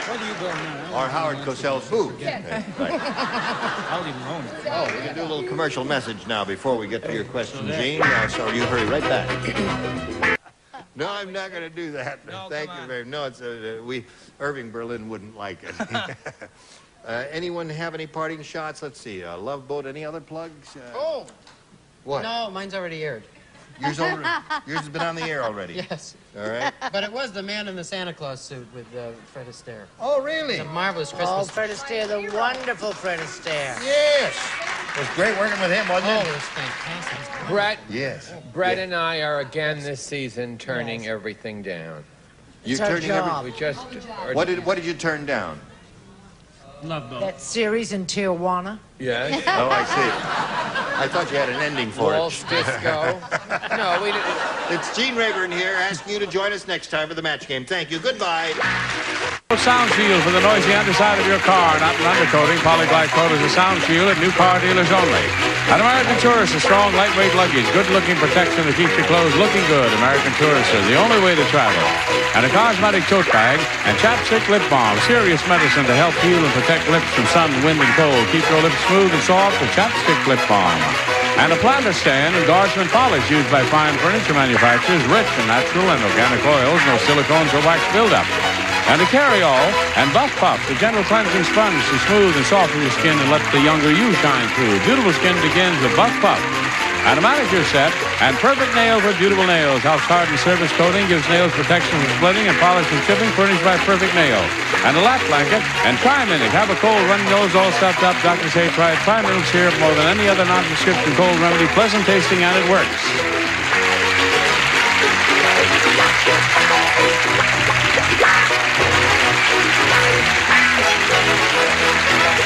Where do you go now? Or Howard Cosell's boobs. Yes. Right. I don't even own it. Oh, we can do a little commercial message now before we get to your question, Gene. So you hurry right back. No, I'm not going to do that. No, Thank come you on. very much. No, Irving Berlin wouldn't like it. Anyone have any parting shots? Let's see. Love Boat. Any other plugs? Oh. What? No, mine's already aired. Yours has been on the air already. Yes. All right. But it was The Man in the Santa Claus Suit with Fred Astaire. Oh, really? It's a marvelous Christmas. Oh, Fred Astaire, the wonderful Fred Astaire. Yes. It was great working with him, wasn't Oh, it? it was fantastic. Brett, Yes. Brett and I are again this season turning everything down. You're It's our turning job. We just. What did you turn down? Love Boat. That series in Tijuana. Yes. Oh, I see. I thought you had an ending for Waltz it. Disco. No, we didn't. It's Gene Rayburn here, asking you to join us next time for the match game. Thank you. Goodbye. Sound shield for the noisy underside of your car. Not an undercoating. Polyglide coat is a sound shield at new car dealers only. At American Tourist, a strong, lightweight luggage. Good-looking protection to keep your clothes looking good. American Tourist is the only way to travel. And a cosmetic tote bag and chapstick lip balm. Serious medicine to help heal and protect lips from sun, wind, and cold. Keep your lips smooth and soft with chapstick lip balm. And a planter stand endorsement polish used by fine furniture manufacturers. Rich in natural and organic oils. No silicones or wax buildup. And a carry-all and Buff Puff, the gentle cleansing sponge to smooth and soften your skin and let the younger you shine through. Beautiful skin begins with Buff Puff. And a manicure set and perfect nail for beautiful nails. House hardened surface coating gives nails protection from splitting and polish from chipping, furnished by Perfect Nail. And a lap blanket and Tri-Minute. Have a cold running nose all stuffed up. Doctors say try Tri-Minute syrup more than any other non-prescription cold remedy. Pleasant tasting and it works.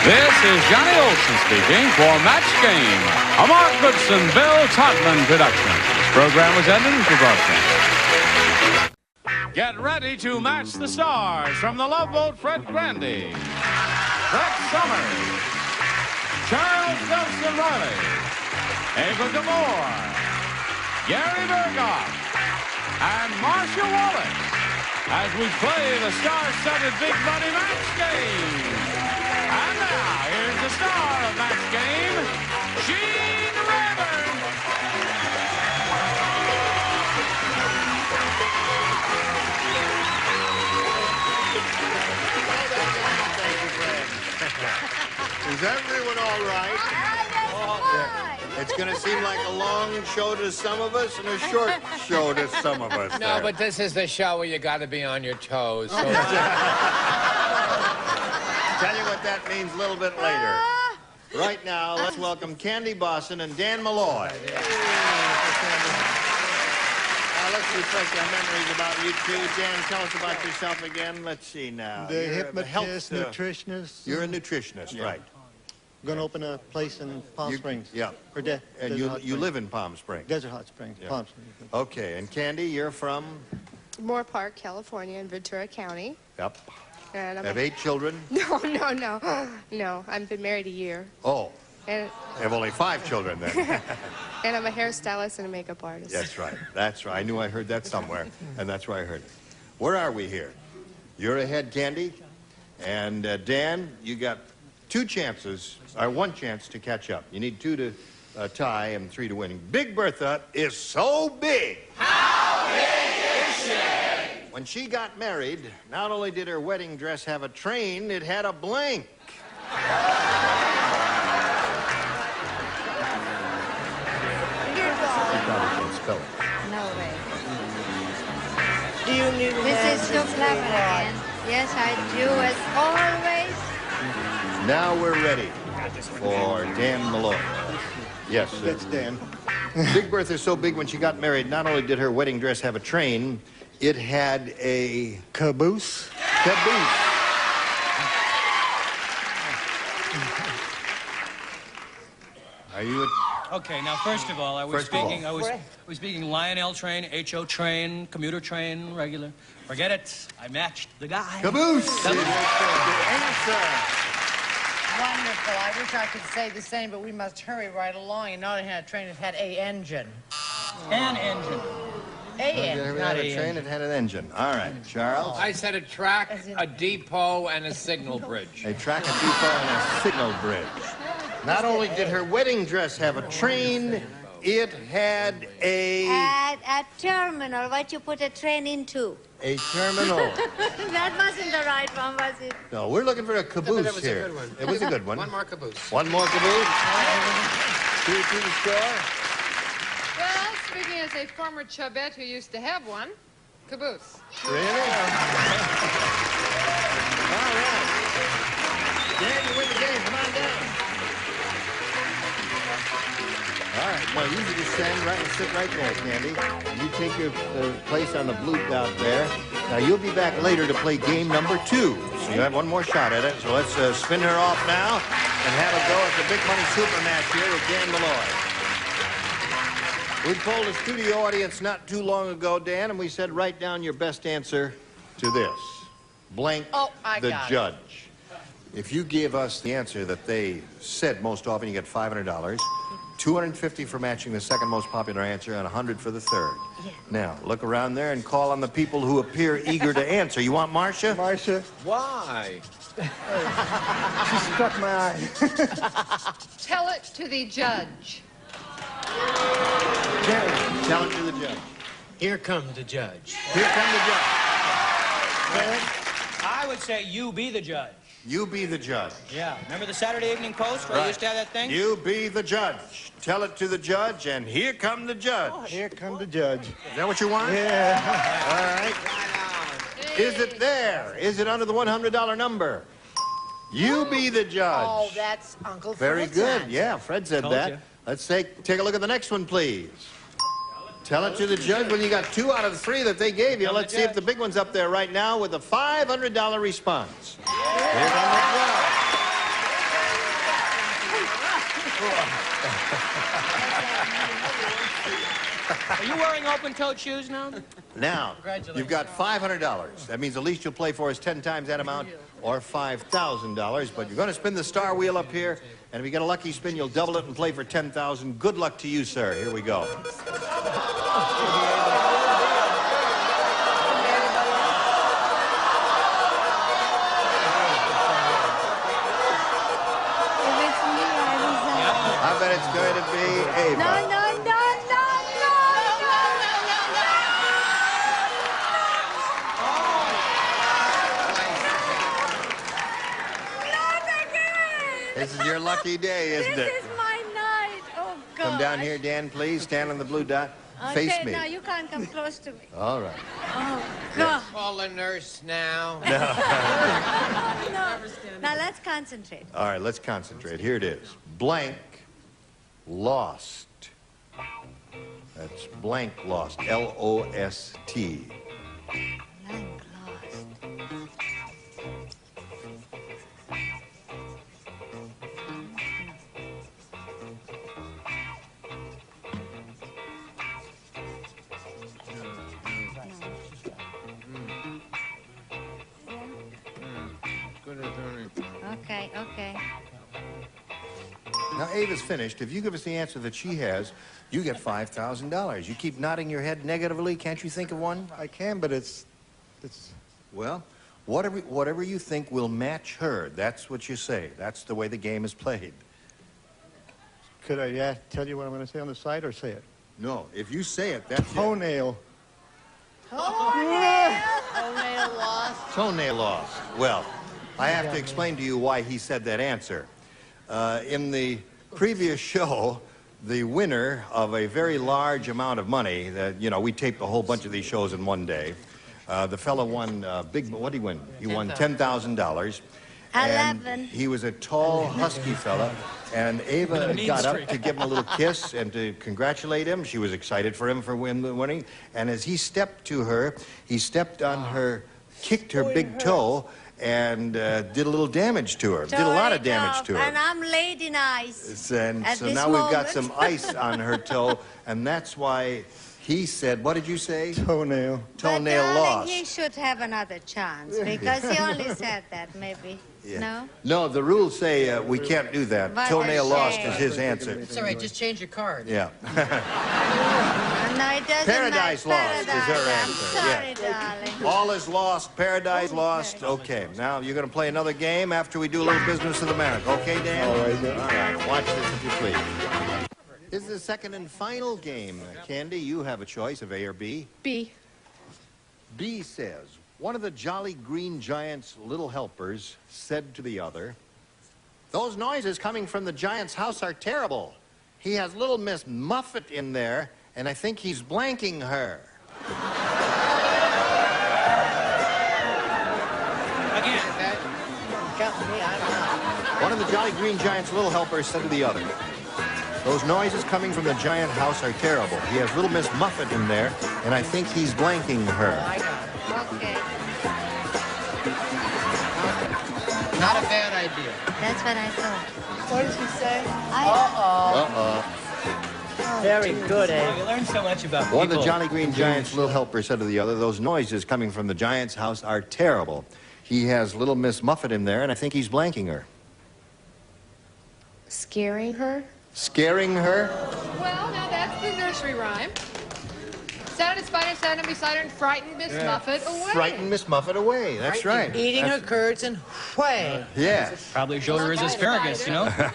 This is Johnny Olson speaking for Match Game, a Mark Goodson, Bill Todman production. This program was edited for broadcast. Get ready to match the stars from the Love Boat. Fred Grandy, Brett Summers, Charles Nelson Riley, Eva Gabor, Gary Berghoff, and Marcia Wallace as we play the star-studded Big Money Match Game. And now, here's the star of Match Game, Gene Rayburn. Is everyone all right? It's going to seem like a long show to some of us and a short show to some of us. No, there. but this is the show where you got to be on your toes. So Tell you what that means a little bit later. Right now, let's welcome Candy Boston and Dan Malloy. Let's refresh our memories about you two. Dan, tell us about yourself again. Let's see now. The You're a hypnotist, health, nutritionist. You're a nutritionist, Yeah. right. I'm going to open a place in Palm Springs. Yeah. And And you live in Palm Springs. Desert Hot Springs, Yeah. Palm Springs. Okay, and Candy, you're from? Moore Park, California, in Ventura County. Yep. And I'm Have 8 children? No. No, I've been married a year. Oh, And, you have only 5 children then. and I'm a hairstylist and a makeup artist. That's right. That's right. I knew I heard that somewhere, and that's where I heard it. Where are we here? You're ahead, Candy. And Dan, you got 2 chances, or 1 chance to catch up. You need 2 to tie and 3 to win. Big Bertha is so big. How big is she? When she got married, not only did her wedding dress have a train, it had a blank. Spell it. No way. Do you need This is so clever again. Yes, I do, as always. Now we're ready for Dan Malloy. Yes. That's Dan. Big Bertha is so big when she got married, not only did her wedding dress have a train, it had a... Caboose. Caboose. Okay, now first of all, I was speaking Lion-L train, H-O train, commuter train, regular. Forget it. I matched the guy. Caboose. Caboose. The answer. Wonderful. I wish I could say the same, but we must hurry right along. And not only had a train, it had a engine. An engine. A engine, not a train that had an engine. All right, Charles. I said a track, a depot, and a signal bridge. A track, a depot, and a signal bridge. Not only did her wedding dress have a train, it had a terminal. What you put a train into? A terminal. That wasn't the right one, was it? No, we're looking for a caboose That was here. a good one. It was a good one. One more caboose. One more caboose. 2 to the score. Well, speaking as a former Chubette who used to have one, caboose. Really? All right. Dan, you win the game. Come on down. All right. Well, you can just sit right there, Candy. You take your place on the blue dot there. Now, you'll be back later to play game number 2. So you have one more shot at it. So let's spin her off now and have a go at the Big Money Super Match here with Dan Malloy. We polled a studio audience not too long ago, Dan, and we said write down your best answer to this. Blank the judge. If you give us the answer that they said most often, you get $500. $250 for matching the second most popular answer, and $100 for the third. Yeah. Now, look around there and call on the people who appear eager to answer. You want Marcia? Marcia. Why? She struck my eye. Tell it to the judge. Jerry, tell it to the judge. Here comes the judge. Here comes the judge. I would say you be the judge. You be the judge. Yeah. Remember the Saturday Evening Post where you used to have that thing? You be the judge. Tell it to the judge, and here come the judge. Oh, here come the judge. Is that what you want? Yeah. All right. Is it there? Is it under the $100 number? You be the judge. Oh, that's Uncle Very Fred's good. answer. Yeah, Fred said Told that. you. Let's take a look at the next one, please. Tell it to the judge. When you got 2 out of the 3 that they gave you, let's see if the big one's up there right now with a $500 response. Here comes the judge. Are you wearing open-toed shoes now? Now, you've got $500. That means the least you'll play for is 10 times that amount, or $5,000. But you're going to spin the star wheel up here, and if you get a lucky spin, you'll double it and play for $10,000. Good luck to you, sir. Here we go. I bet it's going to be Eva. No. This is your lucky day, isn't it? This is my night. Oh, God. Come down here, Dan, please. Stand on the blue dot. Face me. No, you can't come close to me. All right. Oh, God. Call the nurse now. No. No. Now, let's concentrate. All right, let's concentrate. Here it is. Blank lost. That's blank lost. L-O-S-T. Blank lost. Okay. Now, Ava's finished. If you give us the answer that she has, you get $5,000. You keep nodding your head negatively. Can't you think of one? I can, but it's... Well, whatever you think will match her, that's what you say. That's the way the game is played. Could I tell you what I'm going to say on the side, or say it? No, if you say it, that's it. Toenail. Toenail lost. Toenail lost. Well, I have to explain to you why he said that answer. In the previous show, the winner of a very large amount of money, that, you know, we taped a whole bunch of these shows in one day. The fellow won what did he win? He won $10,000. 11. He was a tall, husky fella, and Eva got up to give him a little kiss and to congratulate him. She was excited for him for winning, and as he stepped to her, he stepped on her kicked her big toe and did a little damage to her. Did a lot of damage to her. And I'm laid in ice. And so now we've got some ice on her toe, and that's why he said, what did you say? Toenail. Toenail but, lost. He should have another chance, because he only said that, maybe. Yeah. No? No, the rules say we can't do that. What Toenail a lost shame. is his answer. It's all right, just change your card. Yeah. No, it doesn't Paradise matter. lost is her I'm answer. sorry, Yeah. darling. All is lost, paradise lost. Okay, now you're going to play another game after we do a little business of the minute. Okay, Dan? All right, yeah. All right, watch this if you please. This is the second and final game. Candy, you have a choice of A or B. B. B says, one of the Jolly Green Giant's little helpers said to the other, those noises coming from the giant's house are terrible. He has little Miss Muffet in there, and I think he's blanking her. Again. One of the Jolly Green Giant's little helpers said to the other, those noises coming from the giant house are terrible. He has little Miss Muffet in there, and I think he's blanking her. Okay. Not a bad idea. That's what I thought. What did she say? Uh-oh. Very good, Well, you learn so much about One of the people. Jolly Green Giant's little helpers said to the other, those noises coming from the giant's house are terrible. He has little Miss Muffet in there, and I think he's blanking her. Scaring her? Scaring her? Well, now that's the nursery rhyme. Sat in spider, sat and beside her, and frightened Miss Muffet away. Frighten Miss Muffet away. That's right. Eating her curds and whey. Yes. Probably showed her his asparagus, you know? Well,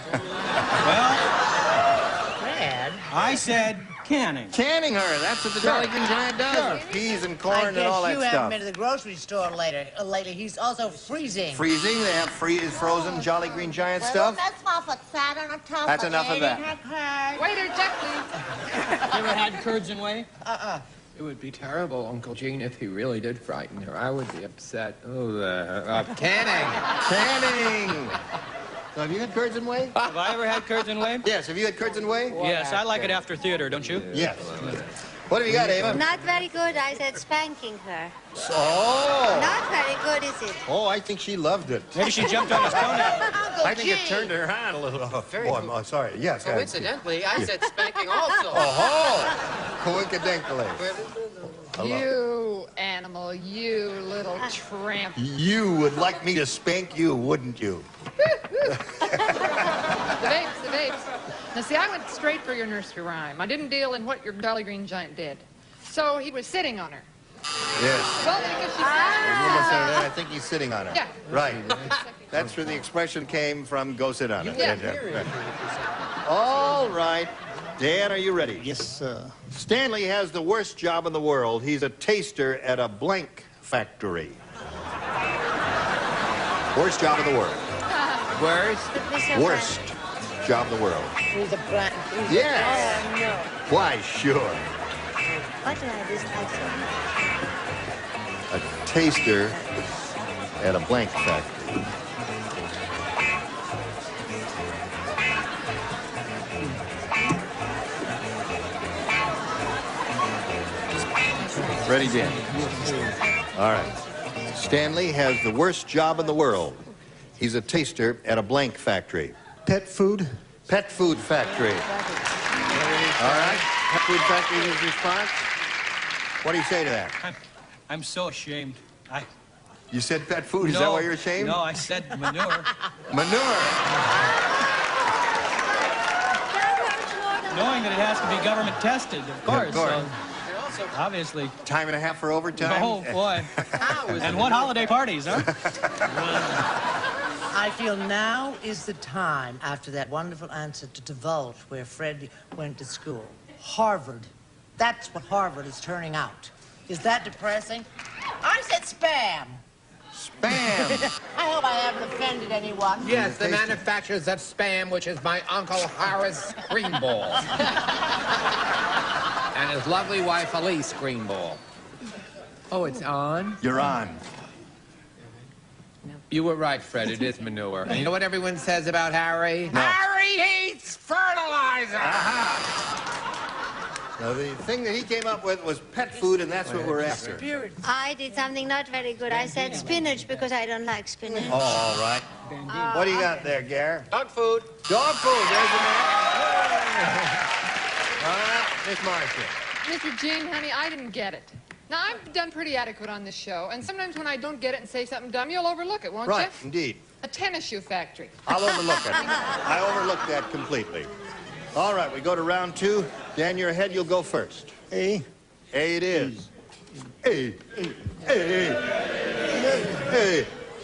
Fred. I said canning. Canning her. That's what the Jolly Green Giant does. With peas and corn I and all guess that you haven't stuff. been to the grocery store lately. He's also freezing. Freezing. They have frozen Jolly Green Giant stuff. Miss Muffet sat on a top That's enough of that. Waiter, check, please. You ever had curds and whey? It would be terrible, Uncle Gene, if he really did frighten her. I would be upset. Oh, Canning. Canning. So have you had curds and whey? Have I ever had curds and whey? Yes. Have you had curds and whey? Yes, I like it after theater, don't you? Yes. What have you got, Eva? Not very good. I said spanking her. Oh. Not very good, is it? Oh, I think she loved it. Maybe she jumped on his toenail. I think it turned her on a little. Oh, I'm sorry. Yes. Coincidentally, I said spanking also. Oh, coincidentally. You animal, you little tramp. You would like me to spank you, wouldn't you? The vapes. Now, see, I went straight for your nursery rhyme. I didn't deal in what your Jolly Green Giant did. So he was sitting on her. Yes. Well, because she I think he's sitting on her. Yeah. Right. That's where the expression came from, go sit on it. Yeah. All right. Dan, are you ready? Yes, sir. Stanley has the worst job in the world. He's a taster at a blank factory. Worst job in the world. Worst job in the world. He's a black. Yes. Oh, no. Why, sure. What do I dislike so much? A taster at a blank factory. Ready, Dan? All right. Stanley has the worst job in the world. He's a taster at a blank factory. Pet food? Pet food factory. All right. Pet food factory is his response. What do you say to that? I'm so ashamed. You said pet food. Is that why you're ashamed? No, I said manure. Manure. Knowing that it has to be government tested, of course. So, obviously. Time and a half for overtime? Oh, boy. And what holiday parties, huh? I feel now is the time, after that wonderful answer, to divulge where Fred went to school. Harvard. That's what Harvard is turning out. Is that depressing? I said spam. Spam. I hope I haven't offended anyone. Yes, the manufacturers of Spam, which is my Uncle Horace Greenball. And his lovely wife, Elise Greenball. Oh, it's on? You're on. You were right, Fred. It is manure. And you know what everyone says about Harry? No. Harry hates fertilizer! Now, the thing that he came up with was pet food, and that's what we're after. I did something not very good. I said spinach because I don't like spinach. Oh, all right. What do you got there, Gare? Dog food. Dog food. There's the man. All right, Miss Marcia. Mr. Gene, honey, I didn't get it. Now, I've done pretty adequate on this show, and sometimes when I don't get it and say something dumb, you'll overlook it, won't you? Right, indeed. A tennis shoe factory. I'll overlook it. I overlooked that completely. All right, we go to round 2. Dan, you're ahead. You'll go first. A. A it is. A.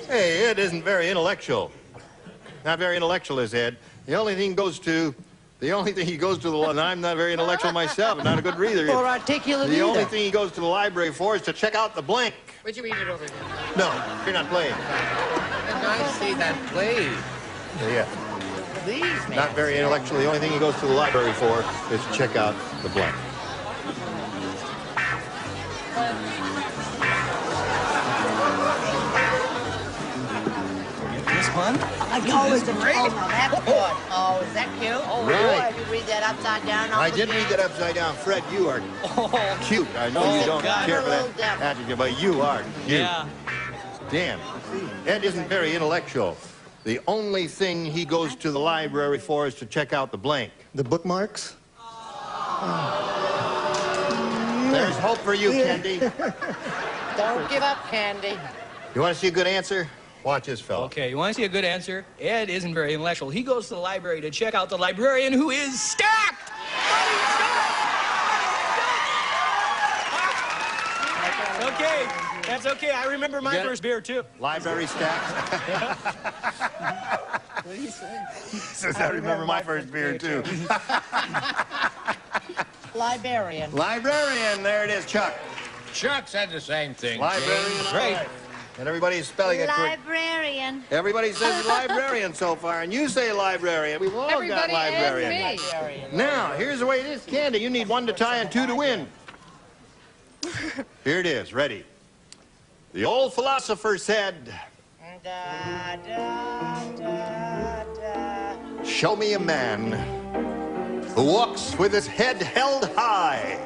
Ed isn't very intellectual. Not very intellectual is Ed. The only thing he goes to the, and I'm not very intellectual myself, and not a good reader. Or articulate The either. only thing he goes to the library for is to check out the blank. Would you read it over here? No, you're not playing. And I see that, please. Yeah. Please, man. Not very intellectual. The only thing he goes to the library for is to check out the blank. This one? Oh, it's great. Oh, now that's good. Oh, is that cute? Oh, Right. boy, you read that upside down. I did read that upside down. Fred, you are cute. I know you don't care for that adjective, but you are cute. Yeah. Dan, Ed isn't very intellectual. The only thing he goes to the library for is to check out the blank. The bookmarks? There's hope for you, Candy. Don't give up, Candy. You want to see a good answer? Watch this fella. Okay, you want to see a good answer? Ed isn't very intellectual. He goes to the library to check out the librarian who is stacked! Okay, that's okay. I remember my first beer, too. Library stacked. What do you say? He says, I remember my first beer, too. Librarian. Librarian, there it is, Chuck. Chuck said the same thing. Librarian, Great. right. And everybody's spelling it correct. Librarian. Everybody says librarian so far, and you say librarian. We've all got Everybody librarian. and me. Now, here's the way it is, Candy. You need 1 to tie and 2 to win. Here it is. Ready? The old philosopher said, Da, da, da, da. show me a man who walks with his head held high,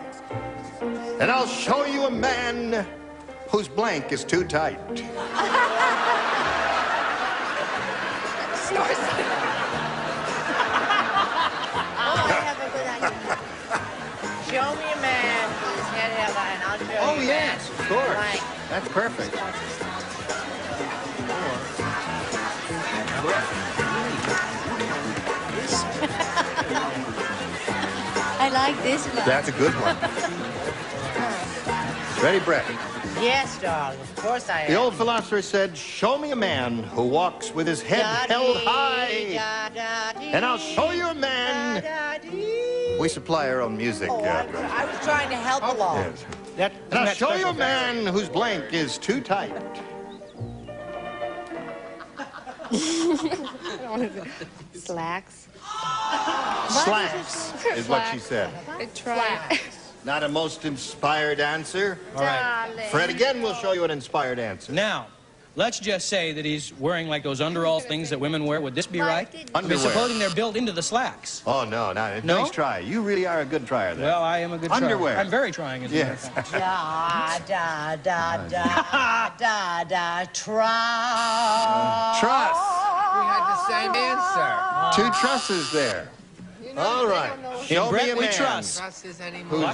and I'll show you a man whose blank is too tight. Oh, I have a good idea. Show me a man with his head held high, and I'll show Oh, you. yes, of course. Blank. That's perfect. I like this one. That's a good one. Ready, Brett? Yes, darling. Of course I am. The old philosopher said, show me a man who walks with his head held high, and I'll show you a man. We supply our own music. I was trying to help along. Yes. And I'll show you a man whose blank is too tight. Slacks. Slacks is what she said. Try. Not a most inspired answer. All right. Fred again will show you an inspired answer. Now, let's just say that he's wearing like those underall things that women wear. Would this be right? Underwear. Supposing they're built into the slacks. Oh, no, no. No? Nice try. You really are a good trier there. Well, I am a good Underwear. trier. I'm very trying, as a matter of Yes. fact. Da, da, da, da, da, da, truss. Truss. We had the same answer. 2 trusses there. All right. Show me a we man trust. Trusses anymore.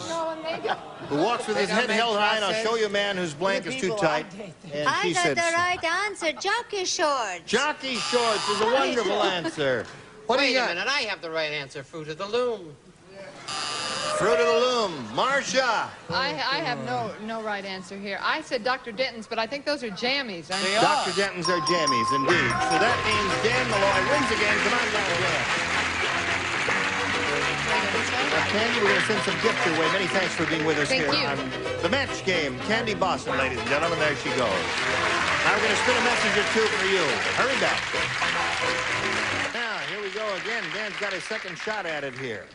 who walks with his head held high, and I'll show you a man whose blank is too tight. And I she got said, the right answer. Jockey shorts. jockey shorts is a wonderful answer. What do Wait you a got? minute, I have the right answer. Fruit of the loom. Fruit of the loom. Marcia. I have no right answer here. I said Dr. Denton's, but I think those are jammies. Aren't they? Dr. Denton's are jammies, indeed. So that means Dan Malloy wins again. Come on down, Dan. Candy, we're going to send some gifts your way. Many thanks for being with us Thank here you. on the match game. Candy Boston, ladies and gentlemen. There she goes. Now we're going to spin a message or 2 for you. Hurry back. Now, here we go again. Dan's got his second shot at it here.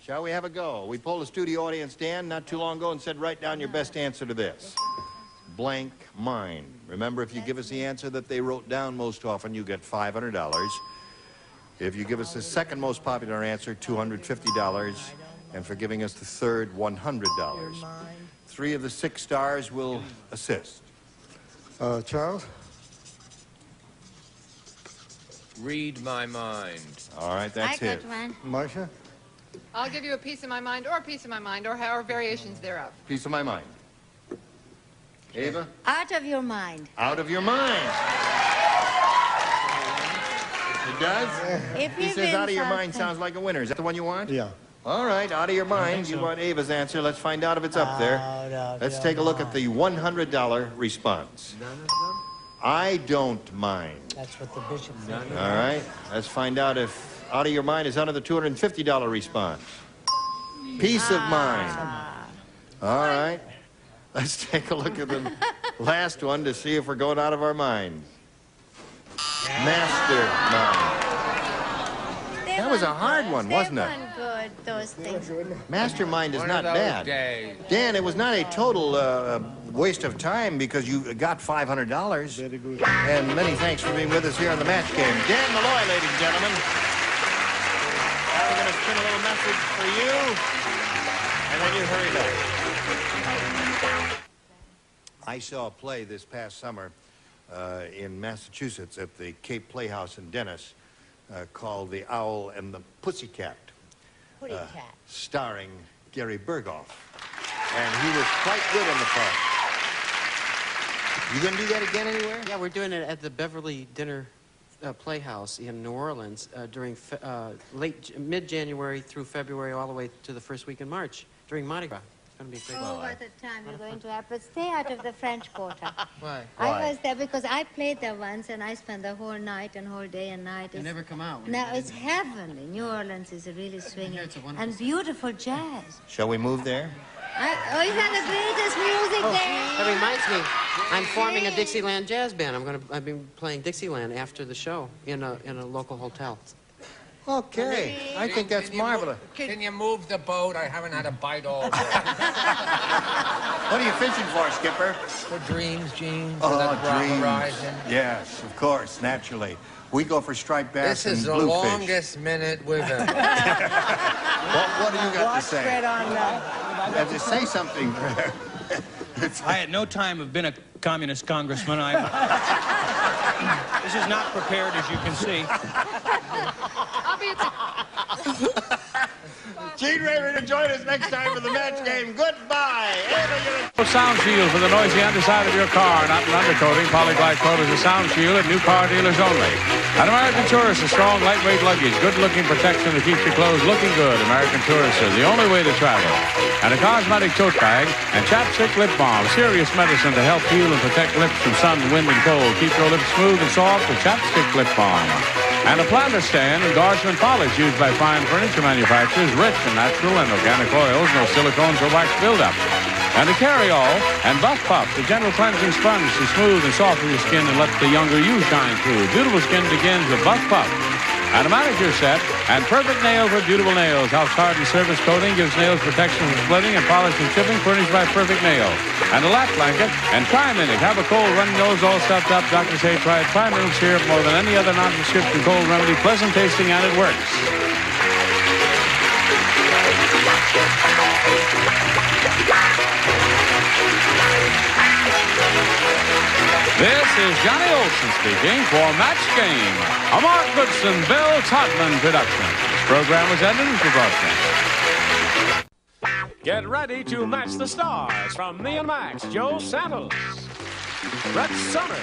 Shall we have a go? We polled a studio audience, Dan, not too long ago and said, write down your best answer to this. Blank mine. Remember, if you give us the answer that they wrote down most often, you get $500. If you give us the second most popular answer, $250. and for giving us the third $100. 3 of the 6 stars will assist. Charles? Read my mind. All right, that's I it. got one. Marcia? I'll give you a piece of my mind or a piece of my mind or variations thereof. Piece of my mind. Eva? Out of your mind. Out of your mind. It does? If He you says win out of your mind something- sounds like a winner. Is that the one you want? Yeah. All right, out of your mind. You want Ava's answer. Let's find out if it's up there. Let's take a look at the $100 response. None of them? I don't mind. That's what the bishop said. All right, let's find out if out of your mind is under the $250 response. Peace of mind. All right, let's take a look at the last one to see if we're going out of our mind. Mastermind. That was a hard one, wasn't it? They weren't good, those things. Mastermind is One not of those bad. days. Dan, it was not a total waste of time because you got $500. Very good. And many thanks for being with us here on the match game. Dan Malloy, ladies and gentlemen. Now we're going to spin a little message for you, and then you hurry back. I saw a play this past summer in Massachusetts at the Cape Playhouse in Dennis called The Owl and the Pussycat. Starring Gary Berghoff. And he was quite good in the part. You gonna do that again anywhere? Yeah, we're doing it at the Beverly Dinner Playhouse in New Orleans during mid-January through February, all the way to the first week in March, during Mardi Gras. It's going to be a great Oh, what a time you're going to have. But stay out of the French Quarter. Why? I was there because I played there once, and I spent the whole night and whole day and night. You never come out. No, it's heavenly. New Orleans is really swinging. It's a wonderful And beautiful jazz. Shall we move there? Oh, you got the greatest music there. That reminds me, I'm forming a Dixieland jazz band. I've been playing Dixieland after the show in a local hotel. Okay, I think that's marvelous. Can you move the boat? I haven't had a bite all day. What are you fishing for, Skipper? For dreams, Gene. Oh, For the dreams. horizon. Yes, of course, naturally. We go for striped bass This is and the bluefish. longest minute we've ever. What do you got to say? Spread on Just say something. I at no time have been a communist congressman. This is not prepared, as you can see. I'll be at the... Gene Raymer to join us next time for the match game. Goodbye. Sound shield for the noisy underside of your car, not an undercoating. Polyglycol is a sound shield at new car dealers only. An American Tourist, a strong, lightweight luggage, good-looking protection to keep your clothes looking good. American Tourist is the only way to travel. And a cosmetic tote bag and chapstick lip balm, serious medicine to help heal and protect lips from sun, wind, and cold. Keep your lips smooth and soft with chapstick lip balm. And a planter stand, endorsement polish used by fine furniture manufacturers, rich in natural and organic oils, no silicones or wax buildup. And a carry-all and Buff Puff, the gentle cleansing sponge to smooth and soften your skin and let the younger you shine through. Beautiful skin begins with Buff Puff. And a manicure set and perfect nail for beautiful nails. House hardened surface coating gives nails protection from splitting and polish and chipping, furnished by Perfect Nail. And a lap blanket and Tri-Minute. Have a cold, runny nose all stuffed up. Doctors say try Tri-Minute syrup more than any other non-prescription cold remedy. Pleasant tasting and it works. This is Johnny Olson speaking for Match Game, a Mark Goodson, Bill Todman production. This program was edited for broadcast. Get ready to match the stars from me and Max, Joe Santos, Brett Summers,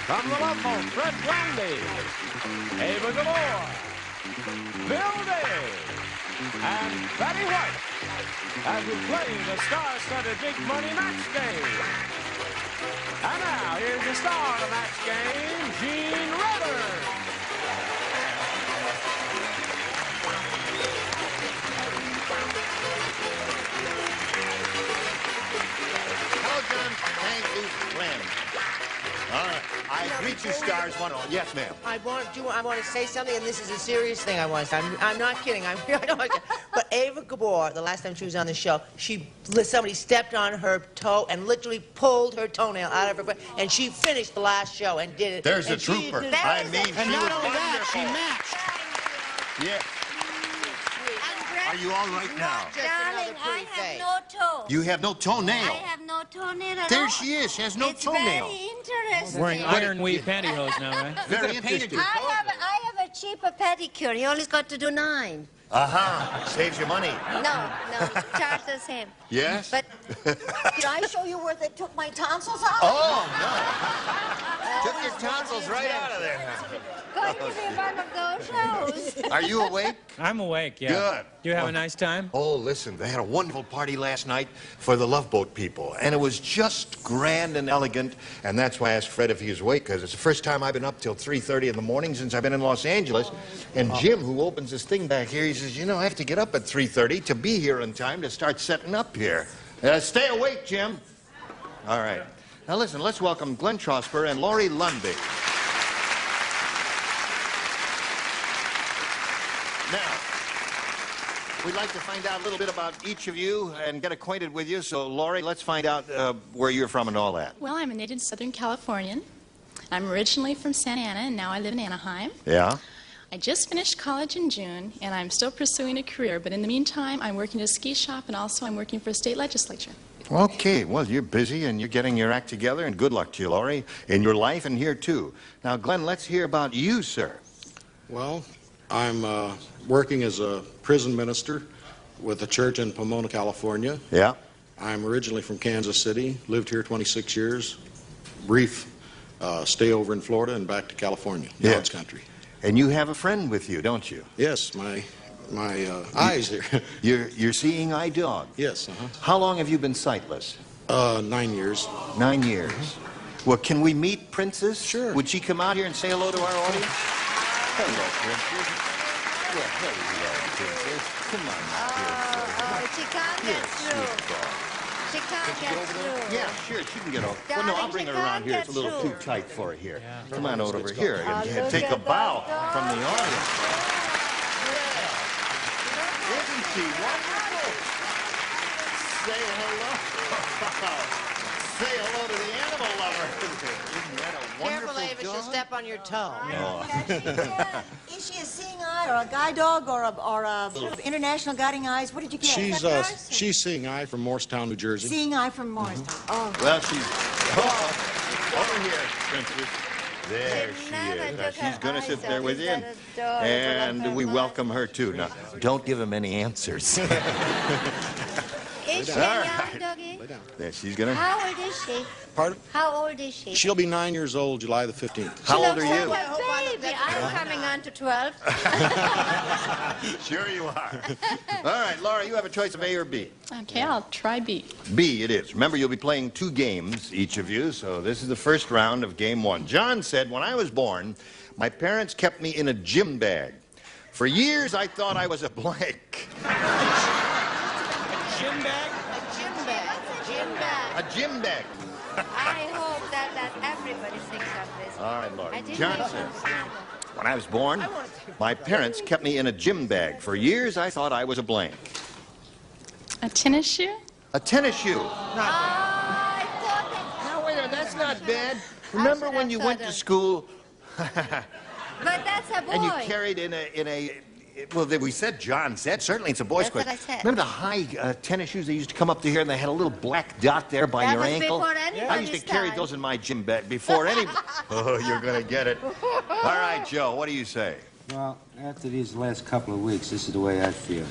from the Love Home, Fred Brandy, Eva Gabor, Bill Day, and Betty White as we play the star-studded Big Money Match Game. And now, here's the star of the match game, Gene Raymer. Hello, John. Thank you, Glenn. All right. I greet you, stars. Yes, ma'am. I want to say something, and this is a serious thing I want to say. I'm not kidding. But Eva Gabor, the last time she was on the show, somebody stepped on her toe and literally pulled her toenail out of her foot, and she finished the last show and did it. There's a trooper. And she not was only that, wonderful. she matched. Yeah. And Are you all right now? Darling, I have no toe. You have no toenail. I have no toenail at There all. she is. She has no it's toenail. Very interesting. Wearing weave pantyhose now, right? Very interesting. I have a cheaper pedicure. He only's got to do 9. Saves you money. No, charge the same. Yes? But Did I show you where they took my tonsils out? Oh, no. Took your tonsils right out of there. going to be one of those shows. Are you awake? I'm awake, yeah. Good. You have a nice time? Oh, listen, they had a wonderful party last night for the Love Boat people, and it was just grand and elegant, and that's why I asked Fred if he was awake, because it's the first time I've been up till 3:30 in the morning since I've been in Los Angeles, and Jim, who opens this thing back here, he says, you know, I have to get up at 3:30 to be here in time to start setting up here. Stay awake, Jim. All right. Now, listen, let's welcome Glenn Trosper and Laurie Lundvik. Now, we'd like to find out a little bit about each of you and get acquainted with you. So, Laurie, let's find out where you're from and all that. Well, I'm a native Southern Californian. I'm originally from Santa Ana, and now I live in Anaheim. Yeah? I just finished college in June, and I'm still pursuing a career. But in the meantime, I'm working at a ski shop, and also I'm working for a state legislature. Okay, well, you're busy, and you're getting your act together, and good luck to you, Laurie, in your life and here, too. Now, Glenn, let's hear about you, sir. Well, I'm working as a prison minister with a church in Pomona, California. Yeah? I'm originally from Kansas City, lived here 26 years, brief stay over in Florida and back to California, God's country. And you have a friend with you, don't you? Yes, my eyes here. Your seeing eye dog? Yes, How long have you been sightless? 9 years. 9 years. Well, can we meet Princess? Sure. Would she come out here and say hello to our audience? Hello, Princess. Well, hello, Princess. Come on, Princess. She can't get through. She can't get through. Yeah, sure, she can get over. Well, no, I'll bring her around here. It's a little too tight for her here. Come on over here and take a bow from the audience. Isn't she wonderful? Say hello. Say hello to the animal lover. Isn't that a wonderful Careful, Eva, she'll dog? step on your toe. Is she a seeing eye or a guide dog or a international guiding eyes? What did you get? She's seeing eye from Morristown, New Jersey. Seeing eye from Morristown. Oh. Well, she's over here, Princess. There she is. Now, she's going to sit there with you, and we welcome her, too. Now, don't give him any answers. Is she a young doggy? There, she's going to... How old is she? Pardon? How old is she? She'll be 9 years old July the 15th. How old are you? Like a baby. I'm coming on to 12. Sure you are. All right, Laura, you have a choice of A or B. Okay, I'll try B. B it is. Remember, you'll be playing 2 games, each of you, so this is the first round of game 1. John said, when I was born, my parents kept me in a gym bag. For years, I thought I was a blank. Gym bag? A gym bag. A gym bag. A gym bag. I hope that everybody thinks of this. All right, Laura. I didn't John know says, this. when I was born, my parents kept me in a gym bag. For years, I thought I was a blank. A tennis shoe? A tennis shoe. I thought Now, wait a minute, that's not bad. Remember when you went to school But that's a boy. and you carried in a well, we said, John said, certainly it's a boy's That's what question. I said. Remember the high tennis shoes that used to come up to here and they had a little black dot there by That your was ankle? before I used to anybody's carry time. those in my gym bag before any... Oh, you're going to get it. All right, Joe, what do you say? Well, after these last couple of weeks, this is the way I feel.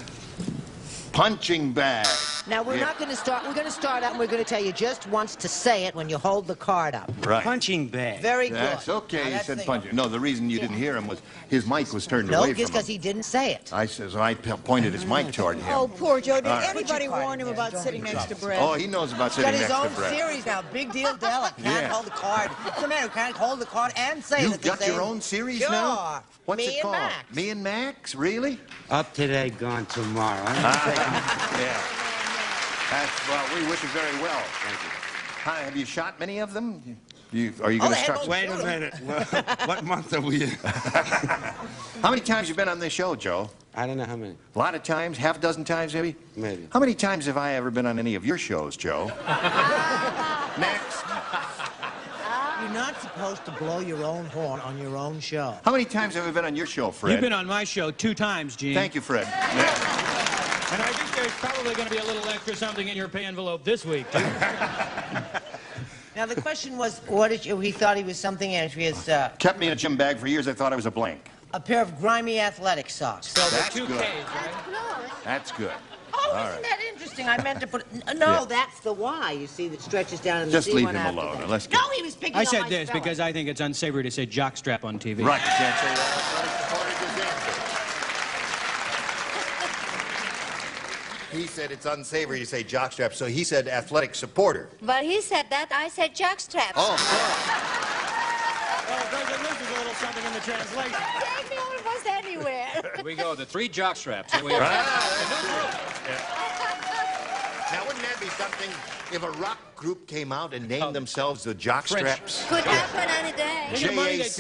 Punching bag. Now, we're not going to start. We're going to start out and we're going to tell you just once to say it when you hold the card up. Right. Punching bag. Very good. That's okay, he Now, said that's punching. No, the reason you didn't hear him was his mic was turned No, away just from because him. he didn't say it. I pointed his mic toward him. Oh, poor Joe. Did All right. anybody warn him about sitting next to Brett? Oh, he knows about He's sitting got his next own to Brett. series now. Big deal, Della. Can't Yeah. hold the card. What's the matter? Can't hold the card and say it You've at the got same your own series sure. now? What's Me it and called? Max. Me and Max? Really? Up today, gone tomorrow. Yeah. That's, well, we wish you very well. Thank you. Hi, have you shot many of them? Are you going to start? Wait a minute. What month are we in? How many times have you been on this show, Joe? I don't know how many. A lot of times? Half a dozen times, maybe? Maybe. How many times have I ever been on any of your shows, Joe? Next. You're not supposed to blow your own horn on your own show. How many times have I been on your show, Fred? You've been on my show 2 times, Gene. Thank you, Fred. Yeah. And I think there's probably going to be a little extra something in your pay envelope this week, too. Now, the question was, what did you... He thought he was something else. He has Kept me in a gym bag for years. I thought I was a blank. a pair of grimy athletic socks. So That's the 2Ks, good. right? That's good. Oh, All isn't right. that interesting? I meant to put... No, Yeah. that's the Y, you see, that stretches down in the Just C leave one him after alone. that. And let's No, go. he was picking I on said my this spelling. because I think it's unsavory to say jockstrap on TV. Right, you can't say that. He said it's unsavory to say jockstrap, so he said athletic supporter. But he said that, I said jockstraps. Oh, Well, President, this is a little something in the translation. Take me almost anywhere. Here we go, the 3 jockstraps. Here we are. Now, wouldn't that be something if a rock group came out and named themselves the Jockstraps? Could happen any day. Jacqueus?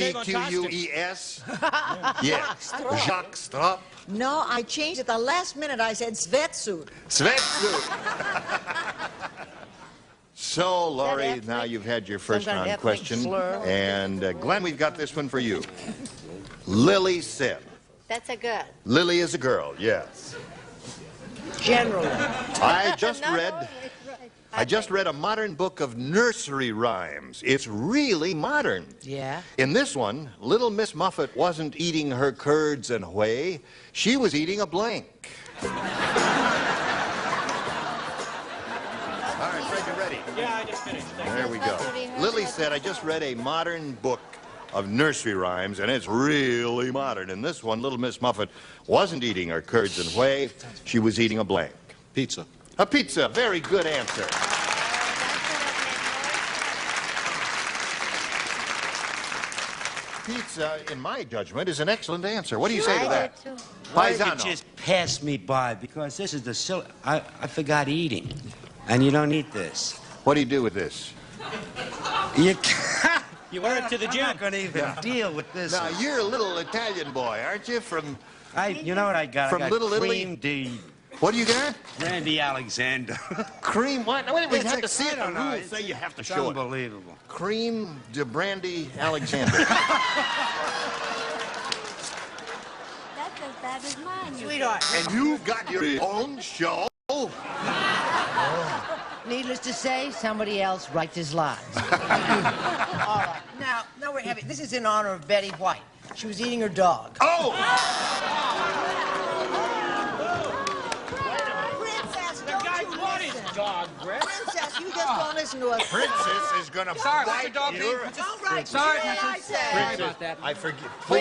Yeah. Jockstrap. No, I changed it the last minute. I said sweatsuit. Svetsuit. So, Laurie, now you've had your first Some kind of round ethnic question. slur. And, Glenn, we've got this one for you. Lily said. That's a girl. Lily is a girl, yes. Generally. I just read a modern book of nursery rhymes. It's really modern. Yeah? In this one, little Miss Muffet wasn't eating her curds and whey. She was eating a blank. All right, Fred, you ready? Yeah, I just finished. There we go. Lily said, I just read a modern book of nursery rhymes, and it's really modern. In this one, little Miss Muffet wasn't eating her curds and whey. She was eating a blank. Pizza. A pizza. Very good answer. Pizza, in my judgment, is an excellent answer. What do you say to that? Why did you Paisano. just pass me by? Because this is the I forgot eating. And you don't eat this. What do you do with this? You You wear it to the gym. I'm not going to even deal with this. Now, you're a little Italian boy, aren't you? You know what I got? From I got Little Italy? cream de What do you got? Randy Alexander. Cream what? No, wait, we have to It's- see I it. The don't know. rules say you have to It's show it. unbelievable. Cream de Brandy Alexander. That's as bad as mine. Sweetheart. And you've got your own show. Needless to say, somebody else writes his lines. All right. Now we're having... This is in honor of Betty White. She was eating her dog. Oh! Princess, The don't guy you bought his listen. dog, Brett. Princess, you just don't listen to us. Princess is gonna Sorry, what's bite your dog your... name? Don't write Sorry, the way I Princess. say. Sorry about that. Please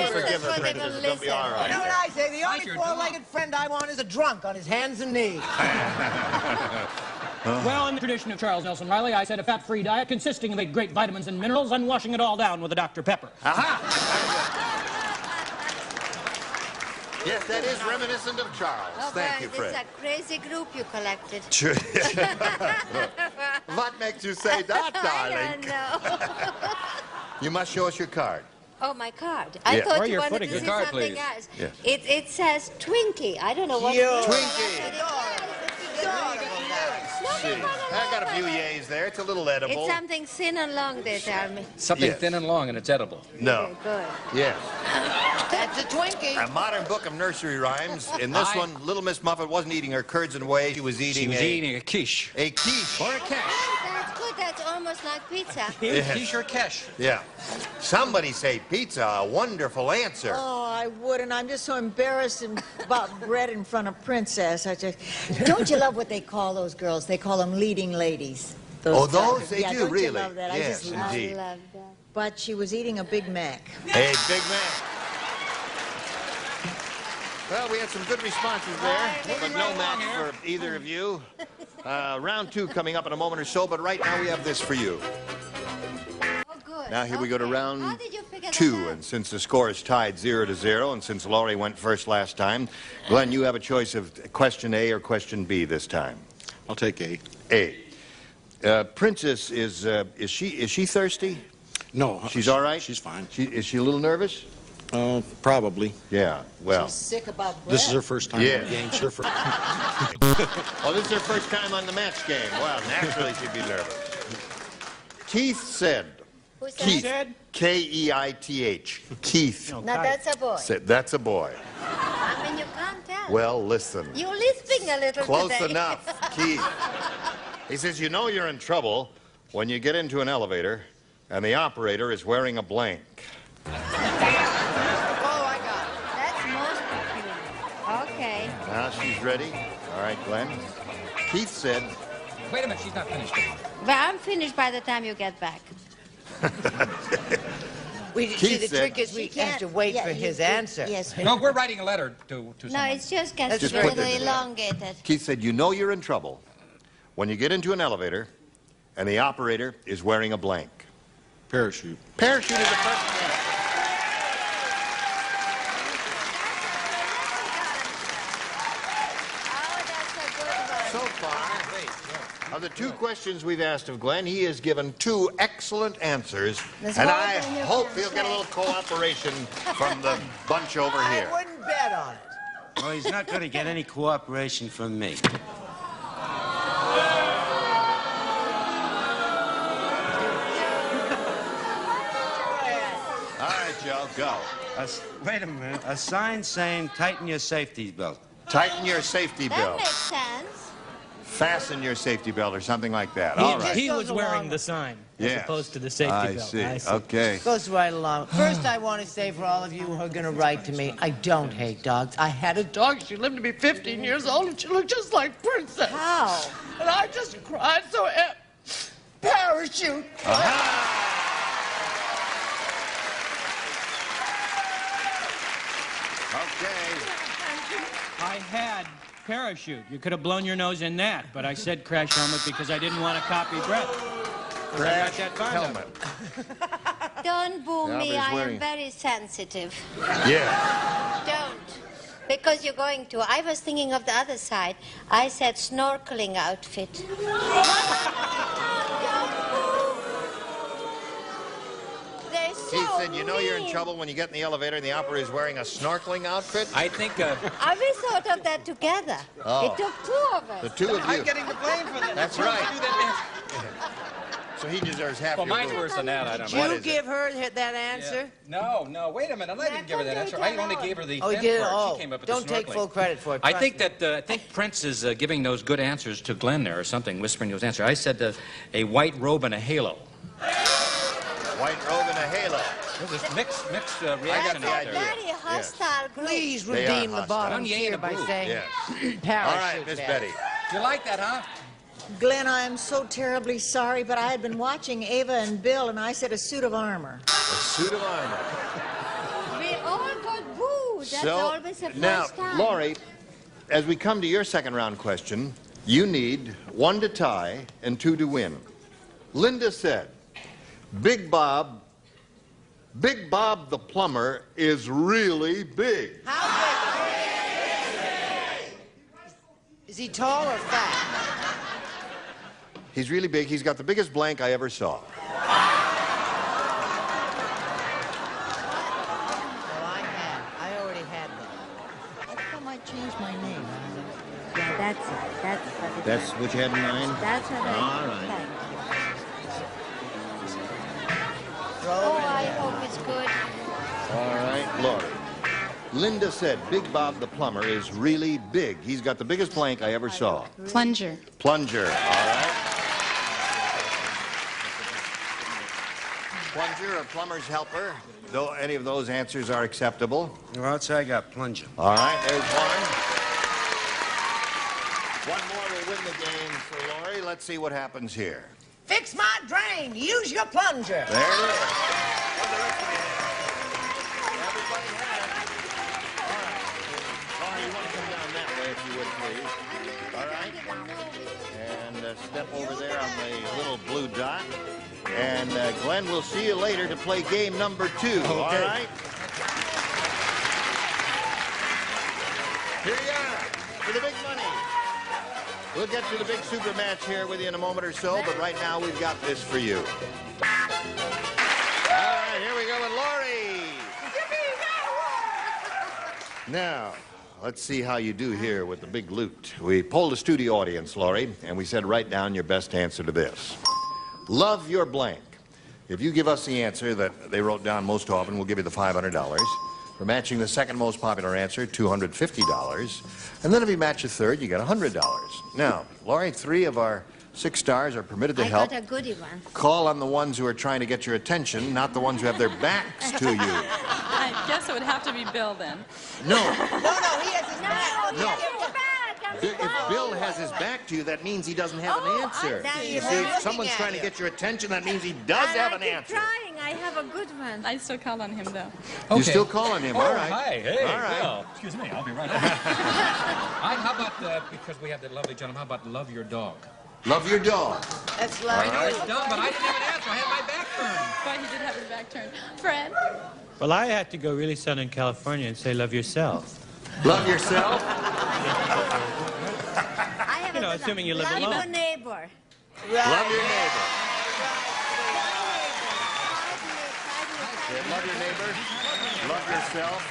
Princess forgive her, wouldn't Princess. even It's gonna be all listen. right. You know what I say? The only your dog. four-legged friend I want is a drunk on his hands and knees. Well, in the tradition of Charles Nelson Riley, I said a fat-free diet consisting of 8 great vitamins and minerals and washing it all down with a Dr. Pepper. Aha! Yes, that is reminiscent of Charles. Oh, Thank boy, you, this Fred. is a crazy group you collected. Sure. What makes you say that, I darling? don't know. You must show us your card. Oh, my card. I Yeah. thought Where you your wanted footing? to Your see card, something please. else. Yeah. It says Twinkie. I don't know what Yo. it is. Twinkie. No, See, I got a few yays there. It's a little edible. It's something thin and long, they tell me. Something Yes. thin and long, and it's edible. No. Good. Yes. That's a Twinkie. A modern book of nursery rhymes. In this one, Little Miss Muffet wasn't eating her curds and whey. She was eating a quiche. a quiche. Or a quiche. That's good. That's almost like pizza. Yes. Quiche or quiche. Yeah. Somebody say pizza. A wonderful answer. Oh, I would, and I'm just so embarrassed about bread in front of Princess. Don't you love what they call those girls? They call them leading ladies. Oh, those they yeah, do, don't really? You love that? Yes, I just love indeed. I love that. But she was eating a Big Mac. Hey, Big man. Well, we had some good responses there, but no match for either of you. Round 2 coming up in a moment or so, but right now we have this for you. Oh, good. Now here we go to How round did you figure 2, that out? and since the score is tied 0-0, and since Laurie went first last time, Glenn, you have a choice of question A or question B this time. I'll take A. A. Princess is she thirsty? No. She's all right? She's fine. Is she a little nervous? Probably. Yeah, well. She's sick about bread. This is her first time Yeah. on the game. Sure. Oh, this is her first time on the match game. Well, naturally she'd be nervous. Keith said. Who said? Keith. Keith. Keith. No, that's a boy. Said, that's a boy. I mean, you can't tell. Well, listen. You're lisping a little Close today. enough, Keith. He says, you know you're in trouble when you get into an elevator and the operator is wearing a blank. Oh, I got That's most peculiar. Okay. Now she's ready. All right, Glenn. Keith said... Wait a minute, she's not finished. But I'm finished by the time you get back. See, the trick is we have to wait for his answer. Yes. No, we're writing a letter to No, someone. it's just gets Just a put little it in. elongated. Keith said, you know you're in trouble when you get into an elevator and the operator is wearing a blank. Parachute. Parachute is the perfect answer. So far, of the two questions we've asked of Glenn, he has given two excellent answers, There's and more I than you hope can he'll get a say. little cooperation from the bunch over here. I wouldn't bet on it. Well, he's not going to get any cooperation from me. All right, Joe, go. Wait a minute. A sign saying tighten your safety belt. Tighten your safety That belt. makes sense. Fasten your safety belt or something like that. All right. He goes was wearing along. the sign as Yes. opposed to the safety I belt. see. Okay. Goes right along. First, I want to say for all of you who are going to write to me, I don't hate dogs. I had a dog. She lived to be 15 years old, and she looked just like Princess. How? And I just cried so. Parachute. Okay. I had parachute. You could have blown your nose in that, but I said crash helmet because I didn't want to copy Brett. Crash helmet. Don't boo Yeah, me. but he's I wearing- am very sensitive. Yeah. Don't. Because you're going to. I was thinking of the other side. I said snorkeling outfit. They're so Keith said, you know you're in mean. trouble when you get in the elevator and the operator is wearing a snorkeling outfit? I think We thought of that together. Oh. It took two of us. The two of you. I'm getting the blame for that. That's Why would right. you do that? So he deserves half Well, your mine's boo. worse than that. I don't Did know. What you is give her that answer? No, wait a minute. I didn't give her that answer. I only gave her the Oh, you thin did? part. Oh, She came up with don't the take snorkeling. full credit for it. I trust think me. that I think Prince is giving those good answers to Glenn there or something, whispering those answers. I said a white robe and a halo. White robe and a halo. There's mixed got reaction the out idea. there. Very hostile group. Please They are redeem the hostile. bottom Onion here and by blue. saying Yes. parachute. All right, Miss Betty. You like that, huh? Glenn, I am so terribly sorry, but I had been watching Eva and Bill, and I said a suit of armor. A suit of armor. We all got booed. That's So, always a now, first time. Laurie, as we come to your second round question, you need 1 to tie and 2 to win. Linda said, Big Bob the plumber is really big. How big? Is he tall or fat? He's really big. He's got the biggest blank I ever saw. Well, I already had that. I think I might change my name. Yeah, that's it. That's what it That's is. what you had in mind? That's what All I right. think. Oh, I hope it's good. All right, Laurie. Linda said, Big Bob the plumber is really big. He's got the biggest blank I ever saw. Plunger. Plunger, all right. Plunger or plumber's helper, though any of those answers are acceptable. Well, I'll say I got plunger. All right, there's one. One more will win the game for Laurie. Let's see what happens here. Fix my drain. Use your plunger. There it is. Everybody has. All right. Laurie, you want to come down that way if you would, please. All right. And step over there on the little blue dot. And Glenn, we'll see you later to play game number 2. All right? Here you are for the big money. We'll get to the big super match here with you in a moment or so, but right now we've got this for you. All right, here we go with Laurie. Now, let's see how you do here with the big loot. We polled a studio audience, Laurie, and we said write down your best answer to this. Love your blank. If you give us the answer that they wrote down most often, we'll give you the $500. For matching the second most popular answer, $250. And then if you match a third, you get $100. Now, Laurie, 3 of our 6 stars are permitted to help. I got a goodie one. Call on the ones who are trying to get your attention, not the ones who have their backs to you. I guess it would have to be Bill then. No. No, he has his back. No. If If Bill has his back to you, that means he doesn't have an answer. You see, if someone's trying to get your attention, that means he does have an answer. Trying. I have a good one. I still call on him, though. You still call on him, all right. Hi, hey, all right. Bill. Excuse me, I'll be right back. How about, because we have that lovely gentleman, how about love your dog? Love your dog. That's I know it's dumb, but I didn't have an answer. I had my back turned. But he did have his back turned. Fred? Well, I had to go really Southern California and say love yourself. Love yourself? You know, assuming you live alone. Love your neighbor. Love your neighbor. Love your neighbor, love yourself,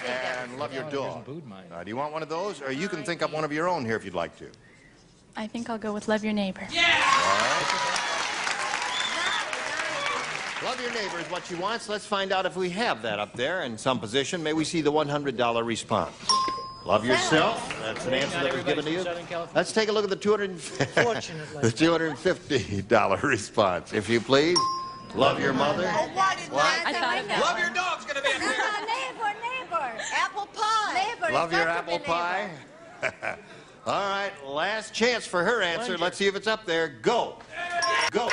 and love your dog. Do you want one of those? Or you can think up one of your own here if you'd like to. I think I'll go with love your neighbor. All right. Love your neighbor is what she wants. Let's find out if we have that up there in some position. May we see the $100 response. Love yourself. That's an answer that was given to you. Let's take a look at the $250 response, if you please. Love your mother. Love your dog's gonna be up there. Neighbor. Apple pie. Neighbor. Love your apple pie. All right, last chance for her answer. Let's see if it's up there. Go. Go.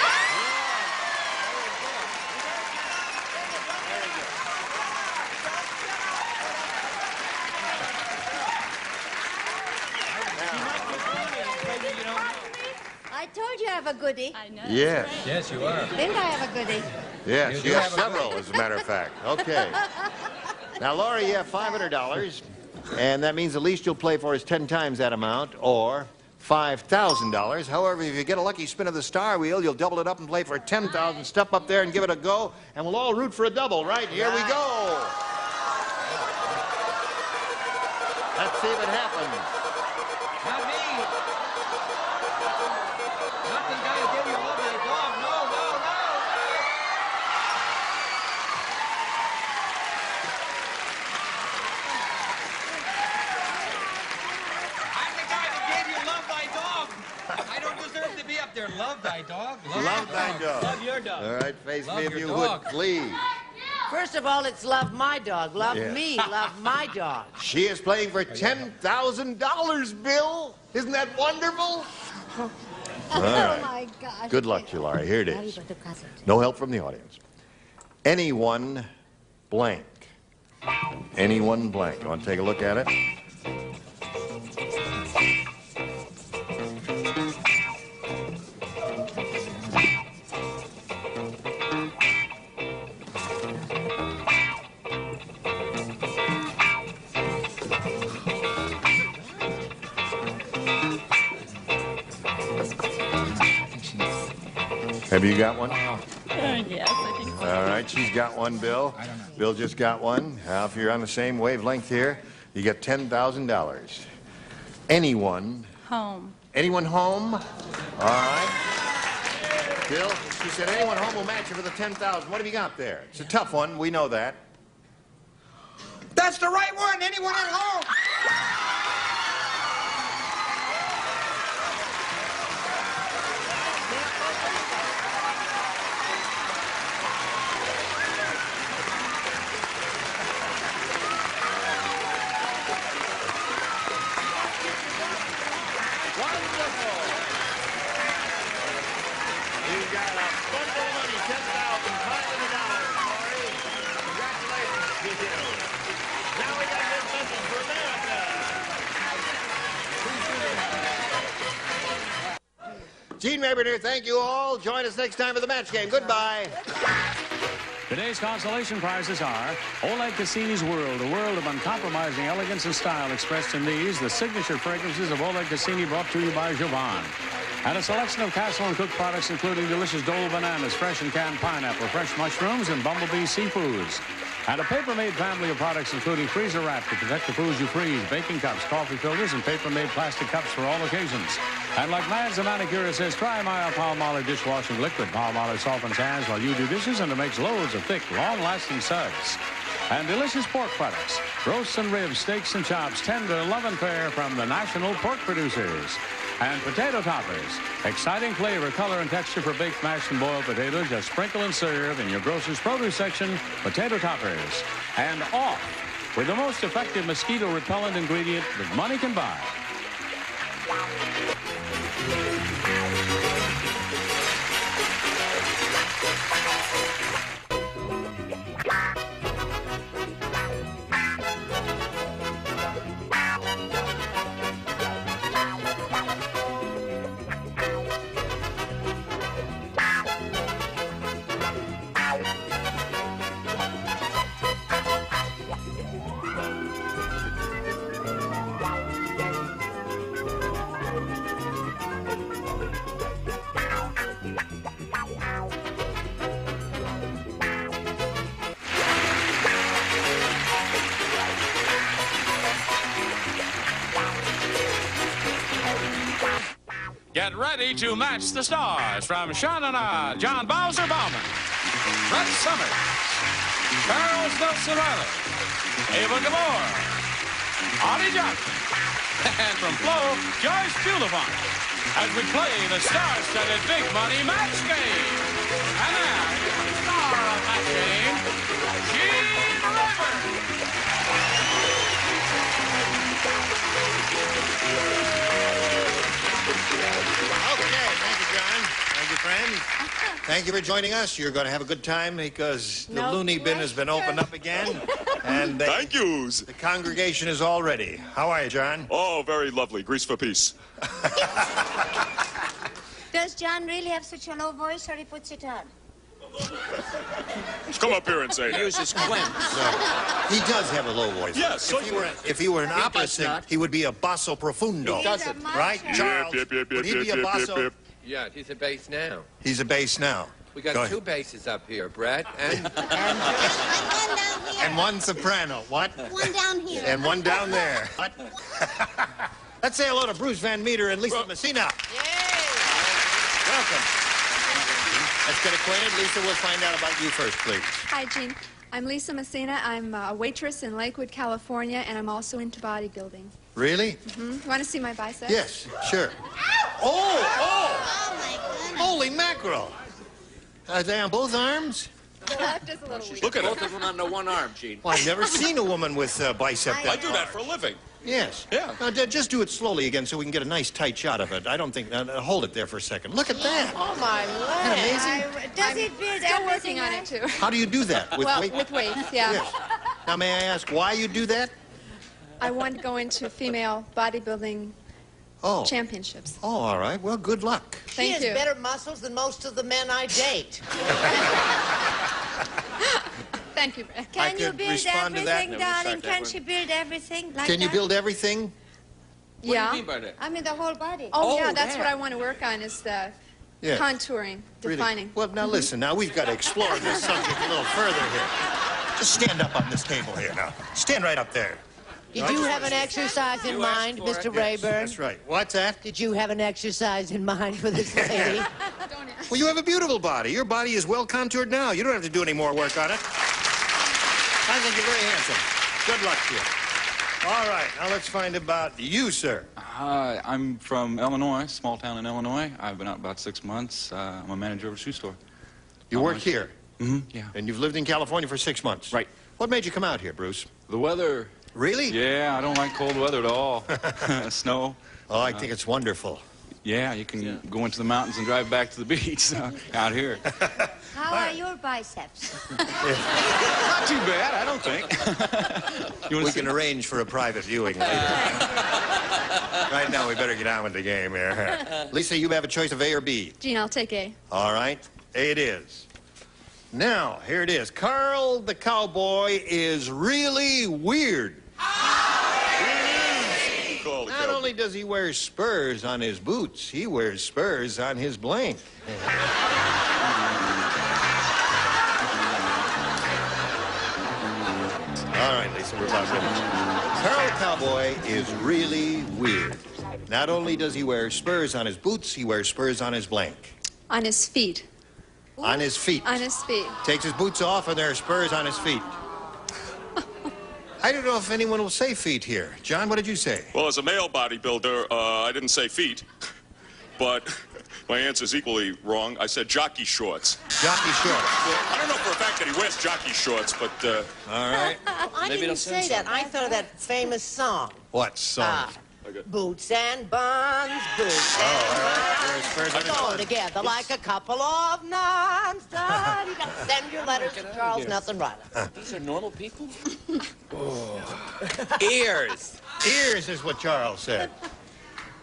I told you I have a goodie. I know. Yes. Yes, you are. Didn't I have a goodie? Yes, you have several, as a matter of fact. Okay. Now, Laurie, you have $500, and that means the least you'll play for is 10 times that amount, or $5,000. However, if you get a lucky spin of the star wheel, you'll double it up and play for $10,000. Step up there and give it a go, and we'll all root for a double. Right, here we go. Let's see if it happens. Not me. Not the guy who gave you a lovely dog. No. I'm the guy that gave you love thy dog. I don't deserve to be up there. Love thy dog. Love thy dog. Love your dog. All right, face Love me if your you dog. would, please. First of all, it's love my dog. Love Yeah. me. Love my dog. She is playing for $10,000, Bill. Isn't that wonderful? Oh, right. my gosh. Good luck to you, Laurie. Here it is. No help from the audience. Anyone blank. Anyone blank. You want to take a look at it? Have you got one? Yes, I think so. All right, she's got one, Bill. Bill just got one. Now, if you're on the same wavelength here, you get $10,000. Anyone? Home. Anyone home? All right. Bill, she said anyone home will match you for the $10,000. What have you got there? It's a tough one. We know that. That's the right one. Anyone at home? Gene Rayburn here. Thank you all. Join us next time for the match game. Goodbye. Today's consolation prizes are Oleg Cassini's World, a world of uncompromising elegance and style expressed in these, the signature fragrances of Oleg Cassini, brought to you by Jovan. And a selection of Castle and Cook products, including delicious Dole bananas, fresh and canned pineapple, fresh mushrooms, and Bumblebee seafoods. And a paper-made family of products, including freezer wrap to protect the foods you freeze, baking cups, coffee filters, and paper-made plastic cups for all occasions. And like Man's a Manicure says, try my Palmolive dishwashing liquid. Palmolive softens hands while you do dishes, and it makes loads of thick, long-lasting suds. And delicious pork products. Roasts and ribs, steaks and chops, 10 to 11 pair from the national pork producers. And potato toppers. Exciting flavor, color, and texture for baked, mashed, and boiled potatoes. Just sprinkle and serve in your grocer's produce section. Potato toppers. And off with the most effective mosquito repellent ingredient that money can buy. Get ready to match the stars from Shanana, John Bowser Bauman, Brett Summers, Charles Nelson Riley, Eva Gabor, Audie Johnson, and from Flo, Joyce Bulifant, as we play the star-studded Big Money Match Game. And now, here's the star of that game, Gene Rayburn. Okay, thank you, John. Thank you, friend. Thank you for joining us. You're going to have a good time because the loony bin has been opened up again. And thank yous. The congregation is all ready. How are you, John? Oh, very lovely. Grease for peace. Does John really have such a low voice, or he puts it on? Come up here and say He uses Clint. He does have a low voice. Yes. If he were an opera singer, he would be a basso profundo. He doesn't. Right, Charles? Would he be a basso? Yeah, he's a bass now. He's a bass now. We got two basses up here, Brett, and and one soprano. What? One down here. And one down there. What? Let's say hello to Bruce Van Meter and Lisa Messina. Welcome. Let's get acquainted. Lisa, we'll find out about you first, please. Hi, Gene. I'm Lisa Messina. I'm a waitress in Lakewood, California, and I'm also into bodybuilding. Really? You want to see my biceps? Yes, sure. Oh, my goodness. Holy mackerel. Are they on both arms? The left is a little weak. Look at both of them on the one arm, Gene. Well, I've never seen a woman with bicep that I do that for a living. Yes. Yeah. Now, just do it slowly again so we can get a nice tight shot of it. I don't think... hold it there for a second. Look at that. Oh, my Isn't that leg. amazing? Does it build Still everything working on it, too. How do you do that? With weight? With weights, yeah. Yes. Now, may I ask why you do that? I want to go into female bodybuilding championships. Oh, all right. Well, good luck. She has better muscles than most of the men I date. Thank you, Brett. Can you build everything, darling? Can she build everything like Can you that? build everything? Yeah. What do you mean by that? I mean, the whole body. Oh, yeah, that's what I want to work on is the Yeah. contouring, Really? defining. Well, now listen. Now we've got to explore this subject a little further here. Just stand up on this table here now. Stand right up there. Did you have an exercise in mind, Mr. Rayburn? That's right. What's that? Did you have an exercise in mind for this lady? Well, you have a beautiful body. Your body is well contoured now. You don't have to do any more work on it. I think you're very handsome. Good luck to you. All right, now let's find about you, sir. Hi, I'm from Illinois, small town in Illinois. I've been out about 6 months. I'm a manager of a shoe store. You work here? Mm-hmm, yeah. And you've lived in California for 6 months? Right. What made you come out here, Bruce? The weather. Really? Yeah, I don't like cold weather at all. Snow. Oh, I think it's wonderful. Yeah, you can go into the mountains and drive back to the beach out here. How are your biceps? Not too bad, I don't think. We can arrange for a private viewing later. Right now, we better get on with the game here. Lisa, you have a choice of A or B. Gene, I'll take A. All right, A it is. Now, here it is. Carl the cowboy is really weird. Not only does he wear spurs on his boots, he wears spurs on his blank. All right, Lisa, we're about finished. Carl the cowboy is really weird. Not only does he wear spurs on his boots, he wears spurs on his blank. On his feet. On his feet. On his feet. Takes his boots off and there are spurs on his feet. I don't know if anyone will say feet here. John, what did you say? Well, as a male bodybuilder, I didn't say feet, but my answer's equally wrong. I said jockey shorts. Jockey shorts. Well, I don't know for a fact that he wears jockey shorts, but... All right. I didn't say that. I thought of that famous song. What song? Boots and buns, boots and buns, going together like a couple of nuns. Send your letters to Charles Nelson Riley. These are normal people? Ears. Ears is what Charles said.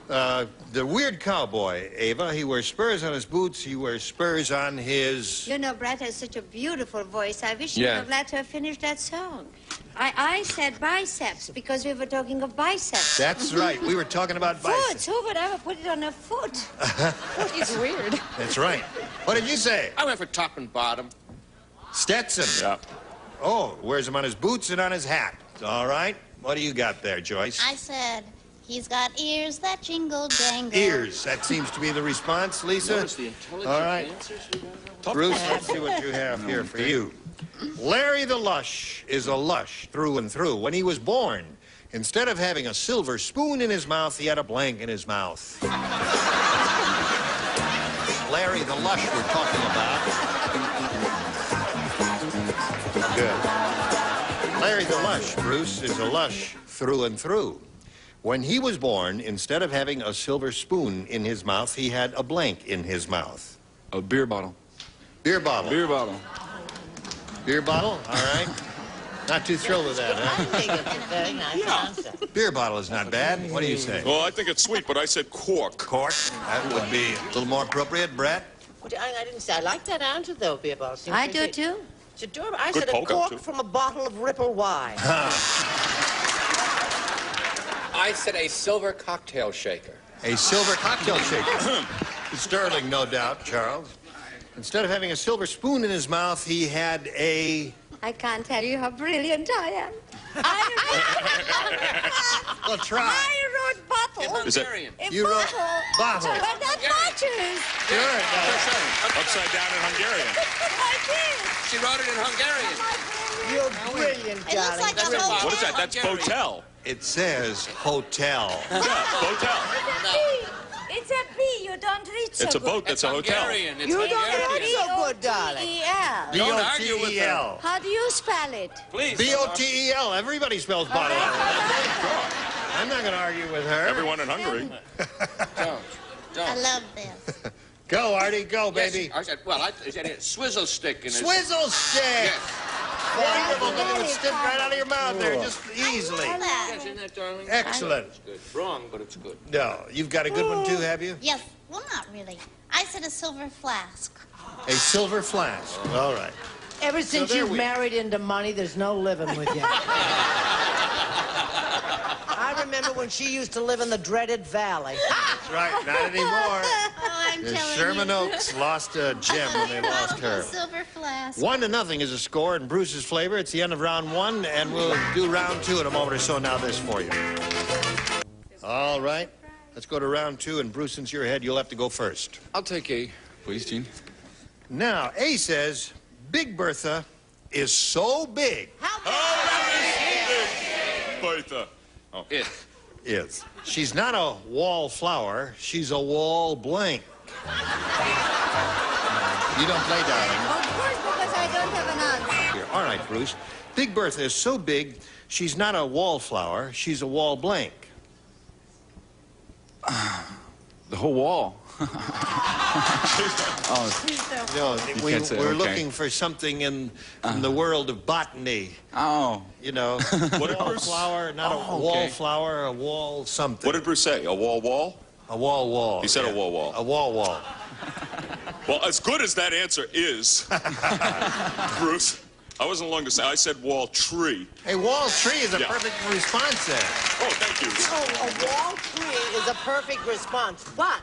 The weird cowboy, Eva, he wears spurs on his boots, he wears spurs on his... You know, Brett has such a beautiful voice. I wish you'd have let her finish that song. I said biceps because we were talking of biceps. That's right. We were talking about biceps. Foot. Who would ever put it on a foot? Foot is weird. That's right. What did you say? I went for top and bottom. Stetson. Yeah. Oh, wears them on his boots and on his hat. All right. What do you got there, Joyce? I said, he's got ears that jingle jangle. Ears. That seems to be the response, Lisa. Notice the intelligent All right. answers we got. Bruce, let's see what you have here for you. Larry the Lush is a lush through and through. When he was born, instead of having a silver spoon in his mouth, he had a blank in his mouth. Larry the Lush we're talking about. Good. Larry the Lush, Bruce, is a lush through and through. When he was born, instead of having a silver spoon in his mouth, he had a blank in his mouth. A beer bottle. Beer bottle. Beer bottle. Beer bottle? All right. Not too thrilled with that, huh? I think it's a very nice answer. Beer bottle is not bad. What do you say? Well, I think it's sweet, but I said cork. Cork? That would be a little more appropriate. Brett? I didn't say. I like that answer, though, beer bottle. I do, too. It's adorable. I Good said a polka, cork too. from a bottle of Ripple wine. I said a silver cocktail shaker. A silver cocktail shaker. Sterling, no doubt, Charles. Instead of having a silver spoon in his mouth, he had a... I can't tell you how brilliant I am. Well, try. I wrote bottle. In Hungarian. You wrote bottle. But that matches. Sure. Upside down in Hungarian. I did. She wrote it in Hungarian. You're brilliant, It looks like a hotel. What is that? That's Botel. It says hotel. Yeah, Botel. It's a B. You don't read so It's a good. boat that's a hotel. Hungarian. It's You don't Hungarian. read so good, darling. B-O-T-E-L. Don't argue with her. B-O-T-E-L. How do you spell it? Please. B-O-T-E-L. Everybody spells bottle. I'm not going to argue with her. Everyone in Hungary. Don't. I love this. Go, Artie. Go, Yes, baby. I said, well, I said a swizzle stick in his... Swizzle stick. Yes. Wonderful. It would slip right out of your mouth there just easily. Yes, isn't that, darling? Excellent. It's good. Wrong, but it's good. No, you've got a good one too, have you? Yes, well, not really. I said a silver flask. A silver flask. All right. Ever since there you've we- married into money, there's no living with you. I remember when she used to live in the dreaded valley. That's right. Not anymore. Oh, I'm The telling Sherman you. Oaks lost a gem when they lost her. Silver flask. 1-0 is a score in Bruce's flavor. It's the end of round one, and we'll do round two in a moment or so. Now this for you. All right. Let's go to round two, and Bruce, since you're ahead, you'll have to go first. I'll take A, please, Gene. Now, A says, Big Bertha is so big. Bertha. Oh, it. Is. She's not a wallflower. She's a wall blank. You don't play, darling. Of course, because I don't have an answer. Here. All right, Bruce. Big Bertha is so big, she's not a wallflower. She's a wall blank. The whole wall. Oh, No, You can't say, we're okay. looking for something in the world of botany. oh. You know, What did Bruce... wallflower, not a okay. wallflower, a wall something. What did Bruce say? A wall? A wall. He said yeah. a wall. A wall. Well, as good as that answer is, Bruce, I wasn't long to say. I said wall tree. A wall tree is a Yeah. perfect response there. Oh, thank you. Oh, a wall tree is a perfect response, but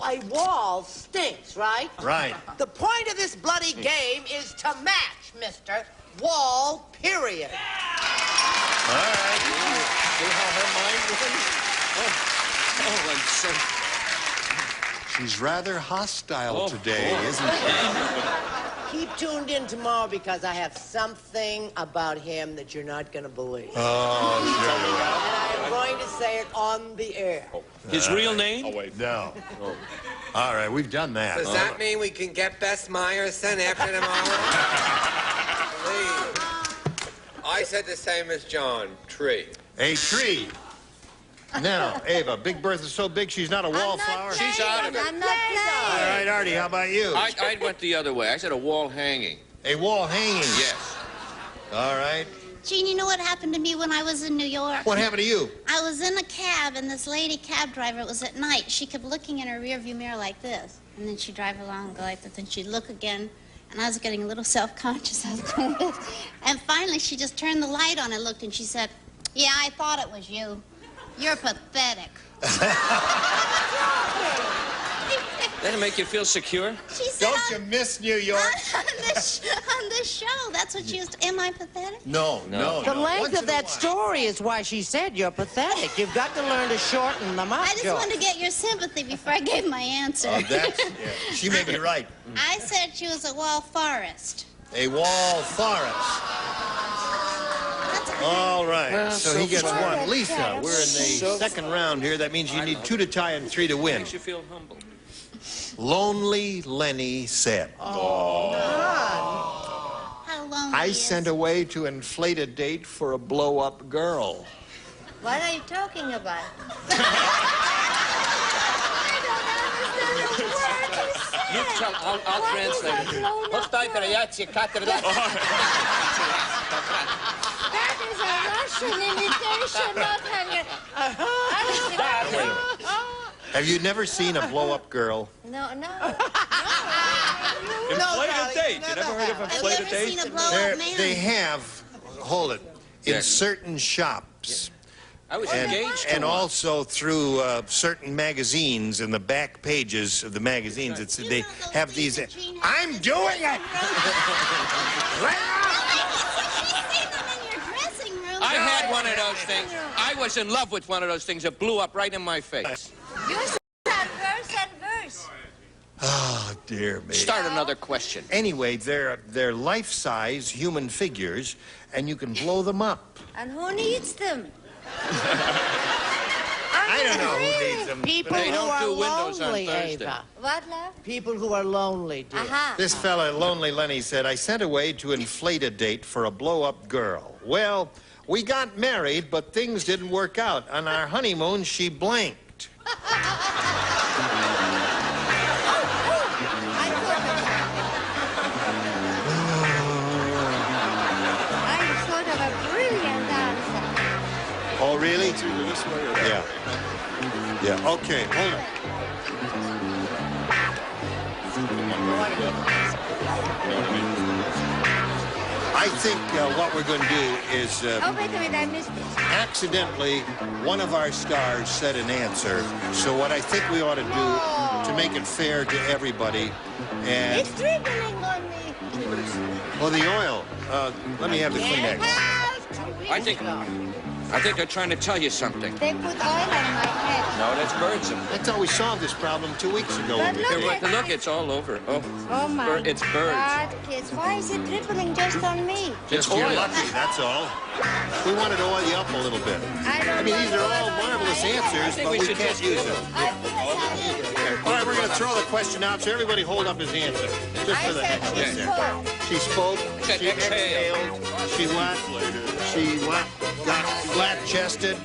a wall stinks, right? Right. The point of this bloody game is to match, mister. Wall, period. All right. See how her mind Oh, I'm so... She's rather hostile today, isn't she? Keep tuned in tomorrow because I have something about him that you're not going to believe. Oh, And I'm going to say it on the air. His real name? Oh, wait. No. Oh. All right, we've done that. Does that mean we can get Bess Meyerson after tomorrow? Please. I said the same as John. Tree. A tree. Now, Eva, Big Bertha's so big she's not a wallflower. She's out of it. I'm not playing. All right, Artie, how about you? I went the other way. I said a wall hanging. A wall hanging? Yes. All right. Gene, you know what happened to me when I was in New York? What happened to you? I was in a cab, and this lady cab driver, it was at night, she kept looking in her rearview mirror like this. And then she'd drive along and go like this, and she'd look again, and I was getting a little self-conscious. I was going like this. And finally, she just turned the light on and looked, and she said, "Yeah, I thought it was you. You're pathetic." That'll make you feel secure? She said, Don't you miss New York? on this show, that's what she used. Am I pathetic? No. The length of that story is why she said you're pathetic. You've got to learn to shorten them up. I just wanted to get your sympathy before I gave my answer. She may be right. I said she was a wall forest. A wall forest. All right, Well, so he gets far. one. Lisa, we're in the second round here. That means you need 2 to tie and 3 to win. Makes you feel humble. Lonely Lenny said, How lonely I he is. sent away to inflate a date for a blow-up girl. What are you talking about? You tell, I'll translate it. That is a Russian imitation, not Hungarian. Have you never seen a blow-up girl? No. Inflate a date. You never heard of inflate a date? They have, hold it, in Yes. certain shops. I was engaged to And one. also through certain magazines, in the back pages of the magazines, they have these. I'm doing it! I had one of those things. I was in love with one of those things. It blew up right in my face. You said verse and verse. Oh, dear me. Start another question. Anyway, they're life-size human figures, and you can blow them up. And who needs them? I don't know who needs them. People They who don't are do windows on lonely, Thursday. Eva. What, love? People who are lonely, dear. This fella, Lonely Lenny, said, I sent away to inflate a date for a blow-up girl. Well, we got married, but things didn't work out. On our honeymoon, she blanked. I'm sort of a brilliant dancer. Oh, really? Yeah. Yeah, okay, hold on. I think what we're going to do is Oh, wait a minute, I missed it. accidentally one of our stars said an answer. So what I think we ought to do to make it fair to everybody, and It's dribbling on me. well, the oil. Let me have the Kleenex. I think they're trying to tell you something. They put oil on my head. No, that's birds. I thought we solved this problem 2 weeks ago. But look Look, at look, it's all over. Oh, Oh, my it's birds. God, kids. Why is it dribbling just on me? Just It's you're oil. lucky, that's all. We wanted to oil you up a little bit. I mean, these are all marvelous answers, but we can't use them. All right, we're going to throw the question out, so everybody hold up his answer. Just for the heck of it. She spoke. She exhaled. She what? She what? Got flat-chested.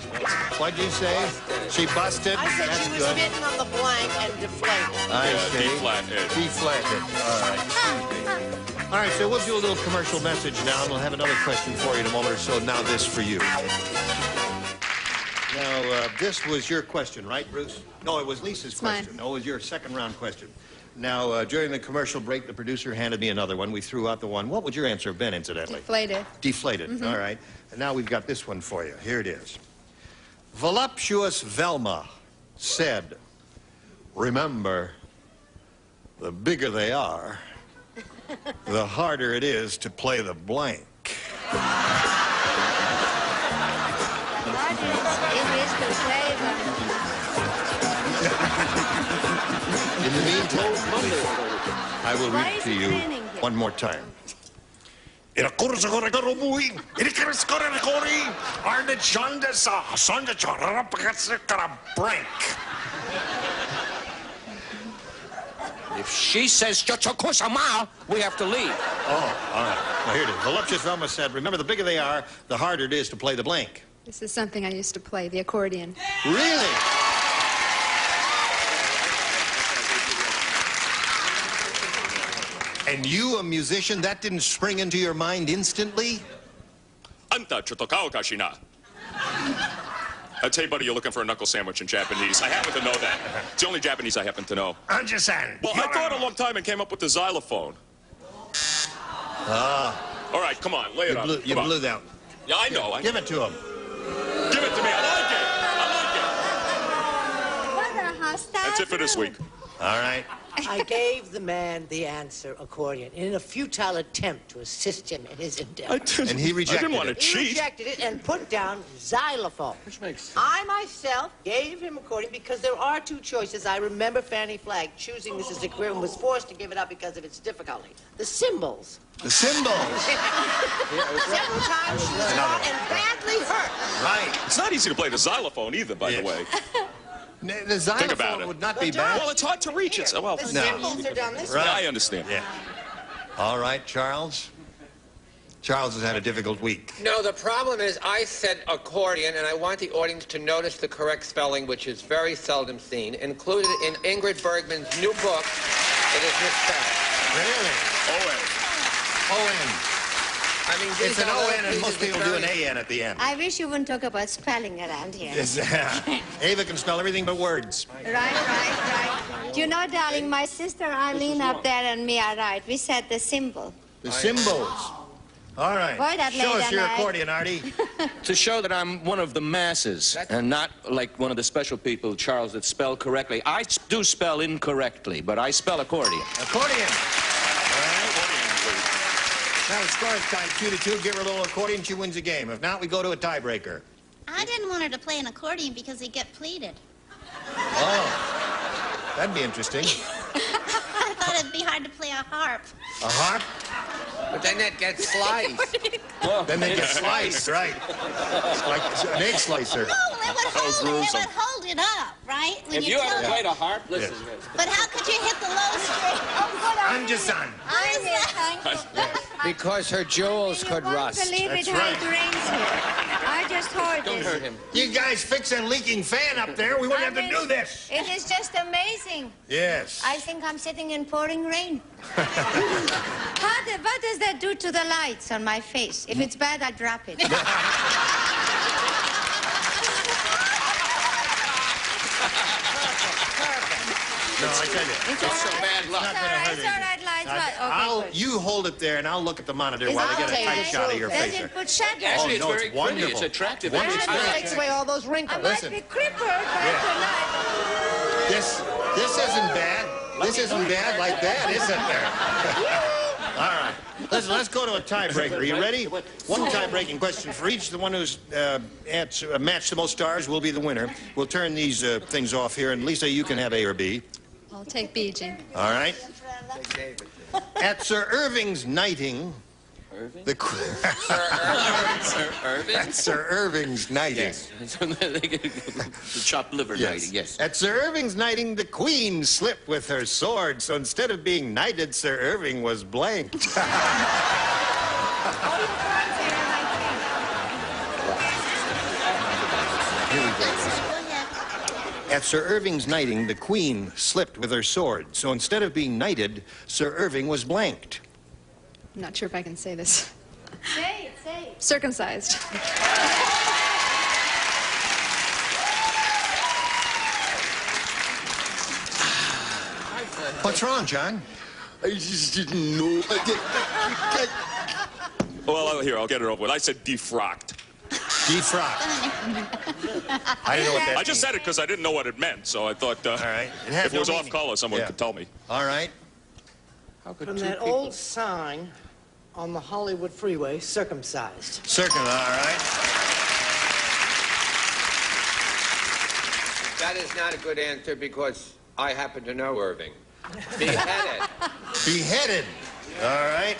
What'd you say? She busted. I said That's she was good. spitting on the blank and deflated. I see. D-flat-ed. D-flatted. All right. All right, so we'll do a little commercial message now, and we'll have another question for you in a moment or so. Now this for you. Now, this was your question, right, Bruce? No, it was Lisa's question. No, it was your second round question. Now, during the commercial break, the producer handed me another one. We threw out the one. What would your answer have been, incidentally? Deflated. Deflated. All right. And now we've got this one for you. Here it is. Voluptuous Velma said, remember, the bigger they are, the harder it is to play the blank. In the meantime, I will read to you One more time. If she says "Chochokusama," we have to leave. Oh, all right. Now, here it is. Voluptuous Velma said, remember, the bigger they are, the harder it is to play the blank. This is something I used to play, the accordion. Really? And you, a musician, that didn't spring into your mind instantly? Anta chotokaokashina. I tell you, buddy, you're looking for a knuckle sandwich in Japanese. I happen to know that. It's the only Japanese I happen to know. Understand. Well, I thought a long time and came up with the xylophone. All right, come on, lay it on. You blew that. Yeah, I know. Give it to him. Give it to me. I like it. What a hostile. That's it for this week. All right. I gave the man the answer, accordion, in a futile attempt to assist him in his endeavor. And he rejected I didn't want to it. cheat. He rejected it and put down xylophone. Which makes sense. I myself gave him accordion because there are two choices. I remember Fanny Flagg choosing this as a career and was forced to give it up because of its difficulty. The cymbals. The cymbals. Several times she was caught and badly hurt. Right. It's not easy to play the xylophone either, by the way. The Think about xylophone it. would not be bad. Well, it's hard to reach. It's well. The cymbals are done this Right. Yeah, I understand. Yeah. All right, Charles. Charles has had a difficult week. No, the problem is I said accordion, and I want the audience to notice the correct spelling, which is very seldom seen. Included in Ingrid Bergman's new book, it is misspelled. Really? O-N. I mean, It's an O-N, and most people do an A-N at the end. I wish you wouldn't talk about spelling around here. Yes, Eva can spell everything but words. Right. Do you know, darling, my sister Eileen up there and me are right. We said the symbol. The symbols. All right. Boy, that Show made us a your night. accordion, Artie. To show that I'm one of the masses and not like one of the special people, Charles, that spell correctly. I do spell incorrectly, but I spell accordion. Accordion. All right. Now the score is tied 2-2. Give her a little accordion, she wins the game. If not, we go to a tiebreaker. I didn't want her to play an accordion because they get pleated. Oh, that'd be interesting. I thought it'd be hard to play a harp. A harp? But then that gets sliced. Then they get sliced, right? It's like an egg slicer. No, it would hold it up, right? When If you tilt ever it. played a harp, listen. But how could you hit the low string? Oh, good. I'm just on. I'm Because her jewels could rust. Believe That's it, right. how it rains here. I just heard Don't this. hurt him. You guys fix a leaking fan up there. We wouldn't have to do this. It is just amazing. Yes. I think I'm sitting in pouring rain. What does that do to the lights on my face? If it's bad, I drop it. No, I tell you. It's all so right. bad luck. Not gonna hurt It's all right, lights. Okay, good. You hold it there, and I'll look at the monitor while I get a tight shot of your Does face. it put shadows? Actually, no, it's it's very wonderful. pretty. It's attractive. Wonderful. And it takes away all those I wrinkles. might Listen. be crippled, but tonight. This isn't bad. This isn't bad like that, is it there? All right. Listen, let's go to a tiebreaker. Are you ready? One tie-breaking question for each. The one who's matched the most stars will be the winner. We'll turn these things off here, and Lisa, you can have A or B. I'll take B, Gene. All right. At Sir Irving's knighting, the Sir Irving? At Sir Irving's knighting. Yes. The chopped liver knighting, yes. At Sir Irving's knighting, the Queen slipped with her sword, so instead of being knighted, Sir Irving was blanked. Here we go. At Sir Irving's knighting, the Queen slipped with her sword, so instead of being knighted, Sir Irving was blanked. I'm not sure if I can say this. Say it. Circumcised. What's wrong, John? I just didn't know. Well, here, I'll get it over with. I said defrocked. Defrocked. I didn't know what that I just said it because I didn't know what it meant, so I thought All right. It had if it was no off meaning. color, someone Yeah. could tell me. All right. How could From two that people... old sign on the Hollywood freeway, circumcised. Circular, all right. That is not a good answer because I happen to know Irving. Beheaded. Beheaded. All right.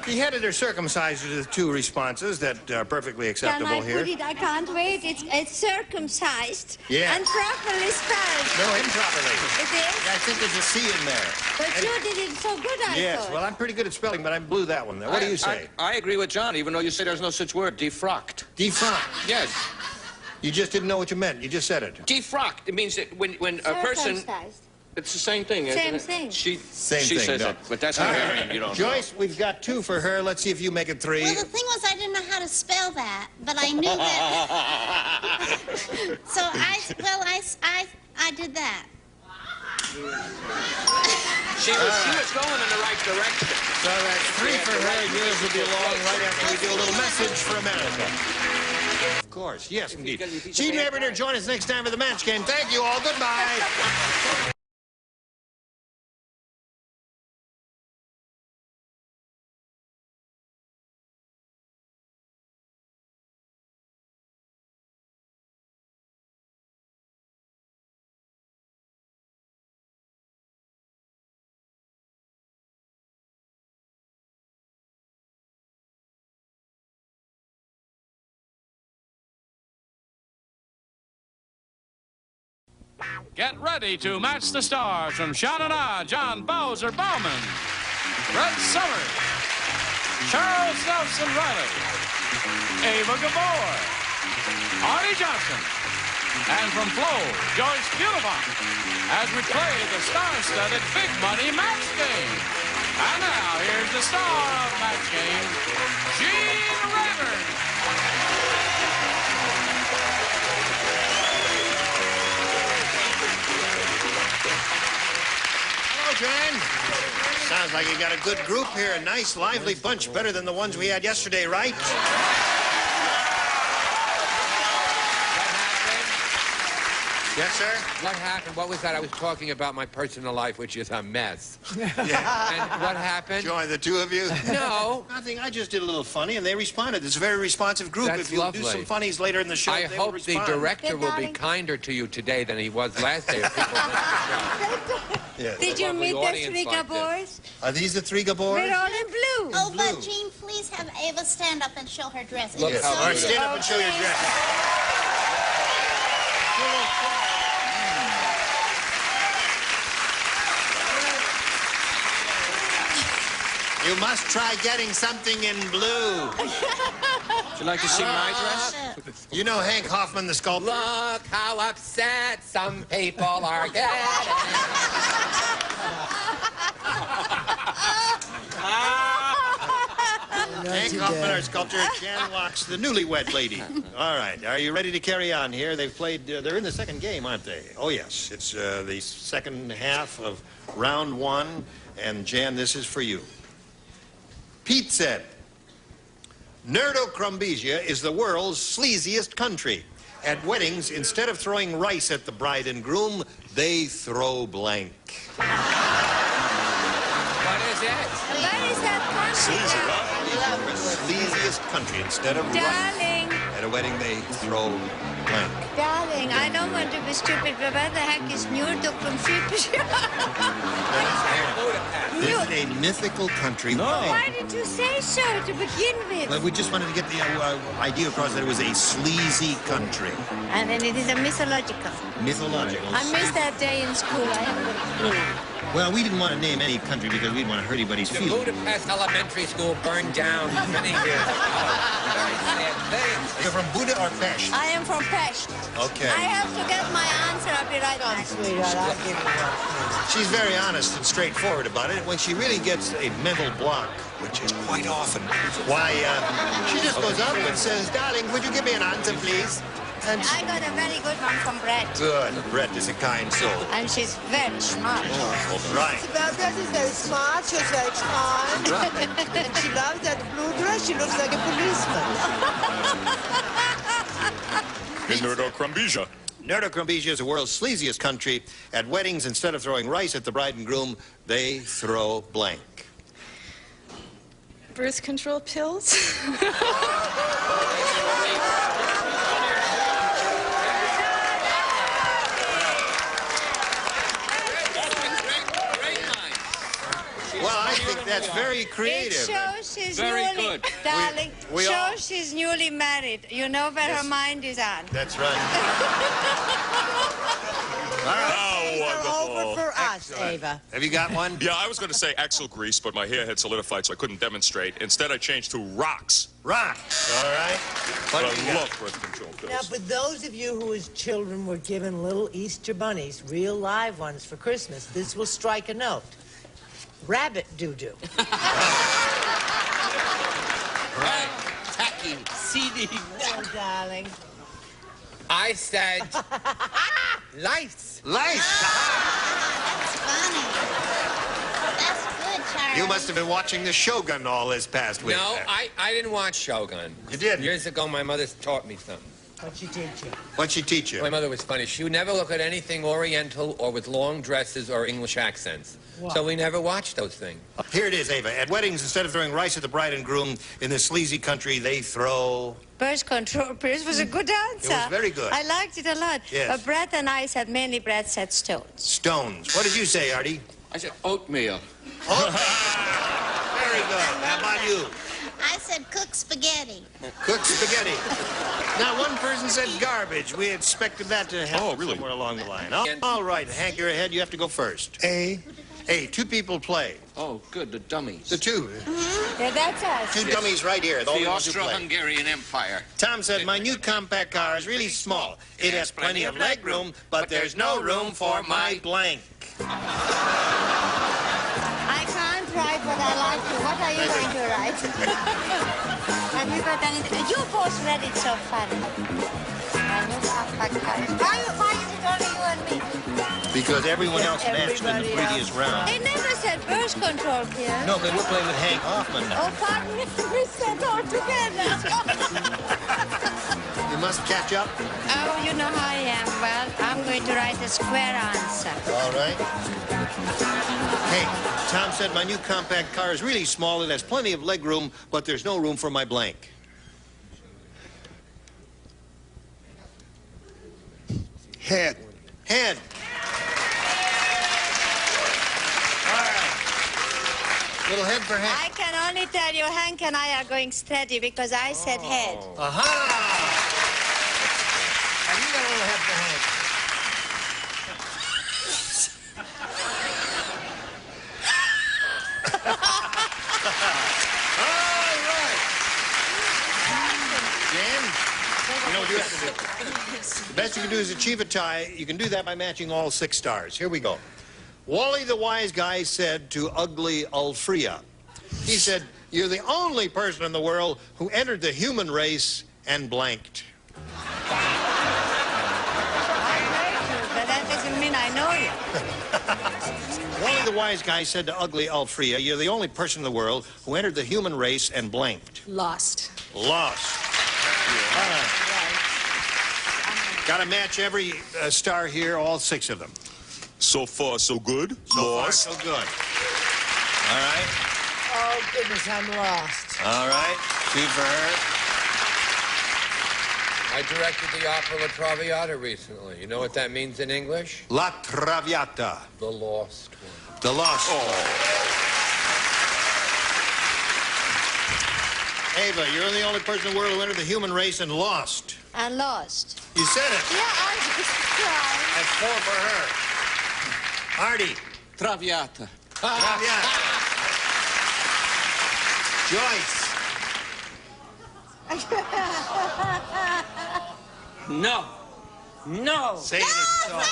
Beheaded or circumcised are the two responses that are perfectly acceptable Can I here. put it? I can't wait. It's circumcised Yeah. and properly spelled. No, improperly. It is? I think there's a C in there. But you did it so good, I Yes, thought. well, I'm pretty good at spelling, but I blew that one there. What do you say? I agree with John, even though you say there's no such word. Defrocked. Defrocked. Yes. You just didn't know what you meant. You just said it. Defrocked. It means that when a person... Circumcised. It's the same thing, isn't Same it? thing. She thing, says no. it, but that's how you don't Joyce, we've got 2 for her. Let's see if you make it 3. Well, the thing was, I didn't know how to spell that, but I knew that. So I did that. She was going in the right direction. So that's 3 for her, and yours will be along right after we do a little message for America. Of course, yes, indeed. Gene Rabbiter, join us next time for the match game. Thank you all. Goodbye. Get ready to match the stars from Sha-na-na, John Bowser Bowman, Red Summers, Charles Nelson Riley, Eva Gabor, Artie Johnson, and from Flo, Joyce Beautiful, as we play the star-studded Big Money Match Game. And now, here's the star of Match Game, Gene Rayburn. Jan. Sounds like you got a good group here. A nice, lively bunch. Better than the ones we had yesterday, right? Yes, sir? What happened? What was that? I was talking about my personal life, which is a mess. Yeah. And what happened? Join the 2 of you? No. Nothing. I just did a little funny, and they responded. It's a very responsive group. That's if you'll lovely. do some funnies later in the show, I they will hope the respond. director will be kinder to you today than he was last day. Yes. Did you meet the audience 3 like Gabors? Are these the 3 Gabors? We're all in blue. Oh, but Jean, please have Ava stand up and show her dress. Look, It's all right, so stand up and show your dress. You must try getting something in blue. Would you like to see my dress? You know Hank Hoffman, the sculptor? Look how upset some people are getting. Hank Hoffman, our sculptor, Jan Walks, the newlywed lady. All right, are you ready to carry on here? They've played, they're in the second game, aren't they? Oh, yes, it's the second half of round 1, and Jan, this is for you. Pete said, Nerdocrumbesia is the world's sleaziest country. At weddings, instead of throwing rice at the bride and groom, they throw blank. What is it? Where is that country? Sleaziest country. Instead of Darling. rice at a wedding, they throw blank. Darling, I don't want to be stupid, but where the heck is Nerdocrumbesia? This is a mythical country. Why did you say so to begin with? Well, we just wanted to get the idea across that it was a sleazy country. And then it is a mythological. Mythological. I missed that day in school. I haven't got a clue. Well, we didn't want to name any country because we didn't want to hurt anybody's The feelings. Budapest Elementary School burned down many years ago. Very sad thing. You're from Buda or Pest? I am from Pest. Okay. I have to get my answer. I'll be right back. Sweetheart, I'll give you one. She's very honest and straightforward about it. When she really gets a mental block, which is quite often, why, she just goes up and says, darling, would you give me an answer, please? And I got a very good one from Brett. good. Brett is a kind soul. And she's very smart. Right. Isabel is very smart, she's very kind. And she loves that blue dress, she looks like a policeman. Nerdocrumbesia. Nerdocrumbesia is the world's sleaziest country. At weddings, instead of throwing rice at the bride and groom, they throw blank. Birth control pills? Well, I think that's very creative. It shows she's Very newly, good. darling, We all- shows she's newly married. You know where her mind is on. That's right. All right. Things are over wonderful. for us, Ava. Have you got one? Yeah, I was going to say axle grease, but my hair had solidified, so I couldn't demonstrate. Instead, I changed to rocks. Rocks. All right. What But do you I got? love birth control pills. Now, for those of you who as children were given little Easter bunnies, real live ones for Christmas, this will strike a note. Rabbit doo-doo. Right. Tacky. CD. Oh, darling. I said lice. Lice. That's funny. That's good, Charlie. You must have been watching the Shogun all this past week. No, I didn't watch Shogun. You did? Years ago, my mother taught me something. What'd she teach you? What'd she teach you? My mother was funny. She would never look at anything Oriental or with long dresses or English accents. Wow. So we never watched those things. Here it is, Ava. At weddings, instead of throwing rice at the bride and groom in this sleazy country, they throw... Birth control pills was a good answer. It was very good. I liked it a lot. Yes. But Brett and I said mainly Brett said stones. stones. What did you say, Artie? I said oatmeal. Very good. How about you? I said cook spaghetti. Cooked spaghetti. Now, one person said garbage. We expected that to happen somewhere along the line. All right, Hank, you're ahead. You have to go first. A. Two people play. Oh, good, the dummies. The two. Yeah, that's us. Two dummies right here. The only ones who play. Austro-Hungarian Empire. Tom said, my new compact car is really small. It has plenty of leg room, but there's no room for my blank. I can't write, but I like to. What are you going to write? Have you got anything? You both read it so funny. Why is it only you and me? Because everyone else matched in the previous round. They never said birth control pills. No, but we're playing with Hank Hoffman now. Oh, pardon me. We said all together. You must catch up. Oh, you know how I am. Well, I'm going to write a square answer. All right. Hey, Tom said my new compact car is really small. It has plenty of leg room, but there's no room for my blank. Head. Head. All right. Little head for Hank. I can only tell you Hank and I are going steady because I said head. Aha! And you got a little head for Hank. All right. Jan, you know what you have to do? The best you can do is achieve a tie. You can do that by matching all 6 stars. Here we go. Wally the wise guy said to ugly Ulfria, he said, you're the only person in the world who entered the human race and blanked. I heard you, but that doesn't mean I know you. Wally the wise guy said to ugly Ulfria, you're the only person in the world who entered the human race and blanked. Lost. Lost. Got to match every star here, all 6 of them. So far, so good. So Lost. far, so good. All right. Oh, goodness, I'm lost. All right. 2 for her. I directed the opera La Traviata recently. You know what that means in English? La Traviata. The Lost One. The Lost One. Ava, you're the only person in the world who entered the human race and lost. And lost. You said it. Yeah, I just tried. That's 4 for her. Artie. Traviata. Traviata. Joyce. No. No. Say it is so. All right,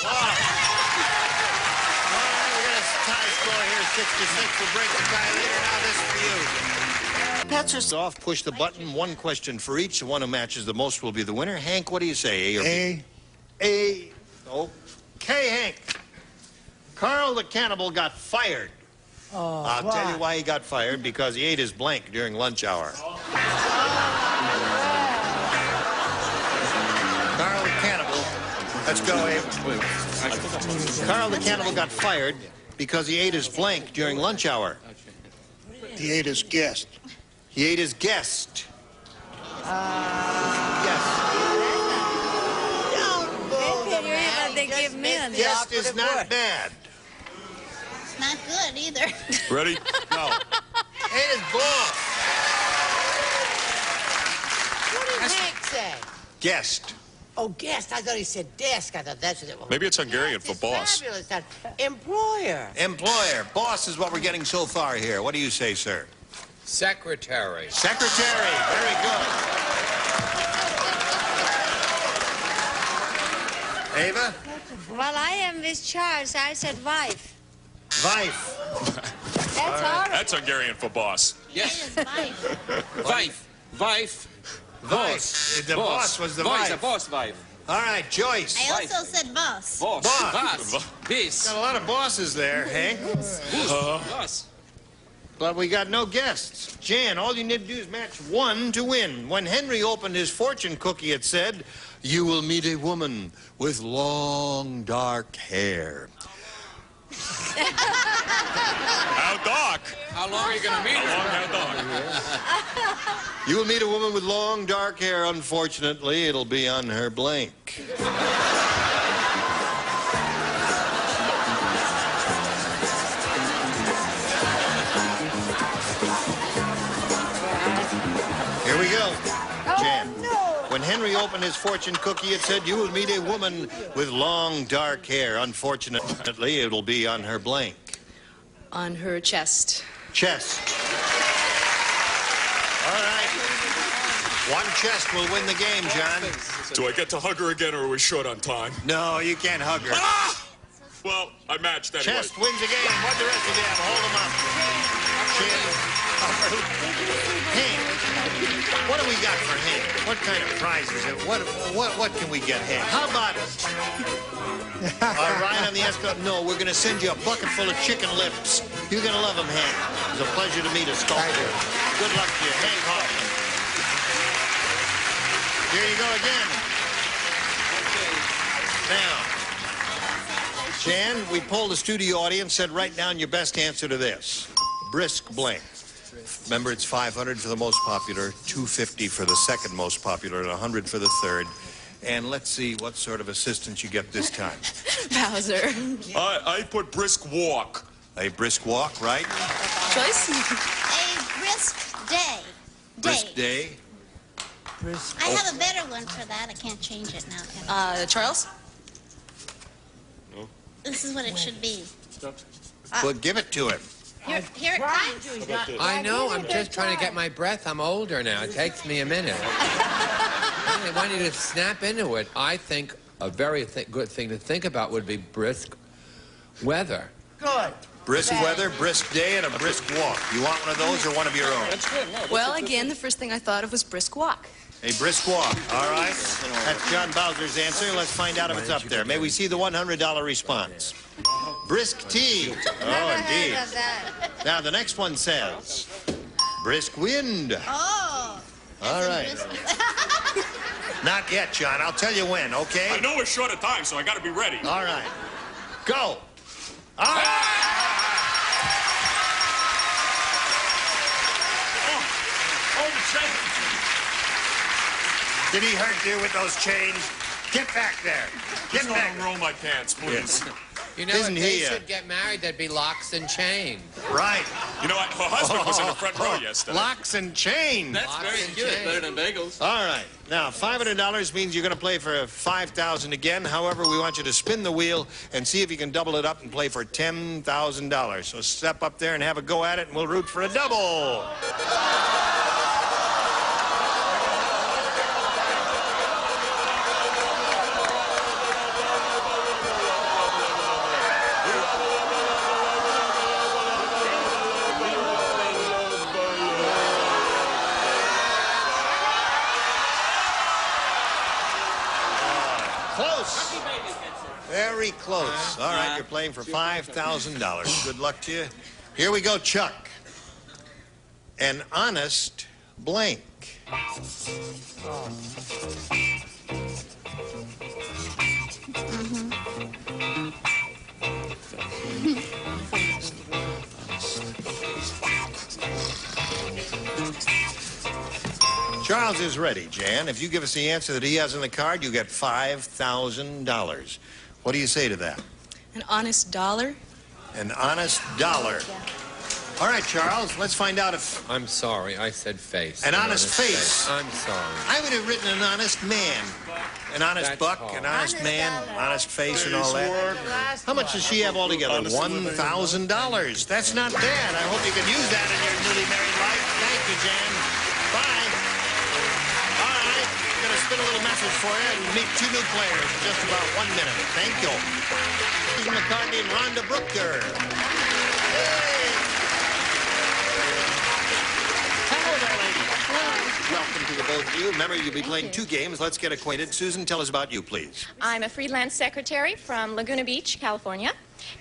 we're going to tie score here, 6-6. We'll break the tie later. Now this for you. Petrus off, push the button. 1 question for each. The one who matches the most will be the winner. Hank, what do you say, A or B? A. Okay, Hank. Carl the cannibal got fired. Oh, I'll tell you why he got fired, because he ate his blank during lunch hour. Carl the cannibal. Let's go, Abe. Carl the cannibal got fired because he ate his blank during lunch hour. He ate his guest. He ate his guest. Yes. They give me a Guest is not bad. It's not good either. Ready? Go. Ada's boss. What did Hank say? Guest. Oh, guest. I thought he said desk. I thought that's what it was. Maybe it's Hungarian for boss. Fabulous. That employer. Employer. Boss is what we're getting so far here. What do you say, sir? Secretary. Secretary. Very good. Eva? Well, I am with Charles. I said wife. Wife. That's horrible. That's Hungarian for boss. Yes. Wife. Wife. Wife. Wife. The boss was the wife. The boss wife. All right, Joyce. I also said boss. Boss. Boss. Peace. Got a lot of bosses there, Hank. Boss. But we got no guests. Jan, all you need to do is match one to win. When Henry opened his fortune cookie, it said, "You will meet a woman with long, dark hair." How dark? How long are you going to meet her? How dark? You will meet a woman with long, dark hair. Unfortunately, it'll be on her blank. Here we go. Jan. When Henry opened his fortune cookie, it said, "You will meet a woman with long, dark hair. Unfortunately, it'll be on her blank." On her chest. Chest. All right. One chest will win the game, John. Do I get to hug her again, or are we short on time? No, you can't hug her. Ah! Well, I matched anyway. Chest wins the game. What the rest of you have? Hold them up. Hank, what do we got for Hank? What kind of prizes? What can we get, Hank? How about ride on the escalator? No, we're going to send you a bucket full of chicken lips. You're going to love them, Hank. It was a pleasure to meet a sculptor. Good luck to you, Hank Hoffman. Here you go again. Now, Jan, we polled the studio audience, said write down your best answer to this. Brisk blank. Remember, it's 500 for the most popular, 250 for the second most popular, and 100 for the third. And let's see what sort of assistance you get this time. Bowser. I put brisk walk. A brisk walk, right? Joyce? A brisk day. Brisk day. I have a better one for that. I can't change it now, can I? Charles? No. This is what it should be. Well, give it to him. Here it comes. I know. I'm just trying to get my breath. I'm older now. It takes me a minute. I want you to snap into it. I think a very good thing to think about would be brisk weather. Good. Brisk weather, brisk day, and a brisk walk. You want one of those or one of your own? That's good. No, Well, again, the first thing I thought of was brisk walk. A brisk walk. All right. That's John Bowser's answer. Let's find out if it's up there. May we see the $100 response? Brisk tea. Oh, indeed. Now, the next one says, brisk wind. Oh. All right. Not yet, John. I'll tell you when, okay? I know we're short of time, so I got to be ready. All right. Go. All right. Did he hurt you with those chains? Get back there. Get back. Roll my pants, please. You know, Isn't if they he, should get married, there'd be locks and chains. Right. You know what? Her husband was in the front row yesterday. Locks and chains. That's very good. Better than bagels. All right. Now, $500 means you're going to play for $5,000 again. However, we want you to spin the wheel and see if you can double it up and play for $10,000. So step up there and have a go at it, and we'll root for a double. Close. Very close. All right, you're playing for $5,000. Good luck to you. Here we go, Chuck. An honest blank. Charles is ready, Jan. If you give us the answer that he has on the card, you get $5,000. What do you say to that? An honest dollar? An honest dollar. All right, Charles, let's find out if... I'm sorry, I said face. An honest face. I'm sorry. I would have written an honest man. An honest buck, an honest man, honest face and all that. How much does she have altogether? $1,000. That's not bad. I hope you can use that in your newly married life. Thank you, Jan. Bye. All right, I'm going to spin a little message for you and meet 2 new players in just about 1 minute. Thank you. Susan McCartney and Rhonda Brooker. Welcome to the both of you. Remember, you'll be playing 2 games. Let's get acquainted. Susan, tell us about you, please. I'm a freelance secretary from Laguna Beach, California.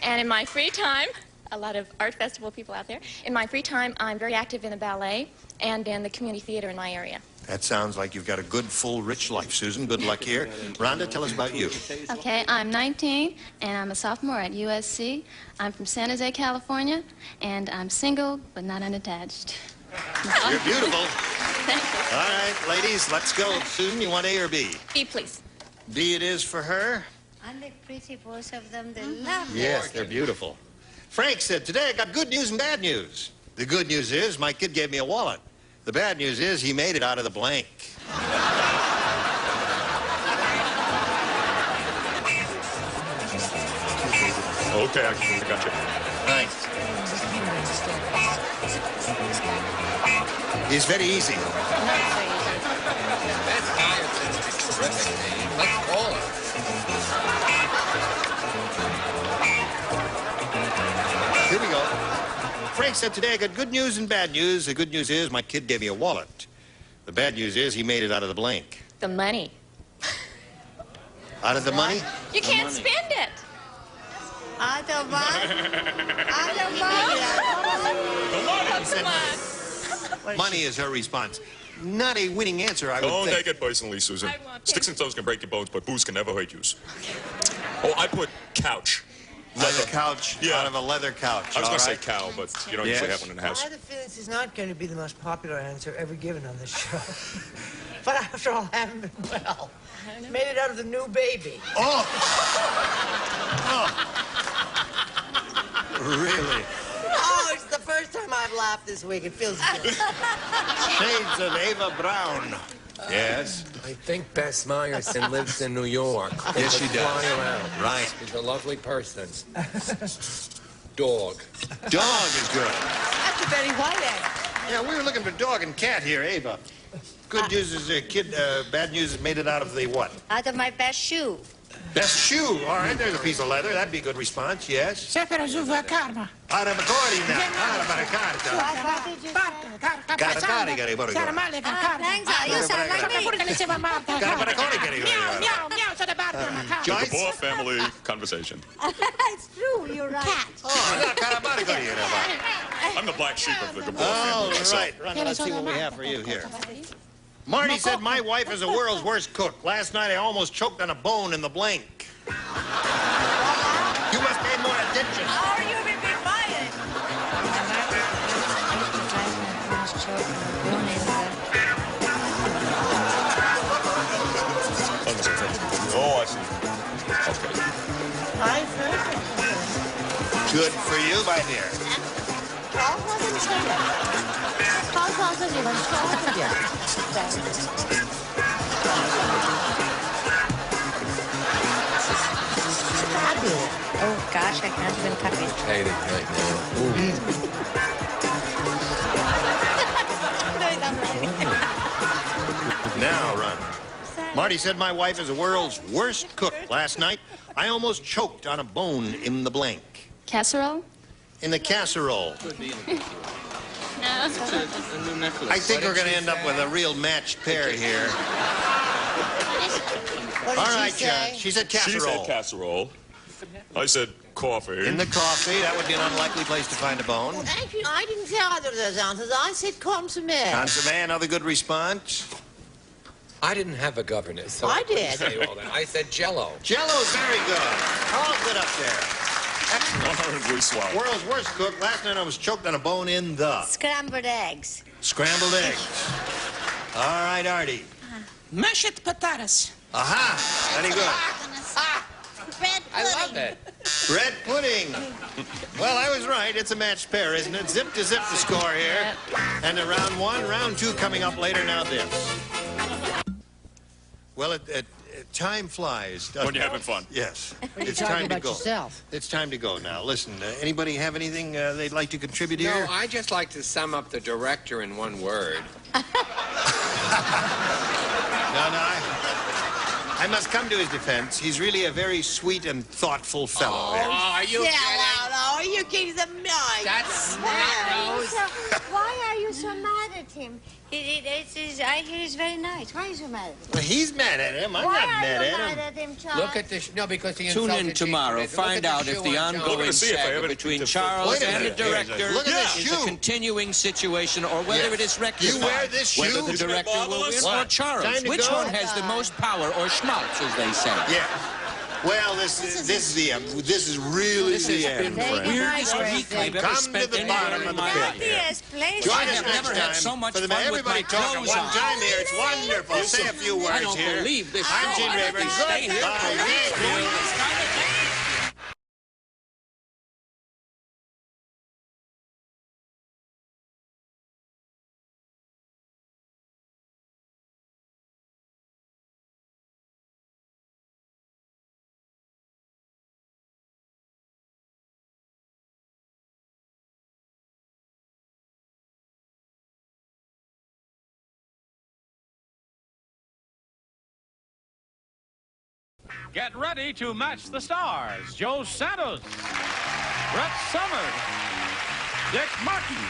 And in my free time, a lot of art festival people out there, in my free time, I'm very active in the ballet and in the community theater in my area. That sounds like you've got a good, full, rich life, Susan. Good luck here. Rhonda, tell us about you. Okay, I'm 19, and I'm a sophomore at USC. I'm from San Jose, California, and I'm single, but not unattached. You're beautiful. Thank you. All right, ladies, let's go. Susan, you want A or B? B, please. B it is for her. Aren't they pretty, both of them? They love Yes, they're beautiful. Frank said, today I got good news and bad news. The good news is my kid gave me a wallet. The bad news is he made it out of the blank. Okay, I got you. Thanks. It's very easy. That's Hyacinth's terrific name. Let's call her. Here we go. Frank said today I got good news and bad news. The good news is my kid gave me a wallet. The bad news is he made it out of the blank. The money. Out of the money? You can't spend it. Out of money? Out of money. Money is her response. Not a winning answer, I would Don't think. take it personally, Susan. Sticks and stones can break your bones, but booze can never hurt you. Oh, I put couch. Leather couch, Yeah. out of a leather couch. I was all going to say right. cow, but you don't usually have one in the house. I have a feeling this is not going to be the most popular answer ever given on this show. But after all, I haven't been well. Made it out of the new baby. Oh! Really? Oh, it's the first time I've laughed this week. It feels good. Shades of Eva Brown. Yes? I think Bess Meyerson lives in New York. Yes, she does. Fly around. Right. She's a lovely person. Dog. Dog is good. That's a Betty White ad. Yeah, we were looking for dog and cat here, Ava. Good news is the kid, bad news is made it out of the what? Out of my best shoe. Best shoe. All right, there's a piece of leather. That'd be a good response, yes. Out of a cordina. Out of a carta. What did you say? Thanks, you sound like me. Joyce? Gabor family conversation. It's true, you're right. I'm the black sheep of the Gabor All family. myself. right, Rhonda, let's see what we have for you here. Marty said, my wife is the world's worst cook. Last night I almost choked on a bone in the blank. You must pay more attention. How are you be quiet? Oh, I see. Okay. Good for you, my dear. Oh, gosh, I can't even cut it. Hate it right now. Now, run. Marty said my wife is the world's worst cook. Last night, I almost choked on a bone in the blank. Casserole? In the casserole. I think we're going to end up with a real matched pair here. What All did right, she say? She said She casserole. said casserole. I said coffee. In the coffee, that would be an unlikely place to find a bone. Thank you. I didn't say either of those answers. I said consomme. Consomme, another good response. I didn't have a governess, so I couldn't did. say all that. I said Jello. Jello's very good. All good up there. Honorably swallowed. World's worst cook. Last night I was choked on a bone in the... Scrambled eggs. Scrambled eggs. All right, Artie. Mashed potatoes. Aha! Very good. Bread I love it. Red pudding. Well, I was right. It's a matched pair, isn't it? Zip to zip the score here. And to round one, round two coming up later. Now this. Well, time flies. When you're having fun. Yes. What are you It's talking time to about go. yourself? It's time to go now. Listen, anybody have anything they'd like to contribute here? No, I just like to sum up the director in one word. No, I must come to his defense. He's really a very sweet and thoughtful fellow. Are you kidding? Are you kidding? That's Why are you so mad at him? I hear he's very nice. Why are you so mad at him? Well, he's mad at him. I'm Why not are mad you at mad him. at him, Charles? Look at this. No, because he Tune insulted in tomorrow. James. Look Find at out the if shoe the on John. ongoing see if I saga ever between took the Charles Wait a and the minute. director Look at this is shoe. a continuing situation, or whether Yes. it is rectified. You wear this shoe? Whether the Isn't it director will win marvelous? or What? Charles. Time to Which go? one has the most power, or schmaltz, as they say? Yeah. Well, this is the end. This is really This the has end, been the friend. weirdest week I've ever Come to spent the anywhere bottom in of the my pit life. here. Yes, place. Join I us have next never had time so much for the fun with everybody my talk at clothes one on. time here. It's wonderful. Say a few words I don't here. believe this I'm show. Gene I Rayburn. could stay here Bye. for weeks doing this kind of thing. Get ready to match the stars. Joe Santos, Brett Summers, Dick Martin,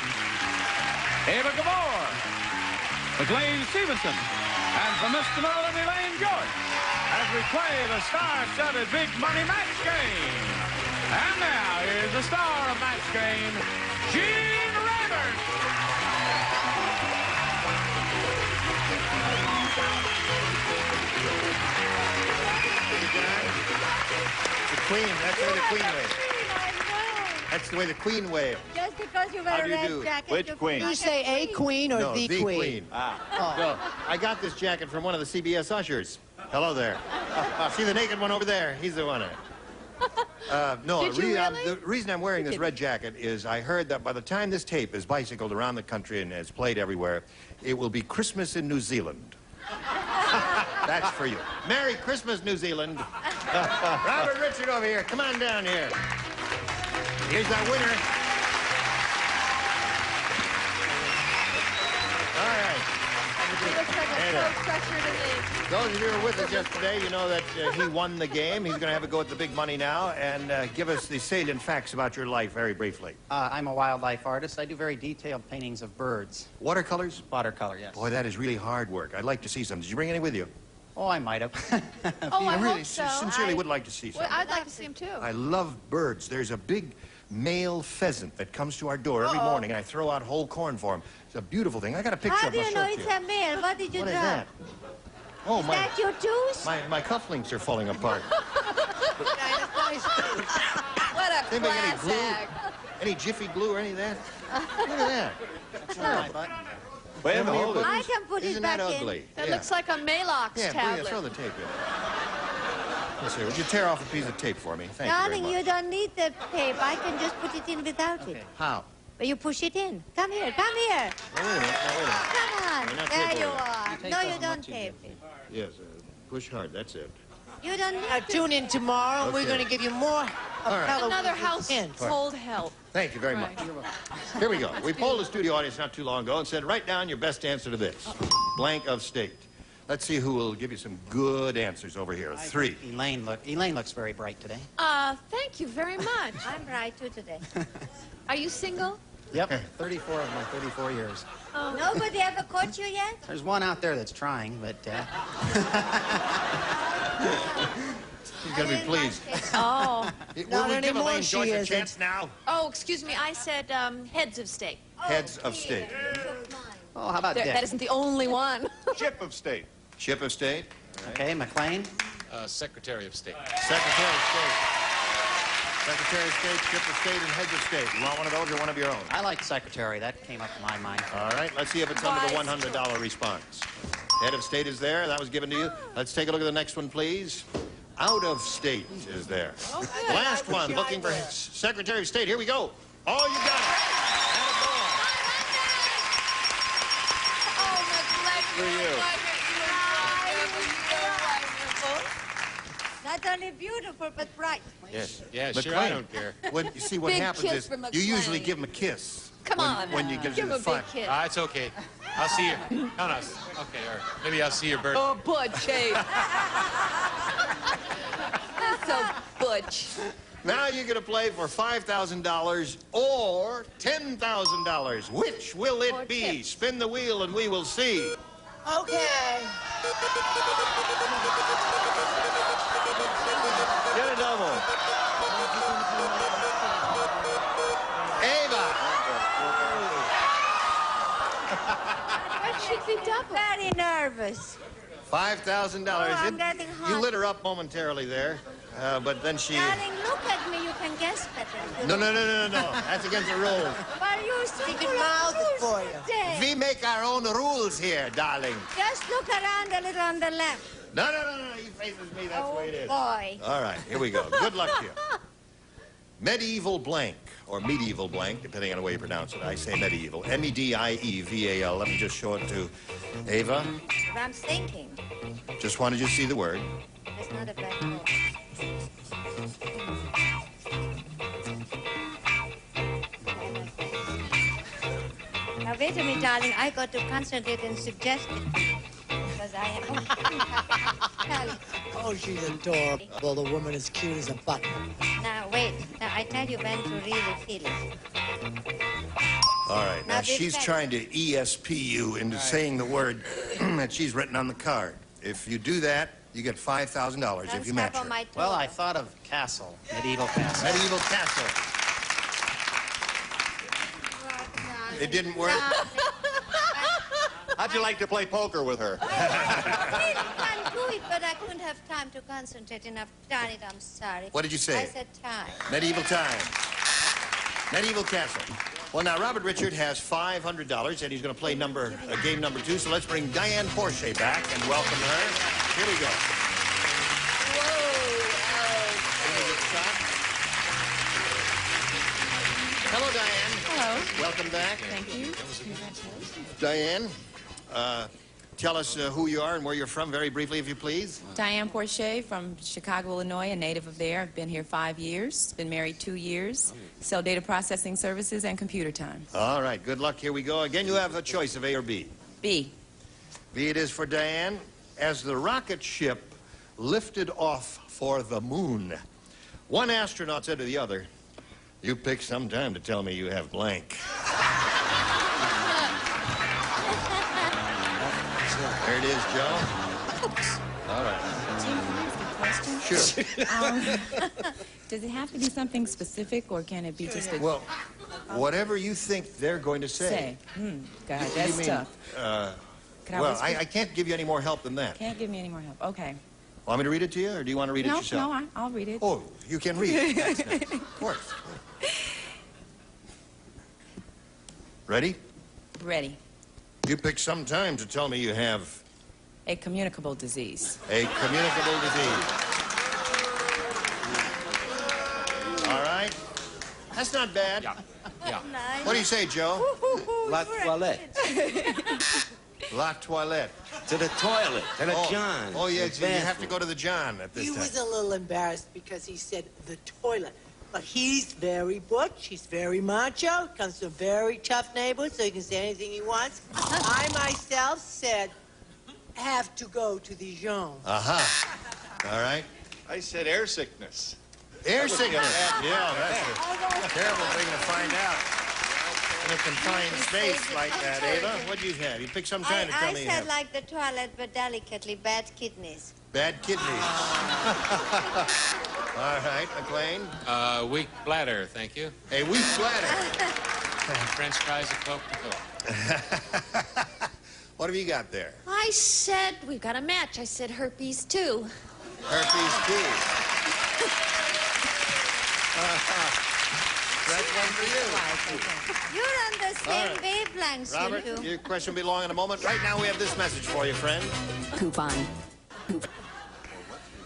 Eva Gabor, McLean Stevenson, and from Mr. Merlin, Elaine George, as we play the star-studded Big Money Match Game. And now, here's the star of Match Game, Gene Rayburn. The Queen. That's the way the Queen waved. That's the way the Queen waved. Just because you wear How a do you red do? jacket. Which you queen? can You say a queen or No, the queen? So, I got this jacket from one of the CBS ushers. Hello there. See the naked one over there? He's the one. No, Did you really? the reason I'm wearing this red jacket is I heard that by the time this tape is bicycled around the country and is played everywhere, it will be Christmas in New Zealand. That's for you. Merry Christmas, New Zealand. Robert Richard over here. Come on down here. Here's our winner. All right. He looks like a pro crusher to me. Those of you who were with us yesterday, you know that he won the game. He's going to have a go at the big money now and give us the salient facts about your life very briefly. I'm a wildlife artist. I do very detailed paintings of birds. Watercolors? Watercolor, yes. Boy, that is really hard work. I'd like to see some. Did you bring any with you? Oh, I might have. Oh, I really hope so. sincerely would like to see some. Well, I'd like to see him too. I love birds. There's a big male pheasant that comes to our door every morning, and I throw out whole corn for him. It's a beautiful thing. I got a picture How of do him. you know it's a male? What did you What is drop? that? Oh, Is my, that your tooth? my cufflinks are falling apart. What a Anybody got any class glue? act. Any Jiffy glue or any of that? Look at that. That's not my button. Wait a minute. I can put it Isn't back that in. ugly? That Yeah. looks like a Maalox Yeah, tablet. throw the tape in. Let's see. Would you tear off a piece of tape for me? Thank Darling, you very you much. don't need the tape. I can just put it in without it. How? But you push it in. Come here, come here. Now, wait a minute. Now, wait a minute. Come on. We're not There tape you over. are. tape No, you doesn't don't look too tape it. Yes, push hard. That's it. You don't need to. Tune in tomorrow. We're Okay. going to give you more of right. Halloween Another hints. household help. Thank you very much. Here we go. We polled the studio audience not too long ago and said, write down your best answer to this. Blank of state. Let's see who will give you some good answers over here. 3. Elaine looks very bright today. Thank you very much. I'm bright too today. Are you single? Yep, 34 of my 34 years. Nobody ever caught you yet? There's one out there that's trying, but She's going to be pleased. Oh. Will we give Elaine George a chance now? Oh, excuse me. I said heads of state. Heads of state. oh, how about That Dick? isn't the only one. Ship of state. Ship of state. Okay, McLean. Secretary of state. Secretary of state. Secretary of state, ship of state, and heads of state. You want one of those or one of your own? I like secretary. That came up in my mind. All right, let's see if it's under the $100 response. Head of state is there. That was given to you. Let's take a look at the next one, please. out of state is there. Okay. Last I one, wish looking I for were. Secretary of State. Here we go. Oh, you got it. Oh, my pleasure. For you. Not only beautiful, but bright. Yes. Yeah, McLean, sure, I don't care. You see, what Big happens kiss is for you McLean. usually give him a kiss. Come on. When you give Give him him the a big five. kiss. It's okay. I'll see you. No, no. Okay, or maybe I'll see your bird. Oh, Butch, hey. That's so Butch. Now you're going to play for $5,000 or $10,000. Which will it be? Spin the wheel and we will see. Okay. Get a double. Eva. What should be double? Very nervous. $5,000. I'm getting hot. You lit her up momentarily there, but then she... Darling, look at me. You can guess better. No. That's against the rules. But you still can mouth it for you. Today. We make our own rules here, darling. Just look around a little on the left. No. He faces me. That's the way it is. Boy. All right, here we go. Good luck to you. Medieval blank, or medieval blank, depending on the way you pronounce it. I say medieval. M-E-D-I-E-V-A-L. Let me just show it to Eva. I'm thinking. Just wanted you to see the word. It's not a black hole. Now wait a minute, darling. I got to concentrate and suggest it. Because I am... Oh, she's adorable. Well, the woman is cute as a button. Now wait. Now I tell you when to really feel it. All right, now Now, this she's second. trying to ESP you into saying the word that she's written on the card. If you do that, you get $5,000 if you match her. Well, I thought of castle, medieval castle. Medieval castle. It didn't work? How'd you like to play poker with her? I really can do it, but I couldn't have time to concentrate enough. Darn it, I'm sorry. What did you say? I said time. Medieval time. Medieval castle. Well, now, Robert Richard has $500, and he's going to play game number 2. So let's bring Diane Porsche back and welcome her. Here we go. Hello, Diane. Hello. Welcome back. Thank you. Diane, tell us who you are and where you're from, very briefly, if you please. Diane Porsche from Chicago, Illinois, a native of there. I've been here 5 years, been married 2 years, sell data processing services and computer time. All right, good luck. Here we go. Again, you have a choice of A or B. B. B it is for Diane. As the rocket ship lifted off for the moon, one astronaut said to the other, "You pick some time to tell me you have blank." There it is, Joe. All right. Sure. Does it have to be something specific, or can it be just a... Well, whatever you think they're going to say. God, What do that's you mean, tough. Can I well, whisper? I can't give you any more help than that. Can't give me any more help. Okay. Want me to read it to you, or do you want to read it yourself? No, I'll read it. Oh, you can read it. That's nice. Of course. Ready? Ready. You pick some time to tell me you have A communicable disease. a communicable disease. All right. That's not bad. Yeah. What do you say, Joe? La toilette. La toilette. To the toilet. To the Oh, John. oh yeah, The so you have to bathroom. go to the John at this He time. was a little embarrassed because he said the toilet. But he's very butch, he's very macho, comes from a very tough neighborhood, so he can say anything he wants. I myself said, have to go to the Jean. All right. I said air sickness. Air sickness. Yeah, that's a terrible thing to find out. In a confined space like that, Ava. What'd you have? You picked some time to tell I me you said have like the toilet, but delicately, bad kidneys. bad kidneys. All right, McLean. Weak bladder, thank you. A weak bladder. French fries, a Coke to go. What have you got there? I said, we've got a match. I said herpes, too. Herpes too. That's one for you. You're on the same All right. wavelengths, Robert, you two. your question will be long in a moment. Right now, we have this message for you, friend. Coupon.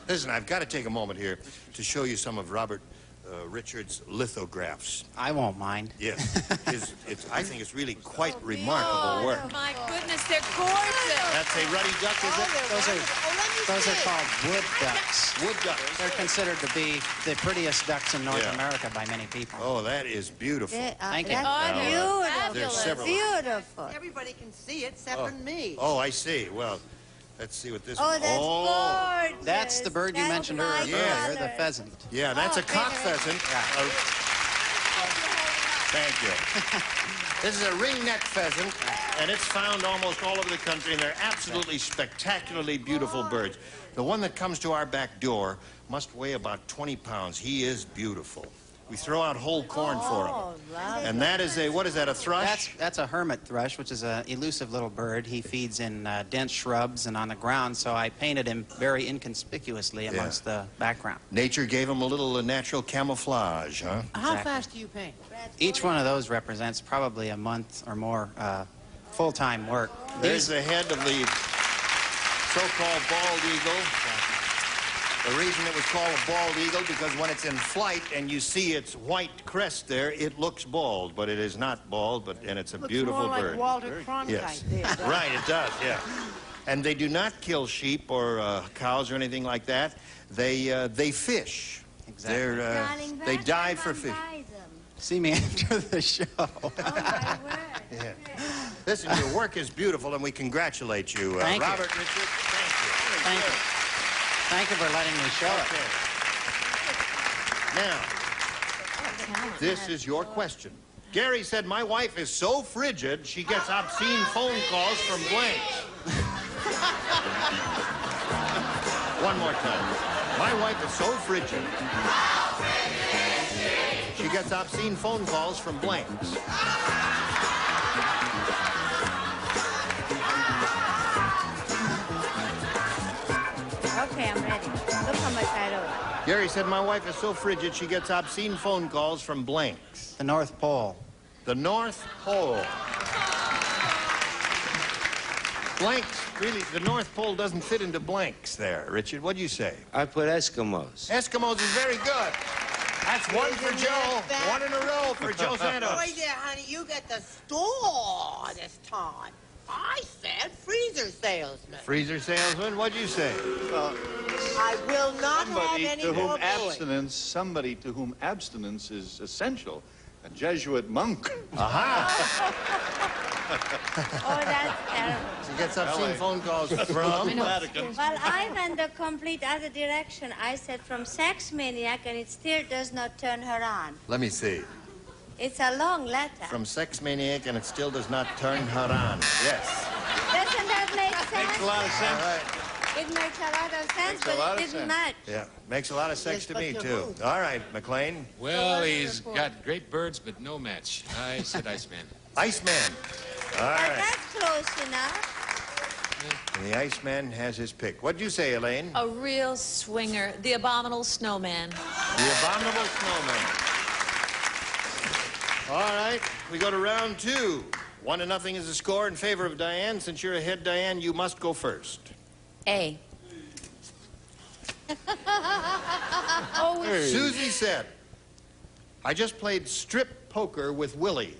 Listen, I've got to take a moment here to show you some of Robert Richards' lithographs. I won't mind. Yes. I think it's really quite remarkable work. My goodness, they're gorgeous. That's a ruddy duck, is it? Those are called wood ducks. Wood ducks. They're considered to be the prettiest ducks in North America by many people. Oh, that is beautiful. Thank you. Beautiful. There's several. Beautiful. Everybody can see it except for me. Oh, I see. Well, let's see what this one. That's gorgeous. That's the bird you mentioned earlier, the pheasant. Yeah, that's a cock pheasant. Thank you. This is a ring-neck pheasant, and it's found almost all over the country, and they're absolutely spectacularly beautiful birds. The one that comes to our back door must weigh about 20 pounds. He is beautiful. We throw out whole corn for him. And that is a, what is that, a thrush? That's a hermit thrush, which is an elusive little bird. He feeds in dense shrubs and on the ground, so I painted him very inconspicuously amongst the background. Nature gave him a little natural camouflage, huh? How fast do you paint? Each one of those represents probably a month or more full-time work. There's the head of the so-called bald eagle. The reason it was called a bald eagle, because when it's in flight and you see its white crest there, it looks bald, but it is not bald, and it's a beautiful more bird. Like Walter Cronkite. Yes. There, Right, it does, yeah. And they do not kill sheep or cows or anything like that. They fish. Exactly. They dive for fish. See me after the show. Yeah. Listen, your work is beautiful, and we congratulate you, Thank you. Robert Richards. Thank you. Thank you. Thank you for letting me show it. Now, this is your question. Gary said, my wife is so frigid, she gets obscene phone calls from blanks. One more time. My wife is so frigid, she gets obscene phone calls from blanks. Okay, I'm ready. Look how much I wrote. Gary said, my wife is so frigid, she gets obscene phone calls from blanks. The North Pole. The North Pole. Blanks, really, the North Pole doesn't fit into blanks there. Richard, what do you say? I put Eskimos. Eskimos is very good. That's one for Joe. One in a row for Joe Santos. Boy there, honey, you get the store this time. I said freezer salesman. Freezer salesman, what'd you say? I will not have Somebody any to whom more boys. somebody to whom abstinence is essential. A Jesuit monk. Aha! Oh, that's terrible. She gets obscene phone calls from Vatican. Well, I went the complete other direction. I said from sex maniac, and it still does not turn her on. Let me see. It's a long letter. From sex maniac, and it still does not turn her on. Yes. Doesn't that make sense? Makes a lot of sense. All right. It makes a lot of sense, Makes a lot but of it didn't sense. match. Yeah, makes a lot of sex to me, too. All right, McLean. Well, he's got great birds, but no match. I said Iceman. Iceman. All right. That's close enough. And the Iceman has his pick. What'd you say, Elaine? A real swinger, the abominable snowman. The Abominable Snowman. All right, we go to round 2. 1-0 is the score in favor of Diane. Since you're ahead, Diane, you must go first. A. Susie said, I just played strip poker with Willie.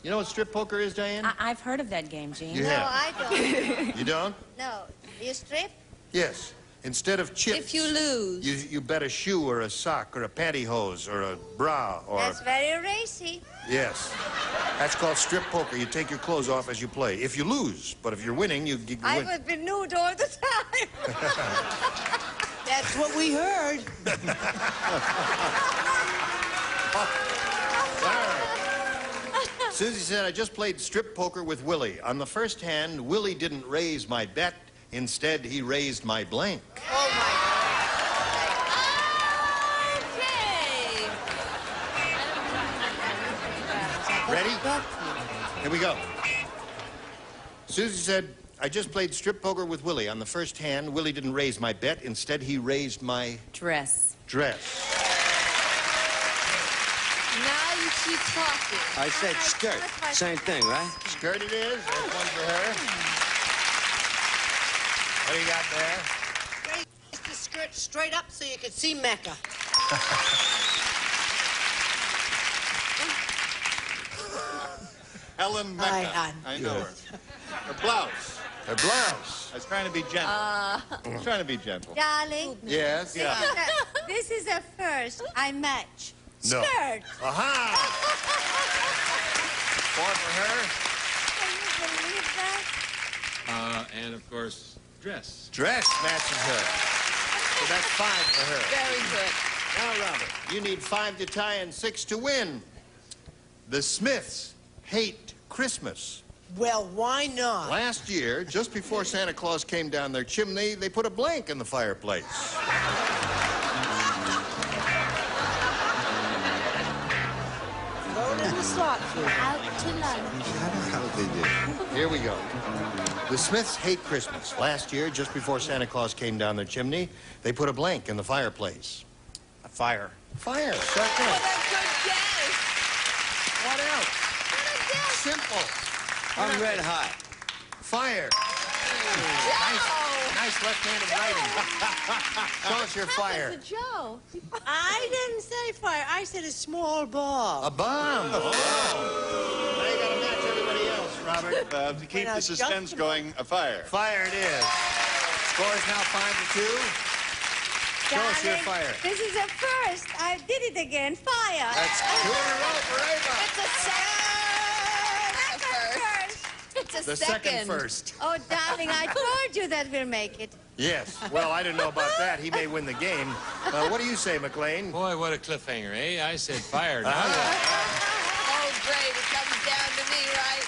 You know what strip poker is, Diane? I've heard of that game, Gene. You No, have. I don't. You don't? No. You strip? Yes. Instead of chips, If you lose. you bet a shoe or a sock or a pantyhose or a bra or... That's very racy. Yes. That's called strip poker. You take your clothes off as you play. If you lose, but if you're winning, you win. I would be nude all the time. That's what we heard. Susie said, I just played strip poker with Willie. On the first hand, Willie didn't raise my bet. Instead, he raised my blank. Oh, my Ready? Here we go. Susie said, I just played strip poker with Willie. On the first hand, Willie didn't raise my bet. Instead, he raised my... Dress. Dress. Now you keep talking. I said skirt. Same thing, right? Skirt it is. That's one for her. What do you got there? The skirt straight up so you could see Mecca. Helen Mecca. Hi, I know her. Her blouse. Her blouse. I was trying to be gentle. I was trying to be gentle. Darling. Yes? Yeah. This is a first. I match. No. Skirt. Aha! 4 for her. Can you believe that? And of course, dress. Dress matches her. So that's 5 for her. Very good. Now, Robert, you need 5 to tie and 6 to win. The Smiths hate Christmas. Well, why not? Last year, just before Santa Claus came down their chimney, they put a blank in the fireplace. Go to the slot, please. Out to lunch. How they do. Here we go. The Smiths hate Christmas. Last year, just before Santa Claus came down their chimney, they put a blank in the fireplace. A fire. Fire. Shut What up. a good guess. What else? Simple. I'm red hot. Fire. Nice left-handed writing. Show us your fire. Joe. I didn't say fire. I said a small ball. A bomb. Oh. Now you got to match everybody else, Robert. To keep the suspense going, a fire. Fire it is. Score is now 5-2. Show us your Darling, fire. This is a first. I did it again. Fire. That's 2 in a row for Eva. It's a second. It's a The second first. Oh, darling, I told you that we'll make it. Yes. Well, I didn't know about that. He may win the game. What do you say, McLean? Boy, what a cliffhanger, eh? I said fire. Now Oh, great. It comes down to me, right?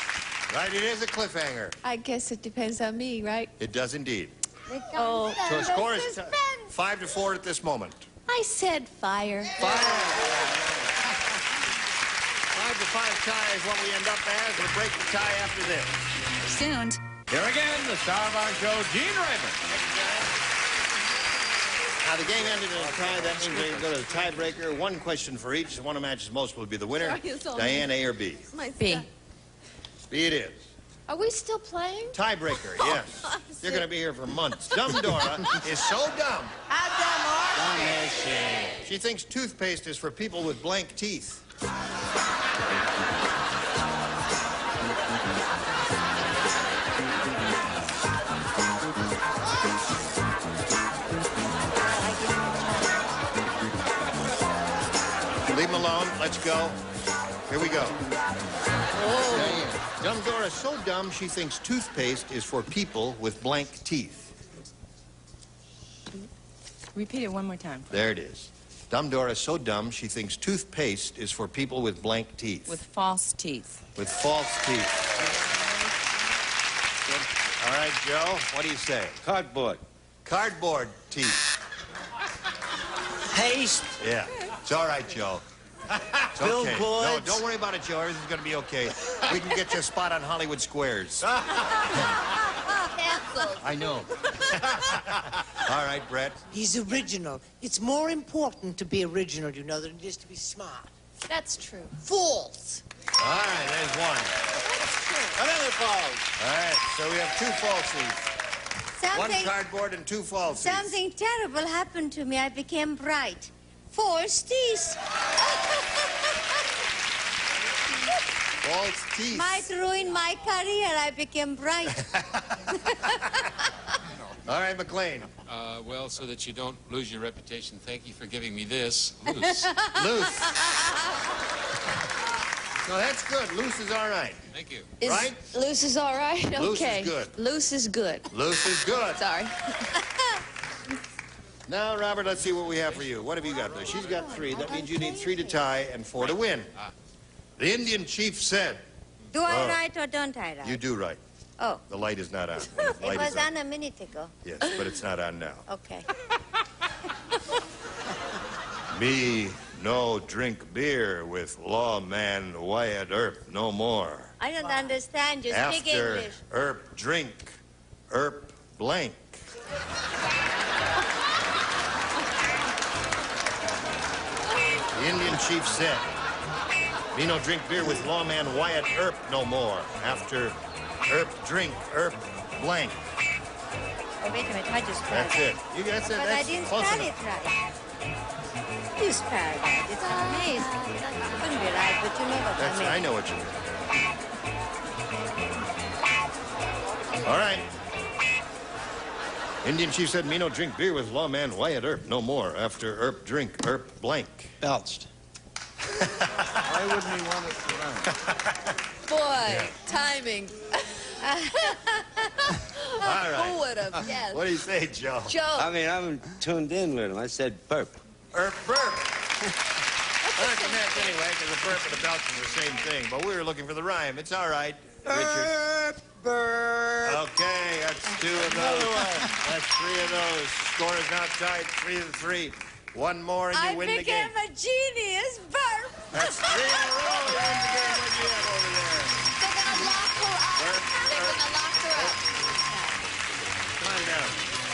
Right, it is a cliffhanger. I guess it depends on me, right? It does indeed. Oh. So the score is 5-4 at this moment. I said fire. 5-5 tie is what we end up as. We'll break the tie after this. Soon. Here again, the star of our show, Gene Raymond. Now, the game ended in a tie. That means we go to the tiebreaker. One question for each. The one who matches most will be the winner. Sorry, it's all Diane, A or B? B. B it is. Are we still playing? Tiebreaker, yes. You're going to be here for months. Dumb Dora is so dumb. How dumb are you? She thinks toothpaste is for people with blank teeth. Leave him alone. Let's go. Here we go. Oh. Dumb Dora's so dumb she thinks toothpaste is for people with blank teeth. Repeat it one more time. There it is. Dumb Dora's so dumb she thinks toothpaste is for people with blank teeth. With false teeth. With false teeth. All right, Joe, what do you say? Cardboard. Cardboard teeth. Paste. Yeah. It's all right, Joe. It's okay. No, Billboards. don't worry about it, Joe. Everything's going to be okay. We can get you a spot on Hollywood Squares. I know. All right, Brett. He's original. It's more important to be original, you know, than it is to be smart. That's true. False. All right, there's one. Another false. All right, so we have 2 falsies. One cardboard and 2 falsies. Something terrible happened to me. I became bright. False teeth. False teeth. Might ruin my career. I became bright. All right, McLean. Well, so that you don't lose your reputation, thank you for giving me this. Loose. Loose. No, that's good. Loose is all right. Thank you. Right? Loose is all right? Loose Okay. is good. Loose is good. Loose is good. Sorry. Now, Robert, let's see what we have for you. What have you got there? She's got 3. That means you need 3 to tie and 4 to win. The Indian chief said... Do I write or don't I write? You do right. Oh. The light is not on. The It light was is on. on a minute ago. Yes, but it's not on now. Okay. Me no drink beer with lawman Wyatt Earp no more. I don't understand you. Speak After English. Earp drink, Earp blank. The Indian chief said, me no drink beer with lawman Wyatt Earp no more. After Earp drink, Earp blank. Oh, wait a minute, I just spelled That's it. You got it. But I didn't spell it right. You spelled that. It's amazing. It couldn't be right, but you know what I mean. I know what you mean. All right. Indian chief said, me no drink beer with lawman Wyatt Earp no more. After Earp drink, Earp blank. Belched. Why wouldn't he want us to run? Boy, timing. All right. Who would have? Yes. What do you say, Joe? Joe. I mean, I'm tuned in with him. I said burp. Earp burp. Well, that's a match anyway, because a burp and a belch is the same thing. But we were looking for the rhyme. It's all right, Richard. Burp. Okay, that's 2 of those. That's 3 of those. Score is now tied 3-3. One more and you win the game. I became a genius. Burp. That's 3 in a row. You win the game. What do you have over there? They're going to lock her up. They're going to lock her up. Come on down.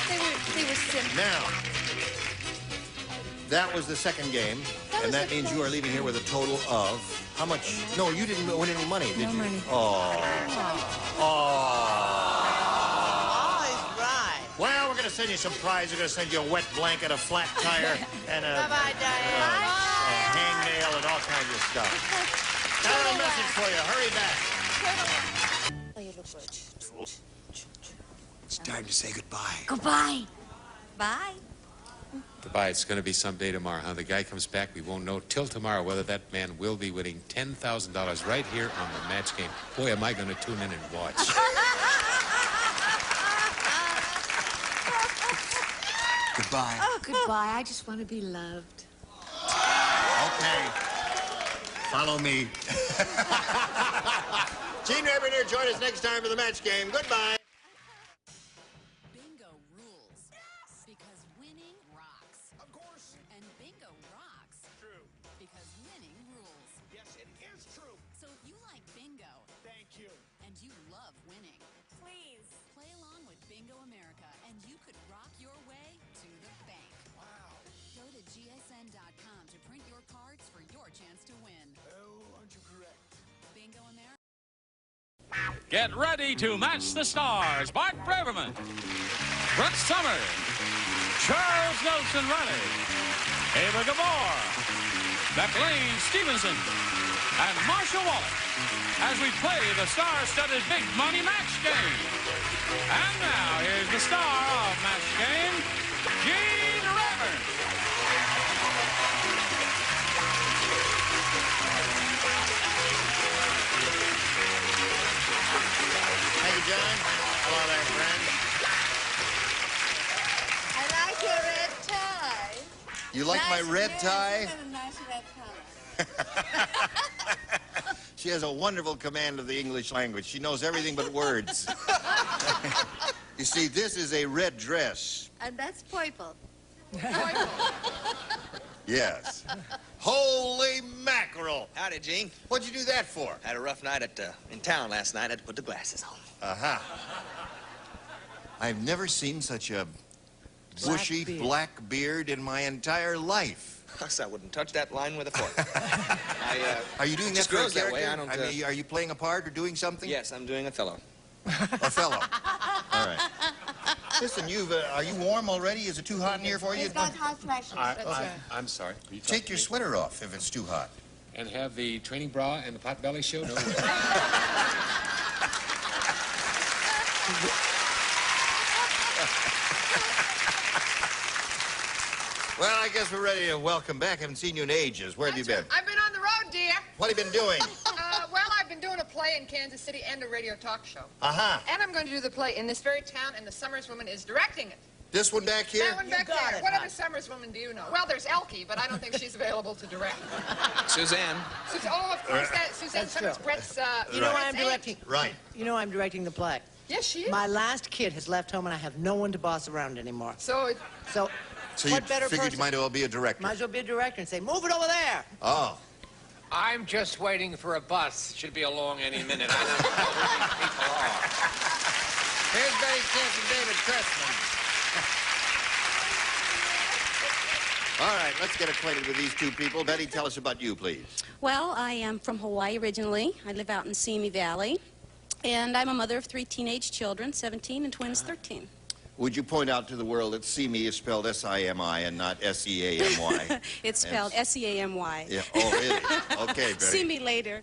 They were simple. Now, that was the second game, and that means you are leaving here with a total of how much? No, you didn't win any money, did you? No money. Oh. Always right. Well, we're going to send you some prize. We're going to send you a wet blanket, a flat tire, and a Bye-bye, Diane. hangnail, and all kinds of stuff. Got a message for you. Hurry back. Oh, you look good. It's time to say goodbye. Goodbye. Bye. Goodbye. It's going to be someday tomorrow. How the guy comes back, we won't know till tomorrow whether that man will be winning $10,000 right here on the match game. Boy, am I going to tune in and watch. Goodbye. Oh, goodbye. I just want to be loved. Okay. Follow me. Gene Rabbit here. Join us next time for the match game. Goodbye. Bingo rules. Because winning rocks. Of course. And bingo rocks. True. Because winning rules. Yes, it is true. So if you like bingo. Thank you. And you love winning. Please. Play along with Bingo America and you could rock your way to the bank. Wow. Go to gsn.com to print your cards for your chance to win. Oh, aren't you correct? Bingo America. Get ready to match the stars. Bart Braverman, Brett Summers, Charles Nelson Riley, Eva Gabor, McLean Stevenson, and Marshall Wallace as we play the star-studded Big Money Match Game. And now, here's the star of Match Game, Gene Rayburn. Thank you, John. Hello there, friend. I like your red tie. You like my red tie? Yes, and a nice red color. She has a wonderful command of the English language. She knows everything but words. You see, this is a red dress. And that's purple. Yes. Holy mackerel. Howdy, Gene. What'd you do that for? Had a rough night in town last night. Had to put the glasses on. Uh-huh. I've never seen such a bushy black beard in my entire life. I wouldn't touch that line with a fork. Are you doing that just for a grows that character? way. I don't. mean, are you playing a part or doing something? Yes, I'm doing Othello. Othello. All right. Listen, are you warm already? Is it too hot in here for you? It's got hot flashes. I'm sorry. Are you Take your sweater off if it's too hot. And have the training bra and the pot belly show? No way. Well, I guess we're ready to welcome back. Haven't seen you in ages. Where have you been? I've been on the road, dear. What have you been doing? Well, I've been doing a play in Kansas City and a radio talk show. Uh-huh. And I'm going to do the play in this very town, and the Summers woman is directing it. This one back here? That one back there. What other Summers woman do you know? Well, there's Elkie, but I don't think she's available to direct. Suzanne. Oh, of course, Suzanne Summers, Brett's, You know why I'm directing? Right. You know I'm directing the play. Yes, she is. My last kid has left home, and I have no one to boss around anymore. So you what better figured person? you might as well be a director. Might as well be a director and say, move it over there. Oh. I'm just waiting for a bus. Should be along any minute. I don't know where these people are. Here's Betty Kent and David Cressman. All right, let's get acquainted with these two people. Betty, tell us about you, please. Well, I am from Hawaii originally. I live out in Simi Valley. And I'm a mother of 3 teenage children, 17 and twins 13. Would you point out to the world that see me is spelled S-I-M-I and not S-E-A-M-Y? It's spelled S-E-A-M-Y. Yeah. Oh, really? Okay, Betty. See me later.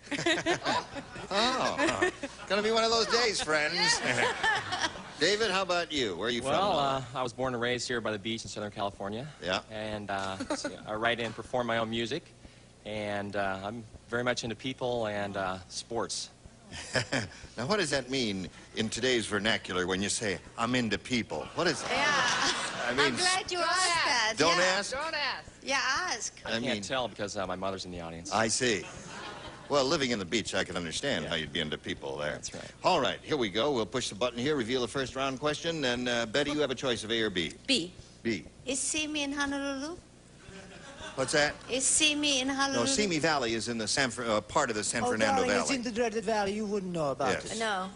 Oh, gonna be one of those days, friends. David, how about you? Where are you from? Well, I was born and raised here by the beach in Southern California. Yeah. And so I write and perform my own music. And I'm very much into people and sports. Now, what does that mean in today's vernacular when you say, I'm into people? What is that? Yeah. I mean, I'm glad you asked that. Don't yeah. ask? Don't ask. Yeah, ask. I can't tell because my mother's in the audience. I see. Well, living in the beach, I can understand how you'd be into people there. That's right. All right, here we go. We'll push the button here, reveal the first round question, and Betty, you have a choice of A or B. B. B. Is Simi in Honolulu? What's that? Is Simi in Honolulu? No, Simi Valley is in the part of the San Fernando darling, Valley. it's in the dreaded valley. You wouldn't know about Yes. it. No.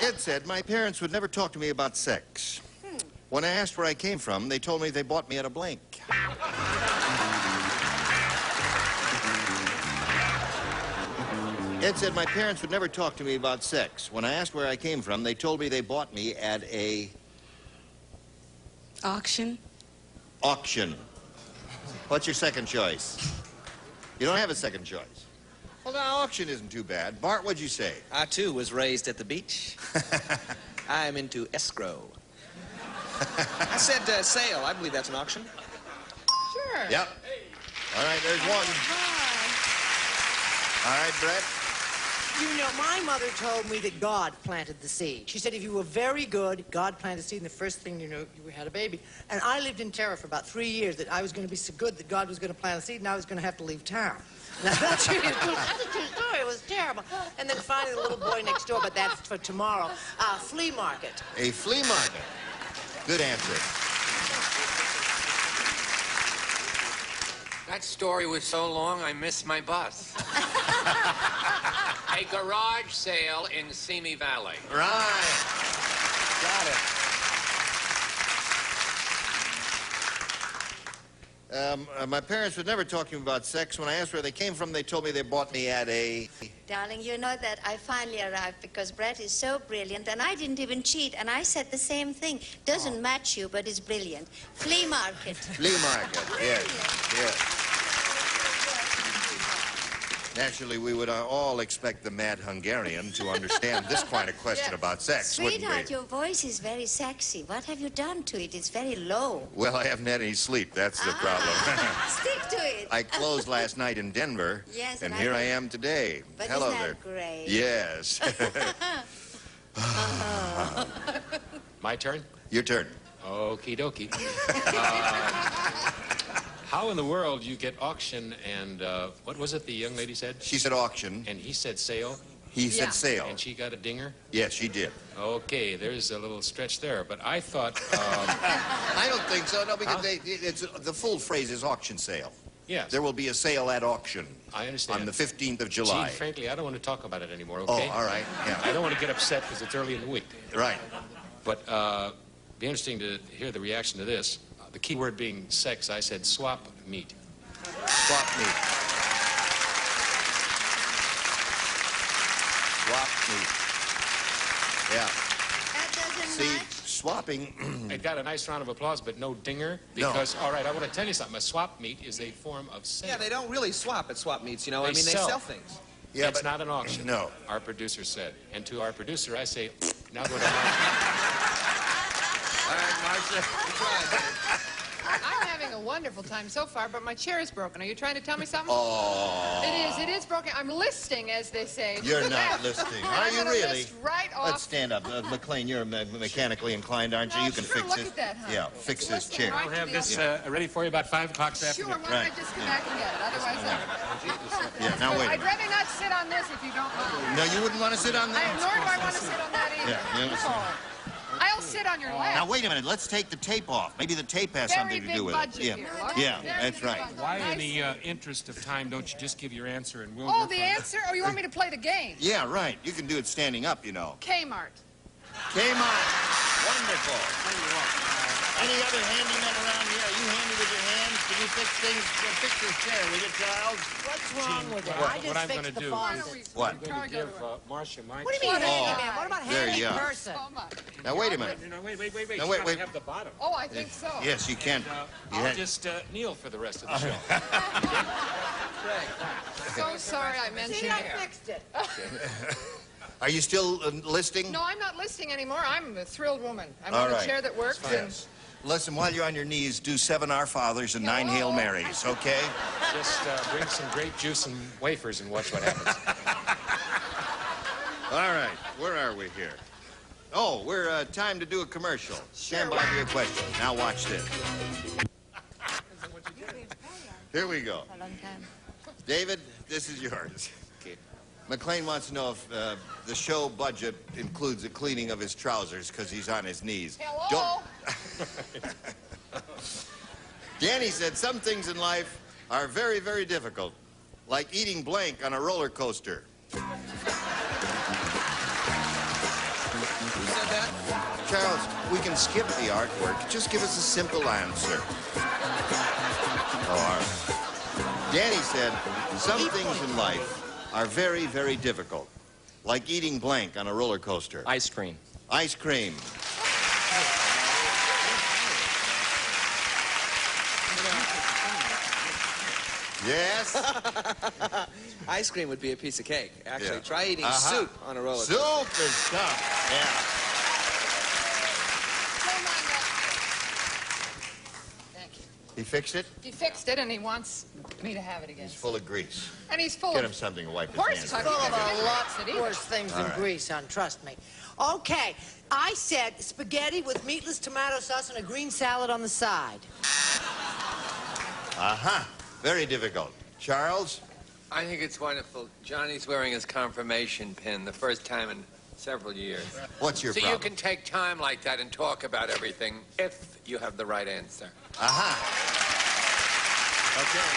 Ed said, my parents would never talk to me about sex. When I asked where I came from, they told me they bought me at a blank. Ed said, my parents would never talk to me about sex. When I asked where I came from, they told me they bought me at a... Auction. Auction. What's your second choice? You don't have a second choice. Well, now, auction isn't too bad. Bart, what'd you say? I, too, was raised at the beach. I am into escrow. I said sale. I believe that's an auction. Sure. Yep. All right, there's one. All right, Brett. You know, my mother told me that God planted the seed. She said if you were very good, God planted the seed, and the first thing you knew, you had a baby. And I lived in terror for about 3 years that I was going to be so good that God was going to plant a seed, and I was going to have to leave town. Now, that's a true story. It was terrible. And then finally, the little boy next door, but that's for tomorrow. Flea market. A flea market. Good answer. That story was so long, I missed my bus. A garage sale in Simi Valley. Right. Got it. My parents would never talk to me about sex. When I asked where they came from, they told me they bought me at a... Darling, you know that I finally arrived because Brett is so brilliant, and I didn't even cheat, and I said the same thing. Doesn't match you, but it's brilliant. Flea market. Flea market, yes. Yes. Naturally, we would all expect the mad Hungarian to understand this kind of question about sex, wouldn't Sweetheart, we? your voice is very sexy. What have you done to it? It's very low. Well, I haven't had any sleep. That's the problem. Stick to it. I closed last night in Denver, Yes, and and here I I am today. But Hello isn't there. that great? Yes. My turn? Your turn. Okie dokie. How in the world you get auction and, what was it the young lady said? She said auction. And he said sale? He said sale. And she got a dinger? Yes, she did. Okay, there's a little stretch there, but I thought... I don't think so, no, because the full phrase is auction sale. Yes. There will be a sale at auction. I understand. On the 15th of July. Gee, frankly, I don't want to talk about it anymore, okay? Oh, all right, yeah. I don't want to get upset because it's early in the week. Right. But be interesting to hear the reaction to this. The key word being sex, I said swap meet. Swap meet. Swap meet. Yeah. That doesn't See, match. swapping... It got a nice round of applause, but no dinger. Because, all right, I want to tell you something. A swap meet is a form of sale. Yeah, they don't really swap at swap meets, you know. I mean, they sell things. Yeah, it's but not an auction. No. Our producer said. And to our producer, I say, now go to market. All right, Marcia. I'm having a wonderful time so far, but my chair is broken. Are you trying to tell me something? Oh. It is broken. I'm listing, as they say. You're not listening. Are you I'm gonna really? list right off. Let's stand up. McLean, you're mechanically inclined, aren't you? Well, You can sure, fix look this. at that, huh? Yeah, fix this Listen chair. right I'll have to this the ready for you about 5 o'clock this Sure, afternoon. why don't I just come back and get it? Otherwise, Yeah, now wait a I'd minute. rather not sit on this if you don't mind. No, you wouldn't want to sit on Nor that? do I want to sit on that either. Yeah. I'll sit on your lap. Now, wait a minute. Let's take the tape off. Maybe the tape has Very something to big do with budget it. here, Laura. Yeah, Very that's big right. budget. Why, in the interest of time, don't you just give your answer and we'll Oh, work the on it? answer? Oh, you want me to play the game? Yeah, right. You can do it standing up, you know. Kmart. Kmart. Wonderful. Any other handymen around here? Are you handy with your hands? Can you fix things? Fix this chair, will you, Charles? What's wrong with it? I What just I'm fixed going to the do faucet. is What? I'm going to give Marcia my What do you mean, chair. handyman? What about There you you are. person. So much. Now, wait a minute. No, wait. No, You wait, gotta wait. have the bottom. Oh, I think so. Yes, you can. I'll just kneel for the rest of the show. So sorry I mentioned See, it. I fixed it. Are you still listing? No, I'm not listing anymore. I'm a thrilled woman. I'm All on right. a chair that works. And Listen, while you're on your knees, do 7 Our Fathers and 9 Hail Marys, okay? Just bring some grape juice and wafers and watch what happens. All right, where are we here? Oh, we're time to do a commercial. Stand by for your question. Now watch this. Here we go. A long time. David, this is yours. McLean wants to know if the show budget includes the cleaning of his trousers because he's on his knees. hello. Danny said some things in life are very, very difficult, like eating blank on a roller coaster. Who said that? Charles, we can skip the artwork. Just give us a simple answer. Oh, all right. Danny said some things in life are very, very difficult, like eating blank on a roller coaster. Ice cream. Ice cream. Yes? Ice cream would be a piece of cake. Actually, Yeah. try eating soup on a roller coaster. Soup is stuff. Thank you. Yeah. He fixed it? He fixed it, and he wants me to have it again. He's full of grease. And he's full Get of him something to wipe his horse hands tuck. with. Full of He a likes it lot either. worse things All than right. grease, hon, trust me. Okay, I said spaghetti with meatless tomato sauce and a green salad on the side. Uh-huh. Very difficult. Charles? I think it's wonderful. Johnny's wearing his confirmation pin the first time in several years. What's your so problem? you can take time like that and talk about everything if you have the right answer. Uh-huh. Okay.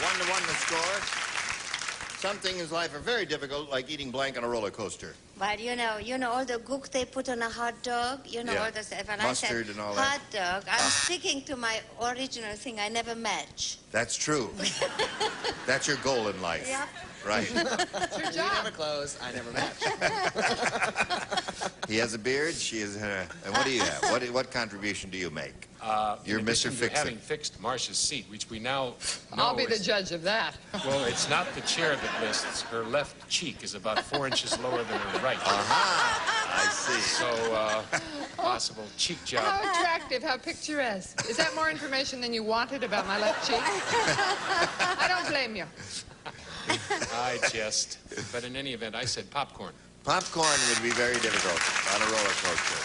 1-1 the score. Some things in life are very difficult, like eating blank on a roller coaster. But you know all the gook they put on a hot dog? You know Yeah. all the stuff. And Mustard I said, and all that. hot dog. I'm sticking to my original thing. I never match. That's true. That's your goal in life. Yeah. Right. It's your You job. never close, I never match. He has a beard. She is. And what do you have? What contribution do you make? You're In Mr. addition to Fix-It. having fixed Marcia's seat, which we now know I'll be the is- judge of that. Well, it's not the chair that lists. Her left cheek is about 4 inches lower than her right. I see. So, possible cheek job. How attractive, how picturesque. Is that more information than you wanted about my left cheek? I don't blame you. I jest. But in any event, I said popcorn. Popcorn would be very difficult on a roller coaster.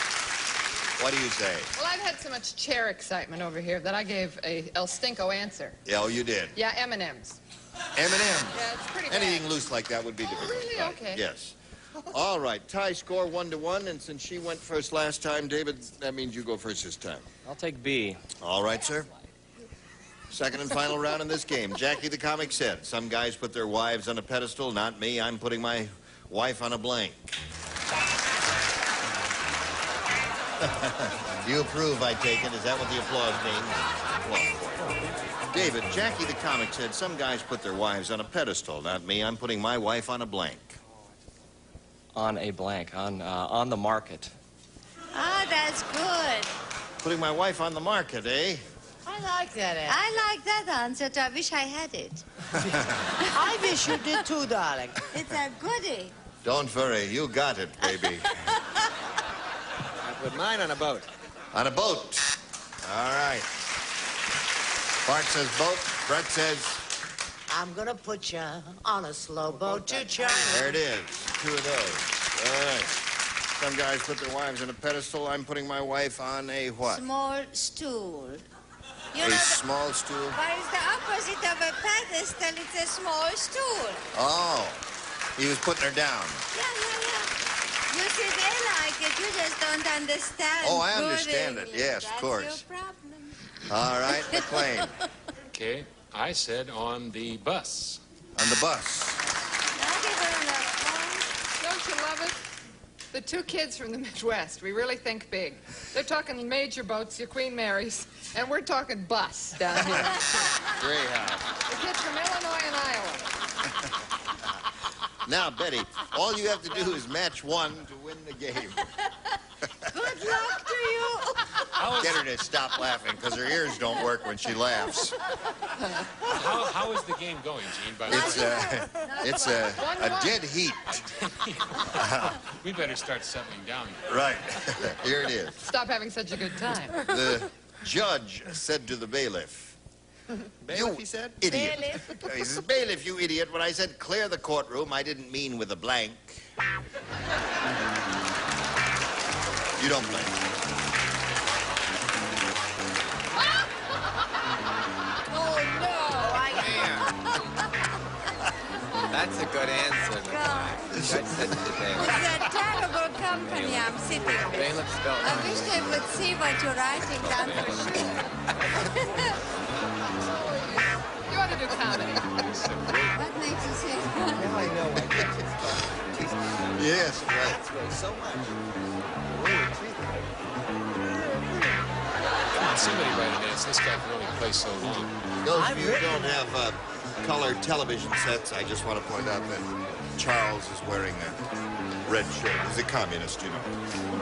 What do you say? Well, I've had so much chair excitement over here that I gave a El Stinko answer. Yeah, oh, you did. Yeah, M&M's. M&M. Yeah, it's pretty bad. Anything loose like that would be difficult. really? Right. Okay. Yes. All right. Tie score 1-1, and since she went first last time, David, that means you go first this time. I'll take B. All right, sir. Second and final round in this game. Jackie the comic said, some guys put their wives on a pedestal. Not me. I'm putting my wife on a blank. You approve, I take it. Is that what the applause means? Applause. David, Jackie the comic said, some guys put their wives on a pedestal. Not me. I'm putting my wife on a blank. On a blank. On the market. Ah, that's good. Putting my wife on the market, eh? I like that answer. I like that answer. I wish I had it. I wish you did too, darling. It's a goodie. Don't worry. You got it, baby. I put mine on a boat. On a boat. All right. Bart says boat. Brett says... I'm gonna put you on a slow boat to China. There it is. 2 of those. All right. Some guys put their wives on a pedestal. I'm putting my wife on a what? Small stool. You A know, small stool? but it's the opposite of a pedestal. It's a small stool. Oh. He was putting her down. Yeah. You see, they like it. You just don't understand. Oh, I good understand it. English. Yes, of That's course. your problem. All right, McLean. Okay. I said on the bus. On the bus. Don't you love it? The 2 kids from the Midwest, we really think big. They're talking major boats, your Queen Marys, and we're talking bus down here. Greyhound. The kids from Illinois and Iowa. Now, Betty, all you have to do is match one to win the game. Good luck to you. Get her to stop laughing, because her ears don't work when she laughs. How is the game going, Gene? By the It's a dead heat. We better start settling down. Right. Here it is. Stop having such a good time. The judge said to the bailiff, Bailiff, he said? Idiot. He says, bailiff, you idiot. When I said clear the courtroom, I didn't mean with a blank. You don't blink. Oh, no. That's a good answer. That's such a It's a terrible company I'm sitting with. Bailiff spelled I wish they would see what you're writing down for sure. You ought to do comedy. What makes you say that? Now I know why. Yes, right. That's really so much. Come on, somebody write an answer. This guy can only play so long. Those of you who don't have color television sets, I just want to point out that Charles is wearing a red shirt. He's a communist, you know.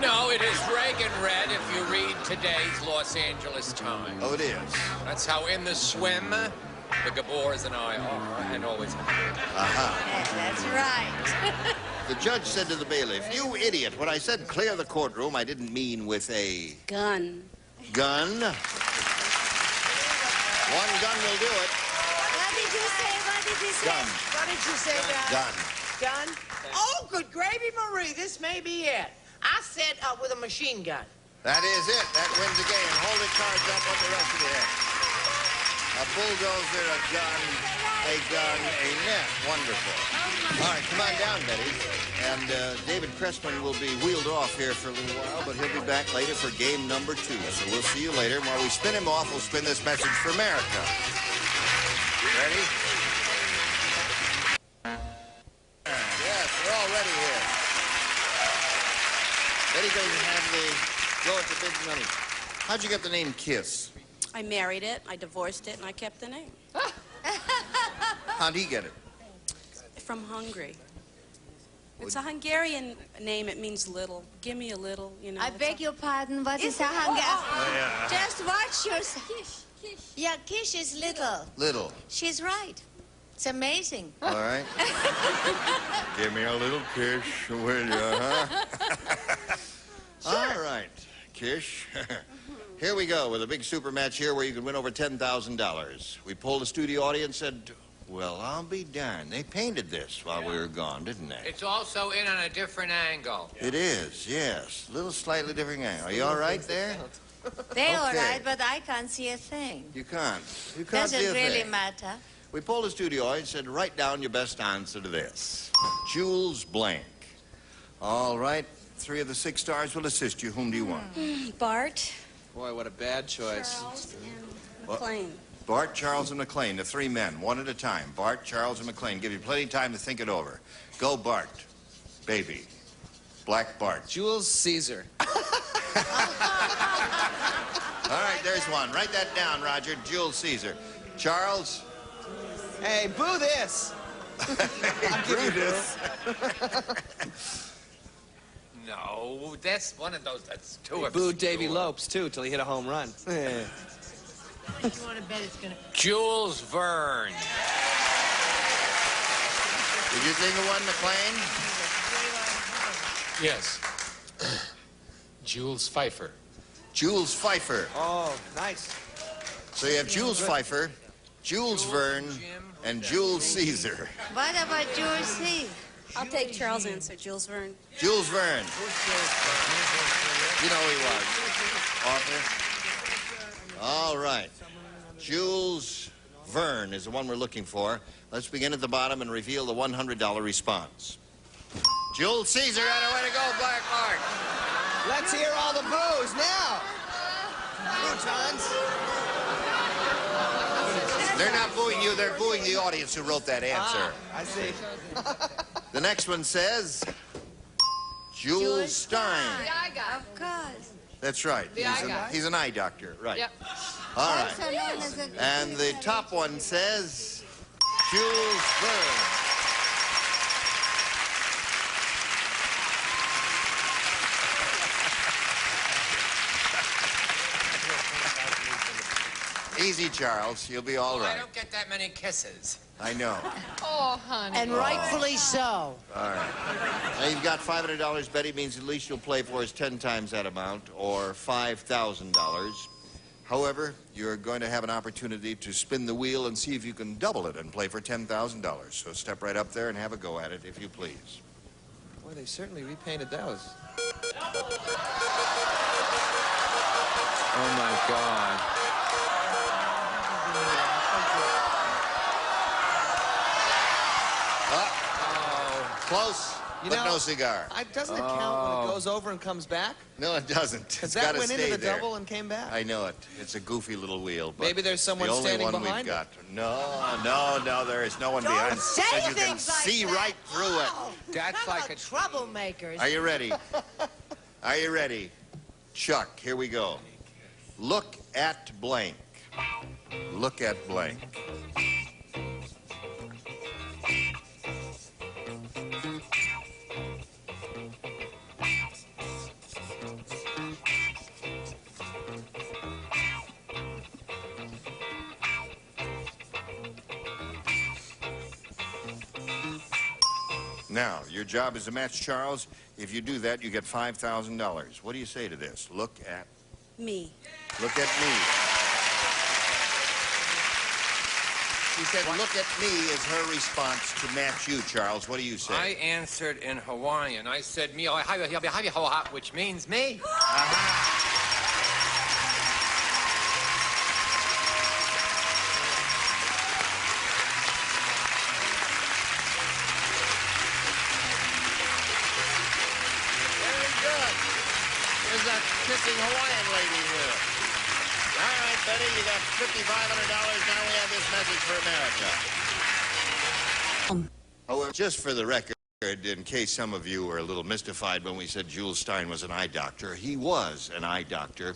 No, it is Reagan red if you read today's Los Angeles Times. Oh, it is? That's how in the swim, the Gabors and I are, and always have been. Aha. Yes, that's right. The judge said to the bailiff, you idiot, when I said clear the courtroom, I didn't mean with a... Gun. Gun. One gun will do it. What did you say? What did you say? Gun. What did you say, Dad? Gun. Done? Oh, good gravy, Marie. This may be it. I said with a machine gun. That is it. That wins the game. Hold the cards up on the rest of the head. A bulldozer, a gun, a net. Wonderful. All right, come on down, Betty. And David Cressman will be wheeled off here for a little while, but he'll be back later for game number 2. So we'll see you later. While we spin him off, we'll spin this message for America. Ready? Yes, we're all ready here. Betty doesn't have the go at the big money. How'd you get the name Kiss? I married it, I divorced it, and I kept the name. How'd he get it? From Hungary. It's a Hungarian name. It means little. Give me a little, you know. I beg your pardon. What is a Hungarian? Yeah. Just watch yourself. Kish. Yeah, Kish is little. Little. She's right. It's amazing. All right. Give me a little kiss, will you, huh? All right, Kish. Here we go with a big super match here where you can win over $10,000. We polled the studio audience and said, well, I'll be darned. They painted this while we were gone, didn't they? It's also in on a different angle. It is, yes. A little slightly different angle. Are you all right there? They're all Okay. right, but I can't see a thing. You can't. You can't Does see it a really thing. matter? We polled the studio audience and said, write down your best answer to this. Jules blank. All right. 3 of the 6 stars will assist you. Whom do you want? Bart, Boy, what a bad choice. Charles, and What? McLean. Bart, Charles, and McLean, the 3 men, one at a time. Bart, Charles, and McLean. Give you plenty of time to think it over. Go, Bart. Baby. Black Bart. Jules Caesar. All right, there's one. Write that down, Roger. Jules Caesar. Charles? Hey, boo this. I'll give you this. No, that's one of those. That's too He booed Davy Lopes, too, till he hit a home run. You want to bet it's going to... Jules Verne. Did you think of one, McLean? Yes. Jules Pfeiffer. Jules Pfeiffer. Oh, nice. So you have Jules Pfeiffer, Jules Verne, and Jules Caesar. What about Jules C? I'll take Charles' answer, Jules Verne. Jules Verne. You know who he was. Author. All right. Jules Verne is the one we're looking for. Let's begin at the bottom and reveal the $100 response. Jules Caesar, and a way to go, Black Mark. Let's hear all the boos now. Croutons. They're not booing you, they're booing the audience who wrote that answer. I see. The next one says, Jules Stein. The eye guy. Of course. That's right. The eye guy. He's an eye doctor, right. Yep. All right. Also known as a And the top one says, Jules Verne. Easy, Charles. You'll be all I right. don't get that many kisses. I know. Oh, honey. And rightfully so. All right. Now, you've got $500, Betty. Means the least you'll play for is 10 times that amount, or $5,000. However, you're going to have an opportunity to spin the wheel and see if you can double it and play for $10,000. So step right up there and have a go at it, if you please. Boy, they certainly repainted those. Oh, my God. Close, but no cigar. Doesn't it count when it goes over and comes back? No, it doesn't. Because It's that gotta went stay into the there. double and came back. I know it. It's a goofy little wheel. But Maybe there's someone the only standing one behind we've it. got. No, there is no one Don't behind. say So you can things like see that. right through it. That's Talk like about a... troublemakers. Are you ready? Are you ready? Chuck, here we go. Look at blank. Look at blank. Now, your job is to match Charles. If you do that, you get $5,000. What do you say to this? Look at Me. me. She said, look at me is her response to match you, Charles. What do you say? I answered in Hawaiian. I said, me, which means me. Very good. There's that kissing Hawaiian lady here. All right, Betty, you got $5,500. Now we have this message for America. However, just for the record, in case some of you were a little mystified when we said Jules Stein was an eye doctor, he was an eye doctor,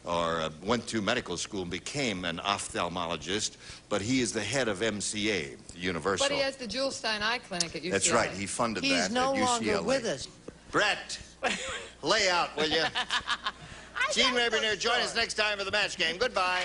or went to medical school and became an ophthalmologist, but he is the head of MCA, Universal. But he has the Jules Stein Eye Clinic at UCLA. That's right, he funded that He's no at UCLA. longer with us. Brett, lay out, will you? Gene Rayburn, join us next time for the match game. Goodbye.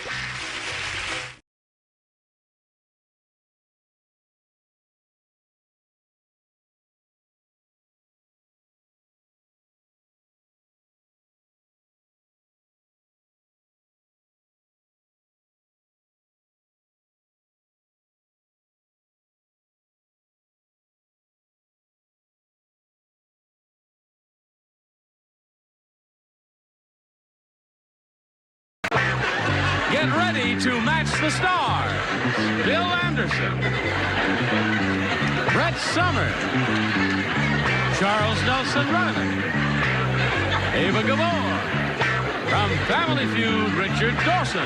Get ready to match the stars. Bill Anderson, Brett Summers, Charles Nelson Reilly, Eva Gabor, from Family Feud, Richard Dawson,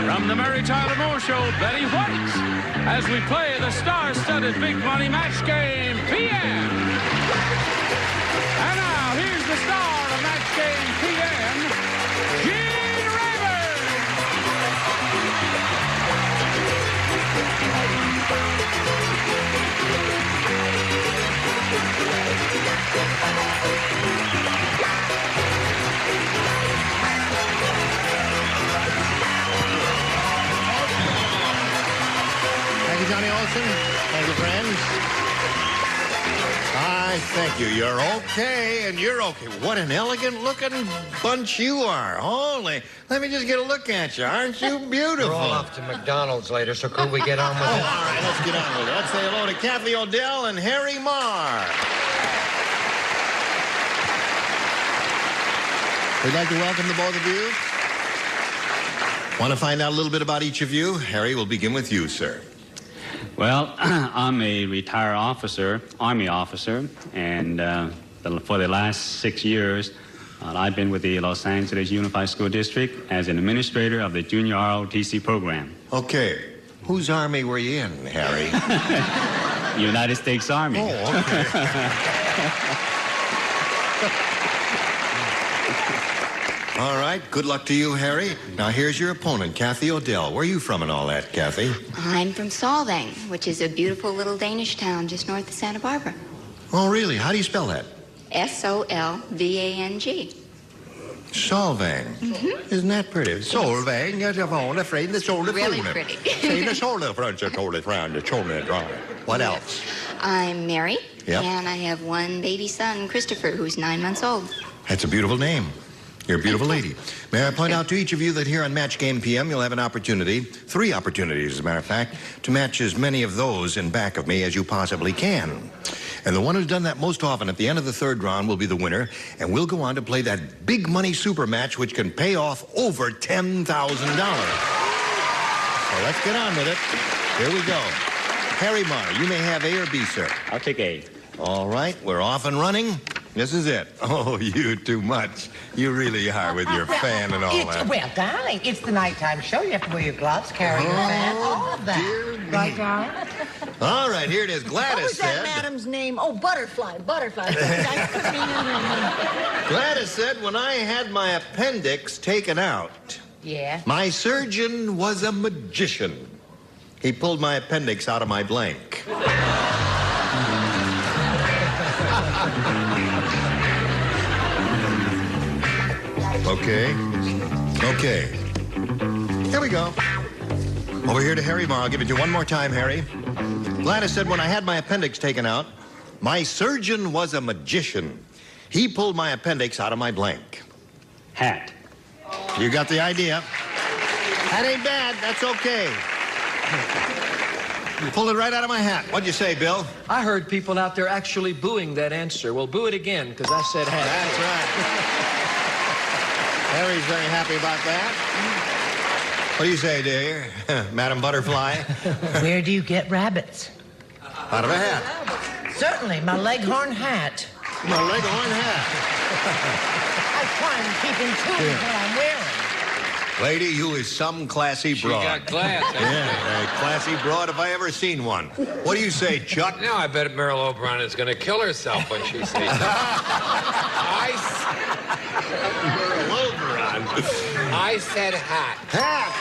from the Mary Tyler Moore Show, Betty White, as we play the star-studded Big Money Match Game PM. And now, here's the star of Match Game PM, Gene Rayburn. Thank you, Johnny Olson. Thank you, friends. Thank you. You're okay, and you're okay. What an elegant-looking bunch you are. Holy, let me just get a look at you. Aren't you beautiful? We're all off to McDonald's later, so could we get on with it? All right, let's get on with it. Let's say hello to Kathy O'Dell and Harry Marr. We'd like to welcome the both of you. Want to find out a little bit about each of you? Harry, we'll begin with you, sir. Well, I'm a retired officer, Army officer, and for the last 6 years, I've been with the Los Angeles Unified School District as an administrator of the Junior ROTC program. Okay. Whose Army were you in, Harry? United States Army. Oh, okay. All right, good luck to you, Harry. Now, here's your opponent, Kathy O'Dell. Where are you from and all that, Kathy? I'm from Solvang, which is a beautiful little Danish town just north of Santa Barbara. Oh, really? How do you spell that? Solvang. Solvang. Isn't that pretty? Solvang, jag var afraid the shoulder Really pretty. Say the shoulder front, your shoulder front, the shoulder dry. What else? I'm married, Yep. and I have one baby son, Christopher, who's 9 months old. That's a beautiful name. You're a beautiful lady. May I point out to each of you that here on Match Game PM, you'll have an opportunity, 3 opportunities, as a matter of fact, to match as many of those in back of me as you possibly can. And the one who's done that most often at the end of the 3rd round will be the winner, and we'll go on to play that big money super match, which can pay off over $10,000. So let's get on with it. Here we go. Harry Marr, you may have A or B, sir. I'll take A. All right, we're off and running. This is it. Oh, you too much. You really are with your fan and all that. Well, darling, it's the nighttime show. You have to wear your gloves, carry your fan, all of that. Right, darling? All right, here it is. Gladys What was that said. madam's name? Oh, Butterfly. Butterfly. Gladys said when I had my appendix taken out, Yeah. my surgeon was a magician. He pulled my appendix out of my blank. Okay. Okay. Here we go. Over here to Harry Marr. I'll give it to you one more time, Harry. Gladys said when I had my appendix taken out, my surgeon was a magician. He pulled my appendix out of my blank. Hat. You got the idea. That ain't bad. That's okay. You pulled it right out of my hat. What'd you say, Bill? I heard people out there actually booing that answer. Well, boo it again, because I said hat. That's right. Harry's very happy about that. What do you say, dear? Madam Butterfly? Where do you get rabbits? Out of a hat. Certainly, my leghorn hat. My leghorn hat. I try and keep in tune with what I'm wearing. Lady, you is some classy broad. She got class. Yeah, a classy broad if I ever seen one. What do you say, Chuck? Now I bet Meryl O'Brien is going to kill herself when she sees that. I said hat. Hat!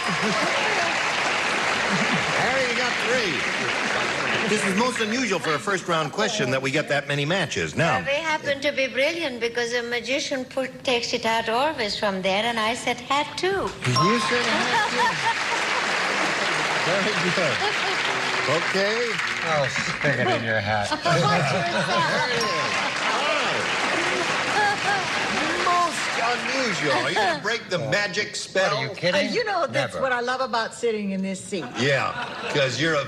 Harry, you got 3. This is most unusual for a first-round question that we get that many matches. Now, They happen to be brilliant because a magician takes it out always from there, and I said hat too. you said hat, too. Very good. Okay. Oh, stick it in your hat. Unusual. Are you going to break the magic spell? Are you kidding? You know, that's Never. what I love about sitting in this seat. Yeah, because you're a...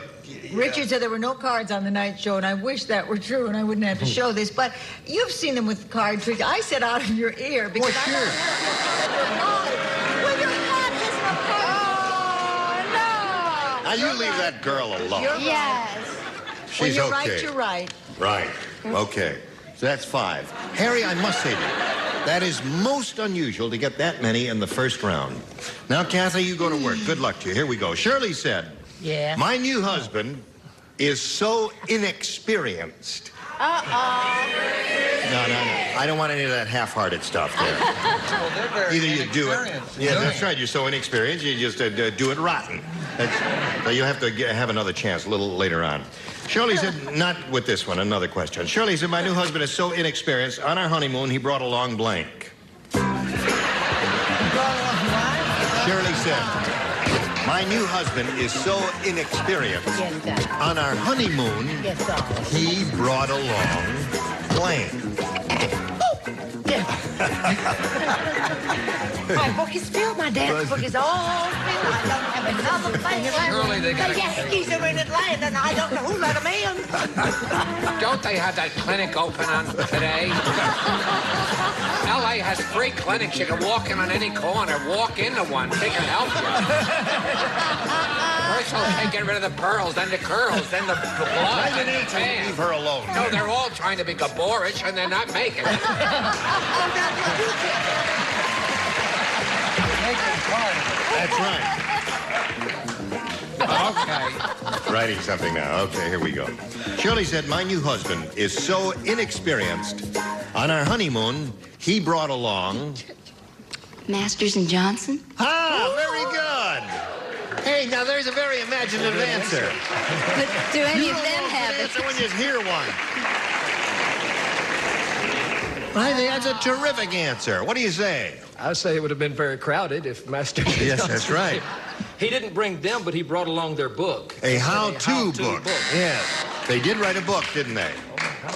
Richard said there were no cards on the night show, and I wish that were true, and I wouldn't have to show this. But you've seen them with card tricks. I said out of your ear because What's I yours? Well, your hat is Now, you leave that girl alone. Yes. She's you're okay. right, you're right. Right. Okay. So that's 5. Harry, I must say to you, that is most unusual to get that many in the first round. Now, Kathy, you go to work. Good luck to you. Here we go. Shirley said, Yeah. my new husband is so inexperienced. No. I don't want any of that half-hearted stuff there. Either you do it. Yeah, that's right. You're so inexperienced, you just do it rotten. So you have to have another chance a little later on. Shirley said, not with this one, another question. Shirley said, my new husband is so inexperienced. On our honeymoon, he brought along blank. Shirley said, my new husband is so inexperienced. On our honeymoon, he brought along blank. My book is filled. My dance book is all filled. I don't have another thing left. Surely they got The Yankees are in Atlanta, and I don't know who let them in. Don't they have that clinic open on today? LA has free clinics. You can walk in on any corner. Walk into one. They can help you. First they get rid of the pearls, then the curls, then the blood, then the tan. Leave her alone. No, they're all trying to be Gaborish, and they're not making it. That's right. Okay. Writing something now. Okay, here we go. Shirley said, my new husband is so inexperienced. On our honeymoon, he brought along... Masters and Johnson? Ah, very good. Hey, now there's a very imaginative answer. But do any You of don't them know a have good it? answer when you hear one. I think that's a terrific answer. What do you say? I say it would have been very crowded if Master... Yes, that's right. He didn't bring them, but he brought along their book. A how-to book. Yes. They did write a book, didn't they?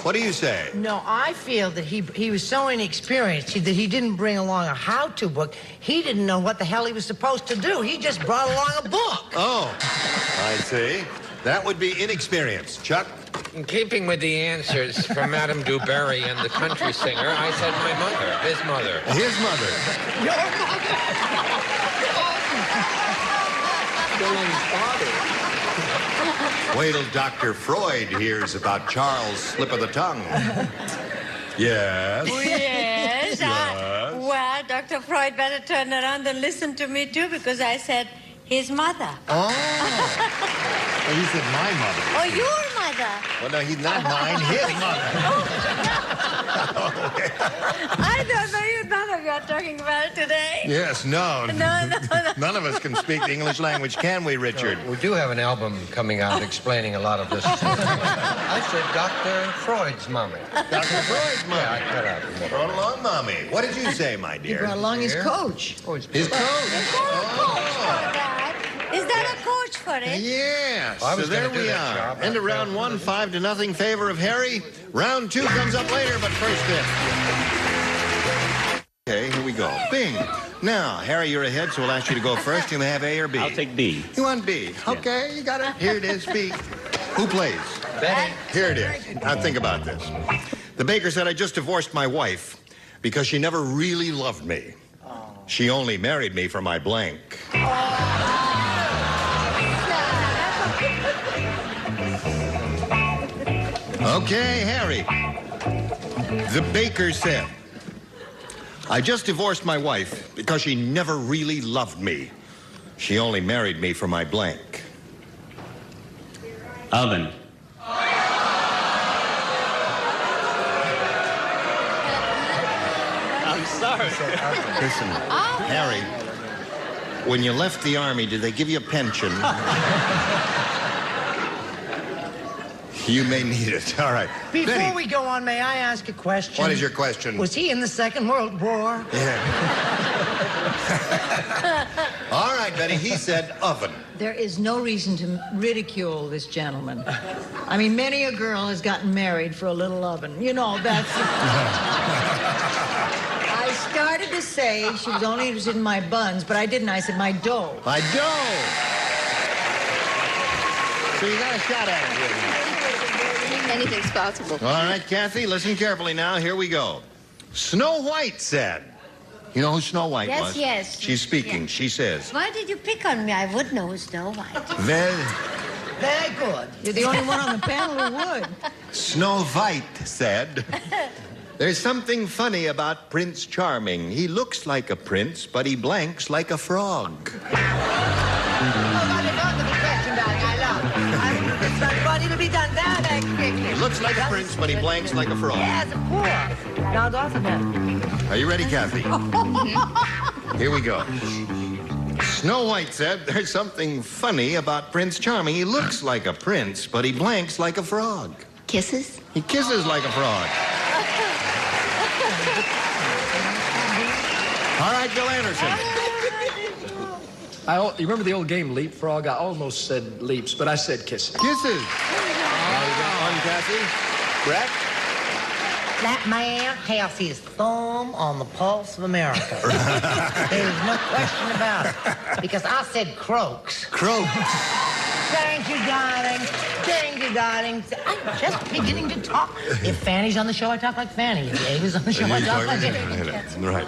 What do you say? No, I feel that he was so inexperienced that he didn't bring along a how-to book. He didn't know what the hell he was supposed to do. He just brought along a book. Oh, I see. That would be inexperience. Chuck? In keeping with the answers from Madame Dubarry and the country singer, I said my mother, his mother. His mother. Your mother. Dylan's father. Wait till Dr. Freud hears about Charles' slip of the tongue. Yes. Yes. Well, Dr. Freud better turn around and listen to me, too, because I said his mother. Oh. Well, you said my mother. Oh, your mother. Well, no, he's not mine. His mother. I don't know you. None of you are talking about it today. Yes, no. No. None of us can speak the English language, can we, Richard? We do have an album coming out explaining a lot of this. I said Dr. Freud's mommy. Dr. Freud's mommy. Yeah, I cut out. Brought along mommy. What did you say, my He dear? brought along his coach. His coach. Is that a coach for it? Yes. Well, I was so there gonna do we that are. job, End of but, round 1, 5-0 favor of Harry. Round 2 comes up later, but first this. Okay, here we go. Bing. Now, Harry, you're ahead, so we'll ask you to go first. You may have A or B. I'll take B. You want B? Okay, you got it. Here it is, B. Who plays? Betty. Here it is. Now think about this. The baker said, I just divorced my wife because she never really loved me. She only married me for my blank. Okay, Harry. The baker said, I just divorced my wife because she never really loved me. She only married me for my blank. Oven. I'm sorry. Listen, Harry, when you left the Army, did they give you a pension? You may need it. All right. Before Betty. we go on, may I ask a question? What is your question? Was he in the Second World War? Yeah. All right, Betty, he said oven. There is no reason to ridicule this gentleman. I mean, many a girl has gotten married for a little oven. You know, that's... I started to say she was only interested in my buns, but I didn't. I said my dough. My dough. So you got a shot at it here. Anything's possible. All right, Kathy, listen carefully now. Here we go. Snow White said. You know who Snow White Yes, was? yes. She's speaking. Yes. She says. Why did you pick on me? I would know who's Snow White. Very good. You're the only one on the panel who would. Snow White said, there's something funny about Prince Charming. He looks like a prince, but he blanks like a frog. It'll be done that quickly. He looks like a prince, but he blanks like a frog. Yes, of course. Now, Dorothy. Are you ready, Kathy? Here we go. Snow White said, there's something funny about Prince Charming. He looks like a prince, but he blanks like a frog. Kisses? He kisses like a frog. All right, Bill Anderson. You remember the old game Leapfrog? I almost said leaps, but I said kisses. Kisses. There you go. On, Kathy. Brett? That man has his thumb on the pulse of America. There's no question about it. Because I said croaks. Croaks. Thank you, darling. Thank you, darling. I'm just beginning to talk. If Fanny's on the show, I talk like Fanny. If Ava's on the show, I talk like Ava. Right.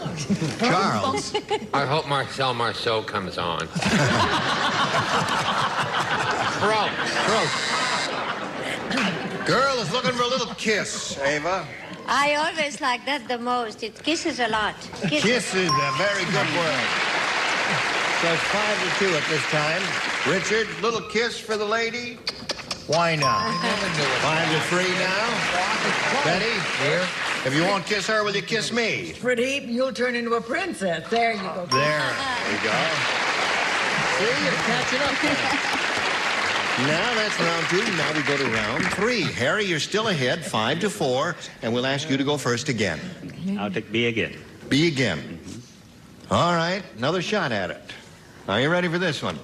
Charles. I hope Marcel Marceau comes on. Girl is looking for a little kiss, Ava. I always like that the most. It kisses a lot. Kiss is a very good word. So it's 5-2 at this time. Richard, little kiss for the lady? Why not? 5-3 now. Betty, here. If you won't kiss her, will you kiss me? Pretty, you'll turn into a princess. There you go. There you go. See, you're catching up there. Now that's round 2. Now we go to round 3. Harry, you're still ahead, 5-4, and we'll ask you to go first again. I'll take B again. B again. All right, another shot at it. Are you ready for this one?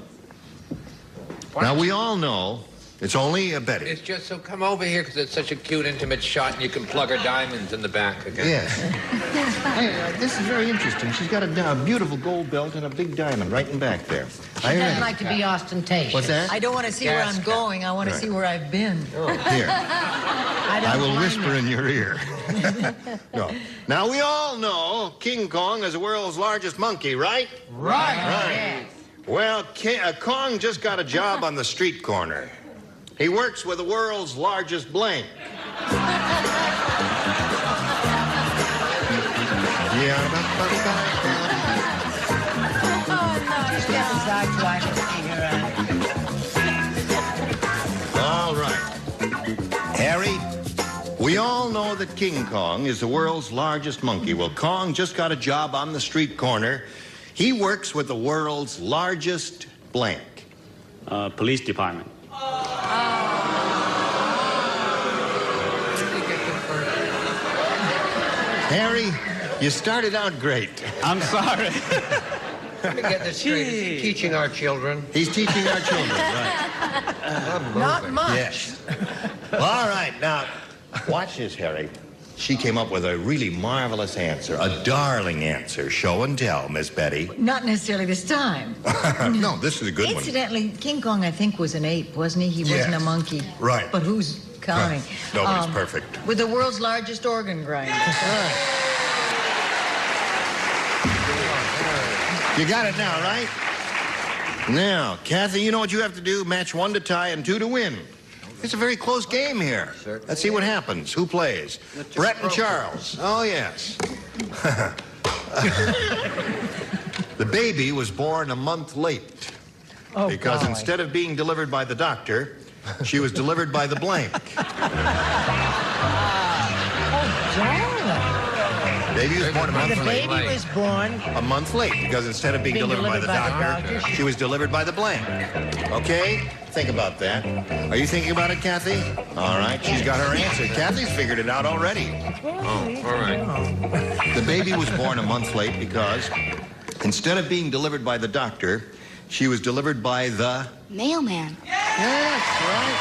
Now, we all know it's only a Betty. It's just so come over here because it's such a cute, intimate shot, and you can plug her diamonds in the back again. Yes. Hey, this is very interesting. She's got a beautiful gold belt and a big diamond right in back there. She doesn't like to be ostentatious. What's that? I don't want to see where I'm going. I want to see where I've been. Oh, here. I will whisper in your ear. No. Now, we all know King Kong is the world's largest monkey, right? Right. Right. Well, Kong just got a job on the street corner. He works with the world's largest blank. All right. Harry, we all know that King Kong is the world's largest monkey. Well, Kong just got a job on the street corner. He works with the world's largest blank. Police department. Harry, you started out great. I'm sorry. Let me get this straight. Is he teaching our children? He's teaching our children, right. Not much. Yes. Well, all right, now, watch this, Harry. She came up with a really marvelous answer, a darling answer. Show and tell, Miss Betty. Not necessarily this time. No, this is a good one. Incidentally, King Kong, I think, was an ape, wasn't he? He wasn't a monkey. Right. But who's counting? Nobody's perfect. With the world's largest organ grinder. You got it now, right? Now, Kathy, you know what you have to do? Match 1 to tie and 2 to win. It's a very close game here. Let's see what happens. Who plays? Brett and Charles. Oh, yes. The baby was born a month late. Oh, because golly. instead of being delivered by the doctor, she was delivered by the blank. Baby was born a month late. The baby was born A month late because instead of being delivered by the doctor, she was delivered by the blank. Okay? Think about that. Are you thinking about it, Kathy? All right, she's got her answer. Kathy's figured it out already. Oh, all right. The baby was born a month late because instead of being delivered by the doctor, she was delivered by the Mailman. Yes, right.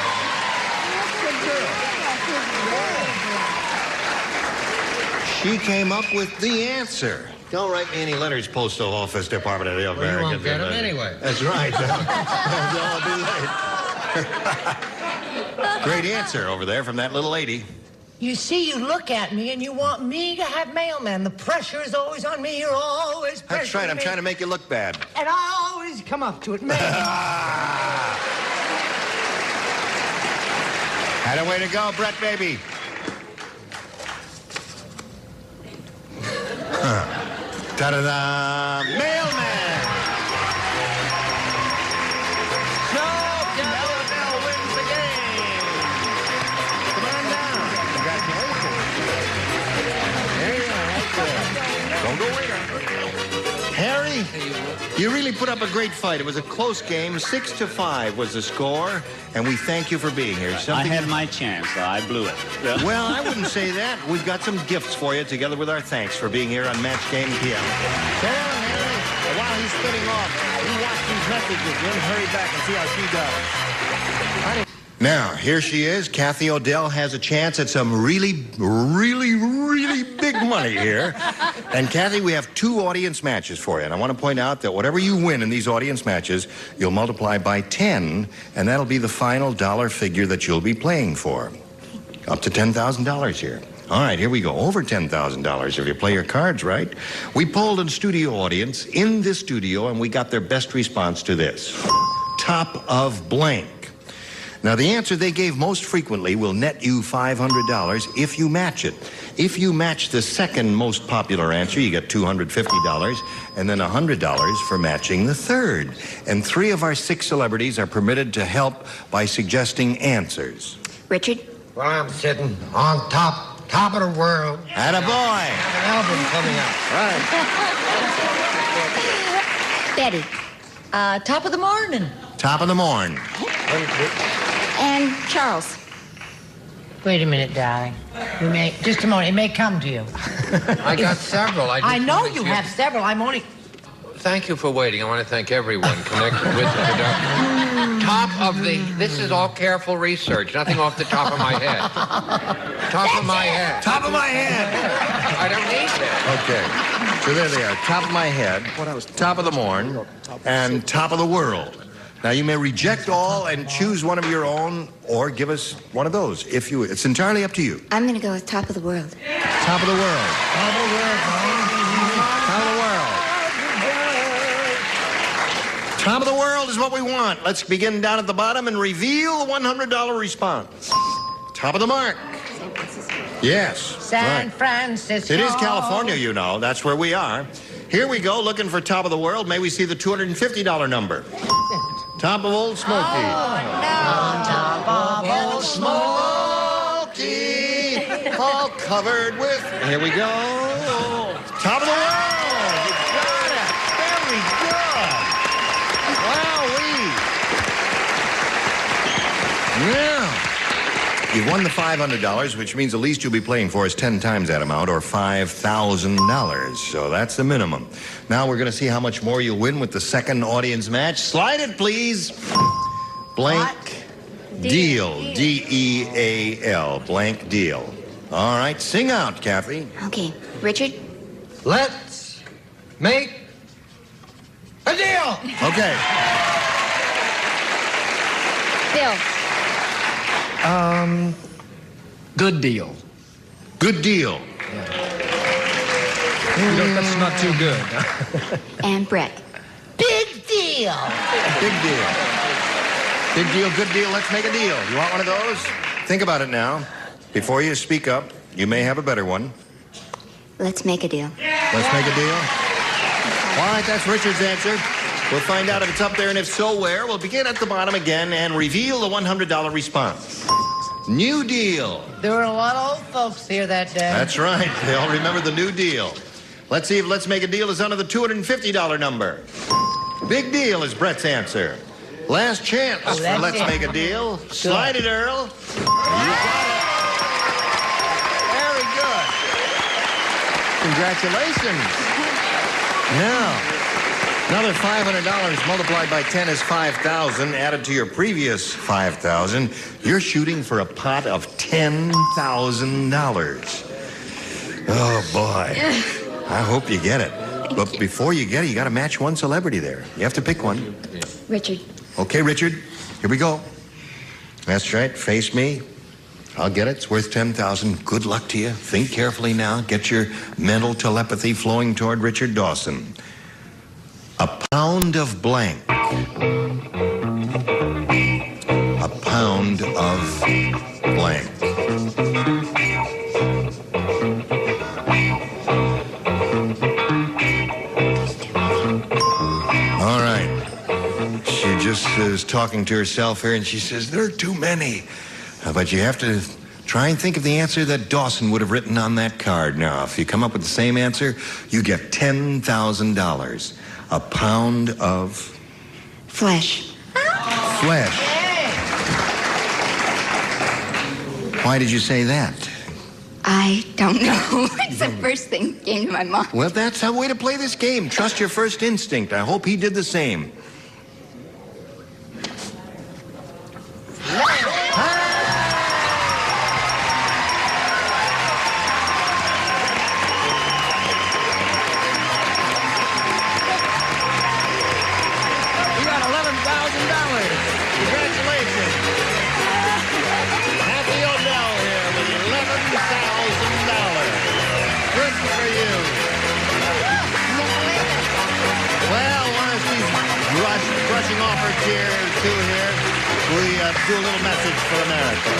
She came up with the answer. Don't write me any letters, Postal Office Department of the American. You won't get them anyway. That's right. They'll be late. Great answer over there from that little lady. You see, you look at me and you want me to have mailman. The pressure is always on me. You're always pressuring That's right. I'm me. trying to make you look bad. And I always come up to it, man. Had a way to go, Brett, baby. Ta-da-da! Mailman! So, Bell wins the game. Come on down. Congratulations. There you are, right there. Don't go away. Harry, you really put up a great fight. It was a close game. 6-5 was the score, and we thank you for being here. I had my chance, so I blew it. Well, I wouldn't say that. We've got some gifts for you, together with our thanks for being here on Match Game PM. So long, Harry. While he's spinning off, you watch these messages. Then hurry back and see how she does. Now, here she is. Kathy Odell has a chance at some really, really, really big money here. And Kathy, we have 2 audience matches for you. And I want to point out that whatever you win in these audience matches, you'll multiply by 10, and that'll be the final dollar figure that you'll be playing for. Up to $10,000 here. All right, here we go. Over $10,000 if you play your cards right. We polled a studio audience in this studio, and we got their best response to this. Top of blank. Now, the answer they gave most frequently will net you $500 if you match it. If you match the second most popular answer, you get $250, and then $100 for matching the third. And 3 of our 6 celebrities are permitted to help by suggesting answers. Richard? Well, I'm sitting on top of the world. Attaboy. An album coming out. Right. Betty? Top of the morning. Top of the morn. And Charles? Wait a minute, darling. Just a moment. It may come to you. I got several. I know you have several. I'm only... thank you for waiting. I want to thank everyone connected with the production. Top of the... This is all careful research. Nothing off the top of my head. Top of my head. Top of my head. I don't need that. Okay. So there they are. Top of my head, top of the morn, and top of the world. Now, you may reject all and choose one of your own, or give us one of those, if you... It's entirely up to you. I'm going to go with top of the world. Top of the world. Top of the world, Top of the world. Top of the world is what we want. Let's begin down at the bottom and reveal the $100 response. Top of the mark. Yes. San Francisco. It is California, you know. That's where we are. Here we go, looking for top of the world. May we see the $250 number. Top of Old Smoky. Top of Old Smoky. All covered with... Here we go. Top of the world. You got it. Very good. Wowee. Now, you won the $500, which means the least you'll be playing for is 10 times that amount, or $5,000. So that's the minimum. Now we're going to see how much more you'll win with the second audience match. Slide it, please. Blank deal. D-E-A-L. Blank deal. All right, sing out, Kathy. Okay, Richard? Let's make a deal. Okay. Bill. Good deal. Good deal. That's not too good. And Brett. Big deal. Big deal. Big deal, good deal, let's make a deal. You want one of those? Think about it now. Before you speak up, you may have a better one. Let's make a deal. Let's make a deal. All right, that's Richard's answer. We'll find out if it's up there, and if so, where. We'll begin at the bottom again and reveal the $100 response. New deal. There were a lot of old folks here that day. That's right. They all remember the new deal. Let's see if Let's Make a Deal is under the $250 number. Big deal is Brett's answer. Last chance for Let's Make a Deal. Slide it, Earl. You got it. Very good. Congratulations. Now, another $500 multiplied by 10 is $5,000. Added to your previous $5,000, you're shooting for a pot of $10,000. Oh, boy. I hope you get it. But before you get it, you got to match one celebrity there. You have to pick one. Richard. Okay, Richard. Here we go. That's right. Face me. I'll get it. It's worth $10,000. Good luck to you. Think carefully now. Get your mental telepathy flowing toward Richard Dawson. A pound of blank. A pound of blank. All right. She just is talking to herself here, and she says, there are too many. But you have to try and think of the answer that Dawson would have written on that card. Now, if you come up with the same answer, you get $10,000. A pound of... Flesh. Flesh. Why did you say that? I don't know. It's the first thing that came to my mind. Well, that's a way to play this game. Trust your first instinct. I hope he did the same. Brushing off her tear or two here, we do a little message for America.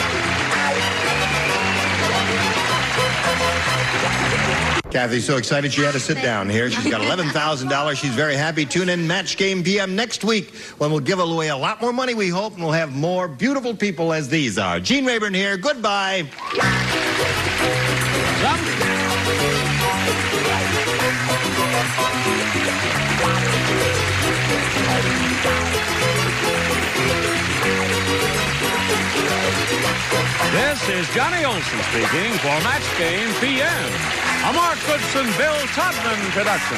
Kathy's so excited she had to sit down here. She's got $11,000. She's very happy. Tune in Match Game PM next week when we'll give away a lot more money, we hope, and we'll have more beautiful people as these are. Gene Rayburn here. Goodbye. This is Johnny Olson speaking for Match Game PM, a Mark Goodson, Bill Todman production.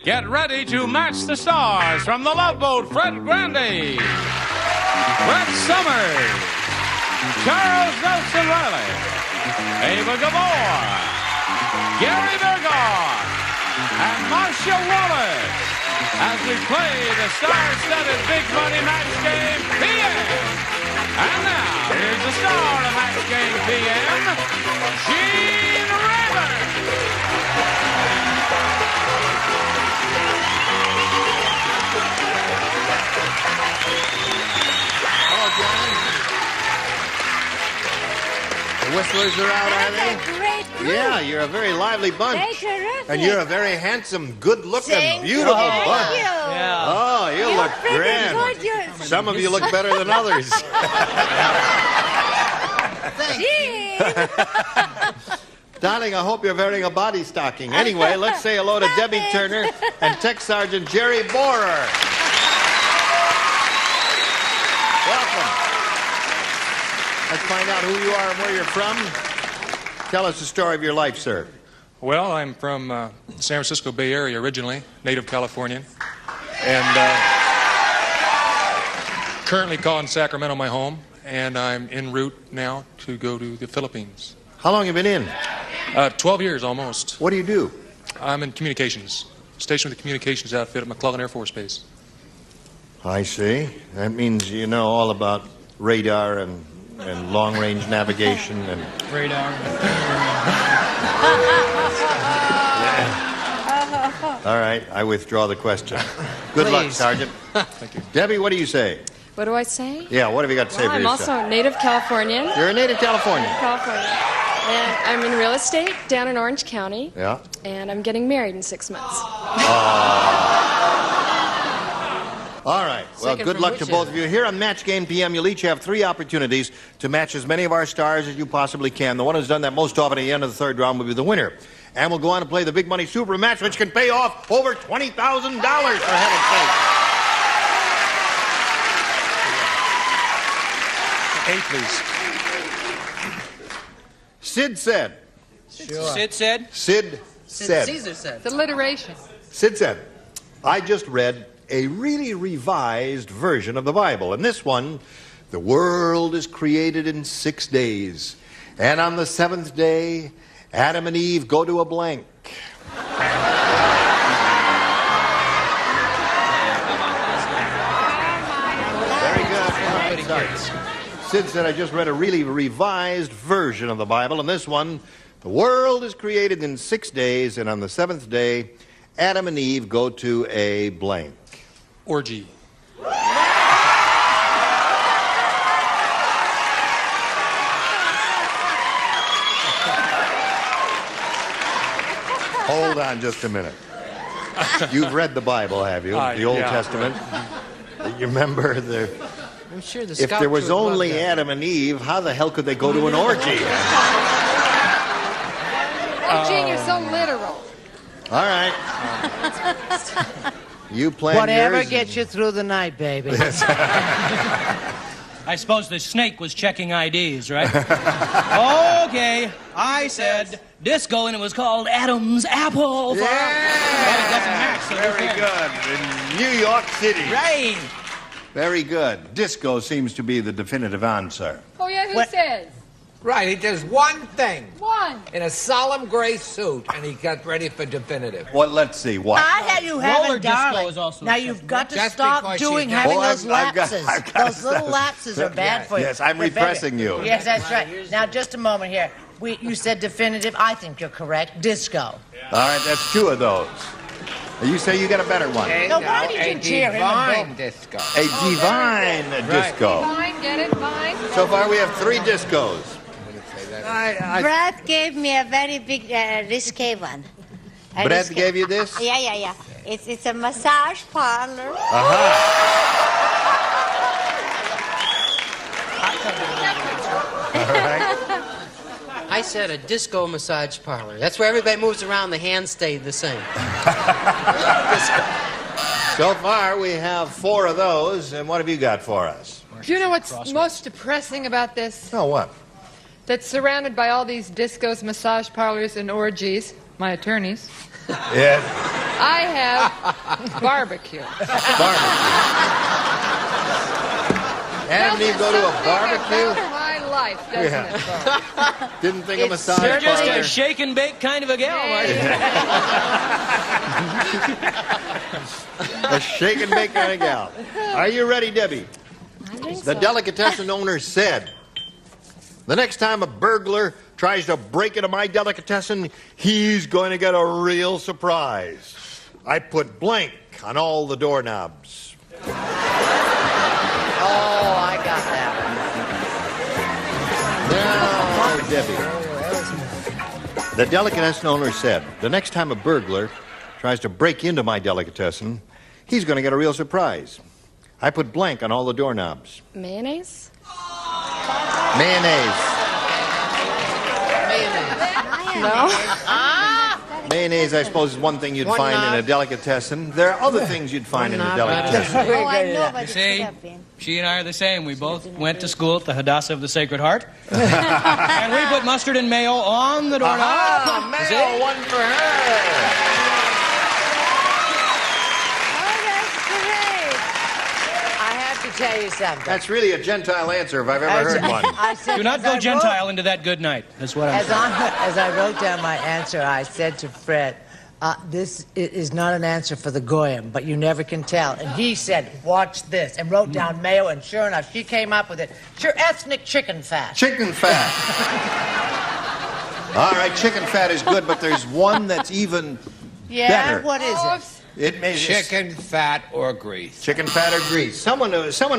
Get ready to match the stars from the Love Boat, Fred Grandy, Brett Summers, Charles Nelson Riley, Eva Gabor, Gary Bergor, and Marcia Wallace as we play the star-studded Big Money Match Game PM. And now, here's the star of Match Game PM, Gene Rayburn. The whistlers are out, are they? That's a great group. Yeah, you're a very lively bunch. They're terrific. And you're a very handsome, good-looking, Thank beautiful you. bunch. Thank you. Yeah. Oh, you You're look pretty grand. good. You're- Some of you look better than others. Gene. Darling, I hope you're wearing a body stocking. Anyway, let's say hello to Debbie Turner and Tech Sergeant Jerry Borer. Welcome. Let's find out who you are and where you're from. Tell us the story of your life, sir. Well, I'm from San Francisco Bay Area originally, native Californian, and currently calling Sacramento my home, and I'm en route now to go to the Philippines. How long have you been in? 12 years almost. What do you do? I'm in communications, stationed with the communications outfit at McClellan Air Force Base. I see. That means you know all about radar and long-range navigation and... Radar. All right, I withdraw the question. Good luck, Please. Sergeant. Thank you. Debbie, what do you say? What do I say? Yeah, what have you got to say Well, for I'm yourself? also a native Californian. You're a native Californian. California. And I'm in real estate down in Orange County. Yeah. And I'm getting married in 6 months. All right. Well, Second good from luck which to both end? of you. Here on Match Game PM, you'll each have 3 opportunities to match as many of our stars as you possibly can. The one who's done that most often at the end of the third round will be the winner. And we'll go on to play the Big Money Super Match, which can pay off over $20,000, for heaven's sake. Hey, please. Sid said. Sure. Sid said? Sid said. Caesar said. It's alliteration. Sid said, I just read a really revised version of the Bible. In this one, the world is created in 6 days. And on the 7th day, Adam and Eve go to a blank. Very good. Sorry. Sid said, I just read a really revised version of the Bible. In this one, the world is created in 6 days, and on the 7th day, Adam and Eve go to a blank. Orgy. Hold on just a minute. You've read the Bible, have you? The Old yeah. Testament? You remember the... I'm sure the If Scout there was troop loved only that. Adam and Eve, how the hell could they go to an orgy? Oh, Gene, you're so literal. All right. You plan Whatever yours. gets you through the night, baby. I suppose the snake was checking IDs, right? Okay, I said disco, and it was called Adam's Apple. Yeah. But it doesn't match, so Very okay. good. In New York City. Right. Very good. Disco seems to be the definitive answer. Oh, yeah, who says? Right, he does one thing. One. In a solemn gray suit, and he got ready for definitive. Well, let's see. What? You Roller haven't, disco darling. is also Now you've got to Just stop because doing she's having Oh, those I've got- lapses. I've got Those little to- lapses are bad for you. Yes, I'm They're repressing bad. you. Yes, that's right. Now, just a moment here. You said definitive. I think you're correct. Disco. All right, that's 2 of those. You say you got a better one. No, why did you cheer him and divine disco. A divine disco. Fine, get it, fine. So far, we have 3 discos. Brad gave me a very big risque one. Brad gave you this? Yeah. It's a massage parlor. All right. I said a disco massage parlor. That's where everybody moves around. The hands stay the same. So far, we have 4 of those, and what have you got for us? Do you know what's most depressing about this? Oh, what? That's surrounded by all these discos, massage parlors, and orgies, my attorneys. Yes. I have barbecue. And you go to a barbecue? My life, doesn't it? Didn't think of massage You're just parlor. a shake and bake kind of a gal, aren't you? A shake and bake kind of gal. Are you ready, Debbie? I think The so. delicatessen owner said, the next time a burglar tries to break into my delicatessen, he's going to get a real surprise. I put blank on all the doorknobs. Oh, I got that. Now, Debbie. The delicatessen owner said, the next time a burglar tries to break into my delicatessen, he's going to get a real surprise. I put blank on all the doorknobs. Mayonnaise? Mayonnaise. No? Mayonnaise, I suppose, is one thing you'd find in a delicatessen. There are other things you'd find in a delicatessen. Oh, I know, but it See, could have been. she and I are the same. We both went to school at the Hadassah of the Sacred Heart. And we put mustard and mayo on the doorknob. Ah, mayo, one for her. Tell you something. That's really a Gentile answer if I've ever heard one. I said, Do not go Gentile into that good night. That's what I'm saying. As I wrote down my answer, I said to Fred, this is not an answer for the Goyim, but you never can tell. And he said, watch this, and wrote down mayo, and sure enough, she came up with it. Sure, ethnic chicken fat. Chicken fat. All right, chicken fat is good, but there's one that's even better. What is it? It may Chicken fat or grease. Chicken fat or grease. Someone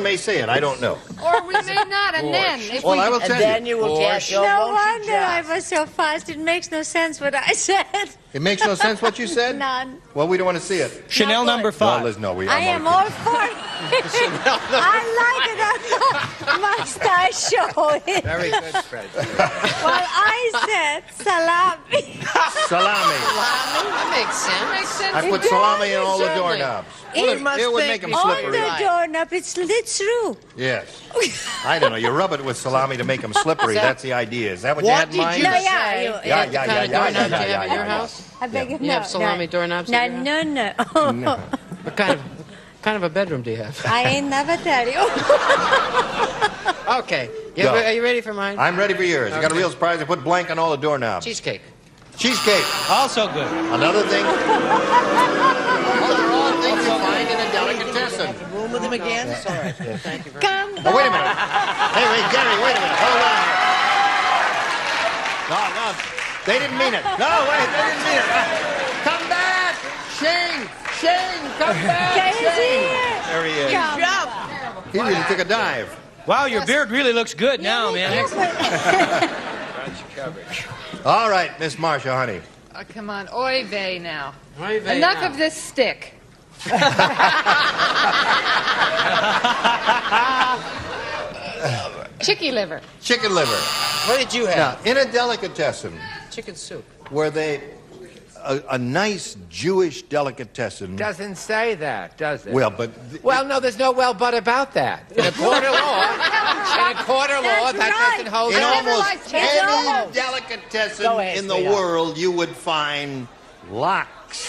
may say it. I don't know. Or we may not, and then... If Well, we, I will tell then you will get your No motion wonder I jobs. was so fast. It makes no sense what I said. It makes no sense what you said? None. Well, we don't want to see it. Chanel number 5. No, Liz, no, we I am all for it. I like it. Mustache showing. Very good, Fred. Well, I said salami. Salami. That makes sense. I put salami in all the Certainly. doorknobs. It must It would think make them me. On slippery. the doorknob, it slits through. Yes. I don't know. You rub it with salami to make them slippery. That's the idea. Is that what you had in mind? No, say? yeah. Yeah, yeah, yeah, yeah, yeah, yeah, yeah, yeah. I beg your You have salami doorknobs No, in your no. What kind of a bedroom do you have? I ain't never tell you. Okay. Go. Are you ready for mine? I'm ready for yours. You got a real surprise. I put blank on all the doorknobs. Cheesecake. Cheesecake. Also good. Another thing. Well, they're all things you find in a delicatessen. Room with him again? Sorry. Thank you very Come Oh, wait a minute. Hey, Gary, wait a minute. Hold on here. No, they didn't mean it. No, wait, they didn't mean it. Come back. Shane, come back. Shane. There he is. He really took a dive. Wow, your beard really looks good now, man. All right, Miss Marcia, honey. oh, come on, oy vey now. Oy vey Enough now. of this stick. Chicky liver. Chicken liver. What did you have? Now, in a delicatessen, Chicken soup. were they a nice Jewish delicatessen? Doesn't say that, does it? Well, but Well, no, there's no well but about that. In a court of law, that doesn't hold in up. almost any delicatessen in the world, you would find lox.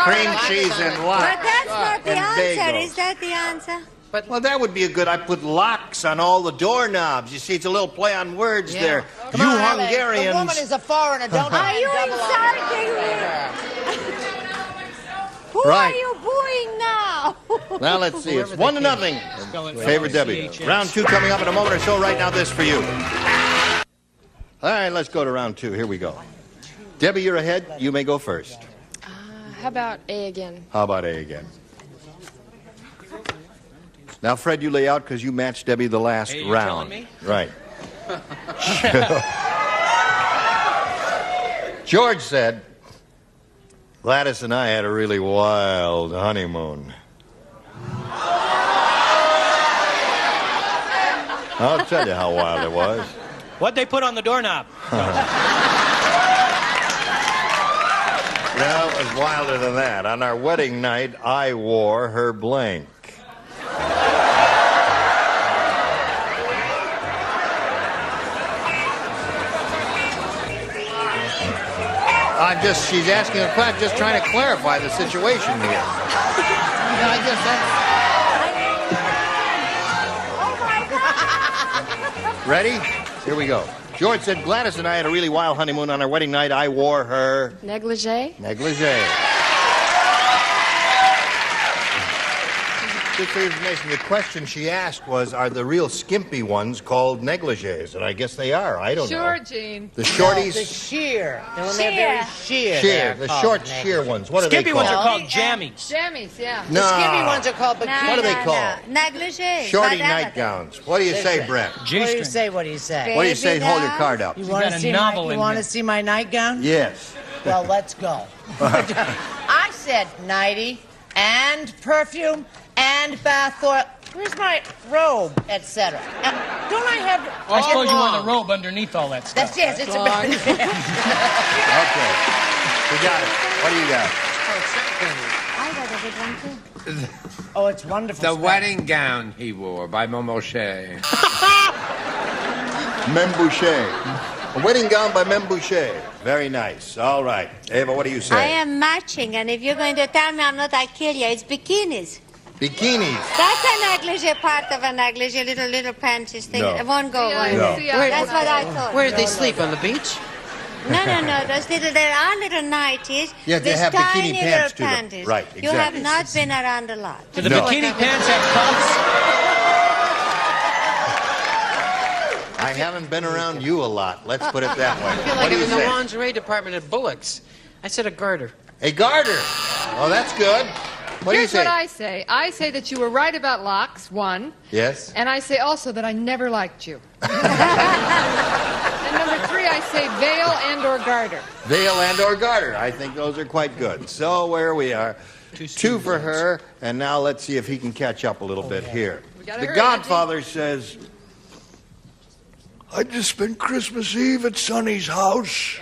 Cream cheese and lox. But that's not the and answer. bagels. Is that the answer? Well, that would be a good. I put locks on all the doorknobs. You see, it's a little play on words there. Come You on, Alex. Hungarians. The woman is a foreigner. Don't Are you double insulting me? Who Right. are you booing now? Now let's see. It's 1-0. Favorite Debbie. Round 2 coming up in a moment or so. Right now, this for you. All right, let's go to round 2. Here we go. Debbie, you're ahead. You may go first. How about A again? How about A again? Now, Fred, you lay out because you matched Debbie the last Hey, you round. telling me? Right. George said, Gladys and I had a really wild honeymoon. I'll tell you how wild it was. What'd they put on the doorknob? No, it was wilder than that. On our wedding night, I wore her blank. She's asking a question, just trying to clarify the situation here. I guess that's... Ready? Here we go. George said, Gladys and I had a really wild honeymoon. On our wedding night, I wore her... Negligee? Negligee. Just for your information, the question she asked was, are the real skimpy ones called negligees? And I guess they are. I don't know. Sure, Gene. The shorties? No, the sheer. When they're very sheer. Sheer. The short sheer ones. What are they called? Skimpy ones are called jammies. Jammies, yeah. No. The skimpy ones are called bikinis. What are they called? Negligee. Shorty nightgowns. What do you say, Brett? What do you say? What do you say? What do you say? Hold your card up. You want to see my nightgown? Yes. Well, let's go. I said nightie and perfume and bath oil. Where's my robe, etc.? Don't I have... I suppose you want a robe underneath all that stuff. That's yes, it's a bit... Okay. We got it. What do you got? I got a good one, too. Oh, it's wonderful. The wedding gown he wore by Momochet. Membouche. A wedding gown by Membouche. Very nice. All right. Eva, what do you say? I am matching, and if you're going to tell me I'm not, I kill you. It's bikinis. Bikinis. That's a negligee part of a negligee, little panties thing. No. It won't go away. No. That's what I thought. Where did they sleep, on the beach? No. Those there are little nighties. Yeah, they with have bikini tiny pants little to them. panties. Right, You have exactly. not been around a lot. Do the bikini pants have cuffs? I haven't been around you a lot. Let's put it that way. I feel What like do I'm you in the say? lingerie department at Bullock's. I said a garter. A garter. Oh, that's good. What do you Here's say? what I say. I say that you were right about locks, one. Yes. And I say also that I never liked you. And number three, I say veil and or garter. Veil and or garter. I think those are quite good. So where we are. Two for her, and now let's see if he can catch up a little bit here. gotta The hurry, Godfather says, I just spent Christmas Eve at Sonny's house.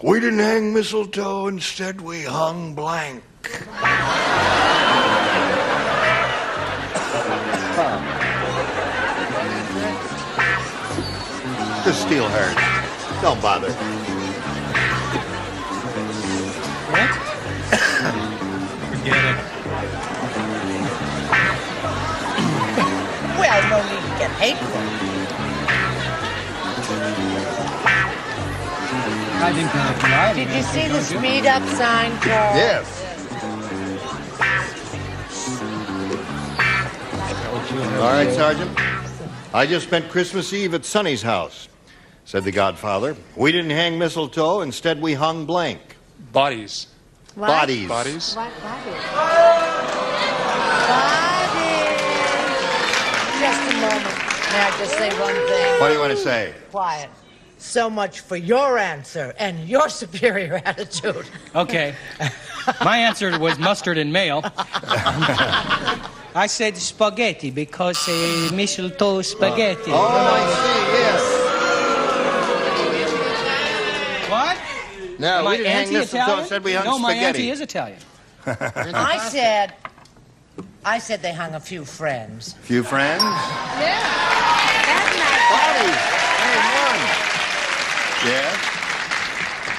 We didn't hang mistletoe, instead we hung blank. Just steal hers. Don't bother. What? Forget it. Well, no need to get hateful. I think that's Did you see the speed up sign, Charles? Yes. All right, Sergeant. I just spent Christmas Eve at Sonny's house, said the Godfather. We didn't hang mistletoe, instead we hung blank. Bodies. What? Bodies. Bodies. What bodies? Just a moment. May I just say one thing? What do you want to say? Quiet. So much for your answer and your superior attitude. Okay. My answer was mustard and mayo. I said spaghetti because mistletoe spaghetti. Oh, I see, yes. What? No, My we didn't hang auntie mistletoe, Italian? instead we hung No, my spaghetti. auntie is Italian. I said they hung a few friends. Few friends? Yeah. Bodies. There's one. Yes.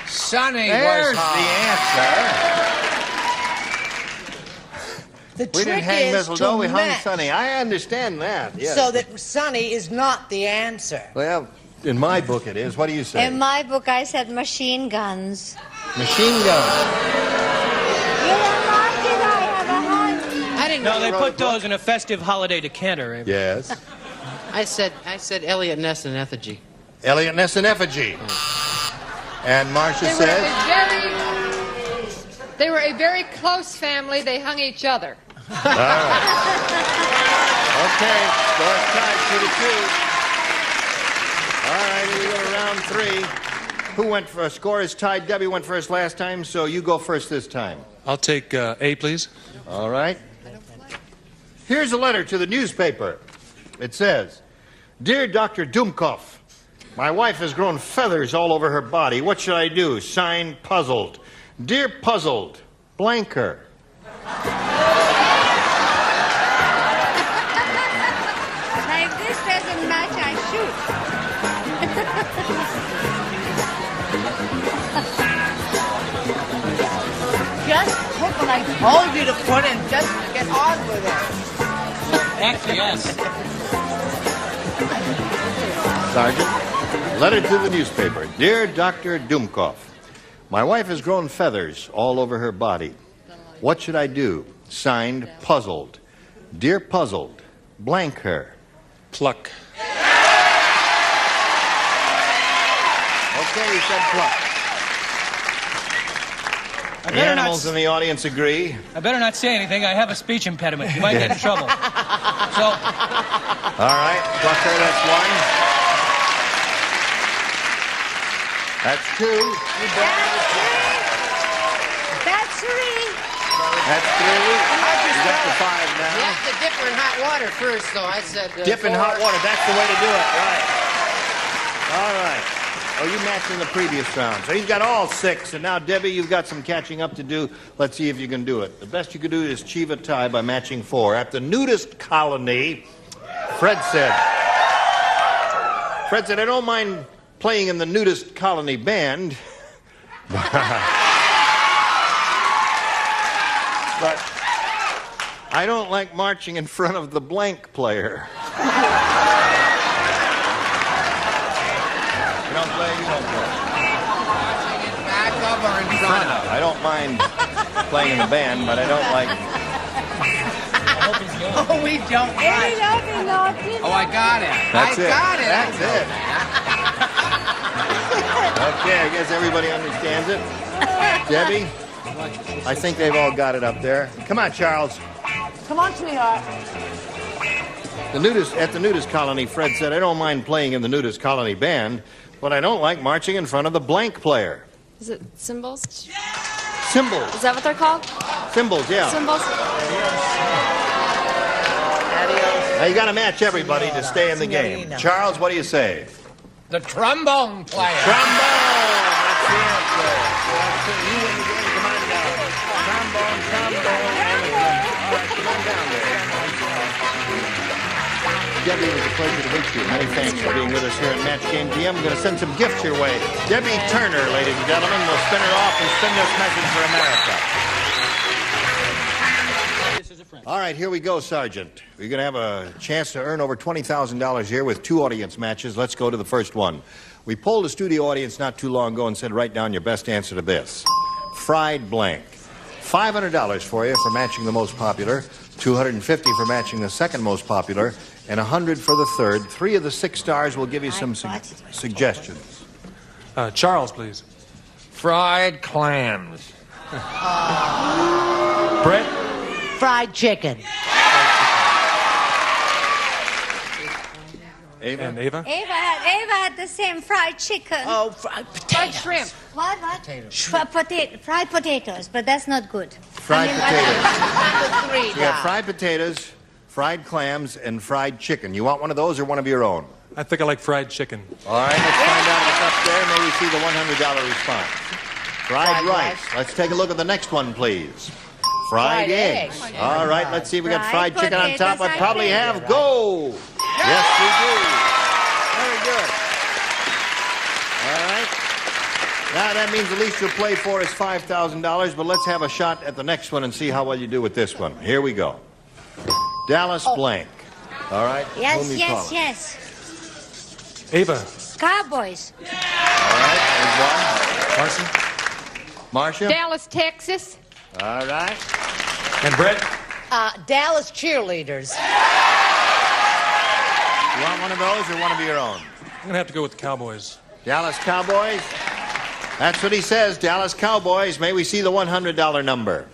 Sonny There's was the answer. The We didn't trick hang is mistletoe, to we hung match Sonny. I understand that, yes. so that Sonny is not the answer. Well, in my book it is. What do you say? In my book, I said machine guns. Machine gun. I didn't No, know they you wrote put a book. those in a festive holiday decanter. Yes. I said Elliot Ness and Effigy. Elliot Ness and Effigy. And Marcia says? They were a very close family. They hung each other. All right. Okay, score's tied 2-2. All right, here we go to round 3. Who went first? Score is tied. Debbie went first last time, so you go first this time. I'll take A, please. All right. Here's a letter to the newspaper. It says, Dear Dr. Dumkov, my wife has grown feathers all over her body. What should I do? Signed, Puzzled. Dear puzzled, blank her. Like this doesn't match, I shoot. Just put what I told you to put and just get on with it. Actually, yes. Sergeant, letter to the newspaper. Dear Dr. Dumkoff, my wife has grown feathers all over her body. What should I do? Signed, Puzzled. Dear Puzzled, blank her. Pluck. Okay, he said pluck. The animals in the audience agree. I better not say anything. I have a speech impediment. You might get in trouble. So. All right, plucker, that's one. That's two. That's three. That's three. You got the five You now. have to dip her in hot water first, though. I said. Dip in hot water. That's the way to do it. Right. All right. Oh, you matched in the previous round. So he's got all six. And now, Debbie, you've got some catching up to do. Let's see if you can do it. The best you could do is achieve a tie by matching four. At the nudist colony, Fred said, I don't mind playing in the nudist colony band. But I don't like marching in front of the blank player. You don't play. Back of or in front of? I don't mind playing in the band, but I don't like... Oh, we don't like. Oh, I got it. That's I it. got it. That's it. Okay, I guess everybody understands it. Debbie, I think they've all got it up there. Come on, Charles. Come on, sweetheart. At the nudist colony, Fred said, I don't mind playing in the nudist colony band, but I don't like marching in front of the blank player. Is it cymbals? Cymbals. Is that what they're called? Cymbals, yeah. Cymbals? Now you got to match everybody to stay in the game. Charles, what do you say? The trombone player. Trombone! That's the answer. You win the game. Come on down. Trombone. All right, come on down there. Debbie, it was a pleasure to meet you. Many thanks for being with us here at Match Game PM. I'm going to send some gifts your way. Debbie Turner, ladies and gentlemen, will spin it off and spin this message for America. All right, here we go, Sergeant. We're going to have a chance to earn over $20,000 here with two audience matches. Let's go to the first one. We polled a studio audience not too long ago and said, write down your best answer to this. Fried blank. $500 for you for matching the most popular, $250 for matching the second most popular, and $100 for the third. 3 of the 6 stars will give you some suggestions. Charles, please. Fried clams. Brett? Fried chicken. Ava? And Eva? Eva had the same fried chicken. Oh, fried Fried shrimp. What? Fried potatoes, but that's not good. Fried potatoes. Number 3 You got fried potatoes, fried clams, and fried chicken. You want one of those or one of your own? I think I like fried chicken. All right, let's find out what's up there. May we see the $100 response. Fried rice. Let's take a look at the next one, please. Fried eggs. All right, let's see if we got fried chicken on top. I probably have. Go! Yes, we do. Very good. All right. Now, that means the least you'll play for is $5,000, but let's have a shot at the next one and see how well you do with this one. Here we go. Dallas blank. All right? Whom you calling? Yes. Ava. Cowboys. All right, there's one. Marcia? Dallas, Texas. All right. And Brett? Dallas cheerleaders. You want one of those or one of your own? I'm going to have to go with the Cowboys. Dallas Cowboys? That's what he says, Dallas Cowboys. May we see the $100 number?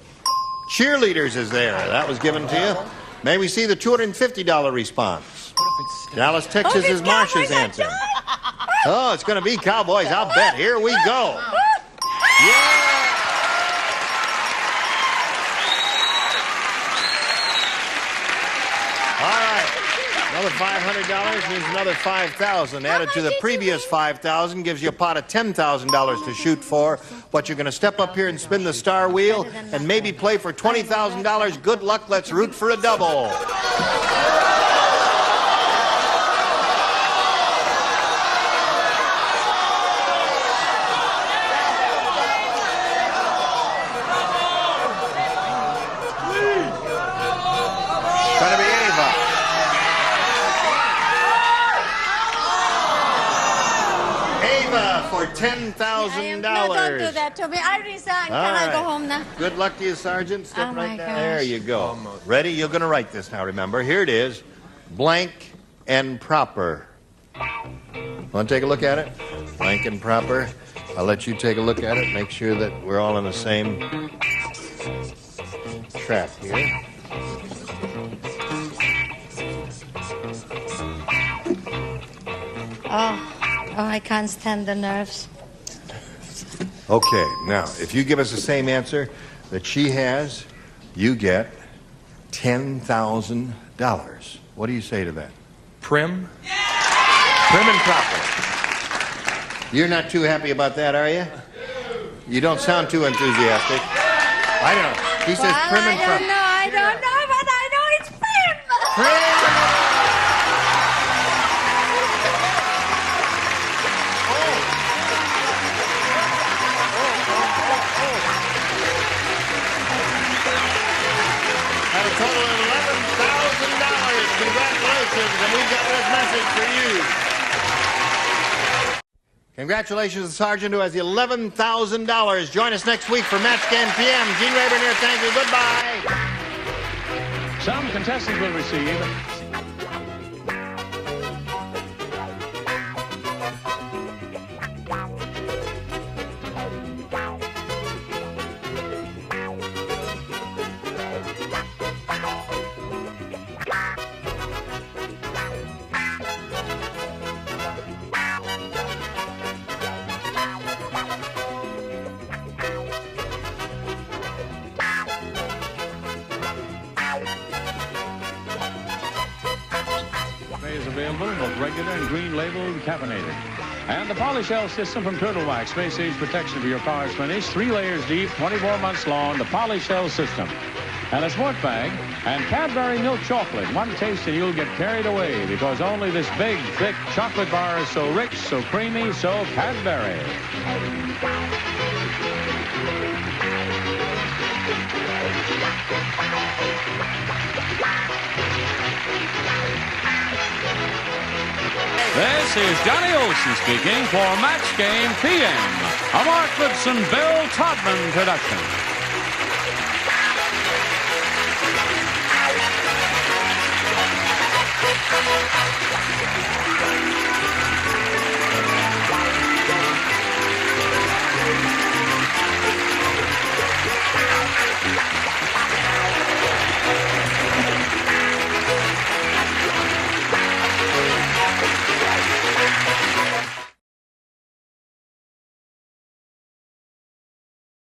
Cheerleaders is there. That was given to you. May we see the $250 response? Dallas, Texas is Marcia's answer. Oh, it's going to be Cowboys, I'll bet. Here we go. Yeah! All right. Another $500 means another $5,000. Added to the previous $5,000 gives you a pot of $10,000 to shoot for. But you're going to step up here and spin the star wheel and maybe play for $20,000. Good luck. Let's root for a double. Going to be Eva. Eva for $10,000. No, don't do that to me. I resign. Can I go home now? Good luck to you, Sergeant. Step Oh, right my down. gosh. There you go. Almost. Ready? You're going to write this now, remember. Here it is. Blank and proper. Want to take a look at it? Blank and proper. I'll let you take a look at it. Make sure that we're all on the same track here. Oh, I can't stand the nerves. Okay, now, if you give us the same answer that she has, you get $10,000. What do you say to that? Prim? Prim and proper. You're not too happy about that, are you? You don't sound too enthusiastic. I don't know. He says prim and proper. I don't know, but I know it's prim. At a total of $11,000. Congratulations, and we've got this message for you. Congratulations to Sergeant who has the $11,000. Join us next week for Match Game PM. Gene Rayburn here. Thank you. Goodbye. Some contestants will receive is available, both regular and green labeled caffeinated. And the Polyshell system from Turtle Wax, space age protection for your car's finish, 3 layers deep, 24 months long, the Polyshell system. And a sport bag and Cadbury milk chocolate. One taste and you'll get carried away because only this big, thick chocolate bar is so rich, so creamy, so Cadbury. This is Johnny Olson speaking for Match Game PM, a Mark Goodson, Bill Todman production.